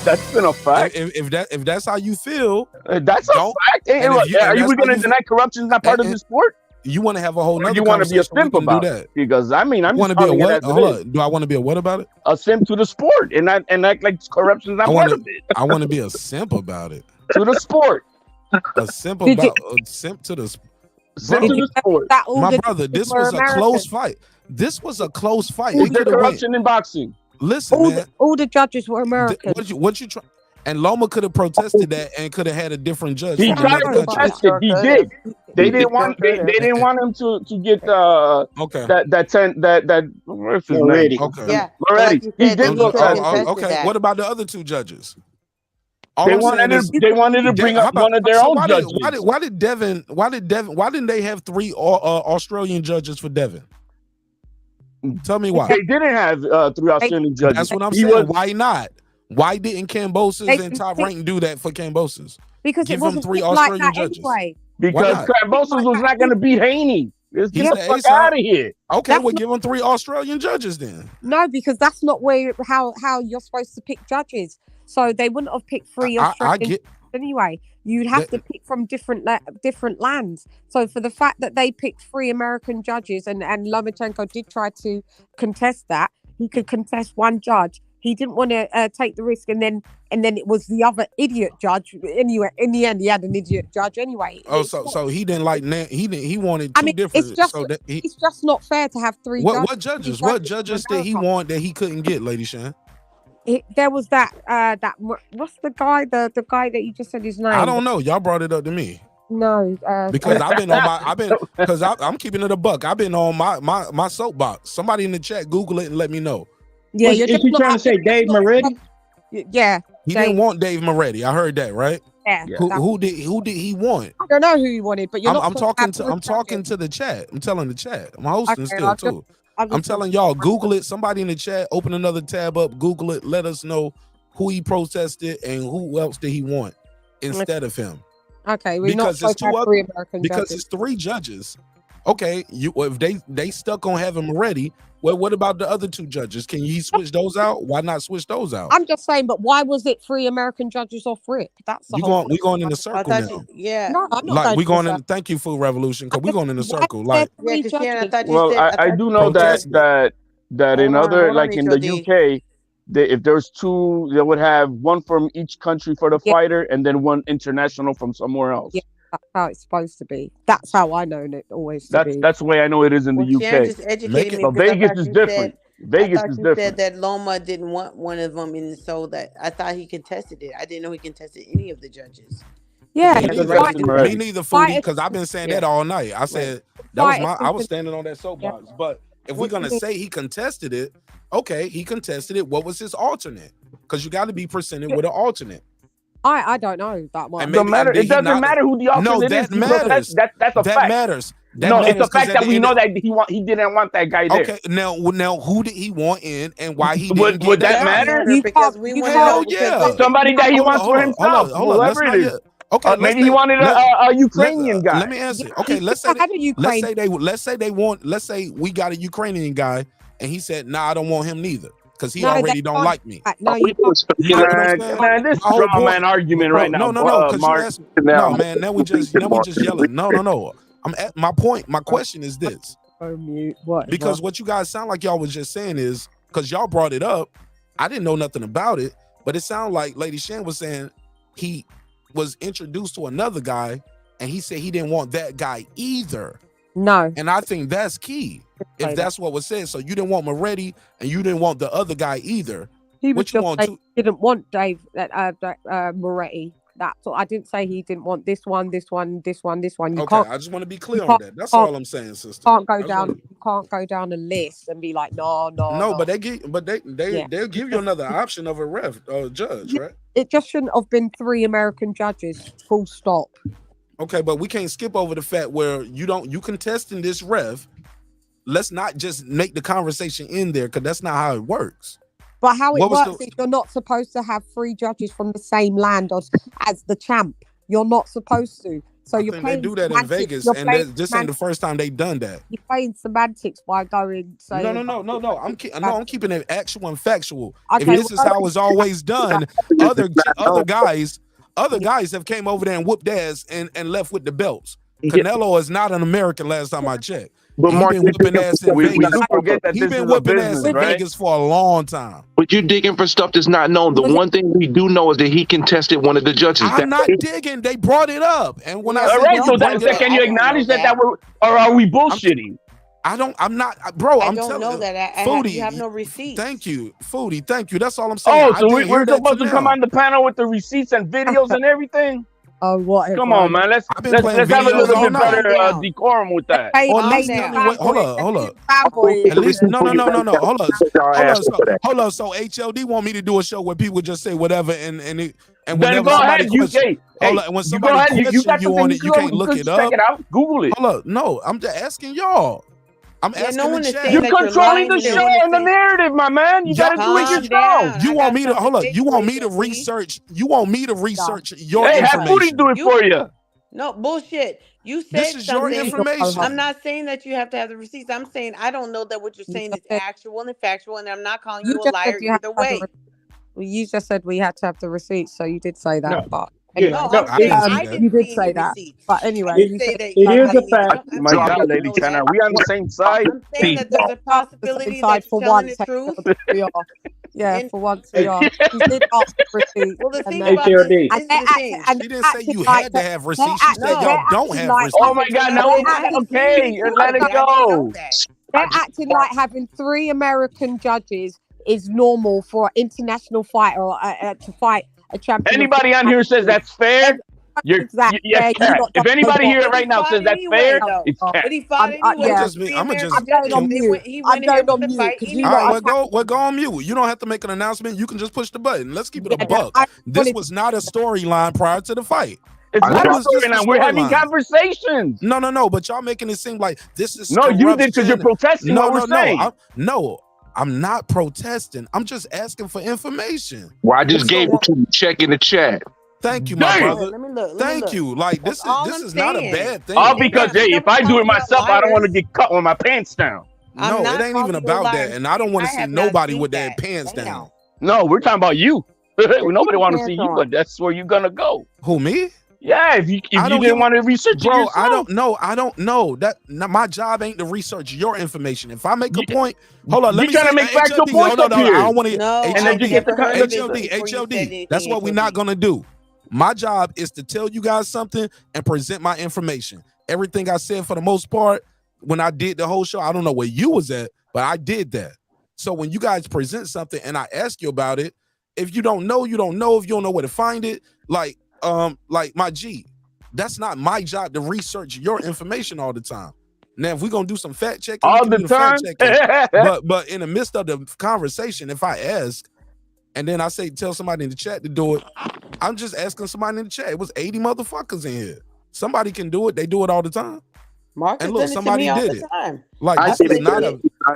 That's been a fact. If that's how you feel, that's a fact. Hey, look, are you going to deny corruption is not part of the sport? You want to have a whole nother you want to be a simp about that? It? Because I mean, I'm want to be a what? Do I want to be a what about it? A simp to the sport and act like corruption is not part of it. I want to be a simp about it. To the sport. A simp to the sport. My brother, this was a close fight. This was a close fight. Is there corruption in boxing? Listen, man. All the judges were American. What you try? And Loma could have protested that and could have had a different judge. He tried to protest it. He did. They didn't want. They didn't want him to get that what's his name? Okay. Yeah. Already. He did look. Okay. What about the other two judges? They wanted to bring up one of their own judges. Why didn't they have 3 Australian judges for Devin? Tell me why. They didn't have 3 Australian judges. That's what I'm saying. Why not? Why didn't Cambosis and Top Rank do that for Cambosis? Because give it wasn't him 3 like Australian that judges. Anyway. Because Cambosis was not going to beat Haney. Get the fuck out of here. Okay, we'll give him 3 Australian judges then. No, because that's not how you're supposed to pick judges. So they wouldn't have picked 3 Australian anyway. You'd have to pick from different lands. So for the fact that they picked 3 American judges and Lomachenko did try to contest that, he could contest 1 judge. He didn't want to take the risk, and then it was the other idiot judge. Anyway, in the end, he had an idiot judge anyway. Oh, so he didn't like he wanted 2 different. It's just not fair to have 3 judges. What judges did he want that he couldn't get, Lady Shan? There was that what's the guy that you just said his name? I don't know. Y'all brought it up to me. No, because I'm keeping it a buck. I've been on my soapbox. Somebody in the chat, Google it and let me know. Yeah, is he trying to say Dave Moretti? Yeah, he didn't want Dave Moretti. I heard that, right? Yeah. Who did he want? I don't know who he wanted, but I'm talking to the chat. I'm telling the chat. I'm hosting too. I'm telling y'all, Google it. Somebody in the chat, open another tab up, Google it. Let us know who he protested and who else did he want instead of him. Okay, because it's 2 other American because it's 3 judges. Okay, if they stuck on having Moretti, well, what about the other 2 judges? Can you switch those out? Why not switch those out? I'm just saying, but why was it 3 American judges off rip? That's the whole we going in a circle now. No, I'm not like we going in. Thank you, Food Revolution, because we going in a circle. Like, I do know that in other in the UK, if there's 2, they would have 1 from each country for the fighter, and then 1 international from somewhere else. Yeah. That's how it's supposed to be. That's how I know it always. That's the way I know it is in the UK. Just educated me, but Vegas is different. Vegas is different. Said that Loma didn't want one of them, and so that I thought he contested it. I didn't know he contested any of the judges. Yeah, me neither, Foodie, because I've been saying that all night. I said I was standing on that soapbox. But if we're gonna say he contested it, okay, he contested it. What was his alternate? Because you got to be presented with an alternate. I don't know that one. It doesn't matter who the alternate is. Matters. That's a fact. That matters. It's the fact that we know that he didn't want that guy there. Okay, now who did he want in, and why he didn't would get that matter? Because we want to know somebody that he wants for himself, whoever it is. Okay, maybe he wanted a Ukrainian guy. Let me answer. Okay, let's say we got a Ukrainian guy, and he said, "Nah, I don't want him neither." Because he already don't like me. Man, this straw man argument right now. No, Mark. No, man. Now we just yelling. No. I'm at my point. My question is this. Because what you guys sound like y'all was just saying is because y'all brought it up. I didn't know nothing about it, but it sounded like Lady Shan was saying he was introduced to another guy, and he said he didn't want that guy either. No. And I think that's key. If that's what was said. So you didn't want Moretti and you didn't want the other guy either. He was didn't want Dave Moretti. That's all. I didn't say he didn't want this one. You okay, can't, I just want to be clear on that. That's all I'm saying, sister. You can't go down a list and be like, no. But they'll give you another option of a ref judge, right? It just shouldn't have been 3 American judges. Full stop. Okay, but we can't skip over the fact where you contesting this ref. Let's not just make the conversation in there because that's not how it works. But how it What was works is you're not supposed to have 3 judges from the same land as the champ. You're not supposed to. So you're they playing do that in semantics. Vegas, You're and playing this ain't the first time they done that. You're playing semantics by going. No. I'm keeping it actual and factual. Okay, If this is how it's always done, other guys have came over there and whooped ass and left with the belts. Canelo is not an American. Last time I checked, But he's Mark, been whooping ass in we Vegas. do forget that He's this been is a whooping ass business, in right? Vegas for a long time. But you digging for stuff that's not known. The one thing we do know is that he contested one of the judges. I'm not digging. They brought it up, and when I All said, right, so can you acknowledge that we're, or are we bullshitting? I'm not, bro. I I'm don't telling know you, that. Foodie, You have no receipts. Thank you, Foodie. Thank you. That's all I'm saying. Oh, I so didn't we're hear that supposed to come now. on the panel with the receipts and videos and everything? Oh, whatever. Come on, man. Let's have a little bit better decorum with that. Or at least tell me what. Hold up. At least no. Hold up. So HLD want me to do a show where people just say whatever and Then whenever go somebody ahead, you question, hey, when you somebody go ahead, you question got you something on it, you can't look it up. Check it out. Google it. Hold up. No, I'm just asking y'all. I'm asking no one the is chat. saying You're that you're controlling lying the and show you're and the narrative, my man. You gotta do it yourself. You want me to hold up? You want me to research? You want me to research your Hey, have information? Foodie do it for you. No bullshit. You said This is your something. information. I'm not saying that you have to have the receipts. I'm saying I don't know that what you're saying is actual and factual, and I'm not calling you a liar either way. You just said we had to have the receipts, so you did say that. No. But No, anyway, I'm saying I didn't you did see say any that. receipts. But anyway, I didn't you say said that you you had had any- I don't- My I God, don't Lady know China, that. we on the same side. I'm saying that there's a possibility that you're for telling once. the truth. We are. Yeah, for once we are. You did ask for receipts. Well, the thing and, about this HLD. is the thing. She didn't say you had to have receipts. She said y'all don't have receipts. Oh my God, no, okay, let it go. They're acting like having 3 American judges is normal for an international fighter to fight a champion. Anybody on here says that's fair? Yes, Kat. If anybody here right now says that's fair, it's Kat. But he fought anyway. I'm going on mute. I'm going on mute because you know. We'll go on mute. You don't have to make an announcement. You can just push the button. Let's keep it a buck. This was not a storyline prior to the fight. It's not a storyline. We're having conversations. No. But y'all making it seem like this is no. You did because you're protesting what we're saying. I'm not protesting. I'm just asking for information. Well, I just gave it to you. Check in the chat. Thank you, my brother. Let me look. Thank you. Like this is not a bad thing. All because hey, if I do it myself, I don't want to get cut with my pants down. No, it ain't even about that, and I don't want to see nobody with their pants down. No, we're talking about you. Nobody want to see you, but that's where you're gonna go. Who, me? Yeah, if you didn't want to research it yourself. I don't know. My job ain't to research your information. If I make a point, hold on, let me trying to make factual points up here. I don't want to HLD. HLD. That's what we're not gonna do. My job is to tell you guys something and present my information. Everything I said for the most part, when I did the whole show, I don't know where you was at, but I did that. So when you guys present something and I ask you about it, if you don't know, you don't know. If you don't know where to find it, like my G, that's not my job to research your information all the time. Now, if we're gonna do some fact checking, all the time, but in the midst of the conversation, if I ask and then I say tell somebody in the chat to do it, I'm just asking somebody in the chat. It was 80 motherfuckers in here. Somebody can do it. They do it all the time. Mark, and look, somebody did it. Time. Like this is not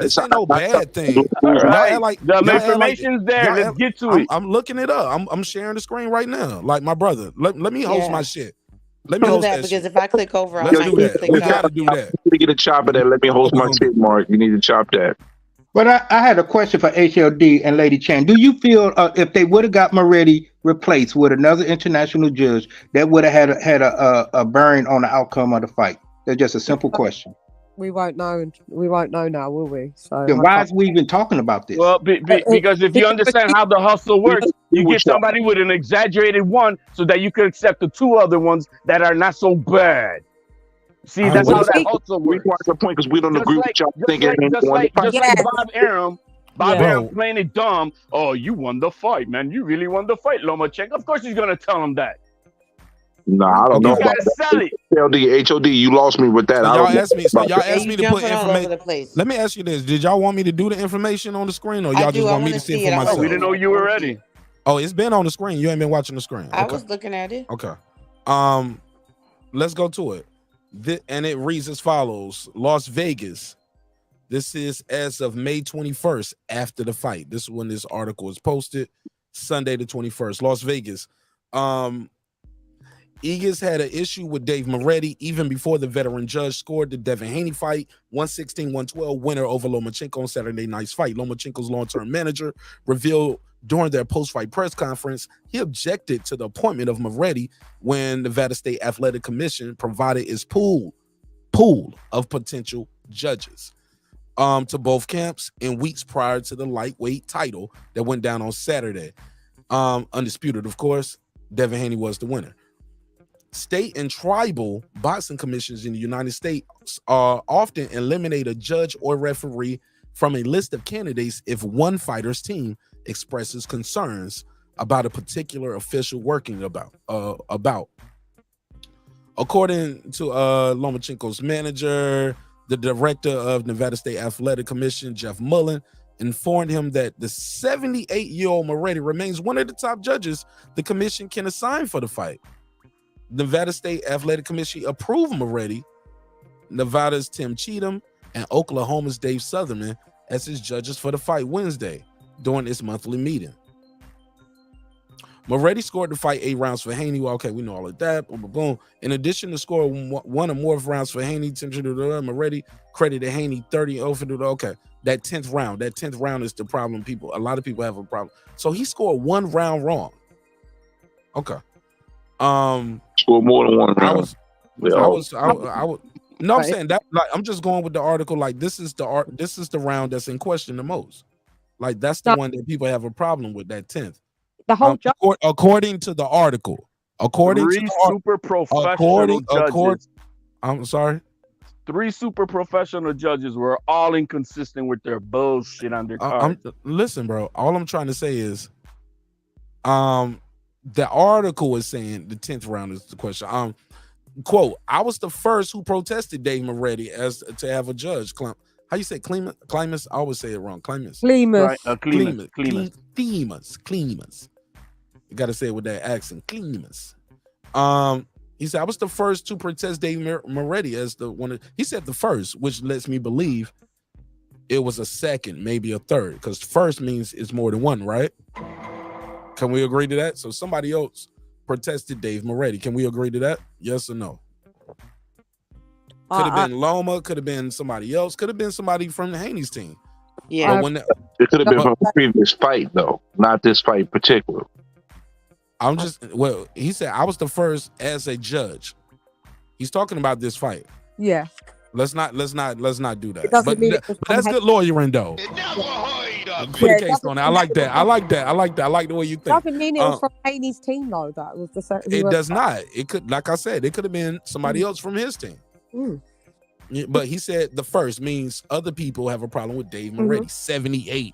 this ain't no bad thing. All right. Like the information's there. Let's get to it. I'm looking it up. I'm sharing the screen right now. Like my brother. Let me host my shit. Let me host that because shit. if I click over, Let's do that. We gotta do that. You get a chop of that. Let me host my shit, Mark. You need to chop that. But I had a question for HLD and Lady Chan. Do you feel if they would have got Moretti replaced with another international judge, that would have had a bearing on the outcome of the fight? That's just a simple question. We won't know. We won't know now, will we? So then why is we even talking about this? Well, because if you understand how the hustle works, you get somebody with an exaggerated one so that you can accept the 2 other ones that are not so bad. See, that's how that hustle works. We watch the point because we don't agree with y'all thinking. Just like Bob Arum. Bob Arum playing it dumb. Oh, you won the fight, man. You really won the fight, Lomachenko. Of course he's gonna tell him that. No, I don't know. You gotta sell it. HOD, you lost me with that. So y'all asked me to put information. Let me ask you this: did y'all want me to do the information on the screen, or y'all just want me to see it for myself? We didn't know you were ready. Oh, it's been on the screen. You ain't been watching the screen. I was looking at it. Okay. Let's go to it. And it reads as follows: Las Vegas. This is as of May 21st, after the fight. This is when this article was posted, Sunday the 21st, Las Vegas. Egas had an issue with Dave Moretti even before the veteran judge scored the Devin Haney fight, 116-112 winner over Lomachenko on Saturday night's fight. Lomachenko's long-term manager revealed during their post-fight press conference he objected to the appointment of Moretti when Nevada State Athletic Commission provided its pool of potential judges to both camps in weeks prior to the lightweight title that went down on Saturday. Undisputed, of course, Devin Haney was the winner. State and tribal boxing commissions in the United States often eliminate a judge or referee from a list of candidates if one fighter's team expresses concerns about a particular official working about. According to Lomachenko's manager, the director of Nevada State Athletic Commission, Jeff Mullen, informed him that the 78-year-old Moretti remains one of the top judges the commission can assign for the fight. Nevada State Athletic Commission approved Moretti, Nevada's Tim Cheatham, and Oklahoma's Dave Sutherman as his judges for the fight Wednesday during its monthly meeting. Moretti scored the fight 8 rounds for Haney. Well, okay, we know all of that. Boom, boom, boom. In addition to scoring one or more rounds for Haney, Moretti credited Haney 30-0. Okay, that 10th round is the problem. A lot of people have a problem. So he scored 1 round wrong. Okay. Scored more than 1 round. No, I'm saying that. Like, I'm just going with the article. Like, this is the round that's in question the most. Like, that's the one that people have a problem with. That 10th. The whole according to the article. Super professional judges. I'm sorry. 3 super professional judges were all inconsistent with their bullshit on their card. Listen, bro. All I'm trying to say is, the article is saying the 10th round is the question. Quote, I was the first who protested Dave Moretti as to have a judge. How you say Clemus? I always say it wrong. Clemus. You got to say it with that accent. Clemus. He said, I was the first to protest Dave Moretti as the one. He said the first, which lets me believe it was a second, maybe a third, because first means it's more than one, right? Can we agree to that? So somebody else protested Dave Moretti. Can we agree to that? Yes or no? Could have been Loma, could have been somebody else, could have been somebody from the Haney's team. Yeah. It could have been from the previous fight, though, not this fight in particular. He said I was the first as a judge. He's talking about this fight. Yeah. Let's not do that. But that's good lawyering, though. Put a case on it. I like that. I like the way you think. Doesn't mean it was from Haney's team, though. That was the second. It does not. It could, like I said, it could have been somebody else from his team. Yeah, but he said the first means other people have a problem with Dave Moretti. 78.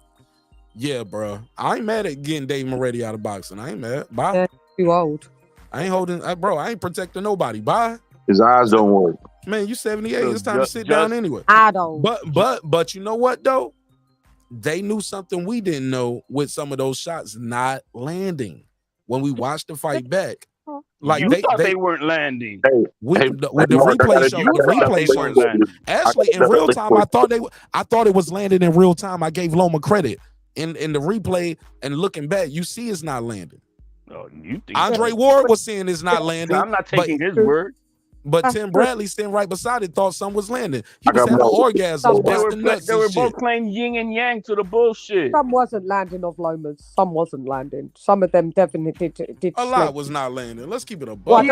Yeah, bro. I ain't mad at getting Dave Moretti out of boxing. I ain't mad. Bye. Yeah, too old. I ain't holding. Bro, I ain't protecting nobody. Bye. His eyes don't work. Man, you 78. It's time to sit down anyway. I don't. But you know what though? They knew something we didn't know with some of those shots not landing. When we watched the fight back, like you thought they weren't landing. The replay shows. Actually, in real time, I thought it was landing in real time. I gave Loma credit. In the replay and looking back, you see it's not landing. Oh, you think Andre Ward was saying it's not landing. I'm not taking his word. But Tim Bradley standing right beside it thought something was landing. He was having orgasms. They were both playing yin and yang to the bullshit. Some wasn't landing of Lomas. Some wasn't landing. Some of them definitely did. A lot was not landing. Let's keep it a buck. He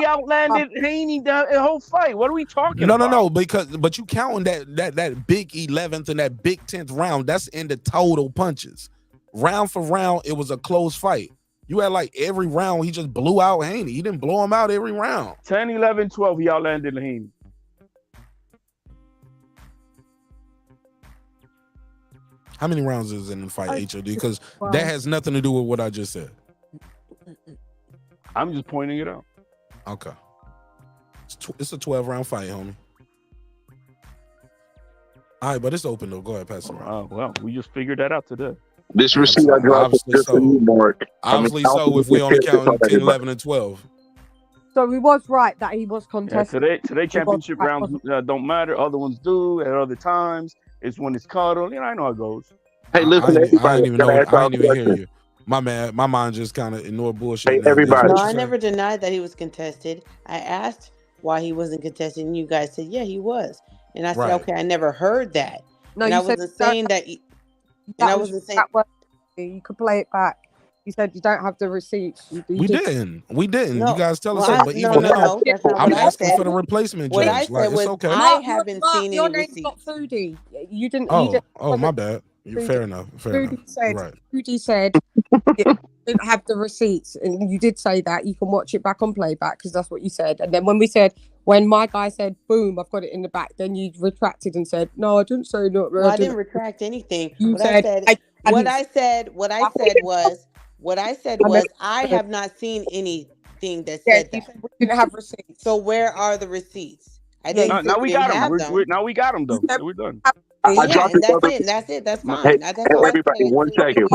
outlanded Haney the whole fight. What are we talking about? No. But you counting that big 11th and that big 10th round, that's in the total punches. Round for round, it was a close fight. You had like every round, he just blew out Haney. He didn't blow him out every round. 10, 11, 12, he outlanded Haney. How many rounds is in the fight, HOD? Because that has nothing to do with what I just said. I'm just pointing it out. Okay. It's a 12-round fight, homie. All right, but it's open, though. Go ahead, pass it around. Well, we just figured that out today. This receipt I dropped is just for you, Mark. Obviously so, if we only count 10, 11, and 12. So he was right that he was Yeah, contested. today championship rounds don't matter. Other ones do at other times. It's when it's cuddled. You know, I know how it goes. Hey, listen, I ain't even know. everybody, I ain't even hear you. My man, my mind just kind of ignored bullshit. Hey, now. everybody. No, What you I say? never denied that he was contested. I asked why he wasn't contested, and you guys said, yeah, he was. And I said, Right. okay, I never heard that. No, and you I said wasn't saying that. And I wasn't saying. You could play it back. You said you don't have the receipts. We didn't. We didn't. No. You guys tell us Well, that. But even now, no, that's not I'm what I asking said. for the replacement What judge. I Like, said it's was, okay. I haven't seen your any name's receipts. not Foodie. You didn't. Oh, my bad. Fair enough. Fair enough. Right. Foodie said you didn't have the receipts, and you did say that. You can watch it back on playback because that's what you said. And then when my guy said, "Boom, I've got it in the back," then you retracted and said, "No, I didn't say no." Well, I didn't retract anything. You What said, I said was, I have not seen anything that said that. We didn't have receipts. So where are the receipts? I didn't say Now we we didn't got have them. them. Now we got them though. We're done. Yeah, and that's it. That's it. That's fine. Hey, That's all I everybody, said. one second.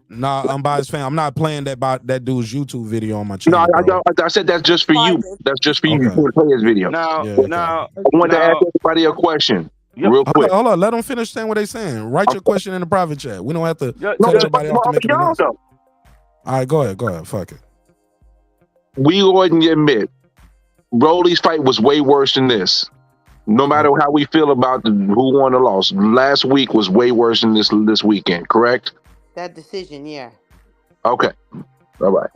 Nah, unbiased fan. I'm not playing that dude's YouTube video on my channel. No, I said that's just for you. That's just for you before play his video. Now, I want to ask everybody a question real quick. Hold on. Let them finish saying what they saying. Write your question in the private chat. We don't have to cut everybody off to make an announcement. All right, go ahead. Fuck it. We go ahead and admit, Broly's fight was way worse than this. No matter how we feel about who won or lost, last week was way worse than this weekend. Correct? That decision, yeah. Okay. All right.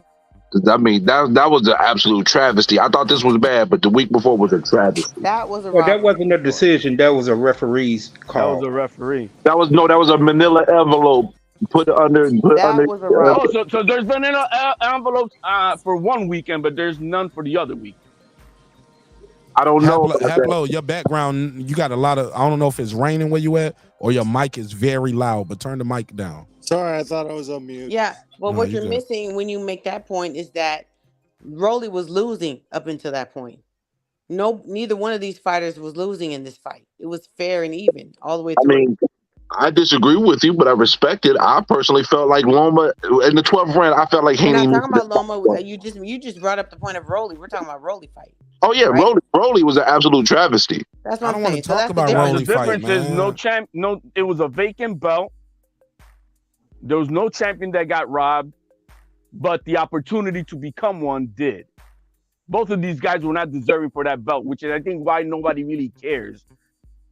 I mean, that was an absolute travesty. I thought this was bad, but the week before was a travesty. That was a Well, that wasn't a decision. That was a referee's call. That was a referee. That was a manila envelope put under. So there's been envelopes for one weekend, but there's none for the other week. I don't know. Hablo, your background, you got a lot of. I don't know if it's raining where you at or your mic is very loud. But turn the mic down. Sorry, I thought I was on mute. Yeah. Well, No, what you you're good. missing when you make that point is that Rolly was losing up until that point. Neither one of these fighters was losing in this fight. It was fair and even all the way I through. mean, I disagree with you, but I respect it. I personally felt like Loma in the 12th round. I felt like We're Haney. not talking about Loma. You just brought up the point of Rolly. We're talking about Rolly fight. Oh yeah, right? Rolly was an absolute travesty. That's what I don't I'm wanna saying. talk that's about the Rolly difference. The difference is it was a vacant belt. There was no champion that got robbed, but the opportunity to become one did. Both of these guys were not deserving for that belt, which is I think why nobody really cares.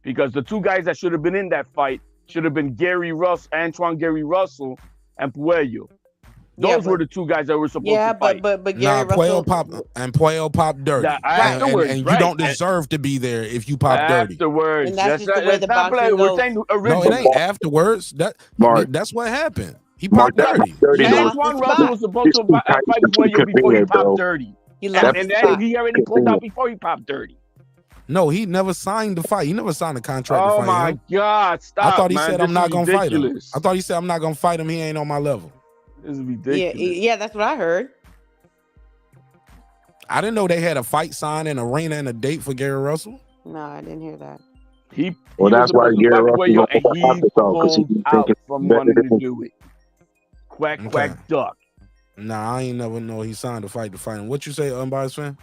Because the two guys that should have been in that fight should have been Antoine Gary Russell and Puello. Those were the two guys that were supposed to fight. but Gary Russell. Puello pop dirty. Afterwards, and you don't deserve to be there if you pop dirty. Afterwards, And that's just the way the boxing We're goes. saying No, original. it ain't afterwards. That's what happened. He popped dirty. Antoine Russell was supposed to fight Puello before he popped dirty. He And then he already pulled out before he popped dirty. No, he never signed the fight. He never signed a contract to Oh fight my him. God! Stop! I thought he man. said This I'm not is gonna fight him. ridiculous. I thought he said I'm not gonna fight him. He ain't on my level. This is ridiculous. Yeah, that's what I heard. I didn't know they had a fight sign, an arena, and a date for Gary Russell. No, I didn't hear that. Well, that's why Gary Russell and he pulled out from wanting to do it. Quack, duck. Nah, I ain't never know he signed a fight to fight him. What you say, unbiased fan?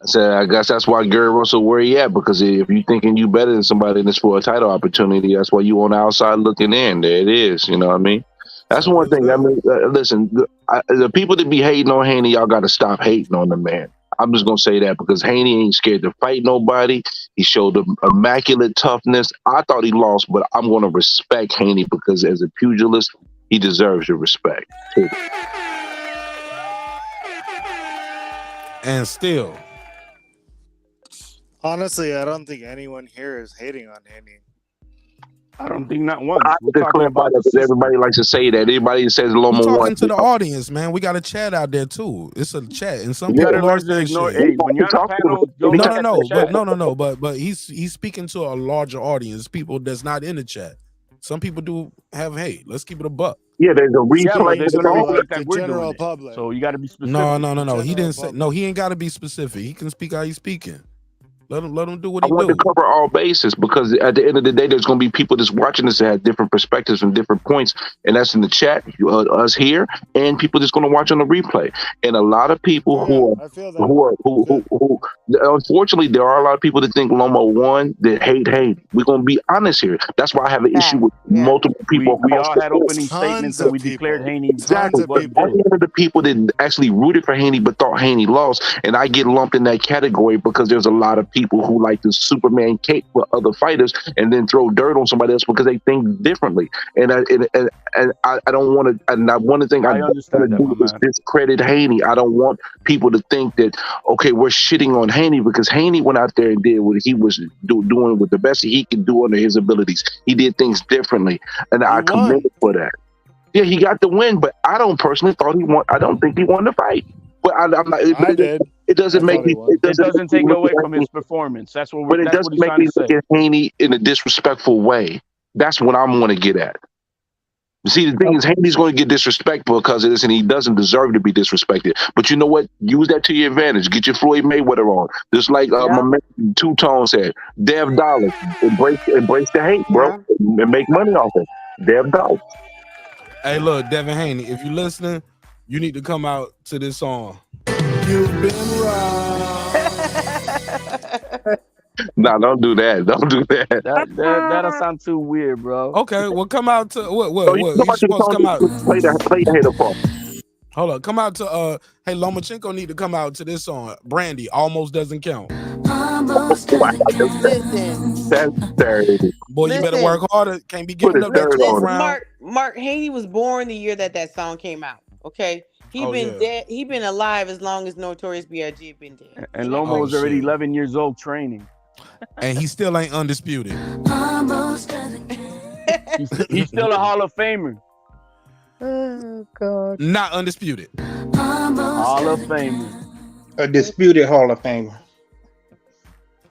I said, I guess that's why Gary Russell where he at, because if you thinking you better than somebody in this for a title opportunity, that's why you on the outside looking in. There it is. You know what I mean? That's one thing. I mean, listen, the people that be hating on Haney, y'all got to stop hating on the man. I'm just gonna say that because Haney ain't scared to fight nobody. He showed immaculate toughness. I thought he lost, but I'm gonna respect Haney because as a pugilist, he deserves your respect too. And still, honestly, I don't think anyone here is hating on Haney. I don't think not once. I just clarify that because everybody likes to say that. Anybody says Loma I'm won. talking to the audience, man. We got a chat out there too. It's a chat, and some You people gotta lost learn to their ignore. shit. Hey, when you're on a panel, don't look at the chat. No. But he's speaking to a larger audience, people that's not in the chat. Some people do have hate. Let's keep it a buck. Yeah, there's a replay. Yeah, but they're gonna reflect The that we're general doing it. public. So you got to be specific. No. He didn't say. No, he ain't got to be specific. He can speak how he's speaking. Let him do what I he want do. to cover all bases because at the end of the day, there's going to be people that's watching this that have different perspectives and different points, and that's in the chat, us here, and people that's going to watch on the replay. And a lot of people I feel that. who unfortunately, there are a lot of people that think Loma won that hate Haney. We're going to be honest here. That's why I have an issue with multiple people. We all had opening statements and we declared Haney. Exactly. But I'm one of the people that actually rooted for Haney but thought Haney lost, and I get lumped in that category because there's a lot of people who like to Superman cape for other fighters and then throw dirt on somebody else because they think differently. And I don't want to. And one of the things I don't want to do is discredit Haney. I don't want people to think that okay, we're shitting on Haney because Haney went out there and did what he was doing with the best he could do under his abilities. He did things differently, and I commend him for that. Yeah, he got the win, but I don't personally thought he won. I don't think he won the fight. But I'm not. I did. It doesn't make me. It doesn't take away from his performance. That's what. But it doesn't make me look at Haney in a disrespectful way. That's what I'm going to get at. See, the thing is, Haney's going to get disrespectful because of this, and he doesn't deserve to be disrespected. But you know what? Use that to your advantage. Get your Floyd Mayweather on. Just like my man Two Tone said, Dev Dollars. Embrace the hate, bro, and make money off it. Dev Dollars. Hey, look, Devin Haney, if you're listening, you need to come out to this song. You've been wrong. Nah, don't do that. Don't do that. That'll sound too weird, bro. Okay, well, come out to what? you He's supposed to come out. Play the hater part. Hold on, come out to hey, Lomachenko need to come out to this song. Brandy almost doesn't count. That's dirty. Boy, you better work harder. Can't be giving up that 12th round. Mark Haney was born the year that song came out. Okay, he been dead. He been alive as long as Notorious B.I.G. been dead. And Loma was already 11 years old training. And he still ain't undisputed. He's still a Hall of Famer. Oh God. Not undisputed. Hall of Famer. A disputed Hall of Famer.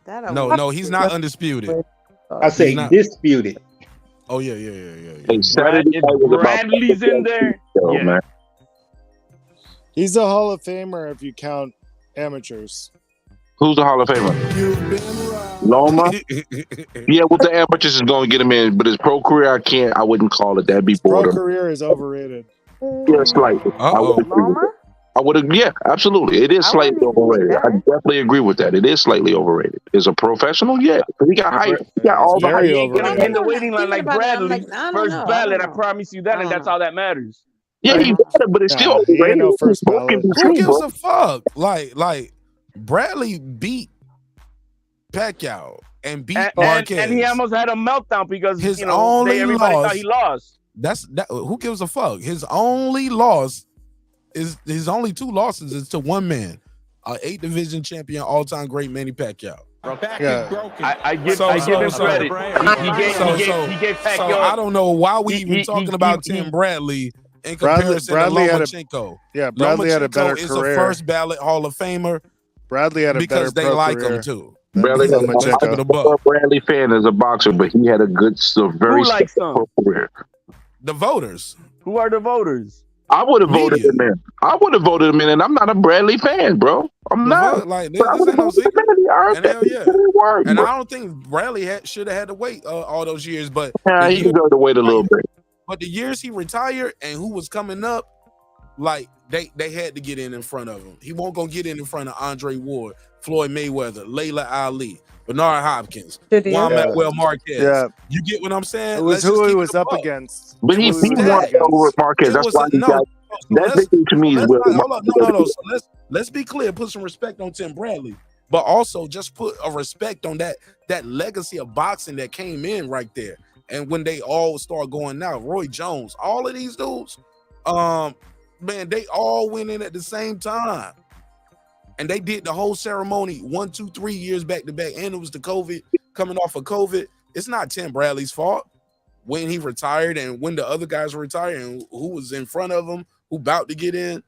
No, he's not undisputed. I say disputed. Oh yeah. Hey, Saturday Bradley's in there. Yeah. Man. He's a Hall of Famer if you count amateurs. Who's the Hall of Famer? Loma? Yeah, with the amateurs is going to get him in, but his pro career, I wouldn't call it. That'd be Pro boredom. career is overrated. Yeah, slightly. I would agree. Yeah, absolutely. It is slightly overrated. I definitely agree with that. It is slightly overrated. Is a professional? Yeah. He got hype. He got all the hype. He ain't getting in the waiting line like Bradley. First ballot, I promise you that, and that's all that matters. Yeah, he got it, but it's still overrated. Who gives a fuck? Like Bradley beat Pacquiao and beat Marquez. And he almost had a meltdown because his everybody thought he lost. Who gives a fuck? His only loss is his only two losses is to one man, an 8 division champion, all-time great Manny Pacquiao. I give him credit. He gave Pacquiao. So I don't know why we even talking about Tim Bradley in comparison to Lomachenko. Bradley had a better is career. a first ballot Hall of Famer. Bradley had a because better they like career him too. Bradley, I'm a Bradley fan as a boxer, but he had a good, very successful career. The voters. Who are the voters? I would have voted him in. I would have voted him in, and I'm not a Bradley fan, bro. I'm not. Like this ain't no secret. And hell yeah. And I don't think Bradley should have had to wait all those years, but he deserved to wait a little bit. But the years he retired and who was coming up, like they had to get in front of him. He won't go get in front of Andre Ward, Floyd Mayweather, Layla Ali, Bernard Hopkins, Juan Manuel Marquez. Yeah. You get what I'm saying? It was who he was up against. But he won over Marquez. That's why he got that victory to me is no. So let's be clear. Put some respect on Tim Bradley, but also just put a respect on that legacy of boxing that came in right there. And when they all start going now, Roy Jones, all of these dudes, man, they all went in at the same time. And they did the whole ceremony 1, 2, 3 years back to back. And it was the COVID, coming off of COVID. It's not Tim Bradley's fault when he retired and when the other guys were retired and who was in front of him, who about to get in.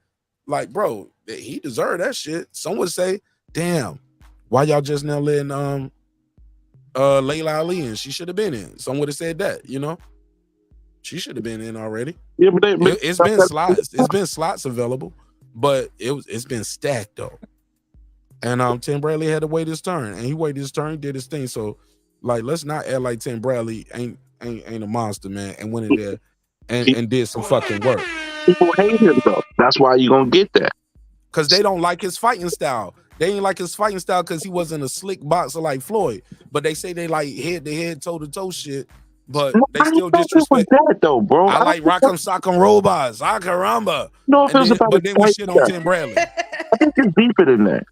Like, bro, he deserved that shit. Some would say, damn, why y'all just now letting Layla Ali in? She should have been in. Some would have said that, you know? She should have been in already. Yeah, but it's been slots. It's been slots available, but it's been stacked though. And Tim Bradley had to wait his turn, and he waited his turn, did his thing. So, like, let's not act like Tim Bradley ain't a monster, man, and went in there and did some fucking work. People hate him though. That's why you gonna get that. Because they don't like his fighting style. They ain't like his fighting style because he wasn't a slick boxer like Floyd. But they say they like head-to-head, toe-to-toe shit. But they still disrespect that though, bro. I like Rock'em Sock'em Robots, Caramba. No, but then we shit on Tim Bradley. I think it's deeper than that.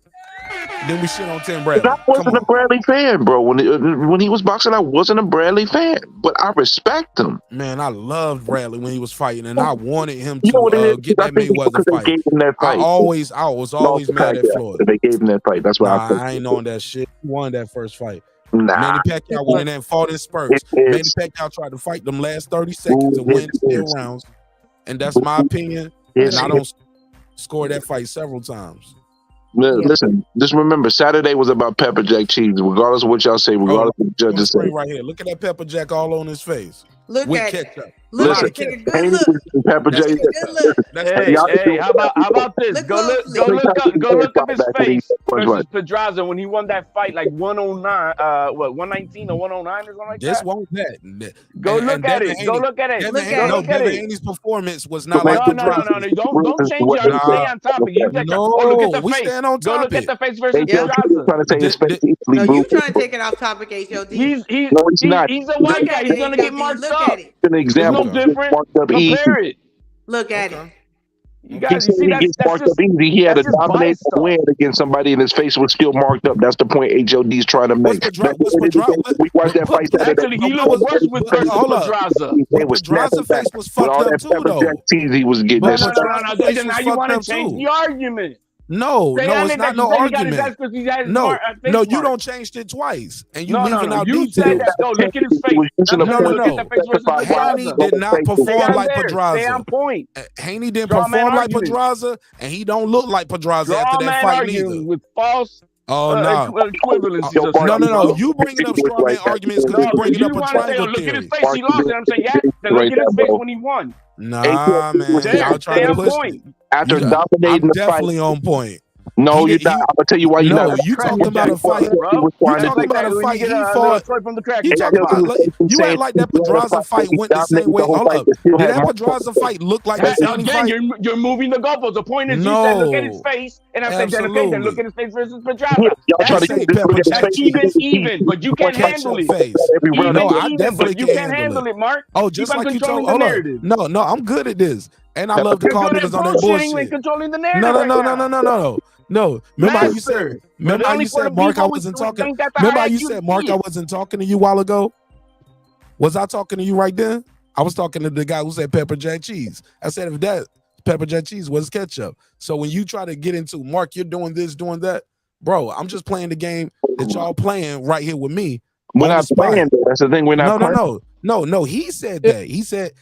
Then we shit on Tim Bradley. I wasn't a Bradley fan, bro. When he was boxing, I wasn't a Bradley fan, but I respect him. Man, I loved Bradley when he was fighting, and I wanted him to get that Mayweather fight. I was always mad at Floyd. They gave him that fight. That's why I ain't on that shit. He won that first fight. Nah. Manny Pacquiao went in there and fought in spurts. Manny Pacquiao tried to fight them last 30 seconds and win 10 rounds. And that's my opinion. And I don't score that fight several times. Listen, just remember, Saturday was about pepper jack cheese. Regardless of what y'all say, regardless of what judges say. Right here. Look at that pepper jack all on his face. Look with at ketchup. it. Look at it. Good look. Pepper jack. Hey, how about this? Go look up his face versus Pedraza when he won that fight, like 109, 119 or 109 or something like that. This won't that. Go look at it. Go look at it. Devin Haney's performance was not like Pedraza. No. Don't change your stay on topic. You look at the face. Stand on go topic. look at the face versus Pedraza. No, you trying to take it off topic, HOD. He's a white guy. He's gonna get marked up. An example. There's no difference. Compare it. Look at it. You guys see he gets marked up easy. He had a dominating win against somebody, and his face was still marked up. That's the point HOD's trying to make. We watched that fight Saturday. Actually, he looked worse with Pedraza. Pedraza's face was fucked up too, though. He was getting No. Now you want to change the argument. No, it's not no argument. No, you don't change it twice, and you leaving out details. No, look at his face. No. Haney did not perform like Pedraza. Stay on point. Haney didn't perform like Pedraza, and he don't look like Pedraza after that fight neither. With false. Equivalence. No. You bringing up straw man arguments because you bringing up a triangle look theory. at his face. He lost it. I'm saying, then look at his face when he won. Nah, man. Y'all trying to push me. After dominating the fight. I'm definitely on point. No, you're not. I'm gonna tell you why you're not. You talking about a fight? You talking about a fight? He fought. You talking about? You act like that Pedraza fight went the same way. Hold up. Did that Pedraza fight look like this? Again, you're moving the goalposts. The point is, you said look at his face, and I said, okay, then look at his face versus Pedraza. That's even, but you can't handle it. No, I definitely you can't handle it, Mark. Oh, just like you told. Hold up. No, I'm good at this, and I love to call niggas on that bullshit. Controlling the narrative. No. Remember how you said, Mark, I wasn't talking. Remember how you said, Mark, I wasn't talking to you a while ago? Was I talking to you right then? I was talking to the guy who said pepper jack cheese. I said, if that pepper jack cheese was ketchup. So when you try to get into, Mark, you're doing this, doing that, bro, I'm just playing the game that y'all playing right here with me. We're not playing that. That's the thing. We're not playing. No. He said that. He said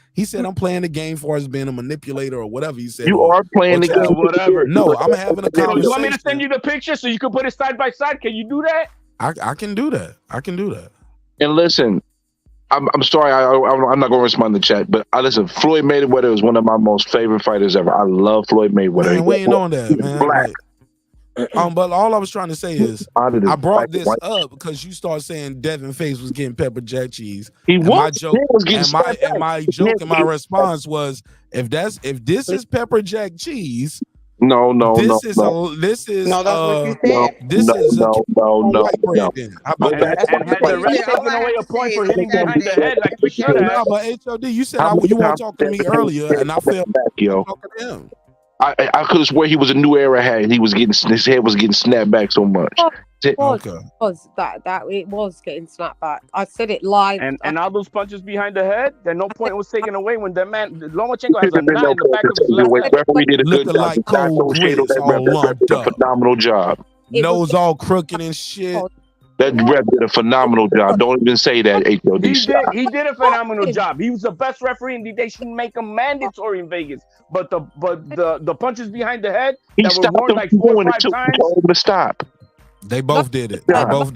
I'm playing the game for as being a manipulator or whatever. He said you are playing the game. Whatever. No, I'm having a conversation. You want me to send you the picture so you can put it side by side? Can you do that? I can do that. And listen, I'm sorry. I'm not going to respond to the chat, but listen. Floyd Mayweather is one of my most favorite fighters ever. I love Floyd Mayweather. Man, we ain't on that, man. Black. But all I was trying to say is I brought this up because you start saying Devin Face was getting pepper jack cheese. My joke and my response was if this is pepper jack cheese. No. This is that's what you said. No. And had the ref taken away a point for hitting behind the head like we should have. But HOD, you said you want to talk to me earlier, and I felt talking to him. I could swear he was a new era head. His head was getting snapped back so much. It was getting snapped back. I said it live. And all those punches behind the head, then no point was taken away when the man Lomachenko has a knot in the back of his left head. We did a good job. Did a phenomenal job. Nose all crooked and shit. That ref did a phenomenal job. Don't even say that, HOD. He did a phenomenal job. He was the best referee, and they should make him mandatory in Vegas. But the punches behind the head that were more like 4 or 5 times. Told him to stop. They both did it. They both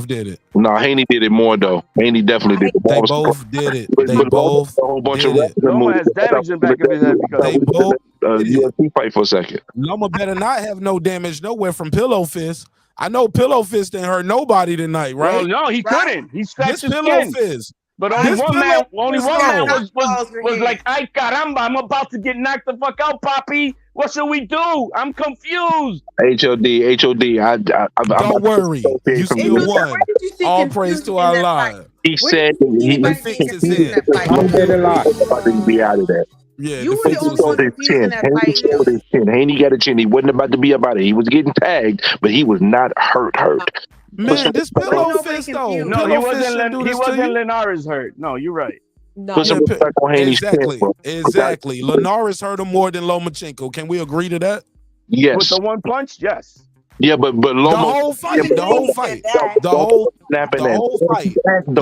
did it. No, Haney did it more though. Haney definitely did it. They both did it. They both a whole bunch of Loma has damage in the back of his head because UFC fight for a second. Loma better not have no damage nowhere from Pillow Fist. I know Pillow Fist didn't hurt nobody tonight, right? Well, no, he couldn't. He scratched his Pillow skin. Fist. But only This one Pillow man Fist was like, "Ay caramba, I'm about to get knocked the fuck out, Poppy. What should we do? I'm confused." HOD. Don't worry, you still won. All praise to Allah. He said he fixed his head. about to be out of there. Yeah, You the were the fix only was one head. confused in that fight. showed his chin. Haney got a chin. He wasn't about to be about it. He was getting tagged, but he was not hurt. Man, this Pillow Fist though. No, Pillow Fist should do he this to wasn't you. Linares hurt. No, you're right. No. Put some respect on Haney's Exactly. chin, bro. Exactly. Linares hurt him more than Lomachenko. Can we agree to that? Yes. With the one punch, yes. Yeah, but Loma, The whole fight. The whole fight. The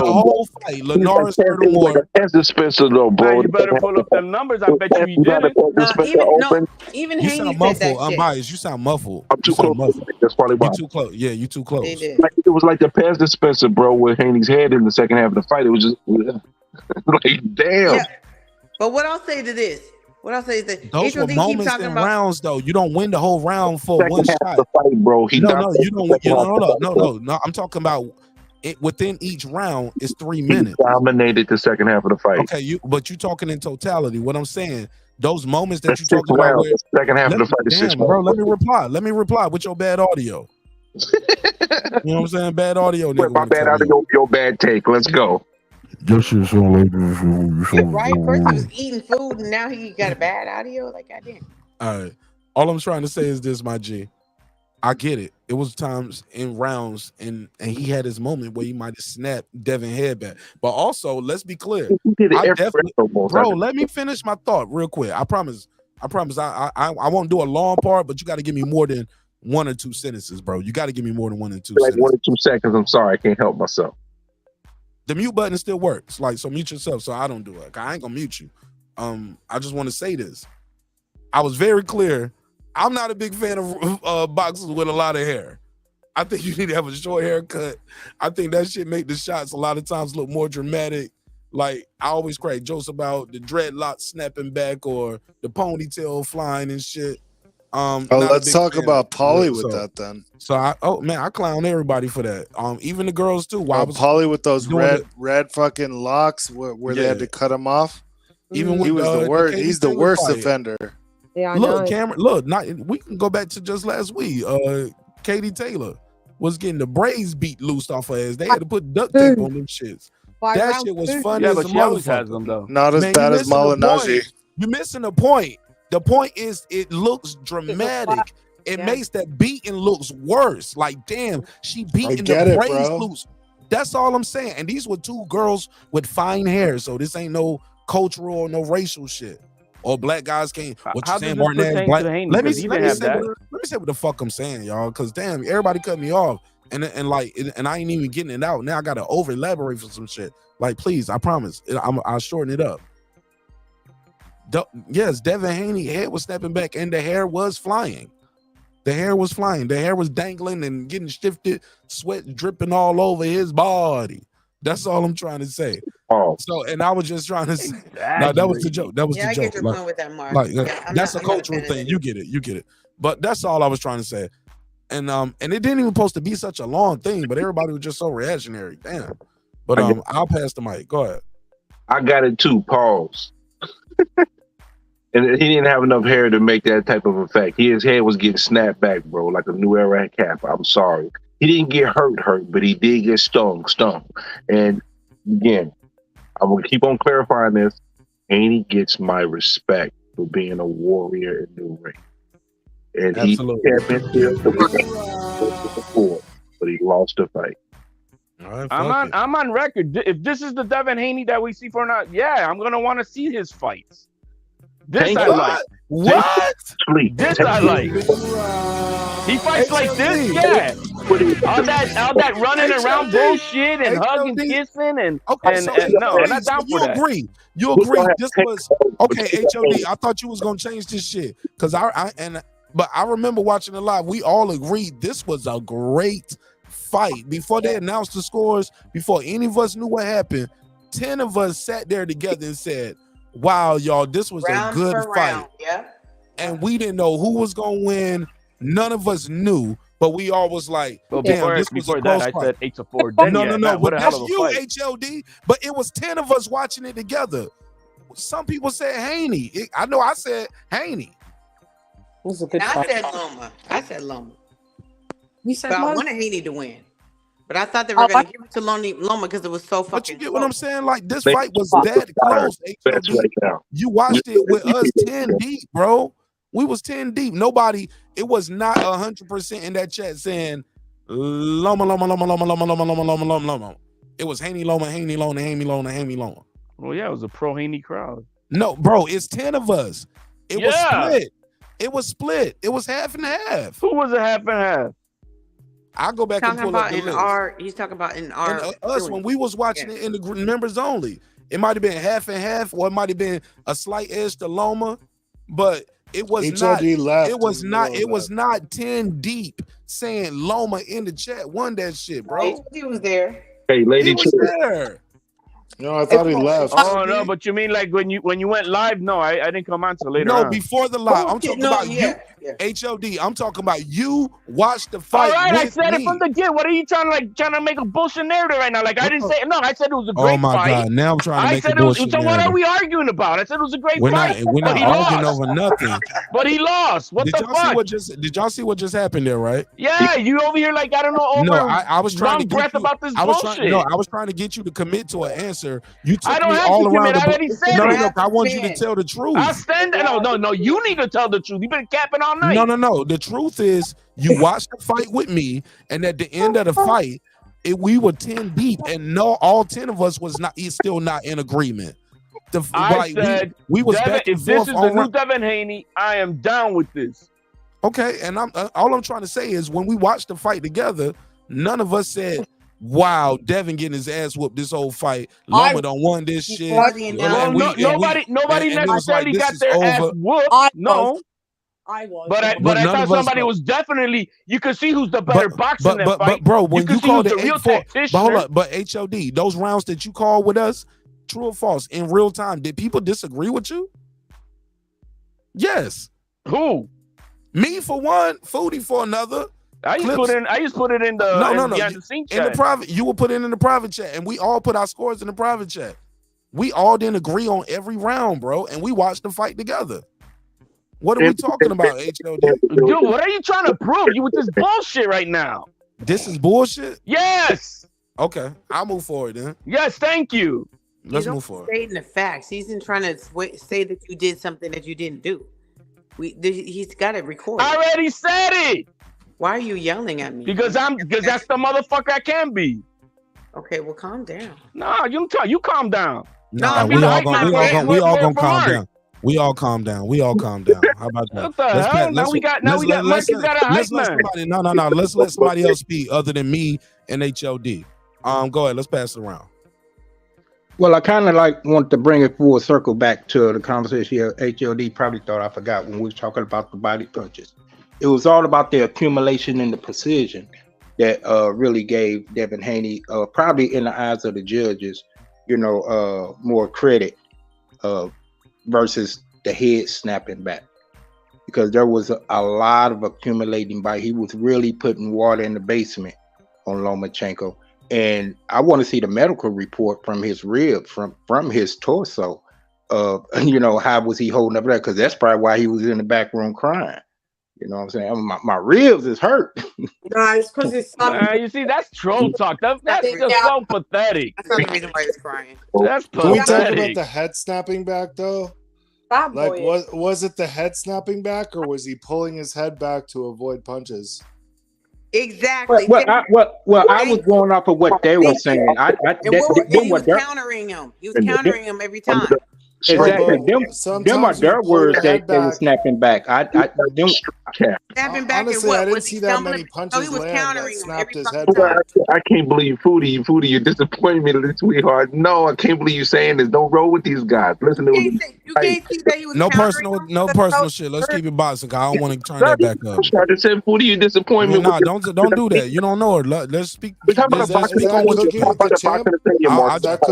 whole fight. Linares hurt him more. That's dispenser though, bro. Man, you better pull up them numbers. I bet you didn't. Even You Haney sound said muffled. that shit. Unbiased. You sound muffled. I'm too close. That's probably why. You too close. Yeah, you too close. They did. Like, it was like the pass dispenser, bro, with Haney's head in the second half of the fight. It was just like, damn. Yeah. But what I'll say to this, is that Those were HOD keep moments talking in about rounds, though. You don't win the whole round for Second one half shot. of the fight, bro. He No, dominated you don't. the second half of the fight. No. I'm talking about it within each round is 3 minutes. He dominated the second half of the fight. Okay, but you talking in totality. What I'm saying, those moments that That's you 6 talking about, rounds. where, The second half of the fight is 6 bro, rounds. let me reply with your bad audio. You know what I'm saying? Bad audio. Wait, my bad audio, your bad take. Let's go. That shit sound like this. right. First he was eating food, and now he got a bad audio. Like, goddamn. All right. All I'm trying to say is this, my G. I get it. It was times in rounds, and he had his moment where he might have snapped Devin head back. But also, let's be clear. Bro, let me finish my thought real quick. I promise. I won't do a long part, but you got to give me more than 1 or 2 sentences, bro. You got to give me more than 1 or 2 Like sentences. 1 or 2 seconds. I'm sorry, I can't help myself. The mute button still works. Like, so mute yourself so I don't do it. I ain't gonna mute you. I just want to say this. I was very clear. I'm not a big fan of boxers with a lot of hair. I think you need to have a short haircut. I think that shit make the shots a lot of times look more dramatic. Like, I always crack jokes about the dreadlocks snapping back or the ponytail flying and shit. Let's talk about Paulie with that then. So I clown everybody for that. Even the girls too. Paulie with those red fucking locks where they had to cut him off. Even he was the worst. He's the worst offender. Yeah, I look, know. Cameron. Look, we can go back to just last week. Katie Taylor was getting the braids beat loose off her ass. They had to put duct tape on them shits. That shit was funny as a motherfucker. Not as bad as Malignaggi. You're missing the point. The point is, it looks dramatic. It makes that beating looks worse. Like, damn, she beating the braids loose. That's all I'm saying. And these were 2 girls with fine hair, so this ain't no cultural or no racial shit. Or black guys can't. What you saying, Martin? Let me say what the fuck I'm saying, y'all. Because damn, everybody cut me off, and I ain't even getting it out. Now I gotta over elaborate for some shit. Like, please, I promise, I'll shorten it up. Yes, Devin Haney head was snapping back, and the hair was flying. The hair was flying. The hair was dangling and getting shifted, sweat dripping all over his body. That's all I'm trying to say. Oh, so and I was just trying to say, no, that was the joke. That was the joke. I get your point with that, Mark. That's a cultural thing. You get it. But that's all I was trying to say. And it didn't even supposed to be such a long thing, but everybody was just so reactionary. Damn. But I'll pass the mic. Go ahead. I got it too. Pause. And he didn't have enough hair to make that type of effect. His head was getting snapped back, bro, like a new era cap. I'm sorry. He didn't get hurt, but he did get stung. And again, I'm gonna keep on clarifying this. Haney gets my respect for being a warrior in the ring. And Absolutely. He kept it before, but he lost the fight. Right, I'm on record. If this is the Devin Haney that we see for now, yeah, I'm gonna want to see his fights. This I like. What? This I like. He fights like this, yeah. All that running around bullshit and hugging, kissing, and no, I'm not down for that. You agree? This was okay. HOD. I thought you was gonna change this shit because but I remember watching it live. We all agreed this was a great fight. Before they announced the scores, before any of us knew what happened, 10 of us sat there together and said, wow, y'all, this was a good fight. and we didn't know who was gonna win. None of us knew, but we all was like, Well, damn, this was before a close that, I fight. said 8-4. Then No, what but a hell that's of a you, fight. HLD. But it was 10 of us watching it together. Some people said Haney. I know I said Haney. It was a good I fight. said Loma. I said Loma. You said But I Loma? wanted Haney to win. But I thought they were going to give it to Loma because it was so fucking But you get what I'm saying? Like, this They- fight was that close, That's HLD. right now. You watched it with us 10 deep, bro. We was 10 deep. Nobody, it was not 100% in that chat saying Loma. It was Haney Loma, Haney Loma, Haney Loma, Haney Loma. Well, yeah, it was a pro Haney crowd. No, bro, it's 10 of us. It was Yeah. split. It was split. It was half and half. Who was a half and half? I'll go back and talking pull up about the in list. our. He's talking about in our. And us, when we was watching it in the members only, it might have been half and half, or it might have been a slight edge to Loma, but it was HLD not. left It was in the not. middle It of was not 10 deep saying Loma in the chat. Won that shit, bro. He was there. Hey, He Lady was Chill. there. No, I thought he left. Oh no, but you mean like when you went live? No, I didn't come on till later. No, on. before the live. I'm talking about yeah, you, yeah. HLD. I'm talking about you watched the All fight. right, I with said me. it from the get. What are you trying to make a bullshit narrative right now? Like I didn't say no. I said it was a Oh great my fight. God! Now I'm trying to I make a said it was. bullshit So what are narrative. we arguing about? I said it was a great We're fight. not. We're but not he arguing lost. over nothing. But he lost. What Did the y'all see fuck? what just? Did y'all see what just happened there? Right? Yeah, you over here like I don't know over No, I was trying to long get breath you. about this I was bullshit. trying. No, I was trying to get you to commit to an answer. You took I don't me have all to around commit. I already said no, it. no, I want you to tell the truth. I stand. No. You need to tell the truth. You've been capping all night. No. The truth is, you watched the fight with me, and at the end of the fight, we were 10 deep, and no, all 10 of us was not. He's still not in agreement. I said we was Devin, back and if this forth is on the new Devin Haney, I am down with this. Okay, and all I'm trying to say is when we watched the fight together, none of us said, "Wow, Devin getting his ass whooped this whole fight. Loma done won this shit." Well, nobody necessarily got their ass whooped. No. I was. But I thought somebody was definitely. You could see who's the better boxer in that fight. But bro, when you called it the real 8-4, but tactician. hold up, but HOD, those rounds that you called with us, true or false, in real time, did people disagree with you? Yes. Who? Me for one, Foodie for another. I just put it in the no. behind the scene In the chat. private, you will put it in the private chat, and we all put our scores in the private chat. We all didn't agree on every round, bro, and we watched the fight together. What are we talking about, HLD? Dude, what are you trying to prove? You with this bullshit right now? This is bullshit? Yes. Okay, I'll move forward then. Yes, thank you. Let's move forward. Stating the facts. He's in trying to say that you did something that you didn't do. He's got it recorded. I already said it. Why are you yelling at me? Because that's the motherfucker I can be. Okay, well, calm down. Nah, you calm down. Nah, we all gonna calm down. We all calm down. How about that? What the hell? Now we got Marcus got a hype man. No. Let's let somebody else speak other than me and HLD. Go ahead. Let's pass it around. Well, I kind of want to bring it full circle back to the conversation here. HLD probably thought I forgot when we was talking about the body punches. It was all about the accumulation and the precision that really gave Devin Haney, probably in the eyes of the judges, more credit versus the head snapping back. Because there was a lot of accumulating bite. He was really putting water in the basement on Lomachenko. And I want to see the medical report from his rib, from his torso. How was he holding up there? Because that's probably why he was in the back room crying. You know what I'm saying? My ribs is hurt. No, it's because it's you see, that's troll talk. That's just so pathetic. That's not the reason why he's crying. That's Can we talk about pathetic. the head snapping back though? That Like, boy was it the head snapping back, or was he pulling his head back to avoid punches? Exactly. I was going off of what they were saying. He was countering him. He was countering him every time. Exactly. Them are their words they were snapping back. Snapping back Honestly, and what? I didn't Was he see that stumbling? many No, punches he was land countering that him snapped every his head fucking back. time. I can't believe Foodie, you disappointed me, little sweetheart. No, I can't believe you saying this. Don't roll with these guys. Listen to You can't see that he was No countering him. no personal shit. Let's keep it boxing. I don't want to turn that back up. I just said, Foodie, you disappoint me. Nah, don't do that. You don't know her. Let's speak. Let's speak on what you No. I just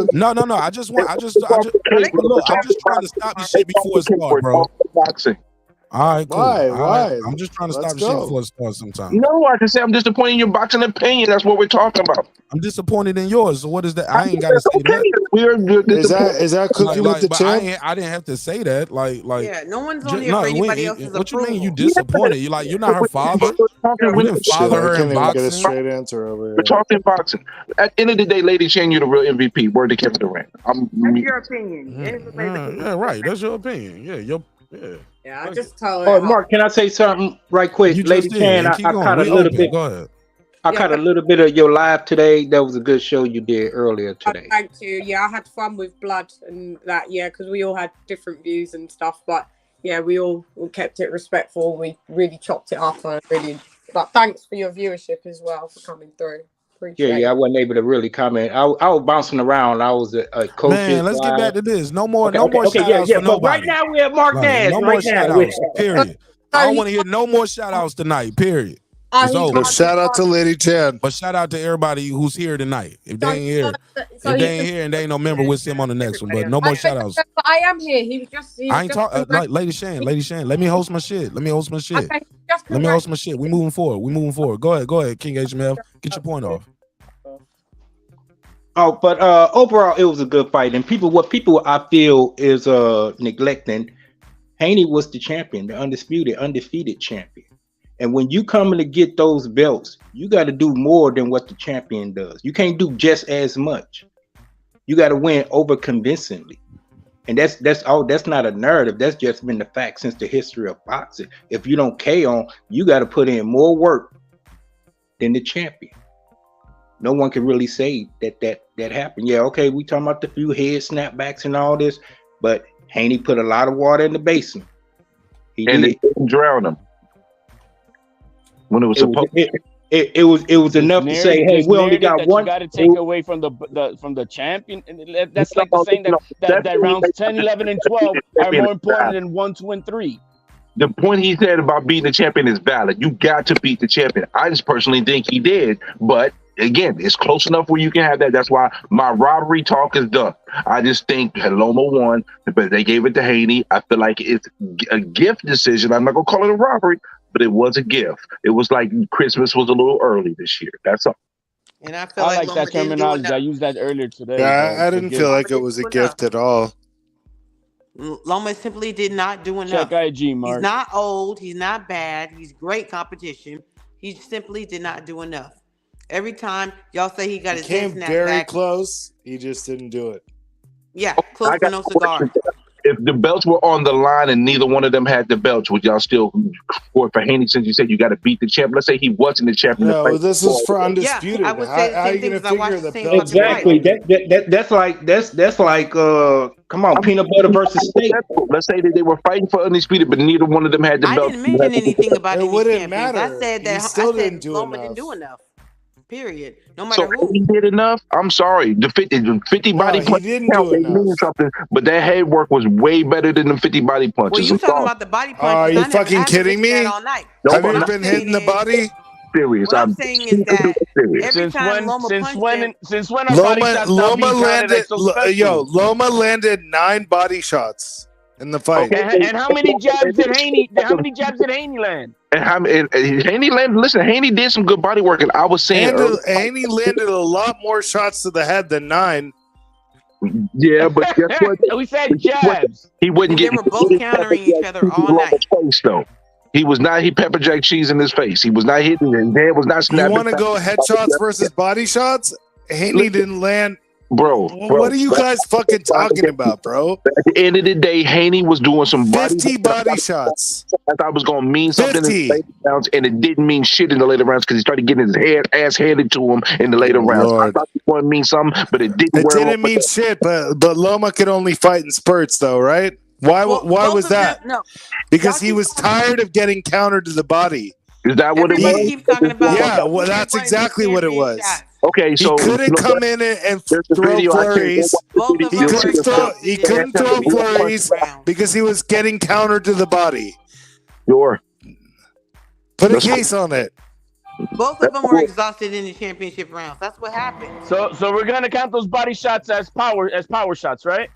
trying to stop this shit before it starts, bro. Boxing. All right, cool. Why? All right. Why? I'm just trying to Let's stop shit go. before it starts sometimes. No, I can say I'm disappointed in your boxing opinion. That's what we're talking about. I'm disappointed in yours. So what is that? I ain't got to say that. We're Is that cooking with the but champ? I didn't have to say that. Yeah, no one's on here for anybody else's what you approval. mean? You disappointed? You're not her father. You didn't father her I can't in even get a boxing. straight answer over here. We're talking boxing. At the end of the day, Lady Chan, you're the real MVP. Word to Kevin Durant. That's your opinion. Yeah, right. That's your opinion. Yeah, Yeah, I just tell her. Oh, Mark, can I say something right quick? You Lady just did. Chan, I Keep going. caught a We little open. bit. Go ahead. I caught a little bit of your live today. That was a good show you did earlier today. Thank you. Yeah, I had fun with Blood and that. Yeah, because we all had different views and stuff. But yeah, we all kept it respectful. We really chopped it up. But thanks for your viewership as well for coming through. Appreciate it. I wasn't able to really comment. I was bouncing around. I was a coach. Man, let's get back to this. No more Okay, shout outs for But nobody. right now we have Mark Nash. No more shout outs. Period. I don't want to hear no more shout outs tonight. Period. It's over. But shout out to Lady Chan. But shout out to everybody who's here tonight. If they ain't here, and they ain't no member, we'll see them on the next one. But no more shout outs. I am here. He was just. I ain't talking like Lady Shan. Let me host my shit. Okay, just Let me host my shit. We moving forward. Go ahead, King HMF. Get your point off. Oh, but overall, it was a good fight. And what people I feel is neglecting. Haney was the champion, the undefeated champion. And when you coming to get those belts, you got to do more than what the champion does. You can't do just as much. You got to win over convincingly. And that's not a narrative. That's just been the fact since the history of boxing. If you don't KO, you got to put in more work than the champion. No one can really say that happened. Yeah, okay, we talking about the few head snapbacks and all this, but Haney put a lot of water in the basin. They didn't drown him when it was supposed. It was enough to say, hey, we only got one. You got to take away from the champion. That's like the saying that rounds 10, 11, and 12 are more important than 1, 2, and 3. The point he said about beating the champion is valid. You got to beat the champion. I just personally think he did, but again, it's close enough where you can have that. That's why my robbery talk is done. I just think Loma won, but they gave it to Haney. I feel like it's a gift decision. I'm not gonna call it a robbery, but it was a gift. It was like Christmas was a little early this year. That's all. And I feel like that terminology. I used that earlier today. Yeah, I didn't feel like it was a gift at all. Loma simply did not do enough. Check IG, Mark. He's not old. He's not bad. He's great competition. He simply did not do enough. Every time y'all say he got his head Came snapped very back, close. He just didn't do it. yeah, close for no cigar. If the belts were on the line and neither one of them had the belts, would y'all still for Haney? Since you said you got to beat the champ, let's say he wasn't the champion. No, this is for undisputed. Yeah, I would say the how same you thing gonna because I figure watched the the same belts? Exactly. That's like come on, peanut butter versus steak. Let's say that they were fighting for undisputed, but neither one of them had the I belt. didn't mention anything about It any wouldn't champions. matter. I said that He still I said didn't do Loma enough. didn't do enough. Period. No matter So who. he did enough. I'm sorry. The 50 body he punches didn't do they enough. mean something, but that head work was way better than the 50 body punches. Well, you I'm talking sorry. about the body punches? Are you I never- fucking I haven't kidding listened to me? that all night. Have What you I'm been saying hitting the is- body? Serious. What I'm saying is that serious. every time Loma punched him, Since when are body shots not being counted as so special? Loma landed 9 body shots in the fight. And how many jabs did Haney? land? And Haney landed. Listen, Haney did some good body work, and I was saying, Haney landed a lot more shots to the head than 9. yeah, but guess what? We said jabs. He wouldn't they get. were both countering each other all night. Face, though. He was not. He pepper jack cheese in his face. He was not hitting. His head was not You snapping. want to go headshots versus body shots? Haney didn't land. Bro, What are you guys fucking talking about, bro? At the end of the day, Haney was doing some 50 body shots. I thought it was going to mean something in 50. the later rounds, and it didn't mean shit in the later rounds because he started getting his ass handed to him in the later rounds. I thought it was going to mean something, but it didn't. It didn't mean shit, but Loma could only fight in spurts, though, right? Why was that? No. Because he was tired of getting countered to the body. Is that what Everybody it was? keeps talking about. Yeah, well, that's exactly what it was. Okay, so he couldn't come in and there's the throw video. flurries. Both of He them couldn't were throw. exhausted He in couldn't the throw championship flurries round. because he was getting countered to the body. Sure. Put a case on it. Both of them were exhausted in the championship rounds. That's what happened. So we're gonna count those body shots as power shots, right?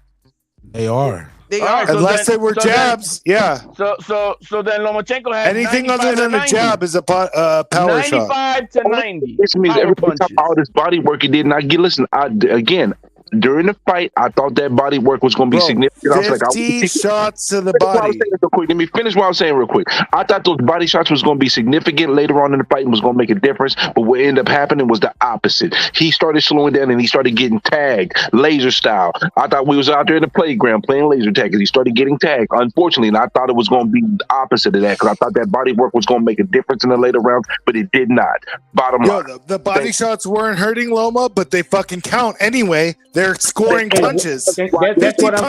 They are. They All are. right, so Unless then- they were so then- jabs. Yeah. So then Lomachenko has Anything other 95 to than a 90. jab is a power shot. 95 to 90. This means Power every time punches. all this body work he did not get. Listen, again, during the fight, I thought that body work was going to be significant. I was like, 50 shots to the Finish what I was body. saying real quick. Let me finish what I was saying real quick. I thought those body shots was going to be significant later on in the fight and was going to make a difference. But what ended up happening was the opposite. He started slowing down and he started getting tagged, laser style. I thought we was out there in the playground playing laser tag because he started getting tagged. Unfortunately, and I thought it was going to be the opposite of that because I thought that body work was going to make a difference in the later rounds, but it did not. Bottom line. The body shots weren't hurting Loma, but they fucking count anyway. They're scoring punches. Okay, that's what I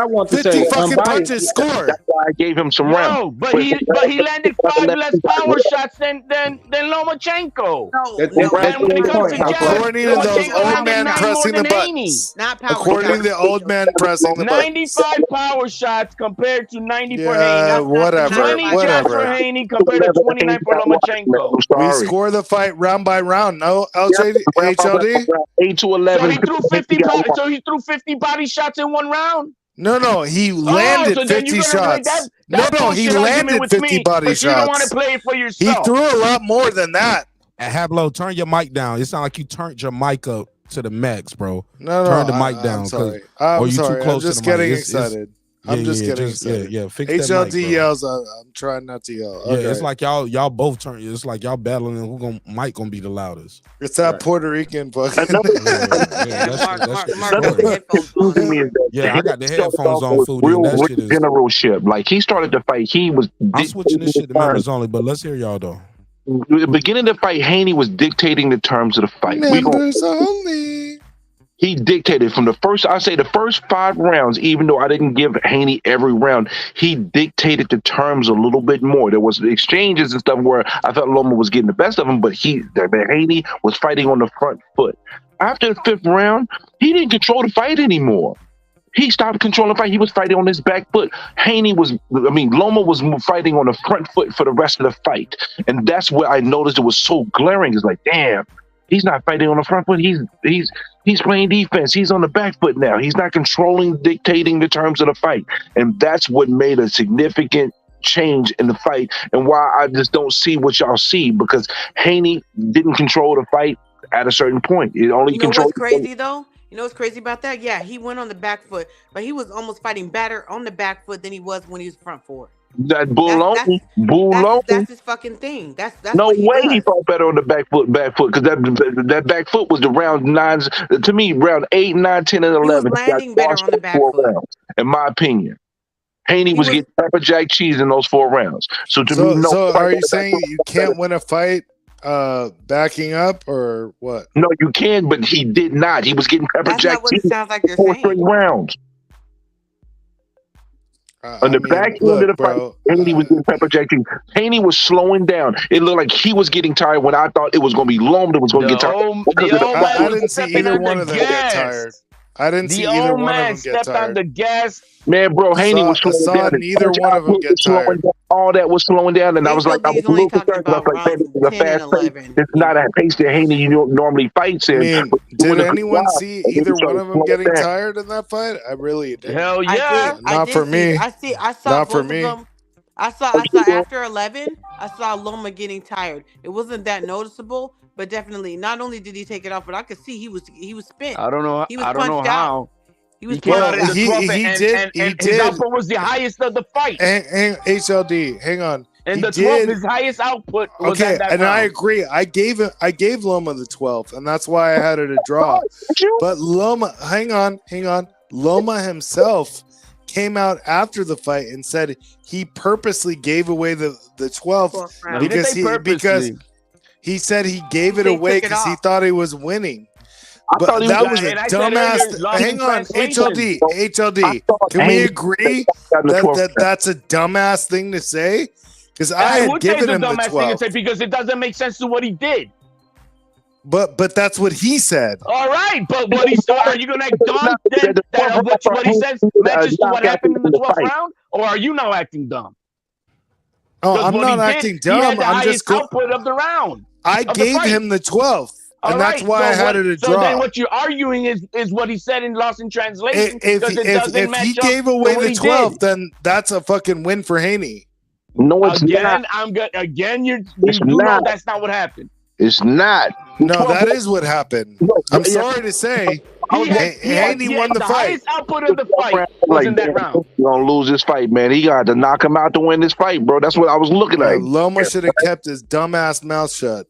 want to 50 say. fucking punches scored. That's why I gave him some No, rounds. but he landed 5 less power shots than Lomachenko. That's And when it comes to jabs, According to those Lomachenko old landed man 9 pressing more the than Haney. buttons. Not power According to shots. the old man pressing the buttons. 95 power shots compared to 90 for Yeah, Haney. whatever, 20 jabs whatever. for Haney compared to 29 for Lomachenko. We score the fight round by round. No, LJ, HLD? 8 to 11. So he threw 50 so he threw 50 body shots in one round? No, he landed so then 50 you're gonna make shots. that No, he bullshit argument landed with 50 me, body but you don't want shots. to play it for He yourself. threw a lot more than that. Hablo, turn your mic down. It sounds like you turned your mic up to the max, bro. No, turn the I- mic down. I'm 'cause- sorry. or I'm you sorry. too close I'm just to the mic. getting It's- excited. I'm just getting excited. Yeah, fix that mic, HLD bro. yells. I'm trying not to yell. Yeah, Okay. it's like y'all both turn. It's like y'all battling who mic gonna be the loudest. It's that Puerto Rican fucking. Yeah, I got the headphones on, food. Real That shit is. generalship. Like he started the fight, he was. I'm switching this shit to members only, but let's hear y'all though. The beginning of the fight, Haney was dictating the terms of the fight. Members only. He dictated from the first, I say the first 5 rounds, even though I didn't give Haney every round, he dictated the terms a little bit more. There was exchanges and stuff where I felt Loma was getting the best of him, but Haney was fighting on the front foot. After the 5th round, he didn't control the fight anymore. He stopped controlling the fight. He was fighting on his back foot. Loma was fighting on the front foot for the rest of the fight. And that's where I noticed it was so glaring. It's like, damn, he's not fighting on the front foot. He's playing defense. He's on the back foot now. He's not controlling, dictating the terms of the fight. And that's what made a significant change in the fight and why I just don't see what y'all see, because Haney didn't control the fight at a certain point. It only controlled. What's crazy though? You know what's crazy about that? Yeah, he went on the back foot, but he was almost fighting better on the back foot than he was when he was front foot. That Bull That's his fucking thing. That's no what he way does. he fought better on the back foot, because that back foot was the round 9s to me, round 8, 9, 10, and 11. He was landing better on the back foot. Rounds, in my opinion. Haney was getting pepper jack cheese in those 4 rounds. So to me, So are you saying you can't win a fight backing up or what? No, you can, but he did not. He was getting pepper That's jack not what it cheese sounds like you're 4 saying. straight rounds. On the back end of the fight, Haney was getting pepper jack cheese. Haney was slowing down. It looked like he was getting tired when I thought it was going to be Loma that was going to get tired. I didn't see either one of them get tired. I didn't see either one of them get tired. On the gas. Man, bro, Haney was slowing down. Neither one of them get tired. All that was slowing down, and I was like, I was a little concerned. I was like, man, this is a fast pace. It's not a pace that Haney normally fights in. Did anyone see either one of them getting tired in that fight? I really did. Hell yeah. Not for me. I saw Not both for of me. them. I saw after 11, I saw Loma getting tired. It wasn't that noticeable, but definitely not only did he take it off, but I could see he was spent. I don't know. He was I don't know punched how. out. He was came punched out in out. the 12th and his output was the highest of the fight. HLD, hang on. And He the 12th, did- his highest output was Okay, at that and round. I agree. I gave Loma the 12th, and that's why I had it a draw. But Loma, hang on. Loma himself came out after the fight and said he purposely gave away the 12th because he said he gave it They away took it because he off. thought he was winning. I thought But he that was- was a and I said dumbass. earlier, lost in Hang on, translation. HLD. Can we Haney agree got the 12th. that's a dumbass thing to say? Because I I had would say it's given a him the dumbass thing to 12th. say because it doesn't make sense to what he did. But that's what he said. All right, but what he said, are you going to act dumb then that what he says matches to what happened in the 12th round? Or are you now acting dumb? Oh, 'Cause I'm what he not did, acting he had dumb. the I'm highest just going. output of the round. I of the gave fight. him the 12th. All And that's right, why I had it a So then draw. what you're arguing is what he said in Lost in Translation, If because it doesn't he match up gave to away what the he 12, did. then that's a fucking win for Haney. No, it's Again, not. I'm good. Again, you It's do not. know that's not what happened. It's not. No, that is what happened. I'm sorry to say, Haney won the The fight. highest output of the fight was in that round. He's gonna lose this fight, man. He got to knock him out to win this fight, bro. That's what I was looking at. Loma should have kept his dumbass mouth shut.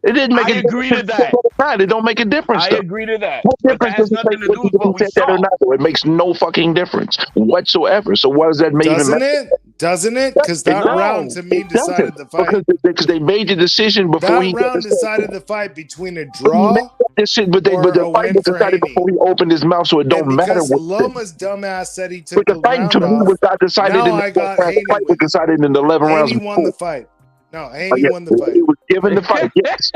It didn't make I a agree to difference. that. It don't make a difference. I though. agree to that. What But that difference has does it nothing make to do with what we said that or saw. not? It makes no fucking difference whatsoever. So what does that mean? Doesn't it? Doesn't it? Because that round to me decided the fight. Because they made the decision before That round decided the fight between a draw this shit, but the fight was decided before he opened his mouth, so it don't matter because what. Loma's dumbass said he took But the the fight round to me off. was not decided Now in the I got first round. The fight was decided in the 11 rounds. Haney won the fight. No, Haney won the fight. He was given the fight. Yes,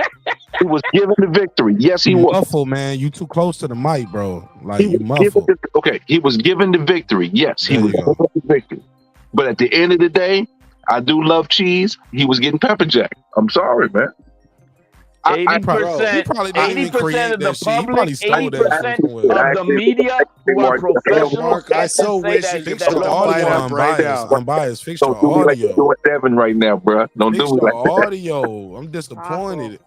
he was given the victory. Yes, he was. Muffled, man. You too close to the mic, bro. Like He you was given muffled. okay, he was given the victory. Yes, he There was you given the victory. But at the end of the day, I do love cheese. He was getting pepper jack. I'm sorry, man. 80%, probably didn't even 80% create of the that shit. He public, probably stole that 80% from somewhere. of the media who are professionals. Mark, I so wish you fixed your audio unbiased. Unbiased. Fix your Don't do me like you're audio. doing Devin right now, bro. Don't Fix do me your like that. audio. I'm disappointed.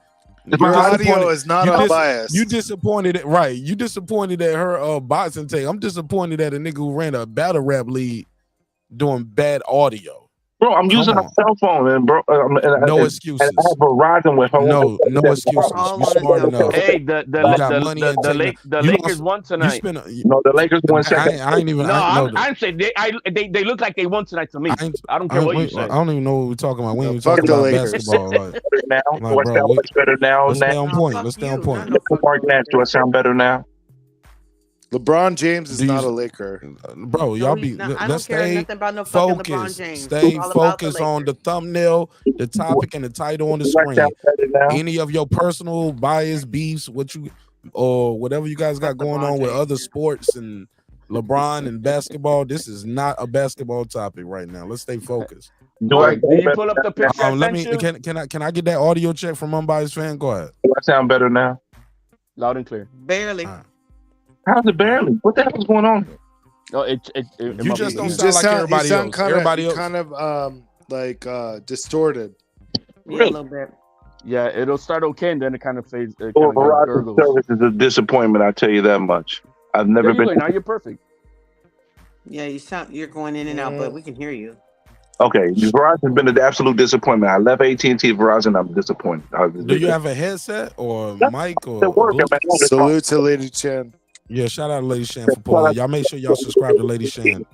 My You're audio disappointed. is not You unbiased. You disappointed at right. You disappointed at her boxing take. I'm disappointed at a nigga who ran a battle rap league doing bad audio. Bro, I'm using a cell phone, and bro, No and excuses. I have Verizon with home. No excuses. You smart enough. Hey, You got money and technology. the You Lakers lost- won tonight. No, the Lakers won second. I ain't even. No, I ain't know I'm saying they look like they won tonight to me. I don't care what you say. I don't even know what we're talking about. We ain't even fuck talking the about Lakers. basketball. Like, now, like, do I bro, sound much better now? let's stay on point. Let's stay on point. Look at Mark Nash. Do I sound better now? LeBron James is not a Laker. Bro, y'all be. I don't Let's care stay nothing about no fucking LeBron focused. James. Stay It's all about the focused on the thumbnail, the topic, and the title on the screen. Any of your personal bias, beefs, or whatever you guys got going on with other sports and LeBron and basketball. This is not a basketball topic right now. Let's stay focused. Mark, did you pull up the picture I Let sent me. you? Can I get that audio check from Unbiased Fan? Go ahead. Do I sound better now? Loud and clear. Barely. How's it barely? What the hell is going on? No, it You must just be- don't sound like everybody else. Everybody else. kind of like distorted. Yeah, a little bit. Yeah, it'll start okay and then it kind of fades. It Well, kind of Verizon gurgles. service is a disappointment. I tell you that much. I've never There you been. go. Now you're perfect. Yeah, you're going in and out, but we can hear you. Okay, Verizon's been an absolute disappointment. I left AT&T, Verizon. I'm disappointed. Do you have a headset or mic or? Salute to Lady Chen. Yeah, shout out to Lady Shan for pulling. Y'all make sure y'all subscribe to Lady Shan.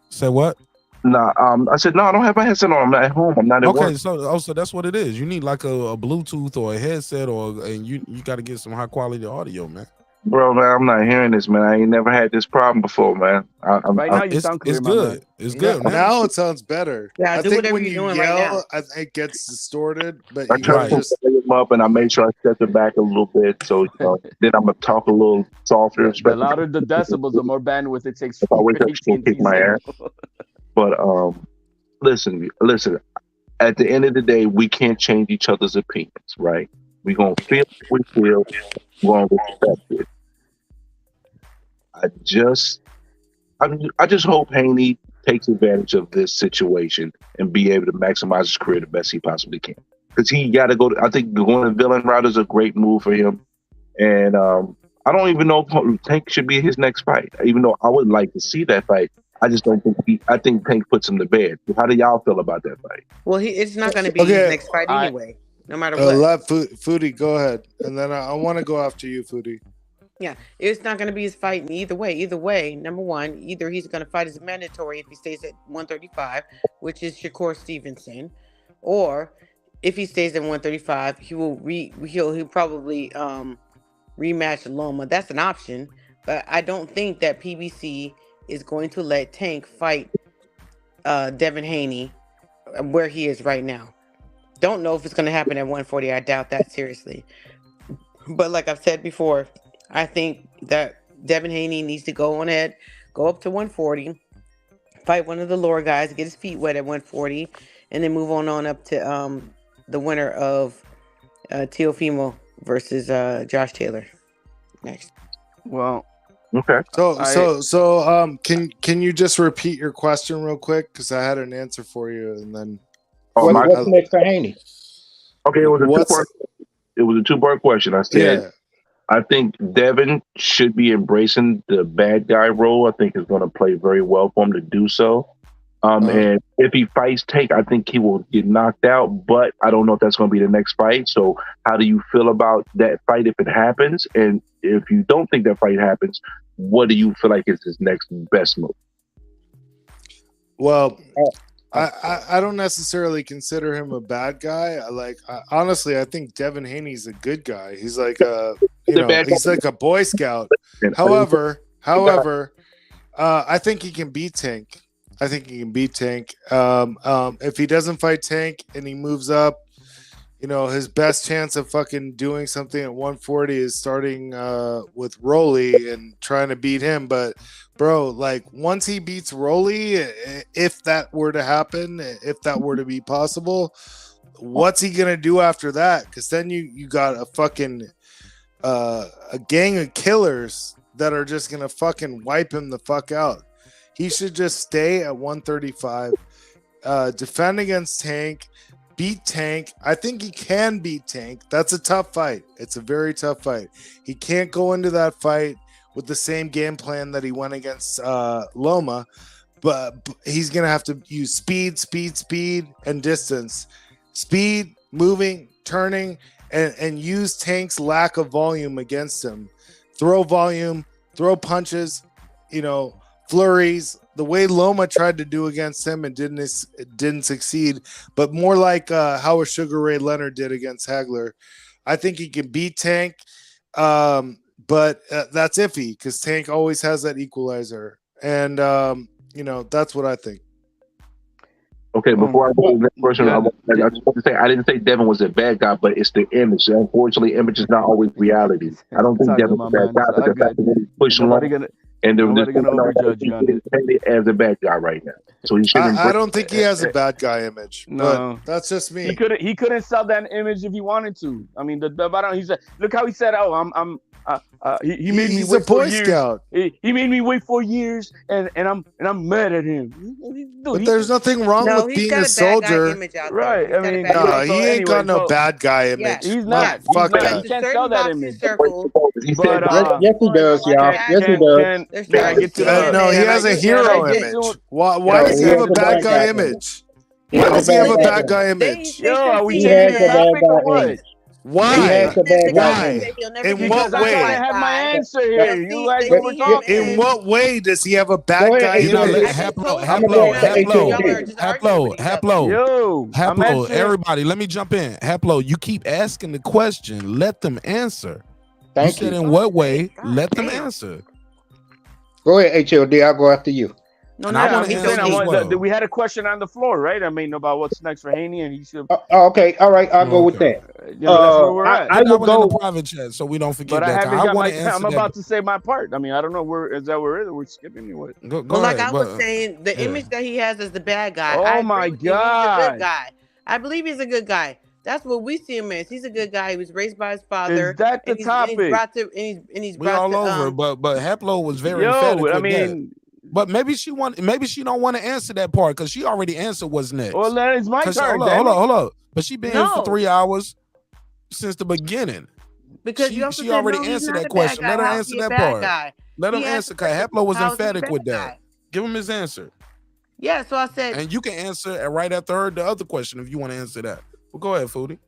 Say what? Nah, I said no. I don't have my headset on. I'm not at home. I'm not at Okay, work. so that's what it is. You need like a Bluetooth or a headset, and you got to get some high quality audio, man. Bro, man, I'm not hearing this, man. I ain't never had this problem before, man. Right now you sound clear, It's my good. man. It's good. Now, Now it sounds better. Yeah, I do think whatever when you're you doing right now. yell, I think it gets distorted. But I you try gotta to just them up, and I make sure I step it back a little bit. So then I'm gonna talk a little softer. The louder the decibels, the more bandwidth it takes I for wake up, she's gonna kick my ass. But listen. At the end of the day, we can't change each other's opinions, right? We're gonna feel what we feel. We're gonna respect it. I just hope Haney takes advantage of this situation and be able to maximize his career the best he possibly can. Because he got to go. I think going the villain route is a great move for him. And I don't even know if Tank should be his next fight. Even though I would like to see that fight, I just don't think I think Tank puts him to bed. How do y'all feel about that fight? Well, it's not going to be his next fight anyway, no matter what. let Foodie go ahead, and then I want to go after you, Foodie. Yeah, it's not going to be his fight in either way. Either way, number one, either he's going to fight as mandatory if he stays at 135, which is Shakur Stevenson, or if he stays at 135, he'll probably rematch Loma. That's an option, but I don't think that PBC is going to let Tank fight Devin Haney where he is right now. Don't know if it's going to happen at 140. I doubt that seriously. But like I've said before, I think that Devin Haney needs to go on ahead, go up to 140, fight one of the lower guys, get his feet wet at 140, and then move on up to the winner of Teofimo versus Josh Taylor next. Well, okay. Can you just repeat your question real quick? Because I had an answer for you, and then what's next for Haney? Okay, it was a two-part question. I said, I think Devin should be embracing the bad guy role. I think it's going to play very well for him to do so. And if he fights Tank, I think he will get knocked out, but I don't know if that's going to be the next fight. So how do you feel about that fight if it happens? And if you don't think that fight happens, what do you feel like is his next best move? Well, I don't necessarily consider him a bad guy. Honestly, I think Devin Haney's a good guy. He's like he's like a Boy Scout. However, I think he can beat Tank. If he doesn't fight Tank and he moves up, his best chance of fucking doing something at 140 is starting with Rolly and trying to beat him. But bro, once he beats Rolly, if that were to happen, if that were to be possible, what's he gonna do after that? Because then you got a fucking a gang of killers that are just gonna fucking wipe him the fuck out. He should just stay at 135, defend against Tank, beat Tank. I think he can beat Tank. That's a tough fight. It's a very tough fight. He can't go into that fight with the same game plan that he went against Loma, but he's going to have to use speed, and distance. Speed, moving, turning, and use Tank's lack of volume against him. Throw volume, throw punches, flurries, the way Loma tried to do against him and didn't succeed, but more like how a Sugar Ray Leonard did against Hagler. I think he can beat Tank, but that's iffy because Tank always has that equalizer, and that's what I think. Okay, before I go to the next person, I just want to say I didn't say Devin was a bad guy, but it's the image. Unfortunately, image is not always reality. I don't think Devin's a bad guy, but the fact that he pushed him and nobody gonna overjudge you on it. As a bad guy right now, so he shouldn't. I don't think he has a bad guy image. No, but that's just me. He couldn't sell that image if he wanted to. I mean, he said, look how he said, "Oh, he made me wait 4 years. He's a Boy Scout. He made me wait 4 years, and I'm mad at him." But there's nothing wrong with being a soldier, right? I mean, he ain't got no bad guy image. He's not. Fuck that. He can't sell that image. But yes, he does, y'all. Yes, he does. No, he has a hero image. Why does he have a bad guy image? Why does he have a bad guy image? Yo, are we changing the topic or what? Why? Why? In what way? I have my answer here. You guys were talking. In what way does he have a bad guy image? Haplo, everybody, let me jump in. Haplo, you keep asking the question. Let them answer. Thank you. Said in what way? Let them answer. Go ahead, HLD. I'll go after you. We had a question on the floor, right? I mean, about what's next for Haney, and he should. Okay, all right, I'll go with that. That's where we're at. I will go in the private chat, so we don't forget but that. I'm about to say my part. I mean, I don't know where we're skipping anyway. Go ahead, I was saying, the image that he has as the bad guy. Oh my God, he's a good guy. I believe he's a good guy. That's what we see him as. He's a good guy. He was raised by his father. Is that the topic? We're all over, but Haplo was very emphatic with that. But maybe she don't want to answer that part because she already answered what's next. Well, that is my turn. Hold on. But she been here for 3 hours since the beginning. Because she already answered that question. Let her answer that part. Let him answer. Because Haplo was emphatic with that. Give him his answer. Yeah, so I said. And you can answer right after her the other question if you want to answer that. Well, go ahead, Foodie.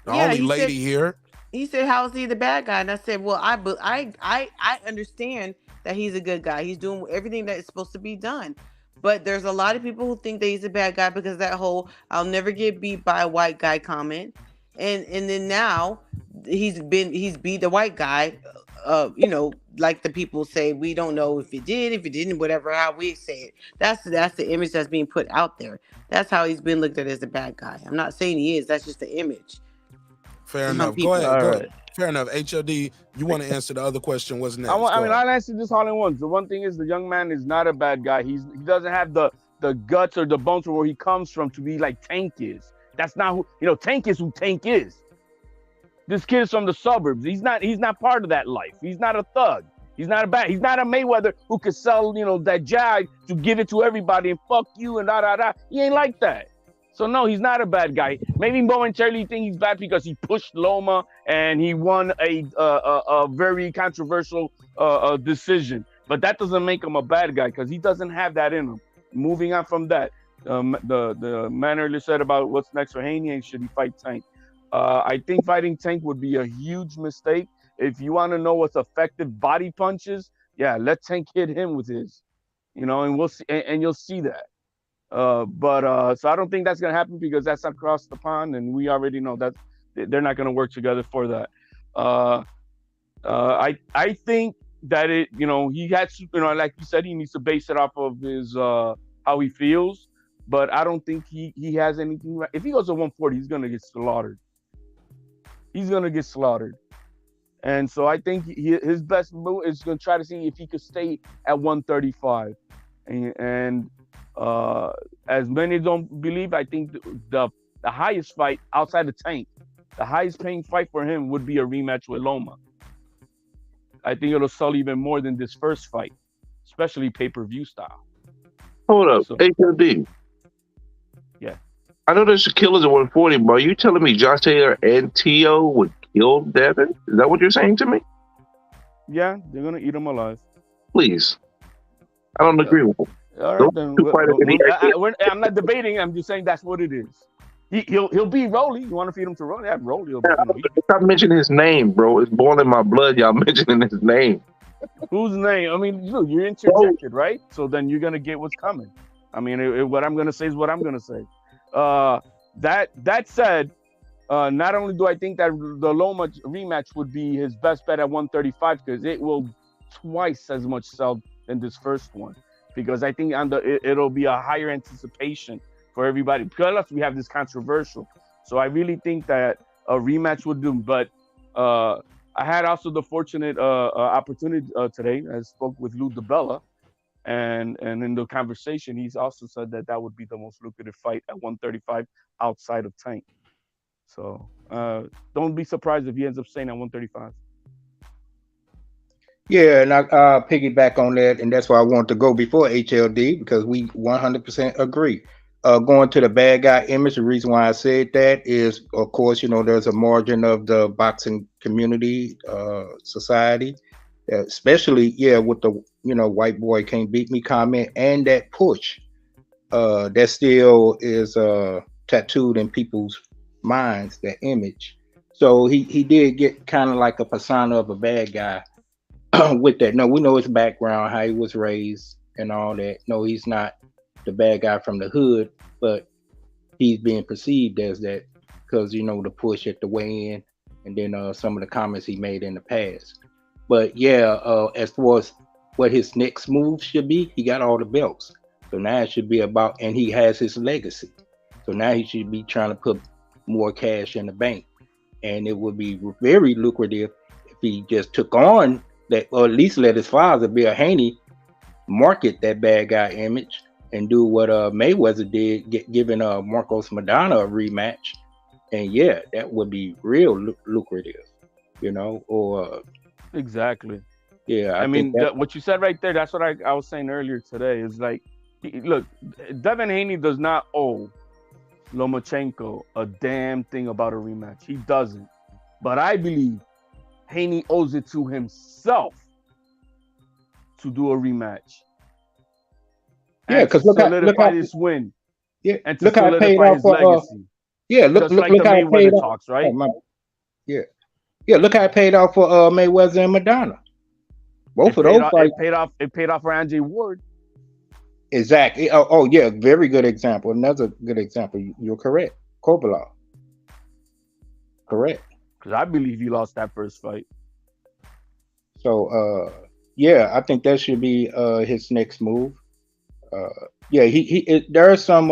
The only lady here. He said, "How is he the bad guy?" And I said, "Well, I understand that he's a good guy. He's doing everything that is supposed to be done. But there's a lot of people who think that he's a bad guy because of that whole 'I'll never get beat by a white guy' comment. And then now he's beat the white guy. Like the people say, we don't know if he did, if he didn't, whatever. How we say it. That's the image that's being put out there. That's how he's been looked at as a bad guy. I'm not saying he is. That's just the image. Fair enough. Go ahead. Fair enough. HLD, you want to answer the other question? What's next? I'll answer this all in once. The one thing is the young man is not a bad guy. He doesn't have the guts or the bones from where he comes from to be like Tank is. That's not who Tank is. Who Tank is. This kid is from the suburbs. He's not part of that life. He's not a thug. He's not a Mayweather who could sell, that jag to give it to everybody and fuck you and da. He ain't like that. So no, he's not a bad guy. Maybe momentarily think he's bad because he pushed Loma and he won a very controversial decision. But that doesn't make him a bad guy because he doesn't have that in him. Moving on from that, the man earlier said about what's next for Haney and should he fight Tank. I think fighting Tank would be a huge mistake. If you want to know what's effective body punches, yeah, let Tank hit him with his, and we'll see, and you'll see that. So I don't think that's gonna happen because that's across the pond, and we already know that they're not gonna work together for that. I think that he has, like you said, he needs to base it off of his how he feels, but I don't think he has anything. If he goes to 140, he's gonna get slaughtered. He's gonna get slaughtered. And so I think his best move is going to try to see if he could stay at 135. And as many don't believe, I think the highest fight outside of Tank, the highest paying fight for him would be a rematch with Loma. I think it'll sell even more than this first fight, especially pay-per-view style. Hold up, HLD. Yeah. I know there's killers at 140, but are you telling me Josh Taylor and T.O. would kill Devin? Is that what you're saying to me? Yeah, they're gonna eat him alive. Please, I don't agree with him. All right, then. I'm not debating. I'm just saying that's what it is. He'll be Rolly. You want to feed him to Rolly? Yeah, Rolly. Stop mentioning his name, bro. It's boiling my blood. Y'all mentioning his name. Whose name? I mean, look, you're interjected, right? So then you're gonna get what's coming. I mean, what I'm gonna say is what I'm gonna say. That said, not only do I think that the Loma rematch would be his best bet at 135 because it will twice as much sell than this first one, because I think it'll be a higher anticipation for everybody because we have this controversial. So I really think that a rematch would do. But I had also the fortunate opportunity today. I spoke with Lou DiBella, and in the conversation, he's also said that would be the most lucrative fight at 135 outside of Tank. So don't be surprised if he ends up staying at 135. Yeah, and I piggyback on that, and that's why I wanted to go before HLD because we 100% agree. Going to the bad guy image, the reason why I said that is, of course, there's a margin of the boxing community, society, especially, with the, white boy can't beat me comment and that push that still is tattooed in people's minds, that image. So he did get kind of like a persona of a bad guy with that. No, we know his background, how he was raised and all that. No, he's not the bad guy from the hood, but he's being perceived as that because, the push at the weigh-in and then some of the comments he made in the past. But as far as what his next move should be, he got all the belts. So now it should be about, and he has his legacy. So now he should be trying to put more cash in the bank. And it would be very lucrative if he just took on that, or at least let his father, Bill Haney, market that bad guy image and do what Mayweather did, giving Marcos Maidana a rematch. And that would be real lucrative, or exactly. Yeah, I mean, what you said right there, that's what I was saying earlier today, is like, look, Devin Haney does not owe Lomachenko a damn thing about a rematch. He doesn't. But I believe Haney owes it to himself to do a rematch. Yeah, because look solidify this win. Yeah, and to look how it paid solidify off his for legacy. look like look the how it paid Mayweather off. talks, right? Yeah, look how it paid off for Mayweather and Madonna. Both of those fights. It paid off for Andre Ward. Exactly. Oh yeah, very good example. Another good example. You're correct. Kovalov. Correct. Because I believe he lost that first fight. So I think that should be his next move. There are some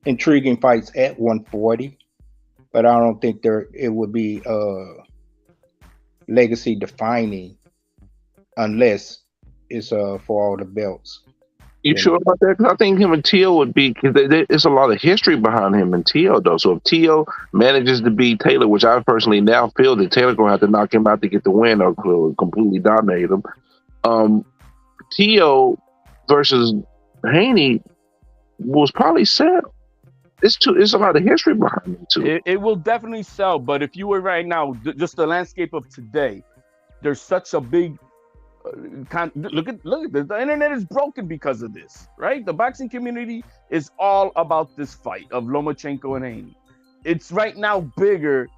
intriguing fights at 140, but I don't think it would be legacy defining unless it's for all the belts. You sure about that? Because I think him and Tio would be, because there's a lot of history behind him and Tio, though. So if Tio manages to beat Taylor, which I personally now feel that Taylor going to have to knock him out to get the win or completely dominate him. Tio versus Haney was probably set. It's a lot of history behind it, too. It will definitely sell, but if you were right now, just the landscape of today, there's such a big look at this. The internet is broken because of this, right? The boxing community is all about this fight of Lomachenko and Haney. It's right now bigger,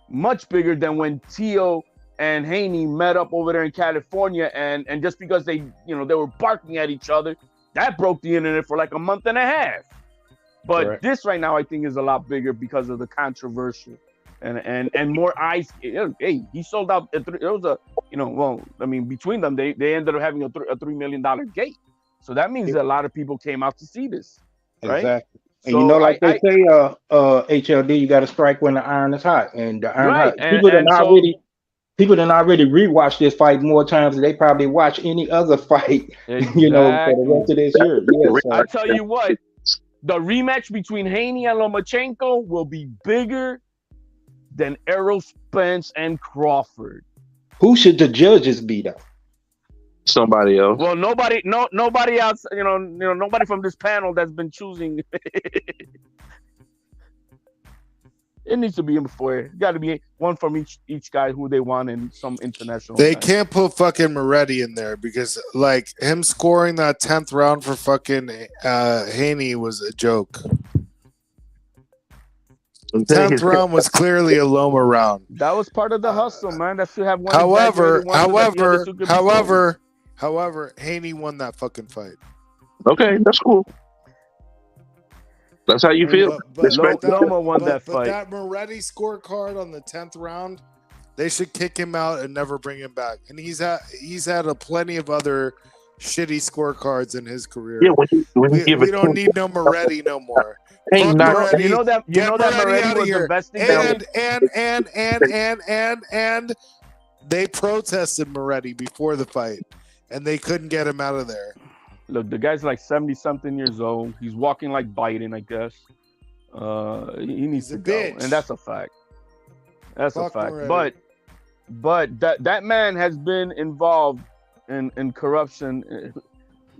much bigger than when Tio and Haney met up over there in California, and just because they were barking at each other, that broke the internet for like a month and a half. But this right now, I think, is a lot bigger because of the controversial and more eyes. Hey, he sold out. It was between them, they ended up having a $3 million gate. So that means that a lot of people came out to see this. Right? Exactly. And So they say, HLD, you got to strike when the iron is hot, and the iron hot. People done already rewatched this fight more times than they probably watch any other fight. Exactly. For the rest of this year. Yeah, so. I tell you what, the rematch between Haney and Lomachenko will be bigger than Errol Spence and Crawford. Who should the judges be, though? Somebody else. Well, nobody else. Nobody from this panel that's been choosing. It needs to be in before. It got to be one from each guy who they want in some international. They match. can't put fucking Moretti in there because, like, him scoring that 10th round for fucking Haney was a joke. 10th round was clearly a Loma round. That was part of the hustle, man. That should have one. However, Haney won that fucking fight. Okay, that's cool. That's how you feel. But Loma won that fight. But that Moretti scorecard on the 10th round, they should kick him out and never bring him back. And he's had a plenty of other shitty scorecards in his career. Yeah, we don't need no Moretti no more. Moretti. You know that Moretti was the best thing. And they protested Moretti before the fight, and they couldn't get him out of there. Look, the guy's like 70-something years old. He's walking like Biden, I guess. He needs to go, and that's a fact. That's a fact. Moretti. But that man has been involved in corruption.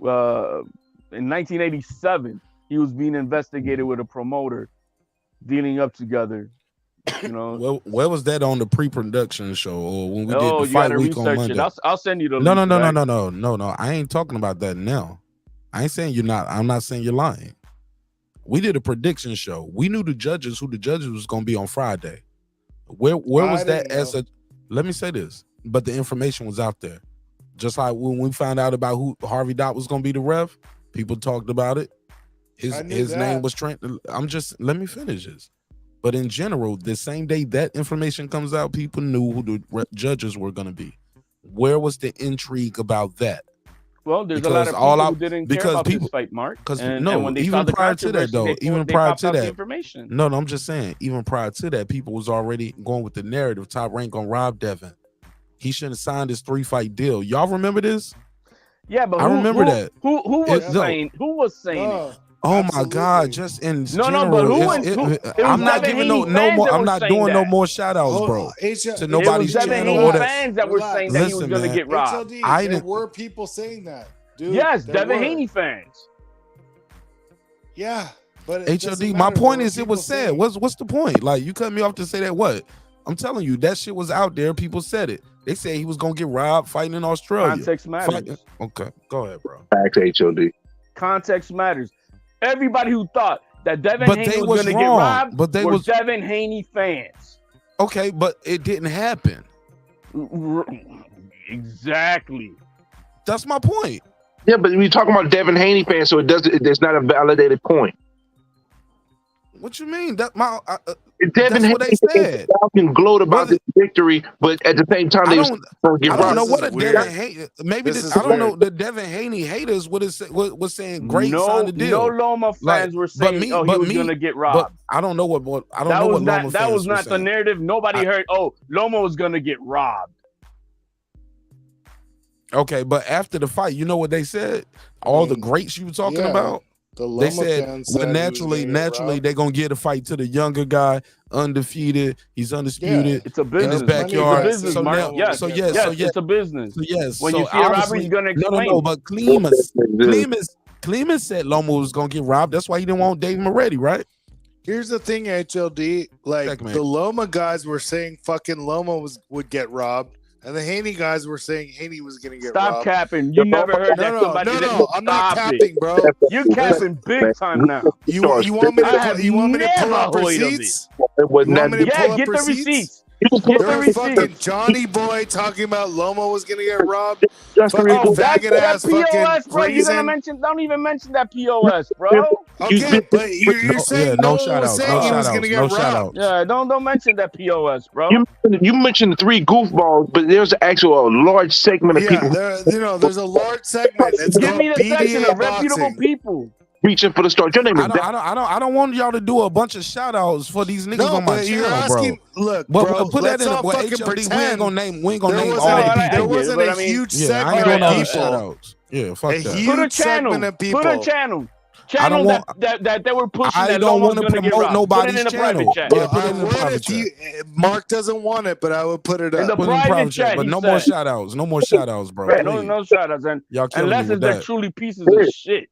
In 1987, he was being investigated with a promoter, dealing up together. Where was that on the pre-production show or when we did the fight week on Monday? I'll send you the No. link. I ain't talking about that now. I ain't saying you're not. I'm not saying you're lying. We did a prediction show. We knew who the judges was going to be on Friday. Where was that as a? Let me say this, but the information was out there. Just like when we found out about who Harvey Dot was going to be the ref, people talked about it. His name was Trent. Let me finish this. But in general, the same day that information comes out, people knew who the judges were going to be. Where was the intrigue about that? Well, there's a lot of people who didn't care about this fight, Mark. Even prior to that, though, information. No, I'm just saying, even prior to that, people was already going with the narrative. Top Rank on Rob Devin. He shouldn't have signed his 3-fight deal. Y'all remember this? Yeah, but I remember that. Who was saying it? Oh my God! Just in general, but I'm not giving no more. I'm not doing no more shout outs, bro. To nobody's channel or that. Fans that were saying that he was going to get robbed. There were people saying that, dude. Yes, Devin Haney fans. Yeah, but HLD. My point is, it was said. What's the point? Like, you cut me off to say that. What? I'm telling you, that shit was out there. People said it. They said he was going to get robbed fighting in Australia. Context matters. Okay, go ahead, bro. Facts, HLD. Context matters. Everybody who thought that Devin Haney was going to get robbed were Devin Haney fans. Okay, but it didn't happen. Exactly. That's my point. Yeah, but we're talking about Devin Haney fans, so it's not a validated point. What you mean? Devin Haney said. Can gloat about this victory, but at the same time, I don't know what a Devin Haney. Maybe I don't know. The Devin Haney haters was saying great sign the deal. No Loma fans were saying, he was going to get robbed. But I don't know what Loma fans. That was not the saying. narrative. Nobody heard. Oh, Loma was going to get robbed. Okay, but after the fight, you know what they said? All the greats you were talking about. The They Loma said, fans well, said he was gonna get naturally, robbed. they're gonna give the fight to the younger guy, undefeated. He's undisputed It's a in business. his backyard. It's a business, So Mark. now, Yes, it's a business. So yes, When so you see a robbery, obviously, you're gonna no, explain. but Clemus said Loma was gonna get robbed. That's why he didn't want Dave Moretti, right? Here's the thing, HLD. Like Checkmate. the Loma guys were saying fucking Loma would get robbed, and the Haney guys were saying Haney was gonna get robbed. Stop capping. You never heard that somebody. No, I'm not Stop capping, it. bro. You're capping big time now. You want me to pull up heard of receipts? it. You want me to pull up get the receipts? receipts. There Get the was fucking receipts. Johnny Boy talking about Loma was gonna get robbed. That's Fucking that faggot ass POS, fucking bro. You're gonna brazen. mention? Don't even mention that POS, bro. Okay, but you're saying no no one shout was outs, saying no he shout was outs, gonna no get shout robbed. outs. Yeah, don't mention that POS, bro. You mentioned the 3 goofballs, but there's actual a large segment of people there's a large segment. It's Give called me the section BDA of reputable boxing. people. reaching for the stars. Your name is I don't want y'all to do a bunch of shout outs for these niggas No, on my but you're channel, asking. bro. Look, But bro, put that let's in not well, fucking HLD, pretend. we ain't gonna name There all the people. There wasn't a huge Yeah, I segment ain't doing of all these shout people. outs. Yeah, fuck A that. huge Put a channel. segment of people. Put a channel. I don't Channel want- that they were pushing. I that don't Loma was want to gonna get promote robbed. Put nobody's it in a channel. private chat. Yeah, put it in the What private if chat. Mark doesn't want it, but I would put it up. In the Put it in the private private chat, chat, but he no more said. shout outs. No more shout outs, bro. Right, Please. no shout outs. And Y'all killing me unless with they're that. truly pieces of shit.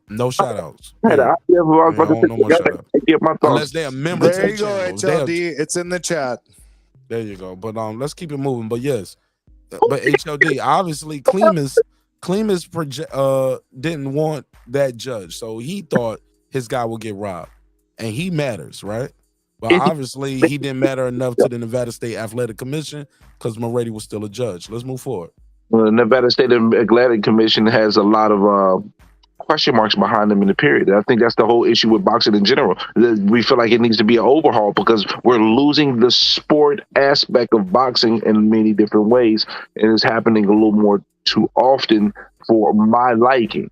No shout outs. No more shout outs. Get my Unless they're a member There to you the go, channel. HLD. It's in the chat. There you go. But let's keep it moving. But yes, but HLD obviously Clemus didn't want that judge, so he thought his guy would get robbed, and he matters, right? But obviously he didn't matter enough to the Nevada State Athletic Commission because Moretti was still a judge. Let's move forward. Well, the Nevada State Athletic Commission has a lot of question marks behind them in the period. I think that's the whole issue with boxing in general. We feel like it needs to be an overhaul because we're losing the sport aspect of boxing in many different ways, and it's happening a little more too often for my liking.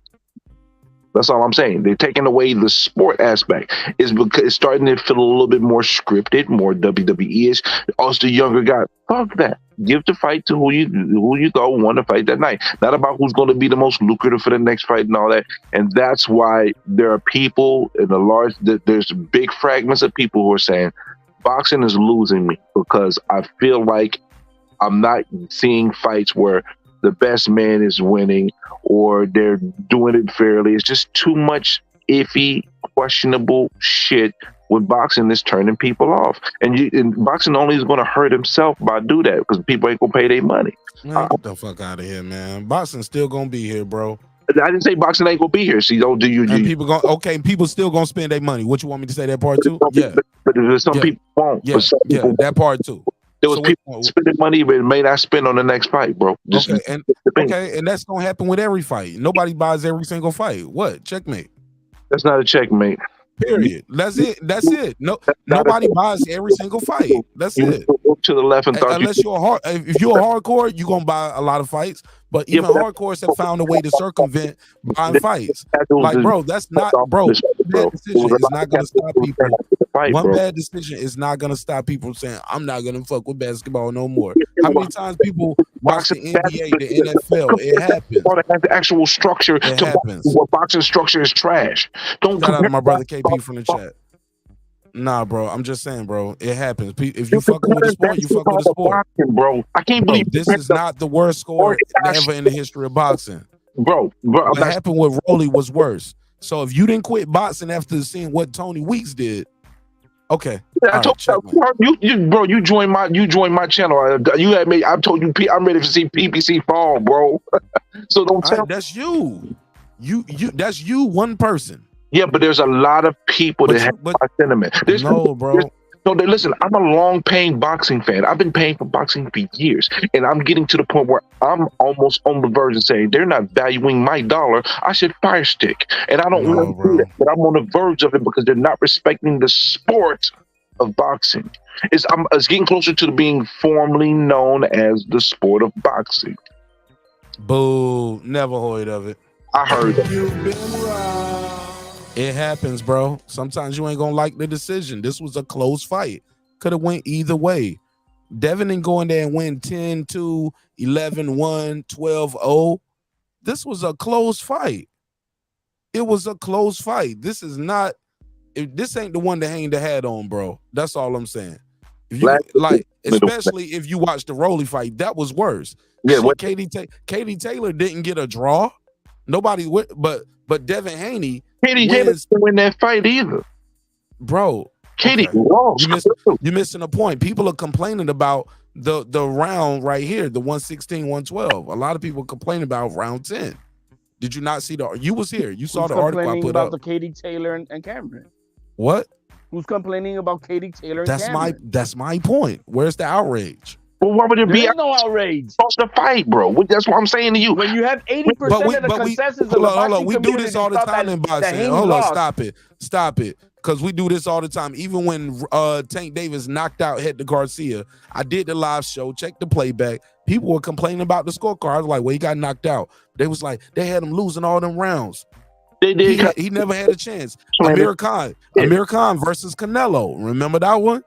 That's all I'm saying. They're taking away the sport aspect. It's because it's starting to feel a little bit more scripted, more WWE-ish. Also, the younger guy, fuck that. Give the fight to who you go want to fight that night. Not about who's going to be the most lucrative for the next fight and all that. And that's why there are people in there's big fragments of people who are saying boxing is losing me because I feel like I'm not seeing fights where the best man is winning or they're doing it fairly. It's just too much iffy, questionable shit with boxing that's turning people off. And boxing only is going to hurt himself by do that because people ain't going to pay their money. Man, get the fuck out of here, man. Boxing's still going to be here, bro. I didn't say boxing ain't going to be here. See, don't do you. And people still going to spend their money. What you want me to say that part too? Yeah. But there's some people won't. Yeah, that part too. There was people spending money but may not spend on the next fight, bro. And that's gonna happen with every fight. Nobody buys every single fight. What? Checkmate. That's not a checkmate. Period. That's it. No, nobody buys every single fight. That's it. Look to the left and thought unless if you're a hardcore, you're gonna buy a lot of fights. But even hardcores have found a way to circumvent buying fights. Like, bro, that's not, bro. Bad decision is not gonna stop people. One bad decision is not gonna stop people saying, "I'm not gonna fuck with basketball no more." How many times people watch the NBA, the NFL? It happens. The actual structure to what boxing structure is trash. Don't shout out to my brother KP from the chat. Nah, bro. I'm just saying, bro. It happens. If you fucking with the sport, you fuck with the sport, bro. I can't believe this is not the worst score ever in the history of boxing, bro. What happened with Rolly was worse. So if you didn't quit boxing after seeing what Tony Weeks did, okay. I told you, bro. You joined my channel. You had me. I told you, I'm ready to see PPC fall, bro. So don't tell. That's you. That's you. One person. Yeah, but there's a lot of people that have my sentiment. Listen, I'm a long-paying boxing fan. I've been paying for boxing for years, and I'm getting to the point where I'm almost on the verge of saying they're not valuing my dollar. I should fire stick, and I don't want to do that, but I'm on the verge of it because they're not respecting the sport of boxing. It's getting closer to being formally known as the sport of boxing. Boo! Never heard of it. I heard it. You've been robbed. It happens, bro. Sometimes you ain't gonna like the decision. This was a close fight. Could have went either way. Devin didn't go in there and win 10-2, 11-1, 12-0. This was a close fight. It was a close fight. This is not. This ain't the one that Haney had on, bro. That's all I'm saying. If you, like, especially if you watch the Rolly fight, that was worse. Yeah, Katie Taylor didn't get a draw. Nobody, but Devin Haney. Katie Taylor didn't win that fight either, bro. Katie, you're missing a point. People are complaining about the round right here, the 116, 112. A lot of people complain about round 10. Did you not see you was here? You saw the article I put about up. The Katie Taylor and Cameron. What? Who's complaining about Katie Taylor and Cameron? That's my point. Where's the outrage? Well, why would there be no outrage? Supposed to fight, bro. That's what I'm saying to you. When you have 80% of the consensus of the boxing we do this all the time in boxing. Hold on, stop it. Because we do this all the time. Even when Tank Davis knocked out Hector Garcia, I did the live show, checked the playback. People were complaining about the scorecard. I was like, well, he got knocked out. They was like, they had him losing all them rounds. He never had a chance. Amir Khan versus Canelo. Remember that one?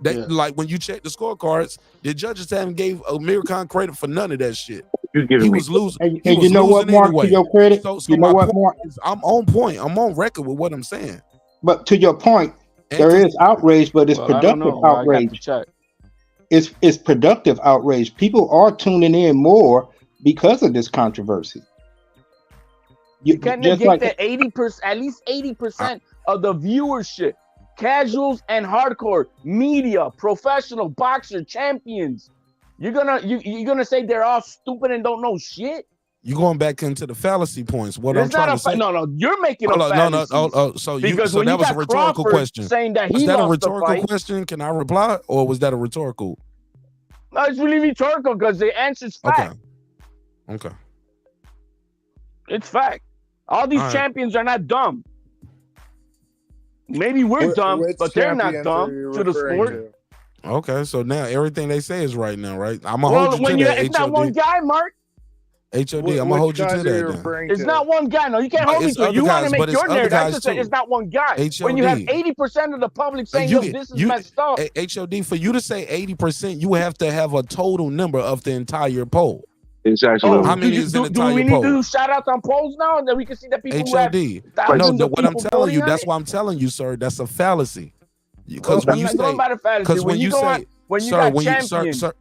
Like when you check the scorecards, the judges haven't gave Amir Khan credit for none of that shit. He was losing. And you know what, Mark? Anyway. To your credit, so you know what, Mark? I'm on point. I'm on record with what I'm saying. But to your point, there is outrage, but it's productive outrage. It's productive outrage. People are tuning in more because of this controversy. You can't negate that 80%, at least 80% of the viewership, casuals and hardcore, media, professional, boxer, champions. You're gonna say they're all stupid and don't know shit? You're going back into the fallacy points. What it's I'm trying to say. No, you're making a fallacy. So that was a rhetorical question. Saying that was he that a lost rhetorical question? Can I reply, or was that a rhetorical? No, it's really rhetorical because the answer's fact. Okay. It's fact. All these champions are not dumb. Maybe we're dumb, but they're not dumb to the sport. Okay, so now everything they say is right now, right? I'm gonna hold you to that. It's not one guy, Mark. HOD, I'm gonna hold you to that. It's not one guy. No, you can't hold me to it. You want to make your narrative. I just say it's not one guy. When you have 80% of the public saying, "Yo, this is messed up." HOD, for you to say 80%, you have to have a total number of the entire poll. Exactly. How many is in the entire poll? Do we need to do shout outs on polls now, and then we can see that people HOD. No, what I'm telling you, that's why I'm telling you, sir. That's a fallacy. Because when you say, because when you say,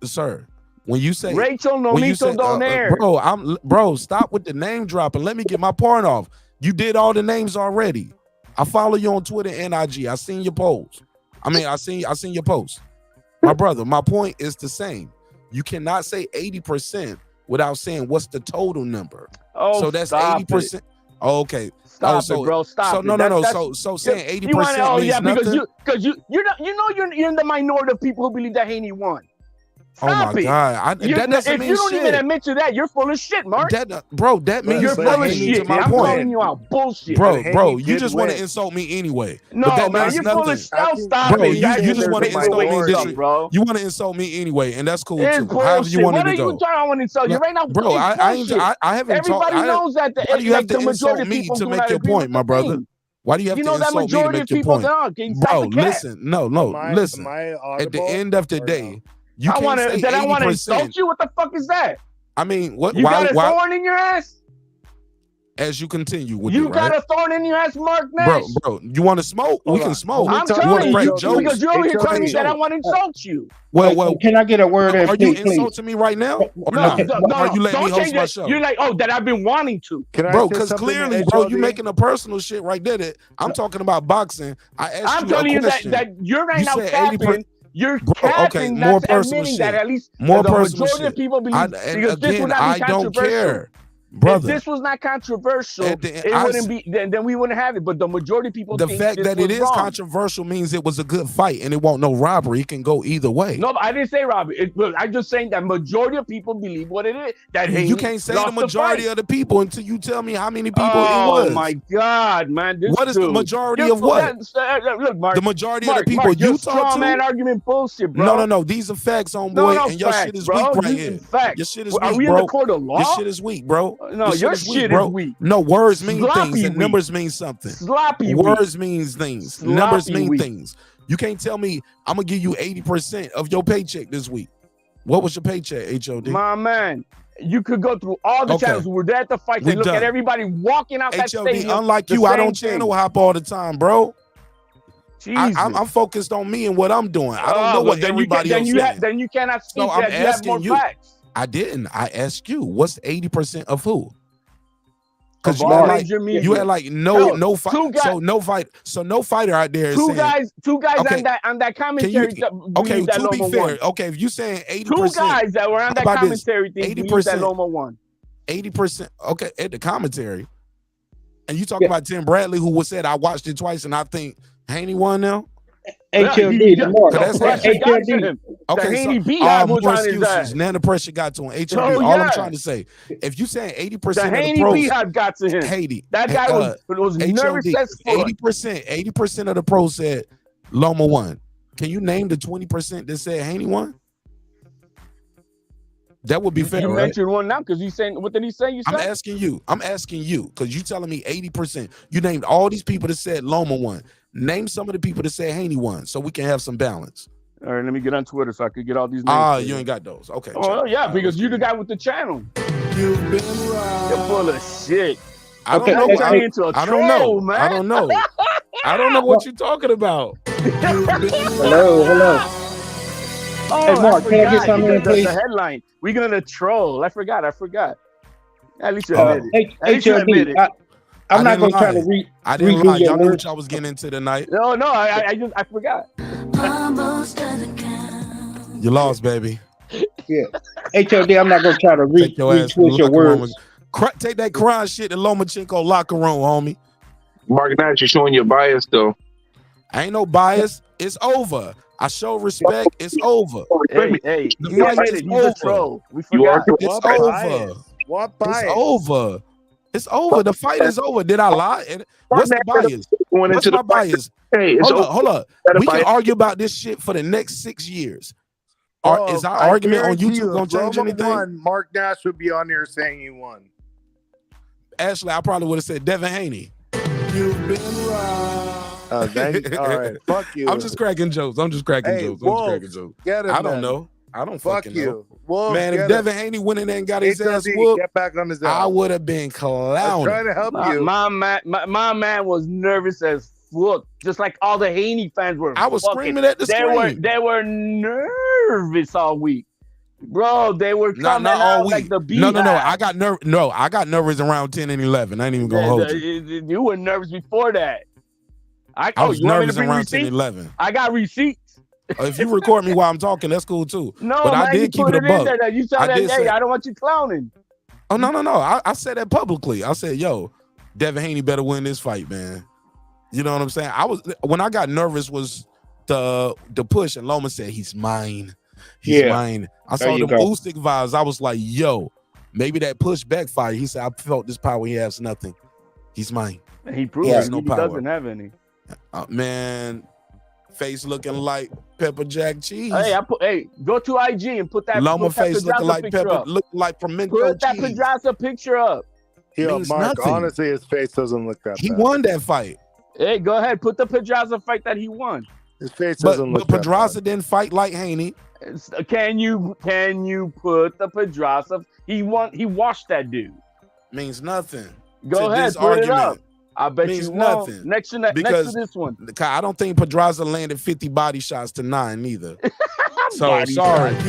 sir, when you say Rachel Nolito Donaire, bro, stop with the name dropping. Let me get my point off. You did all the names already. I follow you on Twitter and IG. I seen your polls. I seen your posts. My brother, my point is the same. You cannot say 80% without saying what's the total number. Oh, so that's 80%. Oh, okay. Stop it, bro. Stop so, it. No. So saying 80% means nothing. Because you're in the minority of people who believe that Haney won. Stop my God. That doesn't if mean you don't shit. even admit to that, you're full of shit, Mark. That means you're full of shit. My I'm point. calling you out. Bullshit. Bro, you just want to insult me anyway. No, man, you're full of shit. Stop bro, it. You just want to insult me, bro. You want to insult me anyway, and that's cool too. However you want to go. What are you trying to insult? You right now, bro. I haven't talked. Everybody knows that Why do you have to insult me to make your point, my brother? Why do you have to insult me to make your point? Bro, listen. No, listen. At the end of the day, you can't say 80%. I want to insult you? What the fuck is that? I mean, what? You got a thorn in your ass? As you continue with you got a thorn in your ass, Mark Nash? Bro, you want to smoke? We can smoke. I'm telling you, because you're over here telling me that I want to insult you. Well, can I get a word in? Are you insulting me right now? Or no. Are you letting me host my show? You're like, that I've been wanting to. Bro, because clearly, bro, you making a personal shit right there. That I'm talking about boxing. I'm telling you that you're right now capping. You're capping. More personal shit. That at least more the personal majority shit. of people believe. Because this would not be I don't care. Brother, if this was not controversial, it wouldn't be. Then we wouldn't have it. But the majority of people, the think fact that it is wrong. Controversial means it was a good fight, and it won't no robbery. It can go either way. No, I didn't say robbery. I'm just saying that majority of people believe what it is. That you can't say the majority of the people until you tell me how many people it was. Oh my God, man! What is the majority of what? Look, Mark. The majority of the people you talk to. Man, argument bullshit, bro. No. These are facts, homeboy, and your shit is weak right here. Your shit is weak, bro. Are we in the court of law? Your shit is weak, bro. No, your shit is weak. No, words mean things and numbers mean something. Sloppy words means things. Numbers mean things. You can't tell me I'm gonna give you 80% of your paycheck this week. What was your paycheck, HOD? My man, you could go through all the channels. We're there at the fight. We They look done. at everybody walking out that HOD, stadium. unlike the you, I same don't channel hop all the time, bro. I'm focused on me and what I'm doing. I don't know what everybody else saying. Then you cannot speak So I'm that. You have more asking you. facts. I didn't. I asked you, what's 80% of who? Because Of you all had like major media. you had like no fight. So no fighter out there is Two saying guys okay, on that commentary. okay, that to be Loma fair, won. okay, if you saying 80%, Two guys that were on that how about this? commentary thing believe that Loma won. 80%, okay, at the commentary. And you talk about Tim Bradley, who was said I watched it twice and I think Haney won now. HLD, Lamar. That's HLD. Okay, the Haney so beehive was more on his excuses. ass. None of the pressure got to him. HLD, Oh, all I'm yeah. trying to say, if you saying 80% The of the Haney pros, beehive got to him. Haiti, That guy was nervous as fuck. 80% of the pros said Loma won. Can you name the 20% that said Haney won? That would be fair, You right? mentioned one now because he's saying, what did he say? I'm asking you because you telling me 80%. You named all these people that said Loma won. Name some of the people that said Haney won so we can have some balance. All right, let me get on Twitter so I could get all these names. You ain't got those. Okay. Oh, yeah, because you the guy with the channel. You've been right. You're full of shit. I don't know. I don't know. Man. I don't know. I don't know what you're talking about. Hello. Oh, Hey, Mark, can I get something in, please? The headline. We're gonna troll. I forgot. At least you admit it. At least you HLD, admit it. I'm not going to try to I didn't redo lie. your Y'all knew words. what I was getting into tonight. No, I forgot. You lost, baby. Yeah. HLD, I'm not going to try to Take your ass to the retwist your locker room words. and take that crying shit to Lomachenko locker room, homie. Mark, now you're showing your bias, though. I ain't no bias. It's over. I show respect. It's over. Hey, The he fight admitted is he's a over. troll. We You are forgot. It's over. What bias? It's over. It's over. The fight is over. Did I lie? What's the bias? What's my bias? Hey, hold up. We can argue about this shit for the next 6 years. Is our argument on YouTube gonna change anything? Mark Nash would be on here saying he won. Ashley, I probably would have said Devin Haney. You've been right. All right, fuck you. I'm just cracking jokes. I'm just cracking jokes. Get him, I don't man. know. I don't Fuck fucking you. know. Wolf, Man, if get Devin Haney went in there and got his ass HLD, whooped, get back on his ass. I would have been I'm clowning. trying to help you. My man was nervous as fuck, just like all the Haney fans were. I was screaming at the screen. They were nervous all week, bro. They were coming not all out week. like the No. beehive. I got nervous around 10 and 11. I ain't even gonna hold you. You were nervous before that. I was you want me to nervous bring around receipts? 10 and 11. I got receipts. If you record me while I'm talking, that's cool too. No, but man, I did you keep put it a in buck. there that you said I that, did hey, say- I don't want you clowning. Oh no. I said that publicly. I said, yo, Devin Haney better win this fight, man. You know what I'm saying? When I got nervous was the push, and Loma said he's mine. He's mine. I There saw you the go. Usyk vibes. I was like, yo, maybe that push backfired. He said, I felt this power. He has nothing. He's mine. He proved has it. no He power. doesn't have any. Man, face looking like pepper jack cheese. Hey, go to IG and put that. Loma put that face looking Pedraza like picture pepper, up. looking like pimento Put that cheese. Pedraza picture up. Yo, Means Mark, nothing. honestly, his face doesn't look that He bad. won that fight. Hey, go ahead. Put the Pedraza fight that he won. His face But doesn't look Pedraza didn't fight like Haney. Can you put the Pedraza? He won. He washed that dude. Means nothing. Go to ahead, this put it argument. up. I bet Means you won't. nothing. Next to this one. I don't think Pedraza landed 50 body shots to 9 either. So Body sorry. shots.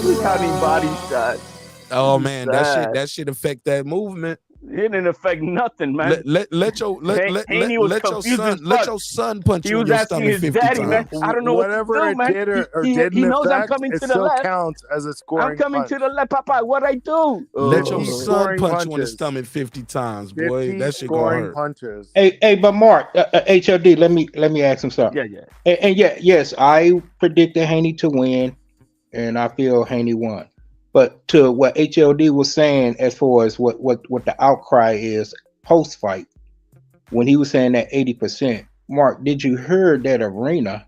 Look how many body shots. Oh man, Sad. that shit affect that movement. It didn't affect nothing, man. Let your Haney was confused as let fuck. your son punch He you in was your asking stomach his 50 daddy, times. man. I don't know Whatever what to do, it man. did or He didn't knows I'm affect, coming it to the still left. counts as a scoring I'm coming punch. to the left, Papa. What I do? Let your He's son scoring punch you in the punches. stomach 50 times, boy. 50 That shit gonna scoring hurt. punches. Hey, but Mark, HLD, let me ask him something. Yeah. And yes, I predicted Haney to win, and I feel Haney won. But to what HLD was saying, as far as what the outcry is post fight, when he was saying that 80%, Mark, did you hear that arena?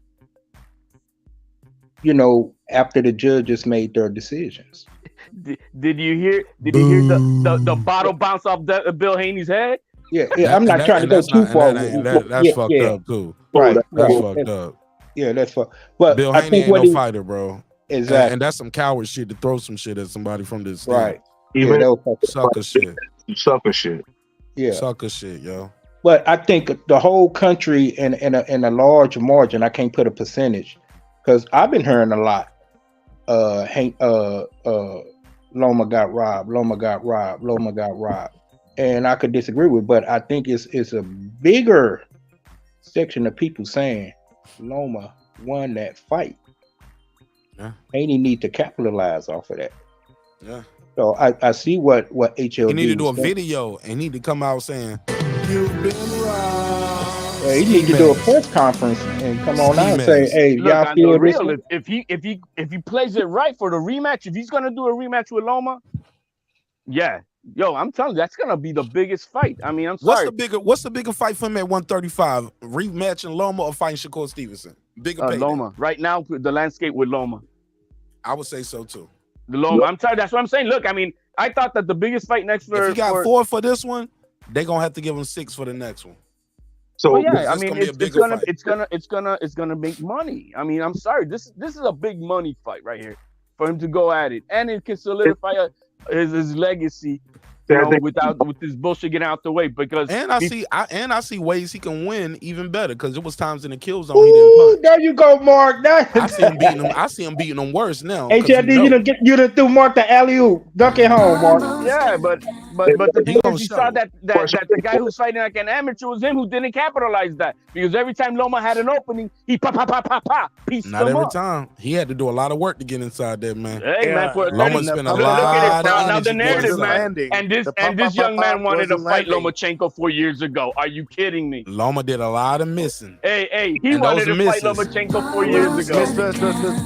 You know, after the judges made their decisions. Did you hear? Did you hear the bottle bounce off Bill Haney's head? Yeah. I'm not trying to go too far. That's fucked up too. Right. That's fucked up. Yeah, that's fine. But Bill I Haney think ain't what no he fighter, bro. exactly And that's some coward shit to throw some shit at somebody from this right. Even Yeah, that was sucker shit. Sucker shit. yeah. Sucker shit, yo. But I think the whole country in a large margin, I can't put a percentage because I've been hearing a lot. Loma got robbed. Loma got robbed. Loma got robbed, and I could disagree with, but I think it's a bigger section of people saying Loma won that fight. Yeah. Haney need to capitalize off of that. Yeah. So I see what HLD. He need to do a was saying. video and he need to come out saying, "You've been robbed." Yeah, he need to do a press conference and come on out and say, "Hey, Look, y'all on feel the this?" real, if he plays it right for the rematch, if he's gonna do a rematch with Loma, yeah, yo, I'm telling you, that's gonna be the biggest fight. I mean, I'm sorry. What's the bigger fight for him at 135? Rematching Loma or fighting Shakur Stevenson? Bigger payday. Loma. Right now, the landscape with Loma. I would say so too. The Loma. I'm sorry, that's what I'm saying. Look, I mean, I thought that the biggest fight next for if he got 4 for this one, they're gonna have to give him 6 for the next one. So well, yeah, I mean, it's gonna make money. I mean, I'm sorry, this is a big money fight right here for him to go at it, and it can solidify his legacy. With this bullshit getting out the way, because I see ways he can win even better because there was times in the kill zone he didn't punch. There you go, Mark. I see him beating him worse now. HLD, you done threw Mark the alley-oop. Dunk it home, Mark. Yeah, but the thing is, you saw that the guy who's fighting like an amateur was him who didn't capitalize that, because every time Loma had an opening, he pieced Not him every up. time. He had to do a lot of work to get inside there, man. Hey, man, Loma spent a lot of now the energy narrative, getting man, inside. and this young man wanted to fight Lomachenko 4 years ago. Are you kidding me? Loma did a lot of missing. Hey, he wanted to fight Lomachenko 4 years ago.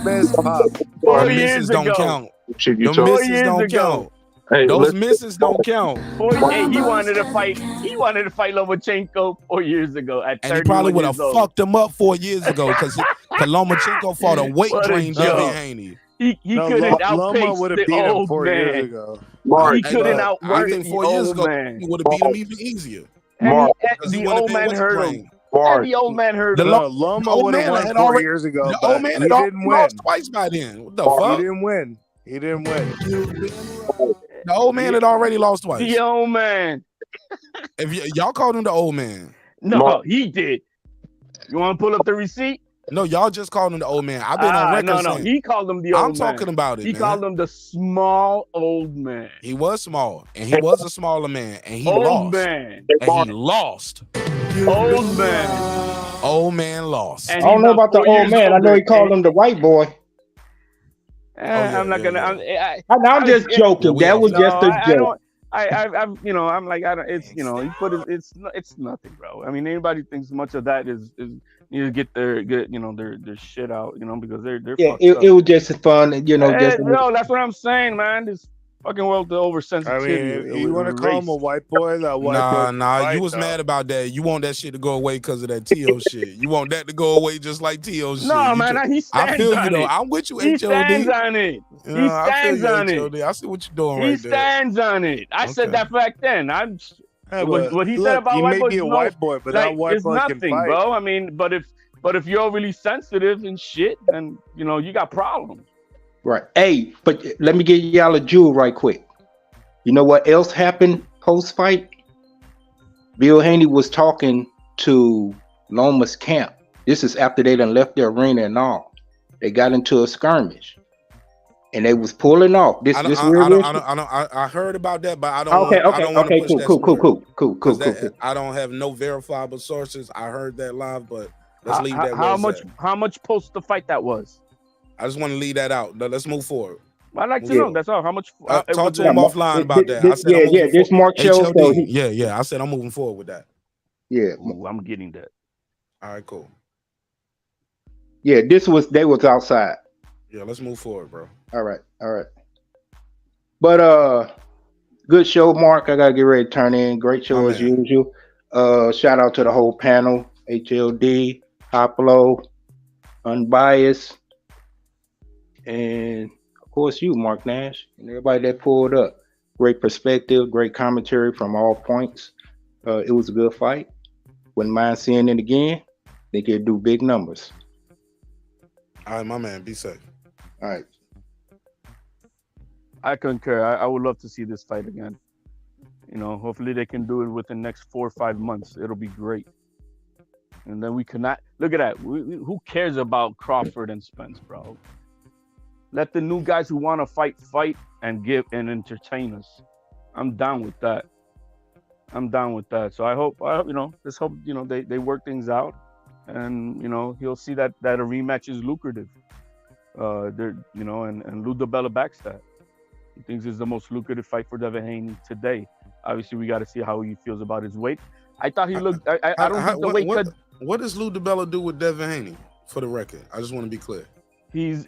Miss pop. 4 years ago. Don't count. Them misses don't count. Hey, those misses don't count. He wanted to fight Lomachenko 4 years ago at 31 And he probably would have years old. fucked him up 4 years ago because Lomachenko fought a weight What a drain joke. Devin Haney. He couldn't outpace the old man. He couldn't outwork the 4 years old ago, man. he would have beat him even easier. And he the wouldn't old have been man hurt weight him. drained. And the old man hurt him. Loma would have won 4 years ago. The but old man he had already didn't win. lost twice by then. What the fuck? He didn't win. He didn't win. The old man had already lost twice. The old man. If y'all called him the old man. No, he did. You want to pull up the receipt? No, y'all just called him the old man. I've been on record No, saying, he called him the old man. I'm talking about it. He called him the small old man. He was small, and he was a smaller man, and he Old lost. man. And he lost. Old man. Old man lost. I don't know about the old man. I know he called him the white boy. I'm not gonna. I'm just joking. That was just a joke. I'm like, I don't. It's he put it. It's nothing, bro. I mean, anybody thinks much of that is need to get their shit out, because they're Yeah, it was just fun, No, that's what I'm saying, man. This fucking world the oversensitivity. I mean, if you want to call him a white boy, that white boy. Nah. You was mad about that. You want that shit to go away because of that T.O. shit. You want that to go away just like T.O. shit. No, man, he stands I feel on you though. it. I'm with you, He HOD. stands on it. He stands on it. I see what you're doing He right there. stands on it. I said that back then. What he said about he white may boys, be a white boy, but that white it's boy nothing, can fight. bro. I mean, but if you're overly sensitive and shit, then you got problems. Right. Hey, but let me give y'all a jewel right quick. You know what else happened post-fight? Bill Haney was talking to Loma's camp. This is after they done left the arena and all. They got into a skirmish, and they was pulling off. I heard about that, but I don't. Cool. I don't have no verifiable sources. I heard that live, but let's leave that. How much post the fight that was? I just want to leave that out. Let's move forward. I'd like to know. That's all. How much? Talk to him offline about that. I said, this Mark show. So yeah. I said I'm moving forward with that. Yeah, ooh, I'm getting that. All right, cool. Yeah, they was outside. Yeah, let's move forward, bro. All right. But good show, Mark. I gotta get ready to turn in. Great show as usual. Shout out to the whole panel: HLD, Hoplo, Unbiased, and of course you, Mark Nash, and everybody that pulled up. Great perspective, great commentary from all points. It was a good fight. Wouldn't mind seeing it again. Think it'd do big numbers. All right, my man. Be safe. All right. I concur. I would love to see this fight again. You know, hopefully they can do it within the next 4 or 5 months. It'll be great. And then we cannot look at that. Who cares about Crawford and Spence, bro? Let the new guys who want to fight and give and entertain us. I'm down with that. So I hope let's hope they work things out, and he'll see that a rematch is lucrative. And Lou DiBella backs that. He thinks it's the most lucrative fight for Devin Haney today. Obviously, we got to see how he feels about his weight. I thought he looked. I don't think the weight cut. What does Lou DiBella do with Devin Haney? For the record, I just want to be clear. He's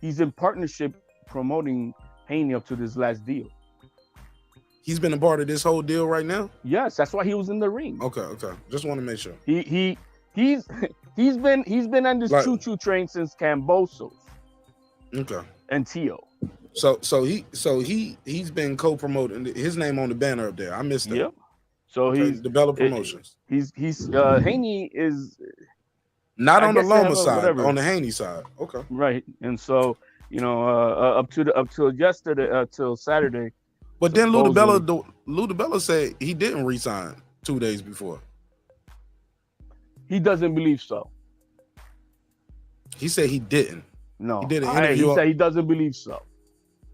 in partnership promoting Haney up to this last deal. He's been a part of this whole deal right now? Yes, that's why he was in the ring. Okay. Just want to make sure. He's been on this choo-choo train since Cambosos. Okay. And Tio. So he's been co-promoting his name on the banner up there. I missed that. Yep. So he's DiBella Promotions. He's Haney is not on the Loma side, on the Haney side. Okay. Right. And so, up till yesterday, till Saturday. But then Lou DiBella said he didn't resign 2 days before. He doesn't believe so. He said he didn't. No. He did an interview. He said he doesn't believe so.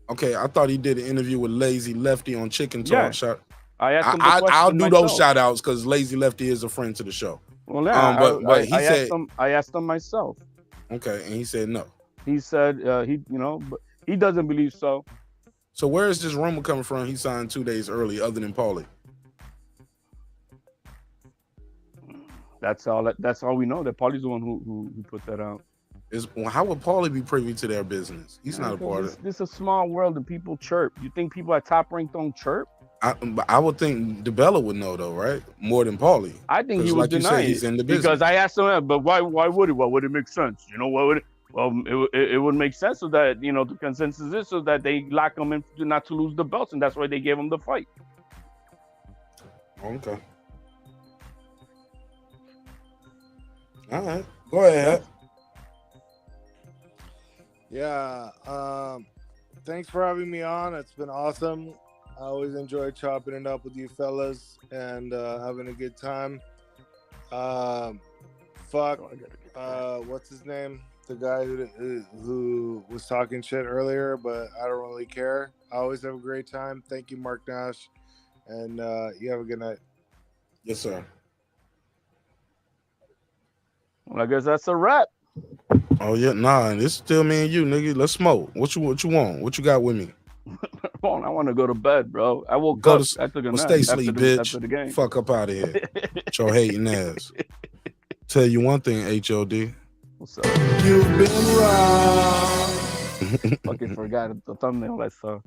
Okay, I thought he did an interview with Lazy Lefty on Chicken Talk. Yeah. I asked him I'll do myself. those shout outs because Lazy Lefty is a friend to the show. Well, yeah, but he said I asked him myself. Okay, and he said no. He said but he doesn't believe so. So where is this rumor coming from? He signed 2 days early, other than Paulie. That's all we know. That Paulie's the one who put that out. How would Paulie be privy to their business? He's not a part of it. This is a small world and people chirp. You think people at Top Rank don't chirp? I would think DiBella would know though, right? More than Paulie. I think he would deny it. He's in the business. Because I asked him, but why would it? Why would it make sense? You know what would it? Well, it would make sense so that the consensus is so that they lock him in not to lose the belts, and that's why they gave him the fight. Okay. All right. Go ahead. Yeah. Thanks for having me on. It's been awesome. I always enjoy chopping it up with you fellas and having a good time. What's his name? The guy who was talking shit earlier, but I don't really care. I always have a great time. Thank you, Mark Nash. And you have a good night. Yes, sir. Well, I guess that's a wrap. Oh yeah, nah, it's still me and you, nigga. Let's smoke. What you want? What you got with me? Come on, I want to go to bed, bro. I woke up. I took a nap. Stay asleep, bitch. After the game. Fuck up out of here. With your hating ass. Tell you one thing, HOD. What's up? You've been robbed. Fucking forgot the thumbnail I saw.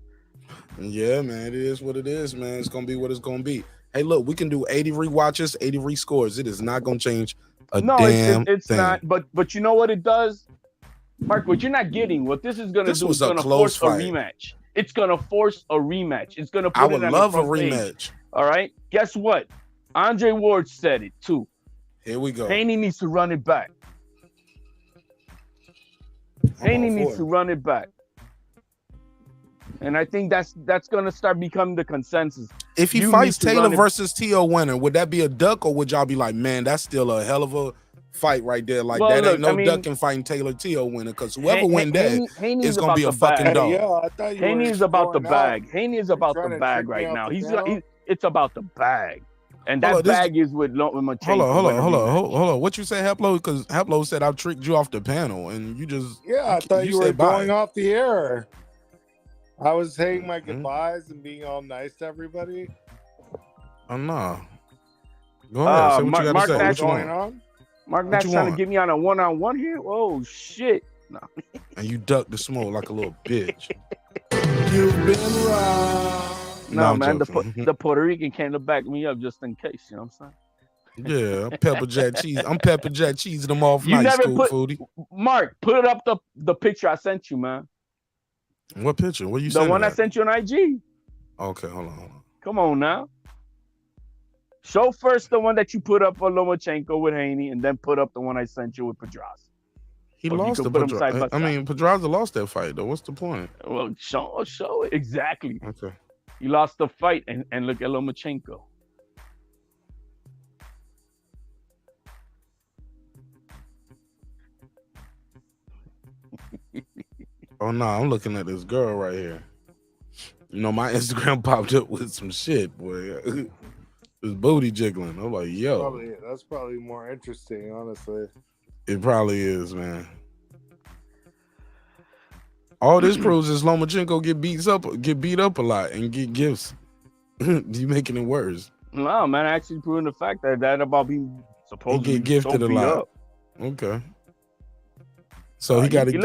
Yeah, man, it is what it is, man. It's gonna be what it's gonna be. Hey, look, we can do 80 rewatches, 80 rescores. It is not gonna change a damn it's thing. not. But you know what it does, Mark? What you're not getting, what this is gonna do is gonna force a rematch. It's gonna force a rematch. It's gonna put I would love a rematch. Page. All right. Guess what? Andre Ward said it too. Here we go. Haney needs to run it back. Haney needs to run it back. And I think that's gonna start becoming the consensus. If he fights Taylor versus T.O. winner, would that be a duck, or would y'all be like, man, that's still a hell of a fight right there? Like, well, that ain't no ducking fighting Taylor T.O. winner, because whoever win that is gonna be a fucking dog. Haney is about the bag. Haney is about the bag right now. It's about the bag. And that bag is with Lomachenko. Hold on. What you say, Heplo? Because Heplo said I tricked you off the panel, and you just I thought you were going off the air. I was saying my goodbyes and being all nice to everybody. Oh no. Go ahead. Say what you got to say. What's going on? Mark Nash trying to get me on a one-on-one here. Oh shit! No. And you ducked the smoke like a little bitch. You've been robbed. No, man, the Puerto Rican came to back me up just in case. You know what I'm saying? Yeah, pepper jack cheese. I'm pepper jack cheese them off nice, school foodie. Mark, put up the picture I sent you, man. What picture? What you The one I sent you on IG. Okay, hold on. Come on now. Show first the one that you put up for Lomachenko with Haney, and then put up the one I sent you with Pedraza. He Or if you lost could the put 'em side by Pedraza. I side. mean, Pedraza lost that fight though. What's the point? Well, show it exactly. Okay. He lost the fight, and look at Lomachenko. Oh no, I'm looking at this girl right here. You know, my Instagram popped up with some shit, boy. This booty jiggling. I'm like, yo. That's probably more interesting, honestly. It probably is, man. All this proves is Lomachenko get beat up a lot and get gifts. You making it worse. No, man, actually proving the fact that about being supposed to Get gifted a lot. Up. Okay. So he got to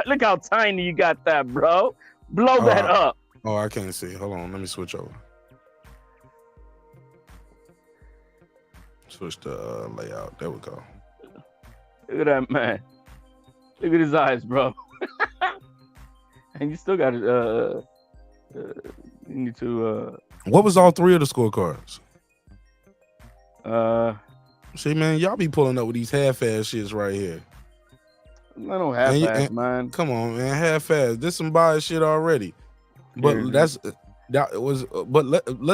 look how tiny you got that, bro. Blow that up. Oh, I can't see. Hold on, let me switch over. Switch the layout. There we go. Look at that man. Look at his eyes, bro. And you still got it. You need to. What was all three of the scorecards? See, man, y'all be pulling up with these half-ass shits right here. I don't half-ass, man. Come on, man, half-ass. This some bias shit already. But let's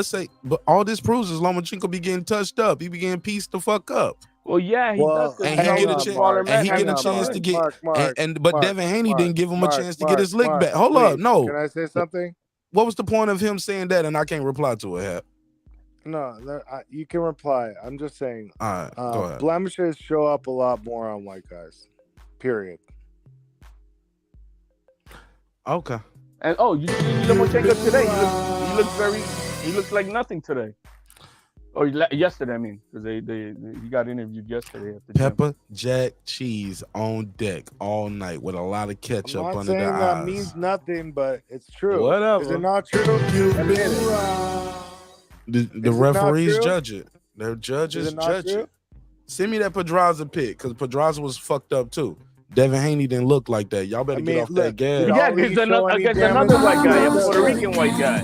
say, but all this proves is Lomachenko be getting touched up. He be getting pieced the fuck up. Well, yeah, he does. And he get a chance to get. But Devin Haney didn't give him a chance to get his lick back. Hold up, no. Can I say something? What was the point of him saying that? And I can't reply to it, Hap. No, you can reply. I'm just saying. All right, go ahead. Blemishes show up a lot more on white guys. Period. Okay. And you see Lomachenko today. He looks like nothing today. Or yesterday, I mean, because he got interviewed yesterday at the Pepper jack cheese on deck all night with a lot of ketchup I'm not under the saying that eyes. means nothing, but it's true. Whatever. Is it not true? Admit it. The referees true? judge it. The judges Is it not judge true? it. Send me that Pedraza pick, because Pedraza was fucked up too. Devin Haney didn't look like that. Y'all better get off that gas. Yeah, against another white guy, a Puerto Rican white guy.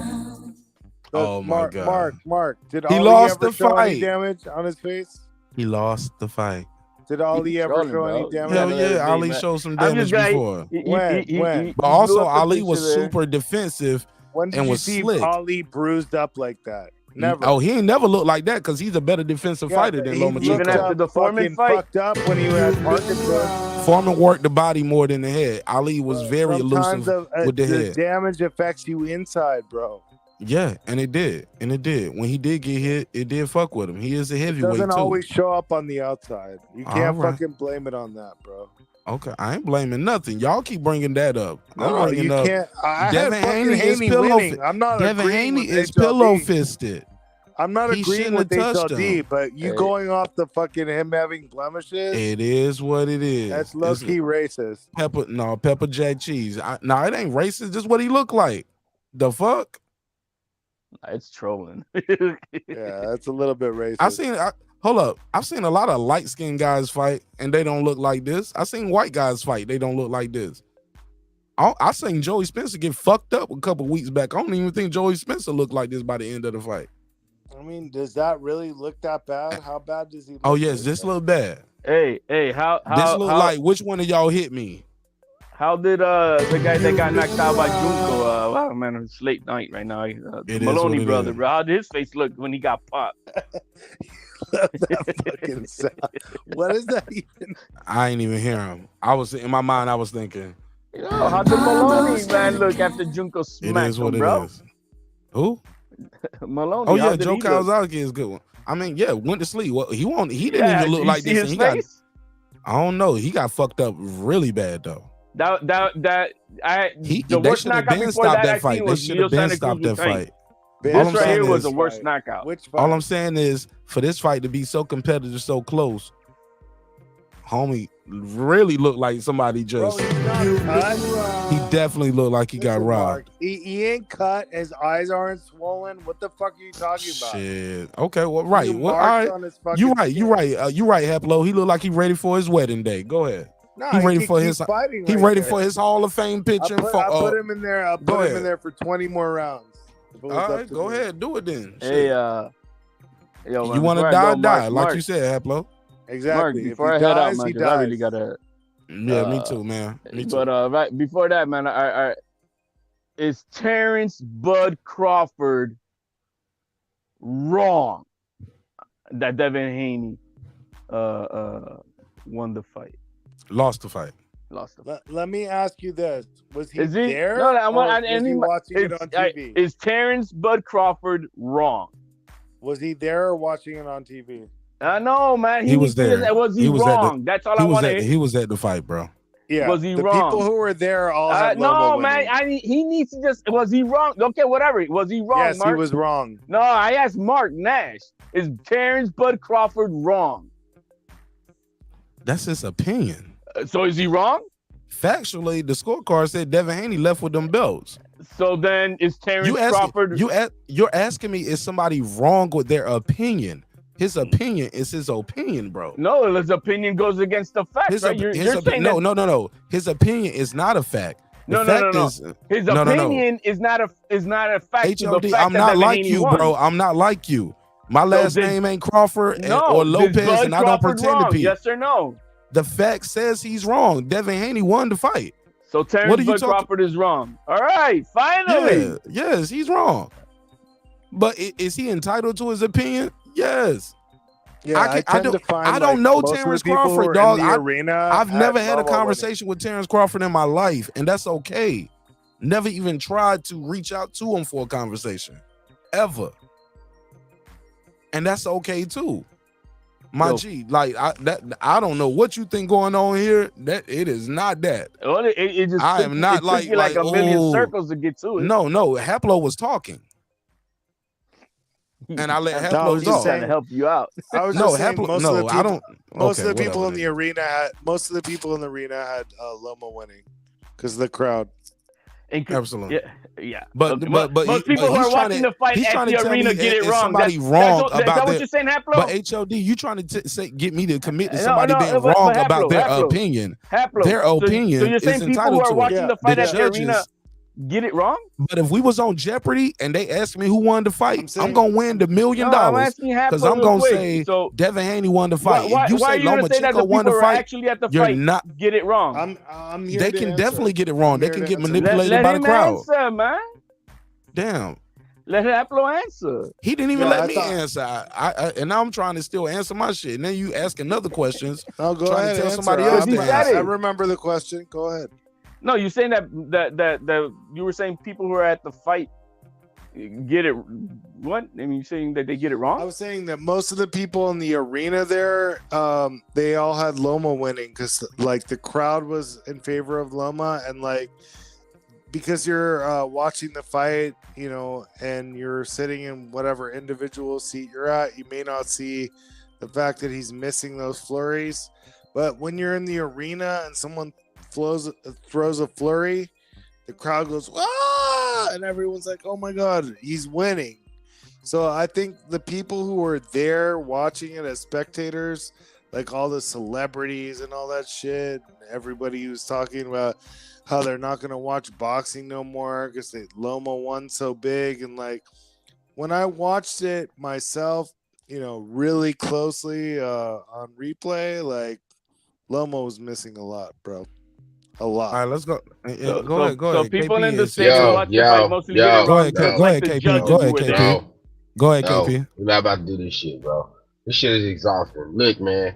Oh my God. Mark, did He Ali lost ever the show any fight. damage on his face? He lost the fight. Did Ali ever show any damage? Hell yeah, Ali showed some damage before. When? But also, Ali was super defensive When did and you was see slick. Ali bruised up like that? Never. Oh, he ain't never looked like that because he's a better defensive fighter than Lomachenko. Even after the Foreman fight, fucked up when he had Parkinson's. Foreman worked the body more than the head. Ali was very elusive with the head. Damage affects you inside, bro. Yeah, and it did. When he did get hit, it did fuck with him. He is a It heavyweight doesn't too. always show up on the outside. You can't All right. fucking blame it on that, bro. Okay, I ain't blaming nothing. Y'all keep bringing that up. I'm No, bringing you up. can't. I had Devin fucking Haney is Haney pillow. winning. I'm not Devin agreeing Haney with is HLD. pillow fisted. I'm not He agreeing shouldn't with have touched HLD, him. but you going off the fucking him having blemishes. It is what it is. That's low key racist. Pepper jack cheese. No, it ain't racist. Just what he looked like. The fuck? It's trolling. Yeah, that's a little bit racist. Hold up. I've seen a lot of light skinned guys fight and they don't look like this. I've seen white guys fight. They don't look like this. I seen Joey Spencer get fucked up a couple weeks back. I don't even think Joey Spencer looked like this by the end of the fight. I mean, does that really look that bad? How bad does he look? Oh yes, this look bad. Hey, how This look like which one of y'all hit me? How did the guy that got knocked out by Junko? Wow, man, it's late night right now. The It is Maloney what it brother, is. bro. How did his face look when he got popped? That fucking sound. What is that even? I ain't even hear him. I was in my mind. I was thinking. How did Maloney man look after Junko It smacked is what him, it bro? is. Who? Maloney. Oh how yeah, did Joe he look? Kawasaki is a good one. I mean, yeah, went to sleep. Well, he didn't Yeah, even look you like see this. And his he got. face? I don't know. He got fucked up really bad though. The They worst should have knockout been before stopped that that I fight. seen They was should Gio have been Santa stopped Cruz that Tank. fight. This All I'm right saying here was is- the worst knockout. Which fight? All I'm saying is, for this fight to be so competitive, so close, homie really looked like somebody just. He definitely looked like he got Listen, robbed. Mark, he ain't cut. His eyes aren't swollen. What the fuck are you talking about? Shit. Okay. Well, right. You Well, all marked right. on his fucking You right. You skin. right. You right, Heplo. He looked like he ready for his wedding day. Go ahead. Nah, he ready can for keep his. fighting He right ready there. for his Hall of Fame picture. I put him in there. I'll go put him ahead. in there for 20 more rounds. If it was All up right. to Go me. ahead. Do it then. Hey, Shit. yo, You man, want to before I die? go, Die. Mark, Like you said, Heplo. Exactly. Mark, If before he I head out, dies, man, he 'cause I really dies. Yeah, me too, man. Me too. But right before that, man, is Terrence Bud Crawford wrong that Devin Haney won the fight? Lost the fight. Let me ask you this: Was he Is he there? No, I or want. was he watching it on TV? Is Terrence Bud Crawford wrong? Was he there or watching it on TV? I know, man. He was there. Was he wrong? That's all I want to hear. He was at the fight, bro. Yeah. Was he the wrong? People who were there all had no, Loma man. winning. He needs to just. Was he wrong? Okay, whatever. Was he wrong? Yes, Mark? he was wrong. No, I asked Mark Nash. Is Terrence Bud Crawford wrong? That's his opinion. So is he wrong? Factually, the scorecard said Devin Haney left with them belts. So then is Terrence Crawford? You're asking me, is somebody wrong with their opinion? His opinion is his opinion, bro. No, his opinion goes against the facts, right? You're saying no. His opinion is not a fact. No. His opinion is not a fact. HOD, I'm not like you, bro. I'm not like you. My last name ain't Crawford or Lopez, and I don't pretend to be. Yes or no? The fact says he's wrong. Devin Haney won the fight. So Terrence Bud Crawford is wrong. All right, finally. Yeah, yes, he's wrong. But is he entitled to his opinion? Yes. Yeah, I don't know Terrence Crawford, dog. I've never had a conversation with Terrence Crawford in my life, and that's okay. Never even tried to reach out to him for a conversation, ever. And that's okay too. My G, like I don't know what you think going on here. That it is not that. Well, it just I am not like a million circles to get to it. No, Haplo was talking, and I let Haplo talk. Trying to help you out. I was no, just saying Haplo. No, I don't. Most of the people in the arena had. Most of the people in the arena had Loma winning because of the crowd. Absolutely. Yeah. But most people who are watching the fight at the arena get it wrong. Somebody wrong about that. Is that what you're saying, Haplo? But HOD, you trying to get me to commit to somebody being wrong about their opinion. Haplo. Their opinion. So you're saying is people who are watching the fight at the judges, arena get it wrong? But if we was on Jeopardy and they asked me who won the fight, I'm gonna win the $1 million because I'm gonna say Devin Haney won the fight. Why, if you say Lomachenko won the fight, actually at the you're fight not get it wrong. I'm here they to can answer. definitely get it wrong. They can get manipulated let by the him crowd. Answer, man. Damn. Let Haplo answer. He didn't even let me answer. And now I'm trying to still answer my shit. And then you ask another questions. I'll go trying ahead to tell and somebody answer. else. I remember the question. Go ahead. No, you're saying that you were saying people who are at the fight get it. What? I mean, you're saying that they get it wrong? I was saying that most of the people in the arena there, they all had Loma winning because like the crowd was in favor of Loma, and like because you're watching the fight, you know, and you're sitting in whatever individual seat you're at, you may not see the fact that he's missing those flurries. But when you're in the arena and someone throws a flurry, the crowd goes, "Ah!" and everyone's like, "Oh my God, he's winning." So I think the people who were there watching it as spectators, like all the celebrities and all that shit, and everybody who was talking about how they're not going to watch boxing no more because Loma won so big. And like when I watched it myself, you know, really closely on replay, like Loma was missing a lot, bro. A lot. All right, let's go. Go ahead. So people KP in the stadium watch the fight mostly get it Go wrong. ahead, KP. Go ahead, KP. Go ahead, KP. We're not about to do this shit, bro. This shit is exhausting. Look, man.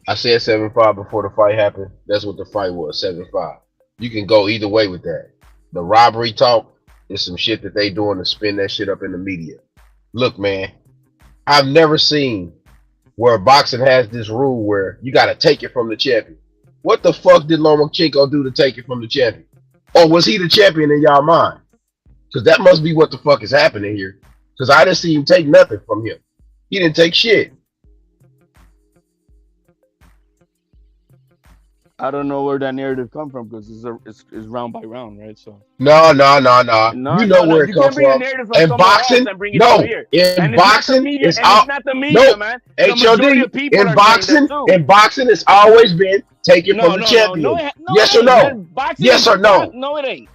I said 7-5 before the fight happened. That's what the fight was, 7-5. You can go either way with that. The robbery talk is some shit that they doing to spin that shit up in the media. Look, man. I've never seen where boxing has this rule where you got to take it from the champion. What the fuck did Lomachenko do to take it from the champion? Or was he the champion in y'all mind? Because that must be what the fuck is happening here. Because I didn't see him take nothing from him. He didn't take shit. I don't know where that narrative come from because it's round by round, right? So No. You know where it comes from. And boxing, no. In boxing, it's not the media, man. HOD. In boxing, it's always been taken from the champion. Yes or no? Yes or no? No, it ain't.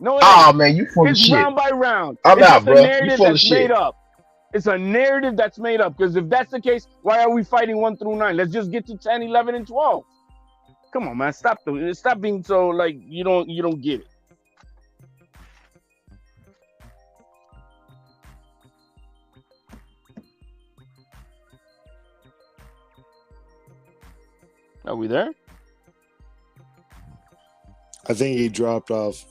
No, it ain't. Oh man, you full of shit. It's round by round. I'm out, bro. You full of shit. It's a narrative that's made up. Because if that's the case, why are we fighting 1 through 9? Let's just get to 10, 11, and 12. Come on, man. Stop being so like you don't get it. Are we there? I think he dropped off.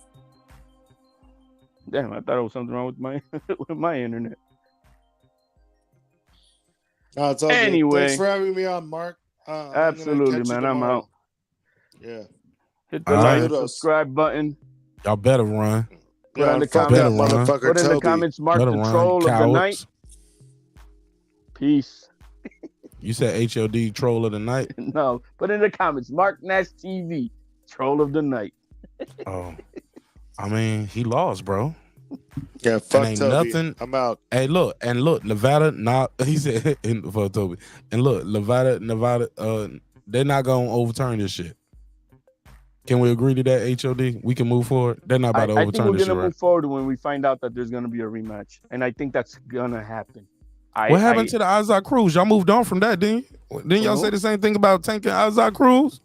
Damn, I thought there was something wrong with my with my internet. No, it's all Anyway. good. Thanks for having me on, Mark. Absolutely, man. I'm out. Yeah. Hit the like, subscribe button. Y'all better run. Put in the fuck that comments. motherfucker Put in the Toby. comments. Mark Better the run, troll of the cowards. night. Peace. You said HLD troll of the night? No, put in the comments. Mark Nash TV, troll of the night. Oh, I mean, he lost, bro. Yeah, And fuck ain't Toby. nothing. I'm out. Hey, look, Nevada, not he said for Toby. And look, Nevada, they're not gonna overturn this shit. Can we agree to that, HOD? We can move forward. They're not about to I think overturn we're this gonna shit, move right? forward when we find out that there's gonna be a rematch, and I think that's gonna happen. What happened to the Isaac Cruz? Y'all moved on from that, didn't you? Didn't y'all say the same thing about Tank and Isaac Cruz?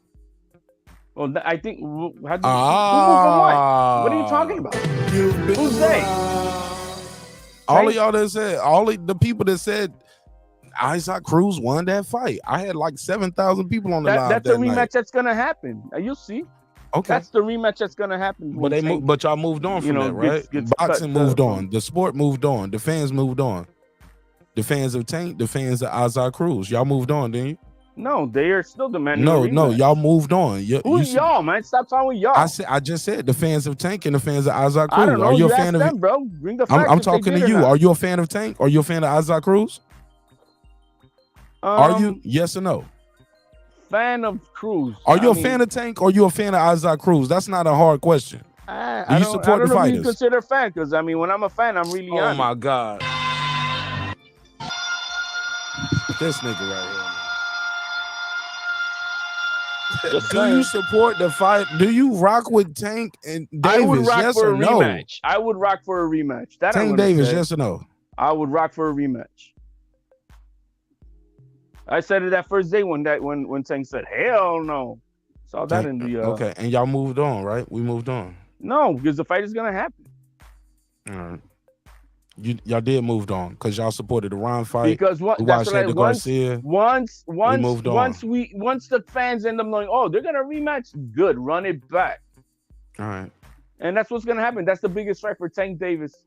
Well, I think. Who moved from what? What are you talking about? Who's they? All of y'all that said, all of the people that said Isaac Cruz won that fight. I had like 7,000 people on the live That's that the rematch night. that's gonna happen. You'll see. Okay. That's the rematch that's gonna happen. But but y'all moved on from that, right? gets Boxing cut, moved on. The sport moved on. The fans moved on. The fans of Tank, the fans of Isaac Cruz. Y'all moved on, didn't you? No, they are still demanding. No, a rematch. no, y'all moved on. Who's y'all, man? Stop talking with y'all. I just said the fans of Tank and the fans of Isaac Cruz. I don't know. Are you a ask fan of them, bro? Bring the facts. I'm if they talking did to or you. not. Are you a fan of Tank? Are you a fan of Isaac Cruz? Are you? Yes or no? Fan of Cruz? Are you a fan of Tank or are you a fan of Isaac Cruz? That's not a hard question. Do you support the I don't know if you fighters? consider fan, because I mean, when I'm a fan, I'm really Oh on my it. God. This nigga right here. Do you support the fight? Do you rock with Tank and Davis? I would rock Yes for or a no? rematch. I would rock for a rematch. That I'm Tank gonna Davis, say. yes or no? I would rock for a rematch. I said it that first day when Tank said, "Hell no." Saw that in the okay, and y'all moved on, right? We moved on. No, because the fight is gonna happen. All right. Y'all did moved on because y'all supported the Ron fight. Because we watched Hector Garcia. Once moved on. once the fans end up knowing, oh, they're gonna rematch, good, run it back. All right. And that's what's gonna happen. That's the biggest fight for Tank Davis.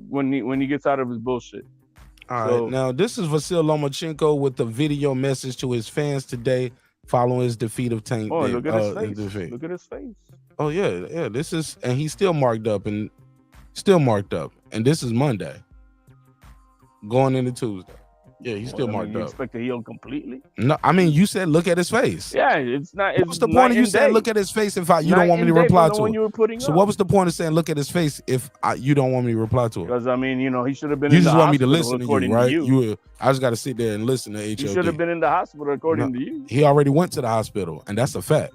When he gets out of his bullshit. All right. Now this is Vasiliy Lomachenko with the video message to his fans today following his defeat of Tank. Oh, look at his face. Defeat. Look at his face. Oh yeah. This is, and he's still marked up, and this is Monday, going into Tuesday. Yeah, he's still marked You up. expect to heal completely? No, I mean, you said look at his face. Yeah, it's not. What's the point of you saying look at his face if you don't want me to reply to it? So what was the point of saying look at his face if you don't want me to reply to it? Because I mean, he should have been. You in just the want me to hospital, listen to according you, right? you. I just got to sit there and listen to HOD. He should have been in the hospital, according to you. He already went to the hospital, and that's a fact.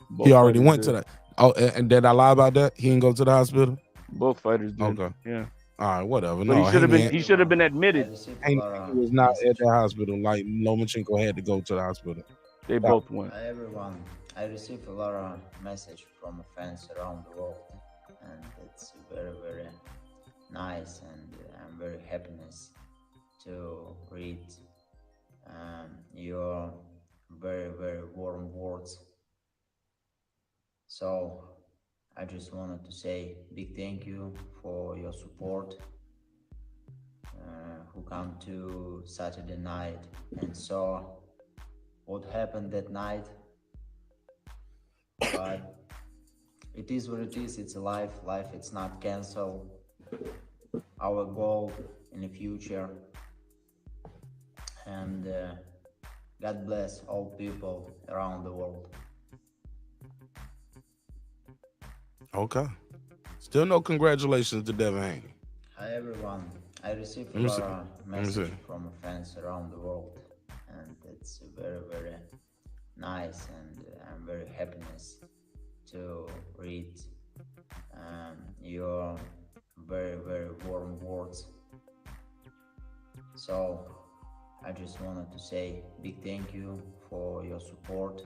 Both he already fighters went to did. that. Oh, and did I lie about that? He didn't go to the hospital? Both fighters did. Okay. Yeah. All right, whatever. But No, he should have been admitted. Haney was not at the hospital. Like Lomachenko had to go to the hospital. They both went. Hi everyone. I received a lot of message from fans around the world, and it's very, very nice, and I'm very happiness to read your very, very warm words. So I just wanted to say big thank you for your support, who come to Saturday night and saw what happened that night. But it is what it is. It's a life. It's not canceled. Our goal in the future, and God bless all people around the world. Okay. Still no congratulations to Devin Haney. Hi everyone. I received a Let me lot see. of Let me message see. from fans around the world, and it's very, very nice, and I'm very happiness to read your very, very warm words. So I just wanted to say big thank you for your support,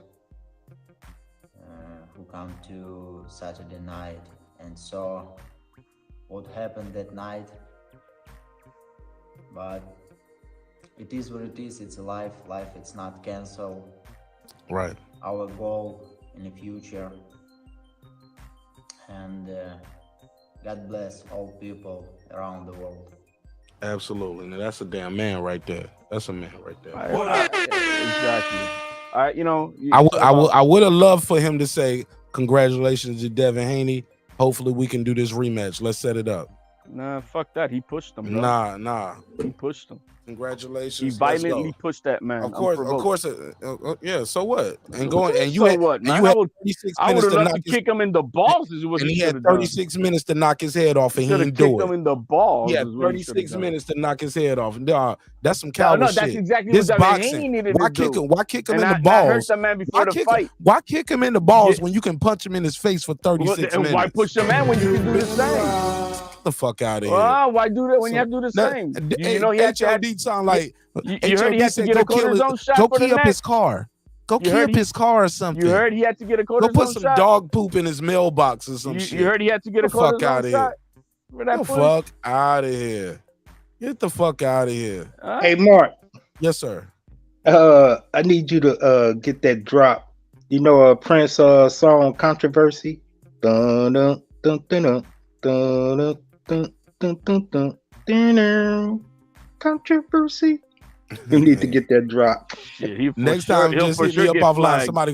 who come to Saturday night and saw what happened that night. But it is what it is. It's a life. Life, it's not canceled. Right. Our goal in the future. And God bless all people around the world. Absolutely. And that's a damn man right there. That's a man right there. Exactly. You know, I would have loved for him to say congratulations to Devin Haney. Hopefully we can do this rematch. Let's set it up. Nah, fuck that. He pushed him, bro. Nah. He pushed him. Congratulations. He violently pushed that man. Of course. Yeah. So what? And you so had, what, man? You had 36 I minutes would to have knock loved to kick him in the balls. Is what and he he should had have done. 36 minutes to knock his head off, and he didn't kicked do him it. in the balls. He had is what he 36 done. minutes to knock his head off. Nah, that's some coward shit. That's exactly this what Devin boxing. Haney needed Why to kick do. him? Why kick him And in the I balls? hurt the man before the fight. Why kick him in the balls when you can punch him in his face for 36 And minutes? why push the man when you can do the same? Get the fuck out of here. Why do that when you have to do the same? You know he had HOD sound like you heard he had to get a cortisone shot for the key up neck? his car. Go key up his car or something. You heard he had to get a cortisone shot? Go put some dog poop in his mailbox or some shit. You heard he had to get a cortisone shot? Get the fuck out of here. Get the fuck out of here. Hey, Mark. Yes, sir. I need you to get that drop. You know Prince song Controversy? Dun dun dun dun dun dun dun dun dun dun. Controversy. You need to get that drop. Next time, just hit me up offline. Somebody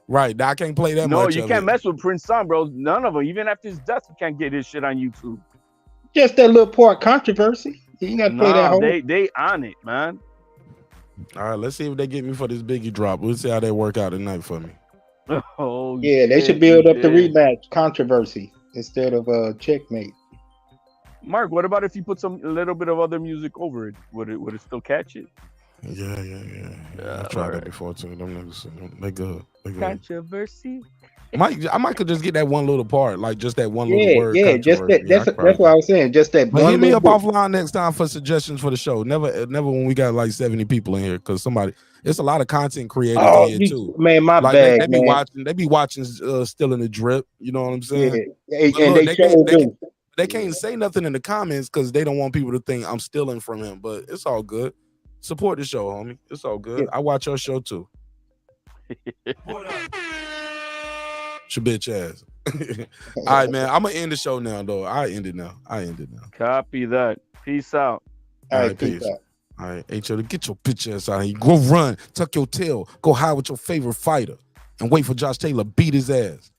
right. I can't play that much. No, you can't mess with Prince song, bro. None of them. Even after his death, you can't get his shit on YouTube. Just that little part, Controversy. You got to play that whole. They on it, man. All right, let's see if they get me for this Biggie drop. We'll see how they work out tonight for me. Oh yeah, they should build up the rematch, Controversy, instead of checkmate. Mark, what about if you put a little bit of other music over it? Would it still catch it? Yeah. I tried that before too. Them niggas, they good. Controversy. I might could just get that one little part, like just that one little word. Yeah, just that. That's what I was saying. Just that. But one hit me up little offline next time for suggestions for the show. Never when we got like 70 people in here, because it's a lot of content creators in here too. Man, my like bad. They be watching Still in the Drip. You know what I'm saying? Yeah. They can't say nothing in the comments because they don't want people to think I'm stealing from him. But it's all good. Support the show, homie. It's all good. I watch your show too. It's your bitch ass. All right, man. I'm gonna end the show now, though. I end it now. Copy that. Peace out. All right, peace. All right, HO, get your bitch ass out here. Go run, tuck your tail, go hide with your favorite fighter, and wait for Josh Taylor beat his ass.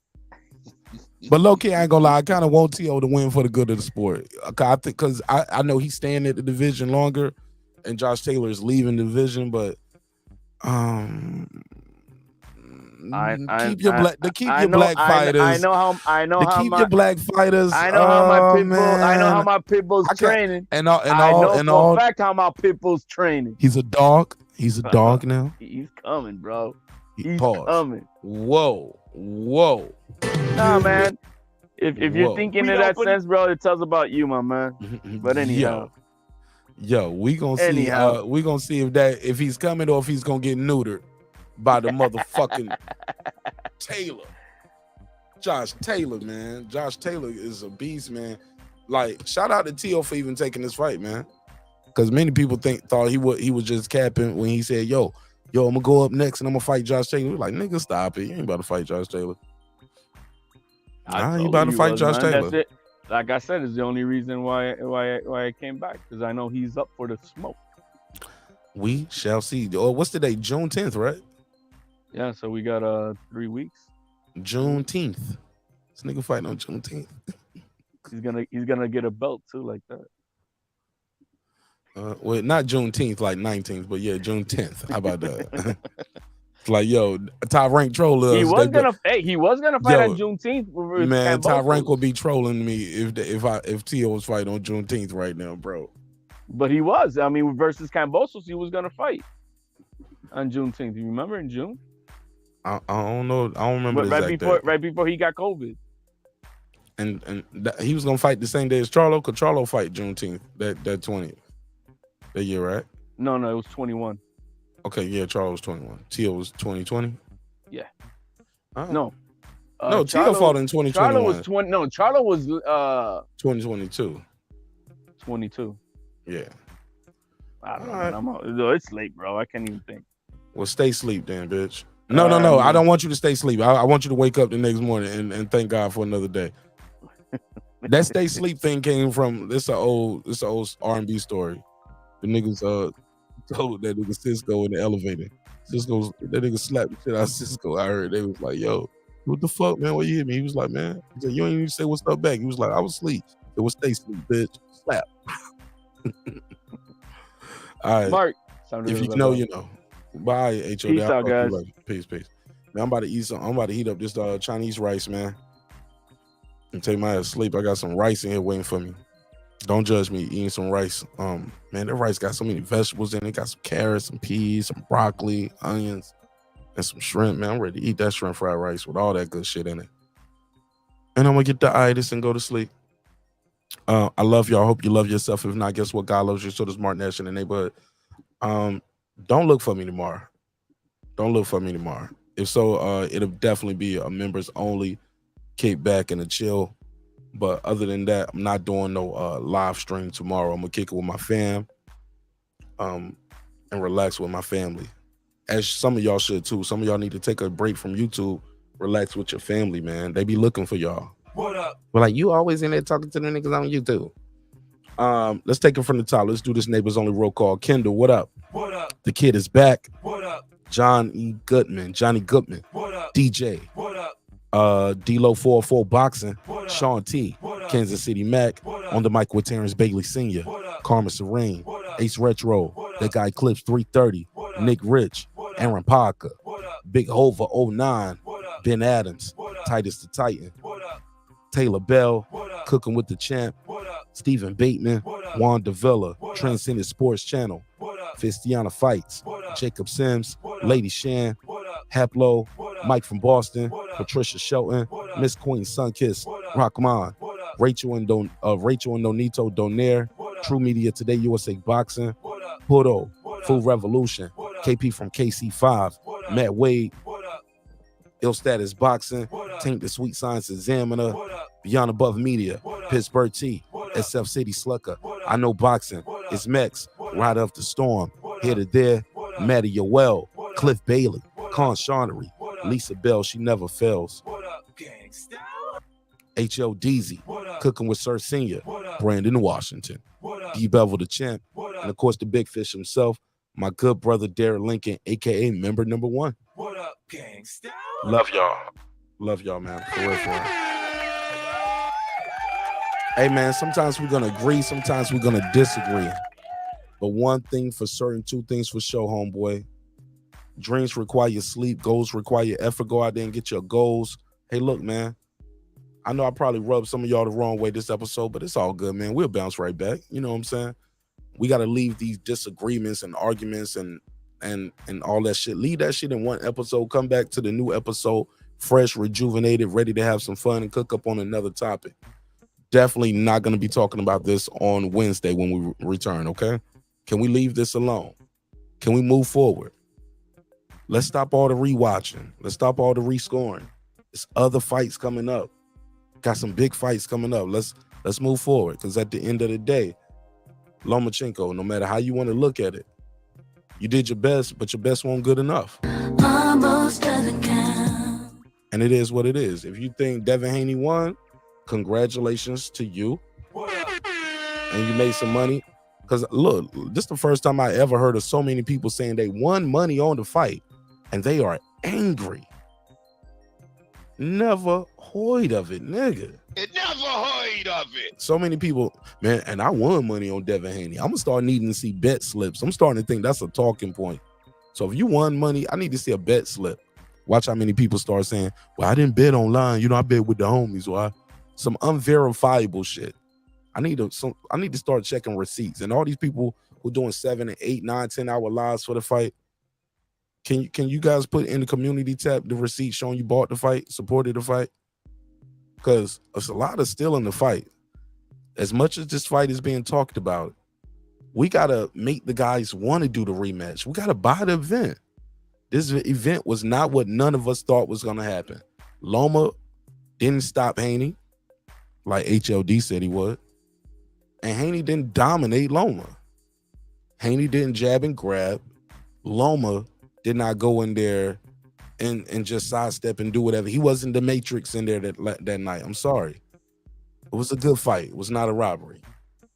But low-key, I ain't gonna lie, I kind of want T.O. to win for the good of the sport. I think because I know he's staying at the division longer, and Josh Taylor is leaving the division, but keep your black fighters. I know how your black fighters. I know how my pitbull. I know how my pitbull's training. I know for a fact how my pitbull's training. He's a dog. He's a dog now. He's coming, bro. He's Pause. coming. Whoa. Nah, man. If you're thinking in that sense, bro, it tells about you, my man. But anyhow. Yo, we gonna see. We gonna see if he's coming or if he's gonna get neutered by the motherfucking Taylor. Josh Taylor, man. Josh Taylor is a beast, man. Like, shout out to T.O. for even taking this fight, man. Because many people thought he was just capping when he said, yo, I'm gonna go up next and I'm gonna fight Josh Taylor. We're like, nigga, stop it. You ain't about to fight Josh Taylor. You about to fight Josh Taylor. That's it. Like I said, it's the only reason why I came back, because I know he's up for the smoke. We shall see. Oh, what's the date? June 10th, right? Yeah, so we got 3 weeks. Juneteenth. This nigga fighting on Juneteenth. He's gonna get a belt too, like that. Well, not Juneteenth, like 19th, but yeah, June 10th. How about that? It's like, yo, Top Rank troll. He was gonna fight on Juneteenth. Man, Top Rank will be trolling me if T.O. was fighting on Juneteenth right now, bro. But he was. I mean, versus Cambosos, he was gonna fight on Juneteenth. You remember in June? I don't know. I don't remember right before he got COVID. And he was gonna fight the same day as Charlo. Could Charlo fight Juneteenth that 20th that year, right? No, it was 21. Okay, yeah, Charlo was 21. Tio was 2020. Yeah. Oh. No. No, Tio fought in 2021. Charlo was 20. No, Charlo was 2022. 22. Yeah. I don't know. No, it's late, bro. I can't even think. Well, stay asleep then, bitch. No. I don't want you to stay asleep. I want you to wake up the next morning and thank God for another day. That stay sleep thing came from this old R&B story. The niggas told that nigga Cisco in the elevator. That nigga slapped the shit out of Cisco. I heard they was like, yo, what the fuck, man? What you hit me? He was like, man, he said, you ain't even say what's up back. He was like, I was asleep. It was stay sleep, bitch. Slap. All right. Mark. If you know, you know. Bye, H.O. Peace out, guys. Peace. Man, I'm about to eat some. I'm about to heat up this Chinese rice, man. And take my ass to sleep. I got some rice in here waiting for me. Don't judge me eating some rice. Man, that rice got so many vegetables in it. Got some carrots, some peas, some broccoli, onions, and some shrimp. Man, I'm ready to eat that shrimp fried rice with all that good shit in it. And I'm gonna get the itis and go to sleep. I love y'all. I hope you love yourself. If not, guess what? God loves you. So does Martin Nash in the neighborhood. Don't look for me tomorrow. If so, it'll definitely be a members only kick back and a chill. But other than that, I'm not doing no live stream tomorrow. I'm gonna kick it with my fam, and relax with my family. As some of y'all should too. Some of y'all need to take a break from YouTube, relax with your family, man. They be looking for y'all. What up? But like, you always in there talking to the niggas on YouTube. Let's take it from the top. Let's do this neighbors only roll call. Kendall, what up? What up? The kid is back. What up? Johnny Goodman. What up? DJ. What up? D-Lo 404 Boxing. What up? Sean T. What up? Kansas City Mac. What up? On the mic with Terrence Bailey Sr. What up? Karma Serene. What up? Ace Retro. What up? That guy Clips 330. What up? Nick Rich. What up? Aaron Parker. What up? Big Hova 09. What up? Ben Adams. What up? Titus the Titan. What up? Taylor Bell. What up? Cooking with the Champ. What up? Stephen Bateman. What up? Juan Davila. What up? Transcendent Sports Channel. What up? Fistiana Fights. What up? Jacob Sims. What up? Lady Shan. What up? Haplo. What up? Mike from Boston. What up? Patricia Shelton. What up? Miss Queen Sunkiss. What up? Rockman. What up? Rachel and Donito Donaire. What up? True Media Today USA Boxing. What up? Pudo. What up? Full Revolution. What up? KP from KC5. What up? Matt Wade. What up? Ill Status Boxing. What up? Taint the Sweet Science Examiner. What up? Beyond Above Media. What up? Pittsburgh T. What up? SF City Slucker. What up? I Know Boxing. What up? It's Mex. What up? Rider of the Storm. What Here up? to There. What up? Maddie Yoel. What up? Cliff Bailey. What Con up? Shawnery. What up? Lisa Bell. She Never Fails. What up? Gangsta. H.L. Deezy. What up? Cooking with Sir Senior. What up? Brandon Washington. What up? D. Bevel the Champ. What up? And of course the Big Fish himself, my good brother Derek Lincoln, aka member number 1. What up? Gangsta. Love y'all, man. For real. Hey man, sometimes we're gonna agree, sometimes we're gonna disagree. But one thing for certain, two things for sure, homeboy. Dreams require sleep, goals require effort. Go out there and get your goals. Hey, look, man. I know I probably rubbed some of y'all the wrong way this episode, but it's all good, man. We'll bounce right back. You know what I'm saying? We got to leave these disagreements and arguments and all that shit. Leave that shit in one episode. Come back to the new episode, fresh, rejuvenated, ready to have some fun and cook up on another topic. Definitely not going to be talking about this on Wednesday when we return, okay? Can we leave this alone? Can we move forward? Let's stop all the rewatching. Let's stop all the rescoring. There's other fights coming up. Got some big fights coming up. Let's move forward, because at the end of the day, Lomachenko, no matter how you want to look at it, you did your best, but your best wasn't good enough. Almost doesn't count. And it is what it is. If you think Devin Haney won, congratulations to you. And you made some money. Because look, this is the first time I ever heard of so many people saying they won money on the fight and they are angry. Never heard of it, nigga. Never heard of it. So many people, man, and I won money on Devin Haney. I'm gonna start needing to see bet slips. I'm starting to think that's a talking point. So if you won money, I need to see a bet slip. Watch how many people start saying, well, I didn't bet online. You know, I bet with the homies. Why? Some unverifiable shit. I need to start checking receipts. And all these people who doing 7 and 8, 9, 10-hour lives for the fight, can you guys put in the community tab the receipt showing you bought the fight, supported the fight? Because there's a lot of still in the fight. As much as this fight is being talked about, We gotta make the guys want to do the rematch. We gotta buy the event. This event was not what none of us thought was gonna happen. Loma didn't stop Haney like HLD said he would, and Haney didn't dominate Loma. Haney didn't jab and grab. Loma did not go in there and just sidestep and do whatever. He wasn't the Matrix in there that night. I'm sorry. It was a good fight. It was not a robbery,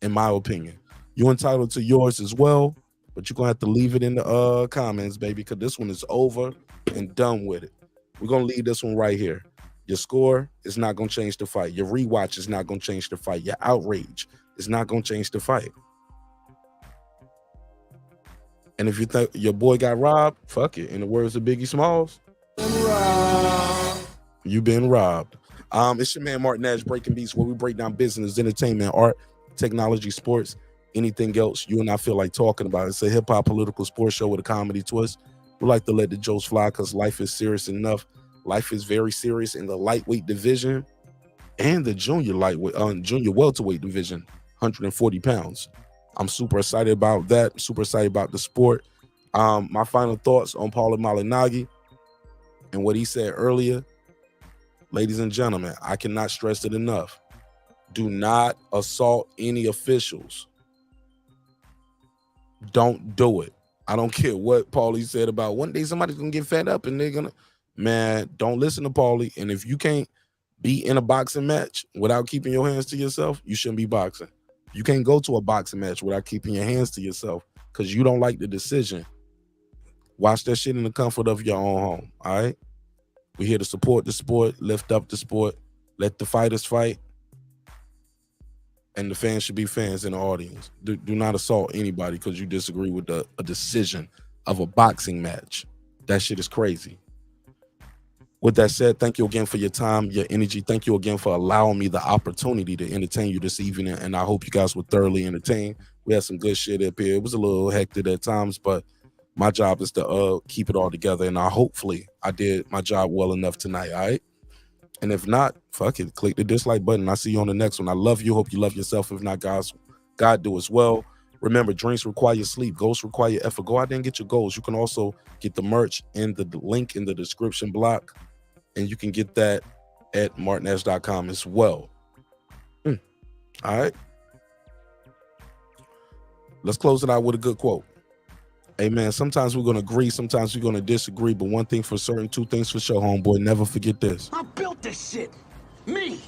in my opinion. You're entitled to yours as well, but you're going to have to leave it in the comments, baby, because this one is over and done with it. We're going to leave this one right here. Your score is not going to change the fight. Your rewatch is not going to change the fight. Your outrage is not going to change the fight. And if you think your boy got robbed, fuck it. In the words of Biggie Smalls, you've been robbed. It's your man Martin Nash, Breaking Beats, where we break down business, entertainment, art, technology, sports, anything else you and I feel like talking about. It's a hip-hop political sports show with a comedy twist. We like to let the jokes fly because life is serious enough. Life is very serious in the lightweight division and the junior welterweight division, 140 pounds. I'm super excited about that. Super excited about the sport. My final thoughts on Paulie Malignaggi and what he said earlier. Ladies and gentlemen, I cannot stress it enough. Do not assault any officials. Don't do it. I don't care what Paulie said about one day somebody's going to get fed up and they're going to, man, don't listen to Paulie. And if you can't be in a boxing match without keeping your hands to yourself, you shouldn't be boxing. You can't go to a boxing match without keeping your hands to yourself because you don't like the decision. Watch that shit in the comfort of your own home, all right? We're here to support the sport, lift up the sport, let the fighters fight, and the fans should be fans in the audience. Do not assault anybody because you disagree with a decision of a boxing match. That shit is crazy. With that said, thank you again for your time, your energy. Thank you again for allowing me the opportunity to entertain you this evening, and I hope you guys were thoroughly entertained. We had some good shit up here. It was a little hectic at times, but my job is to keep it all together, and hopefully I did my job well enough tonight, all right? And if not, fuck it, click the dislike button. I'll see you on the next one. I love you. Hope you love yourself. If not, guys, God do as well. Remember, dreams require sleep. Goals require effort. Go out there and get your goals. You can also get the merch in the link in the description block, and you can get that at martinash.com as well. All right. Let's close it out with a good quote. Hey, man, sometimes we're going to agree, sometimes we're going to disagree, but one thing for certain, two things for sure, homeboy. Never forget this. I built this shit. Me.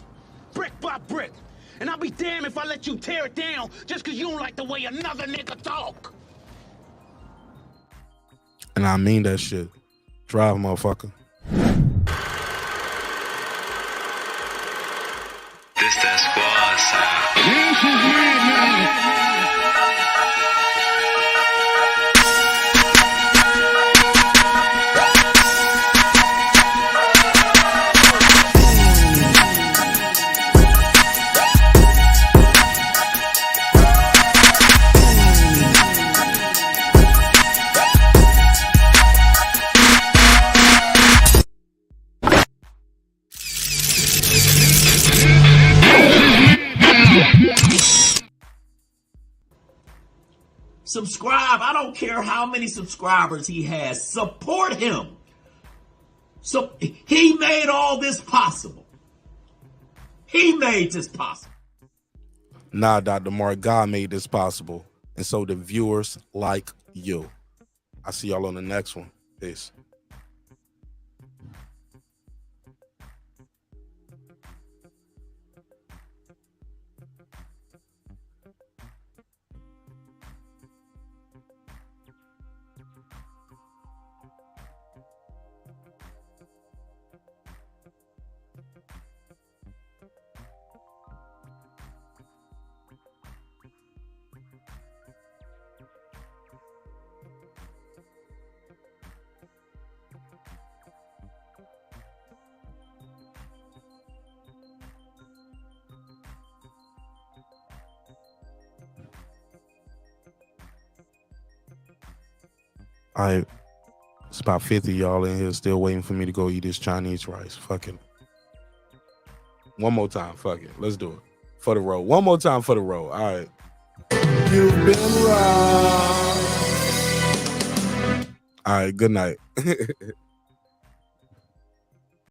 Brick by brick. And I'll be damned if I let you tear it down just because you don't like the way another nigga talk. And I mean that shit. Drive, motherfucker. This that squad sound. Subscribe. I don't care how many subscribers he has. Support him. So he made all this possible. He made this possible. Nah, Dr. Mark, God made this possible. And so the viewers like you. I'll see y'all on the next one. Peace. It's about 50 y'all in here still waiting for me to go eat this Chinese rice. Fuck it. One more time. Fuck it. Let's do it. For the road. One more time for the road. All right. You've been wrong. All right, good night.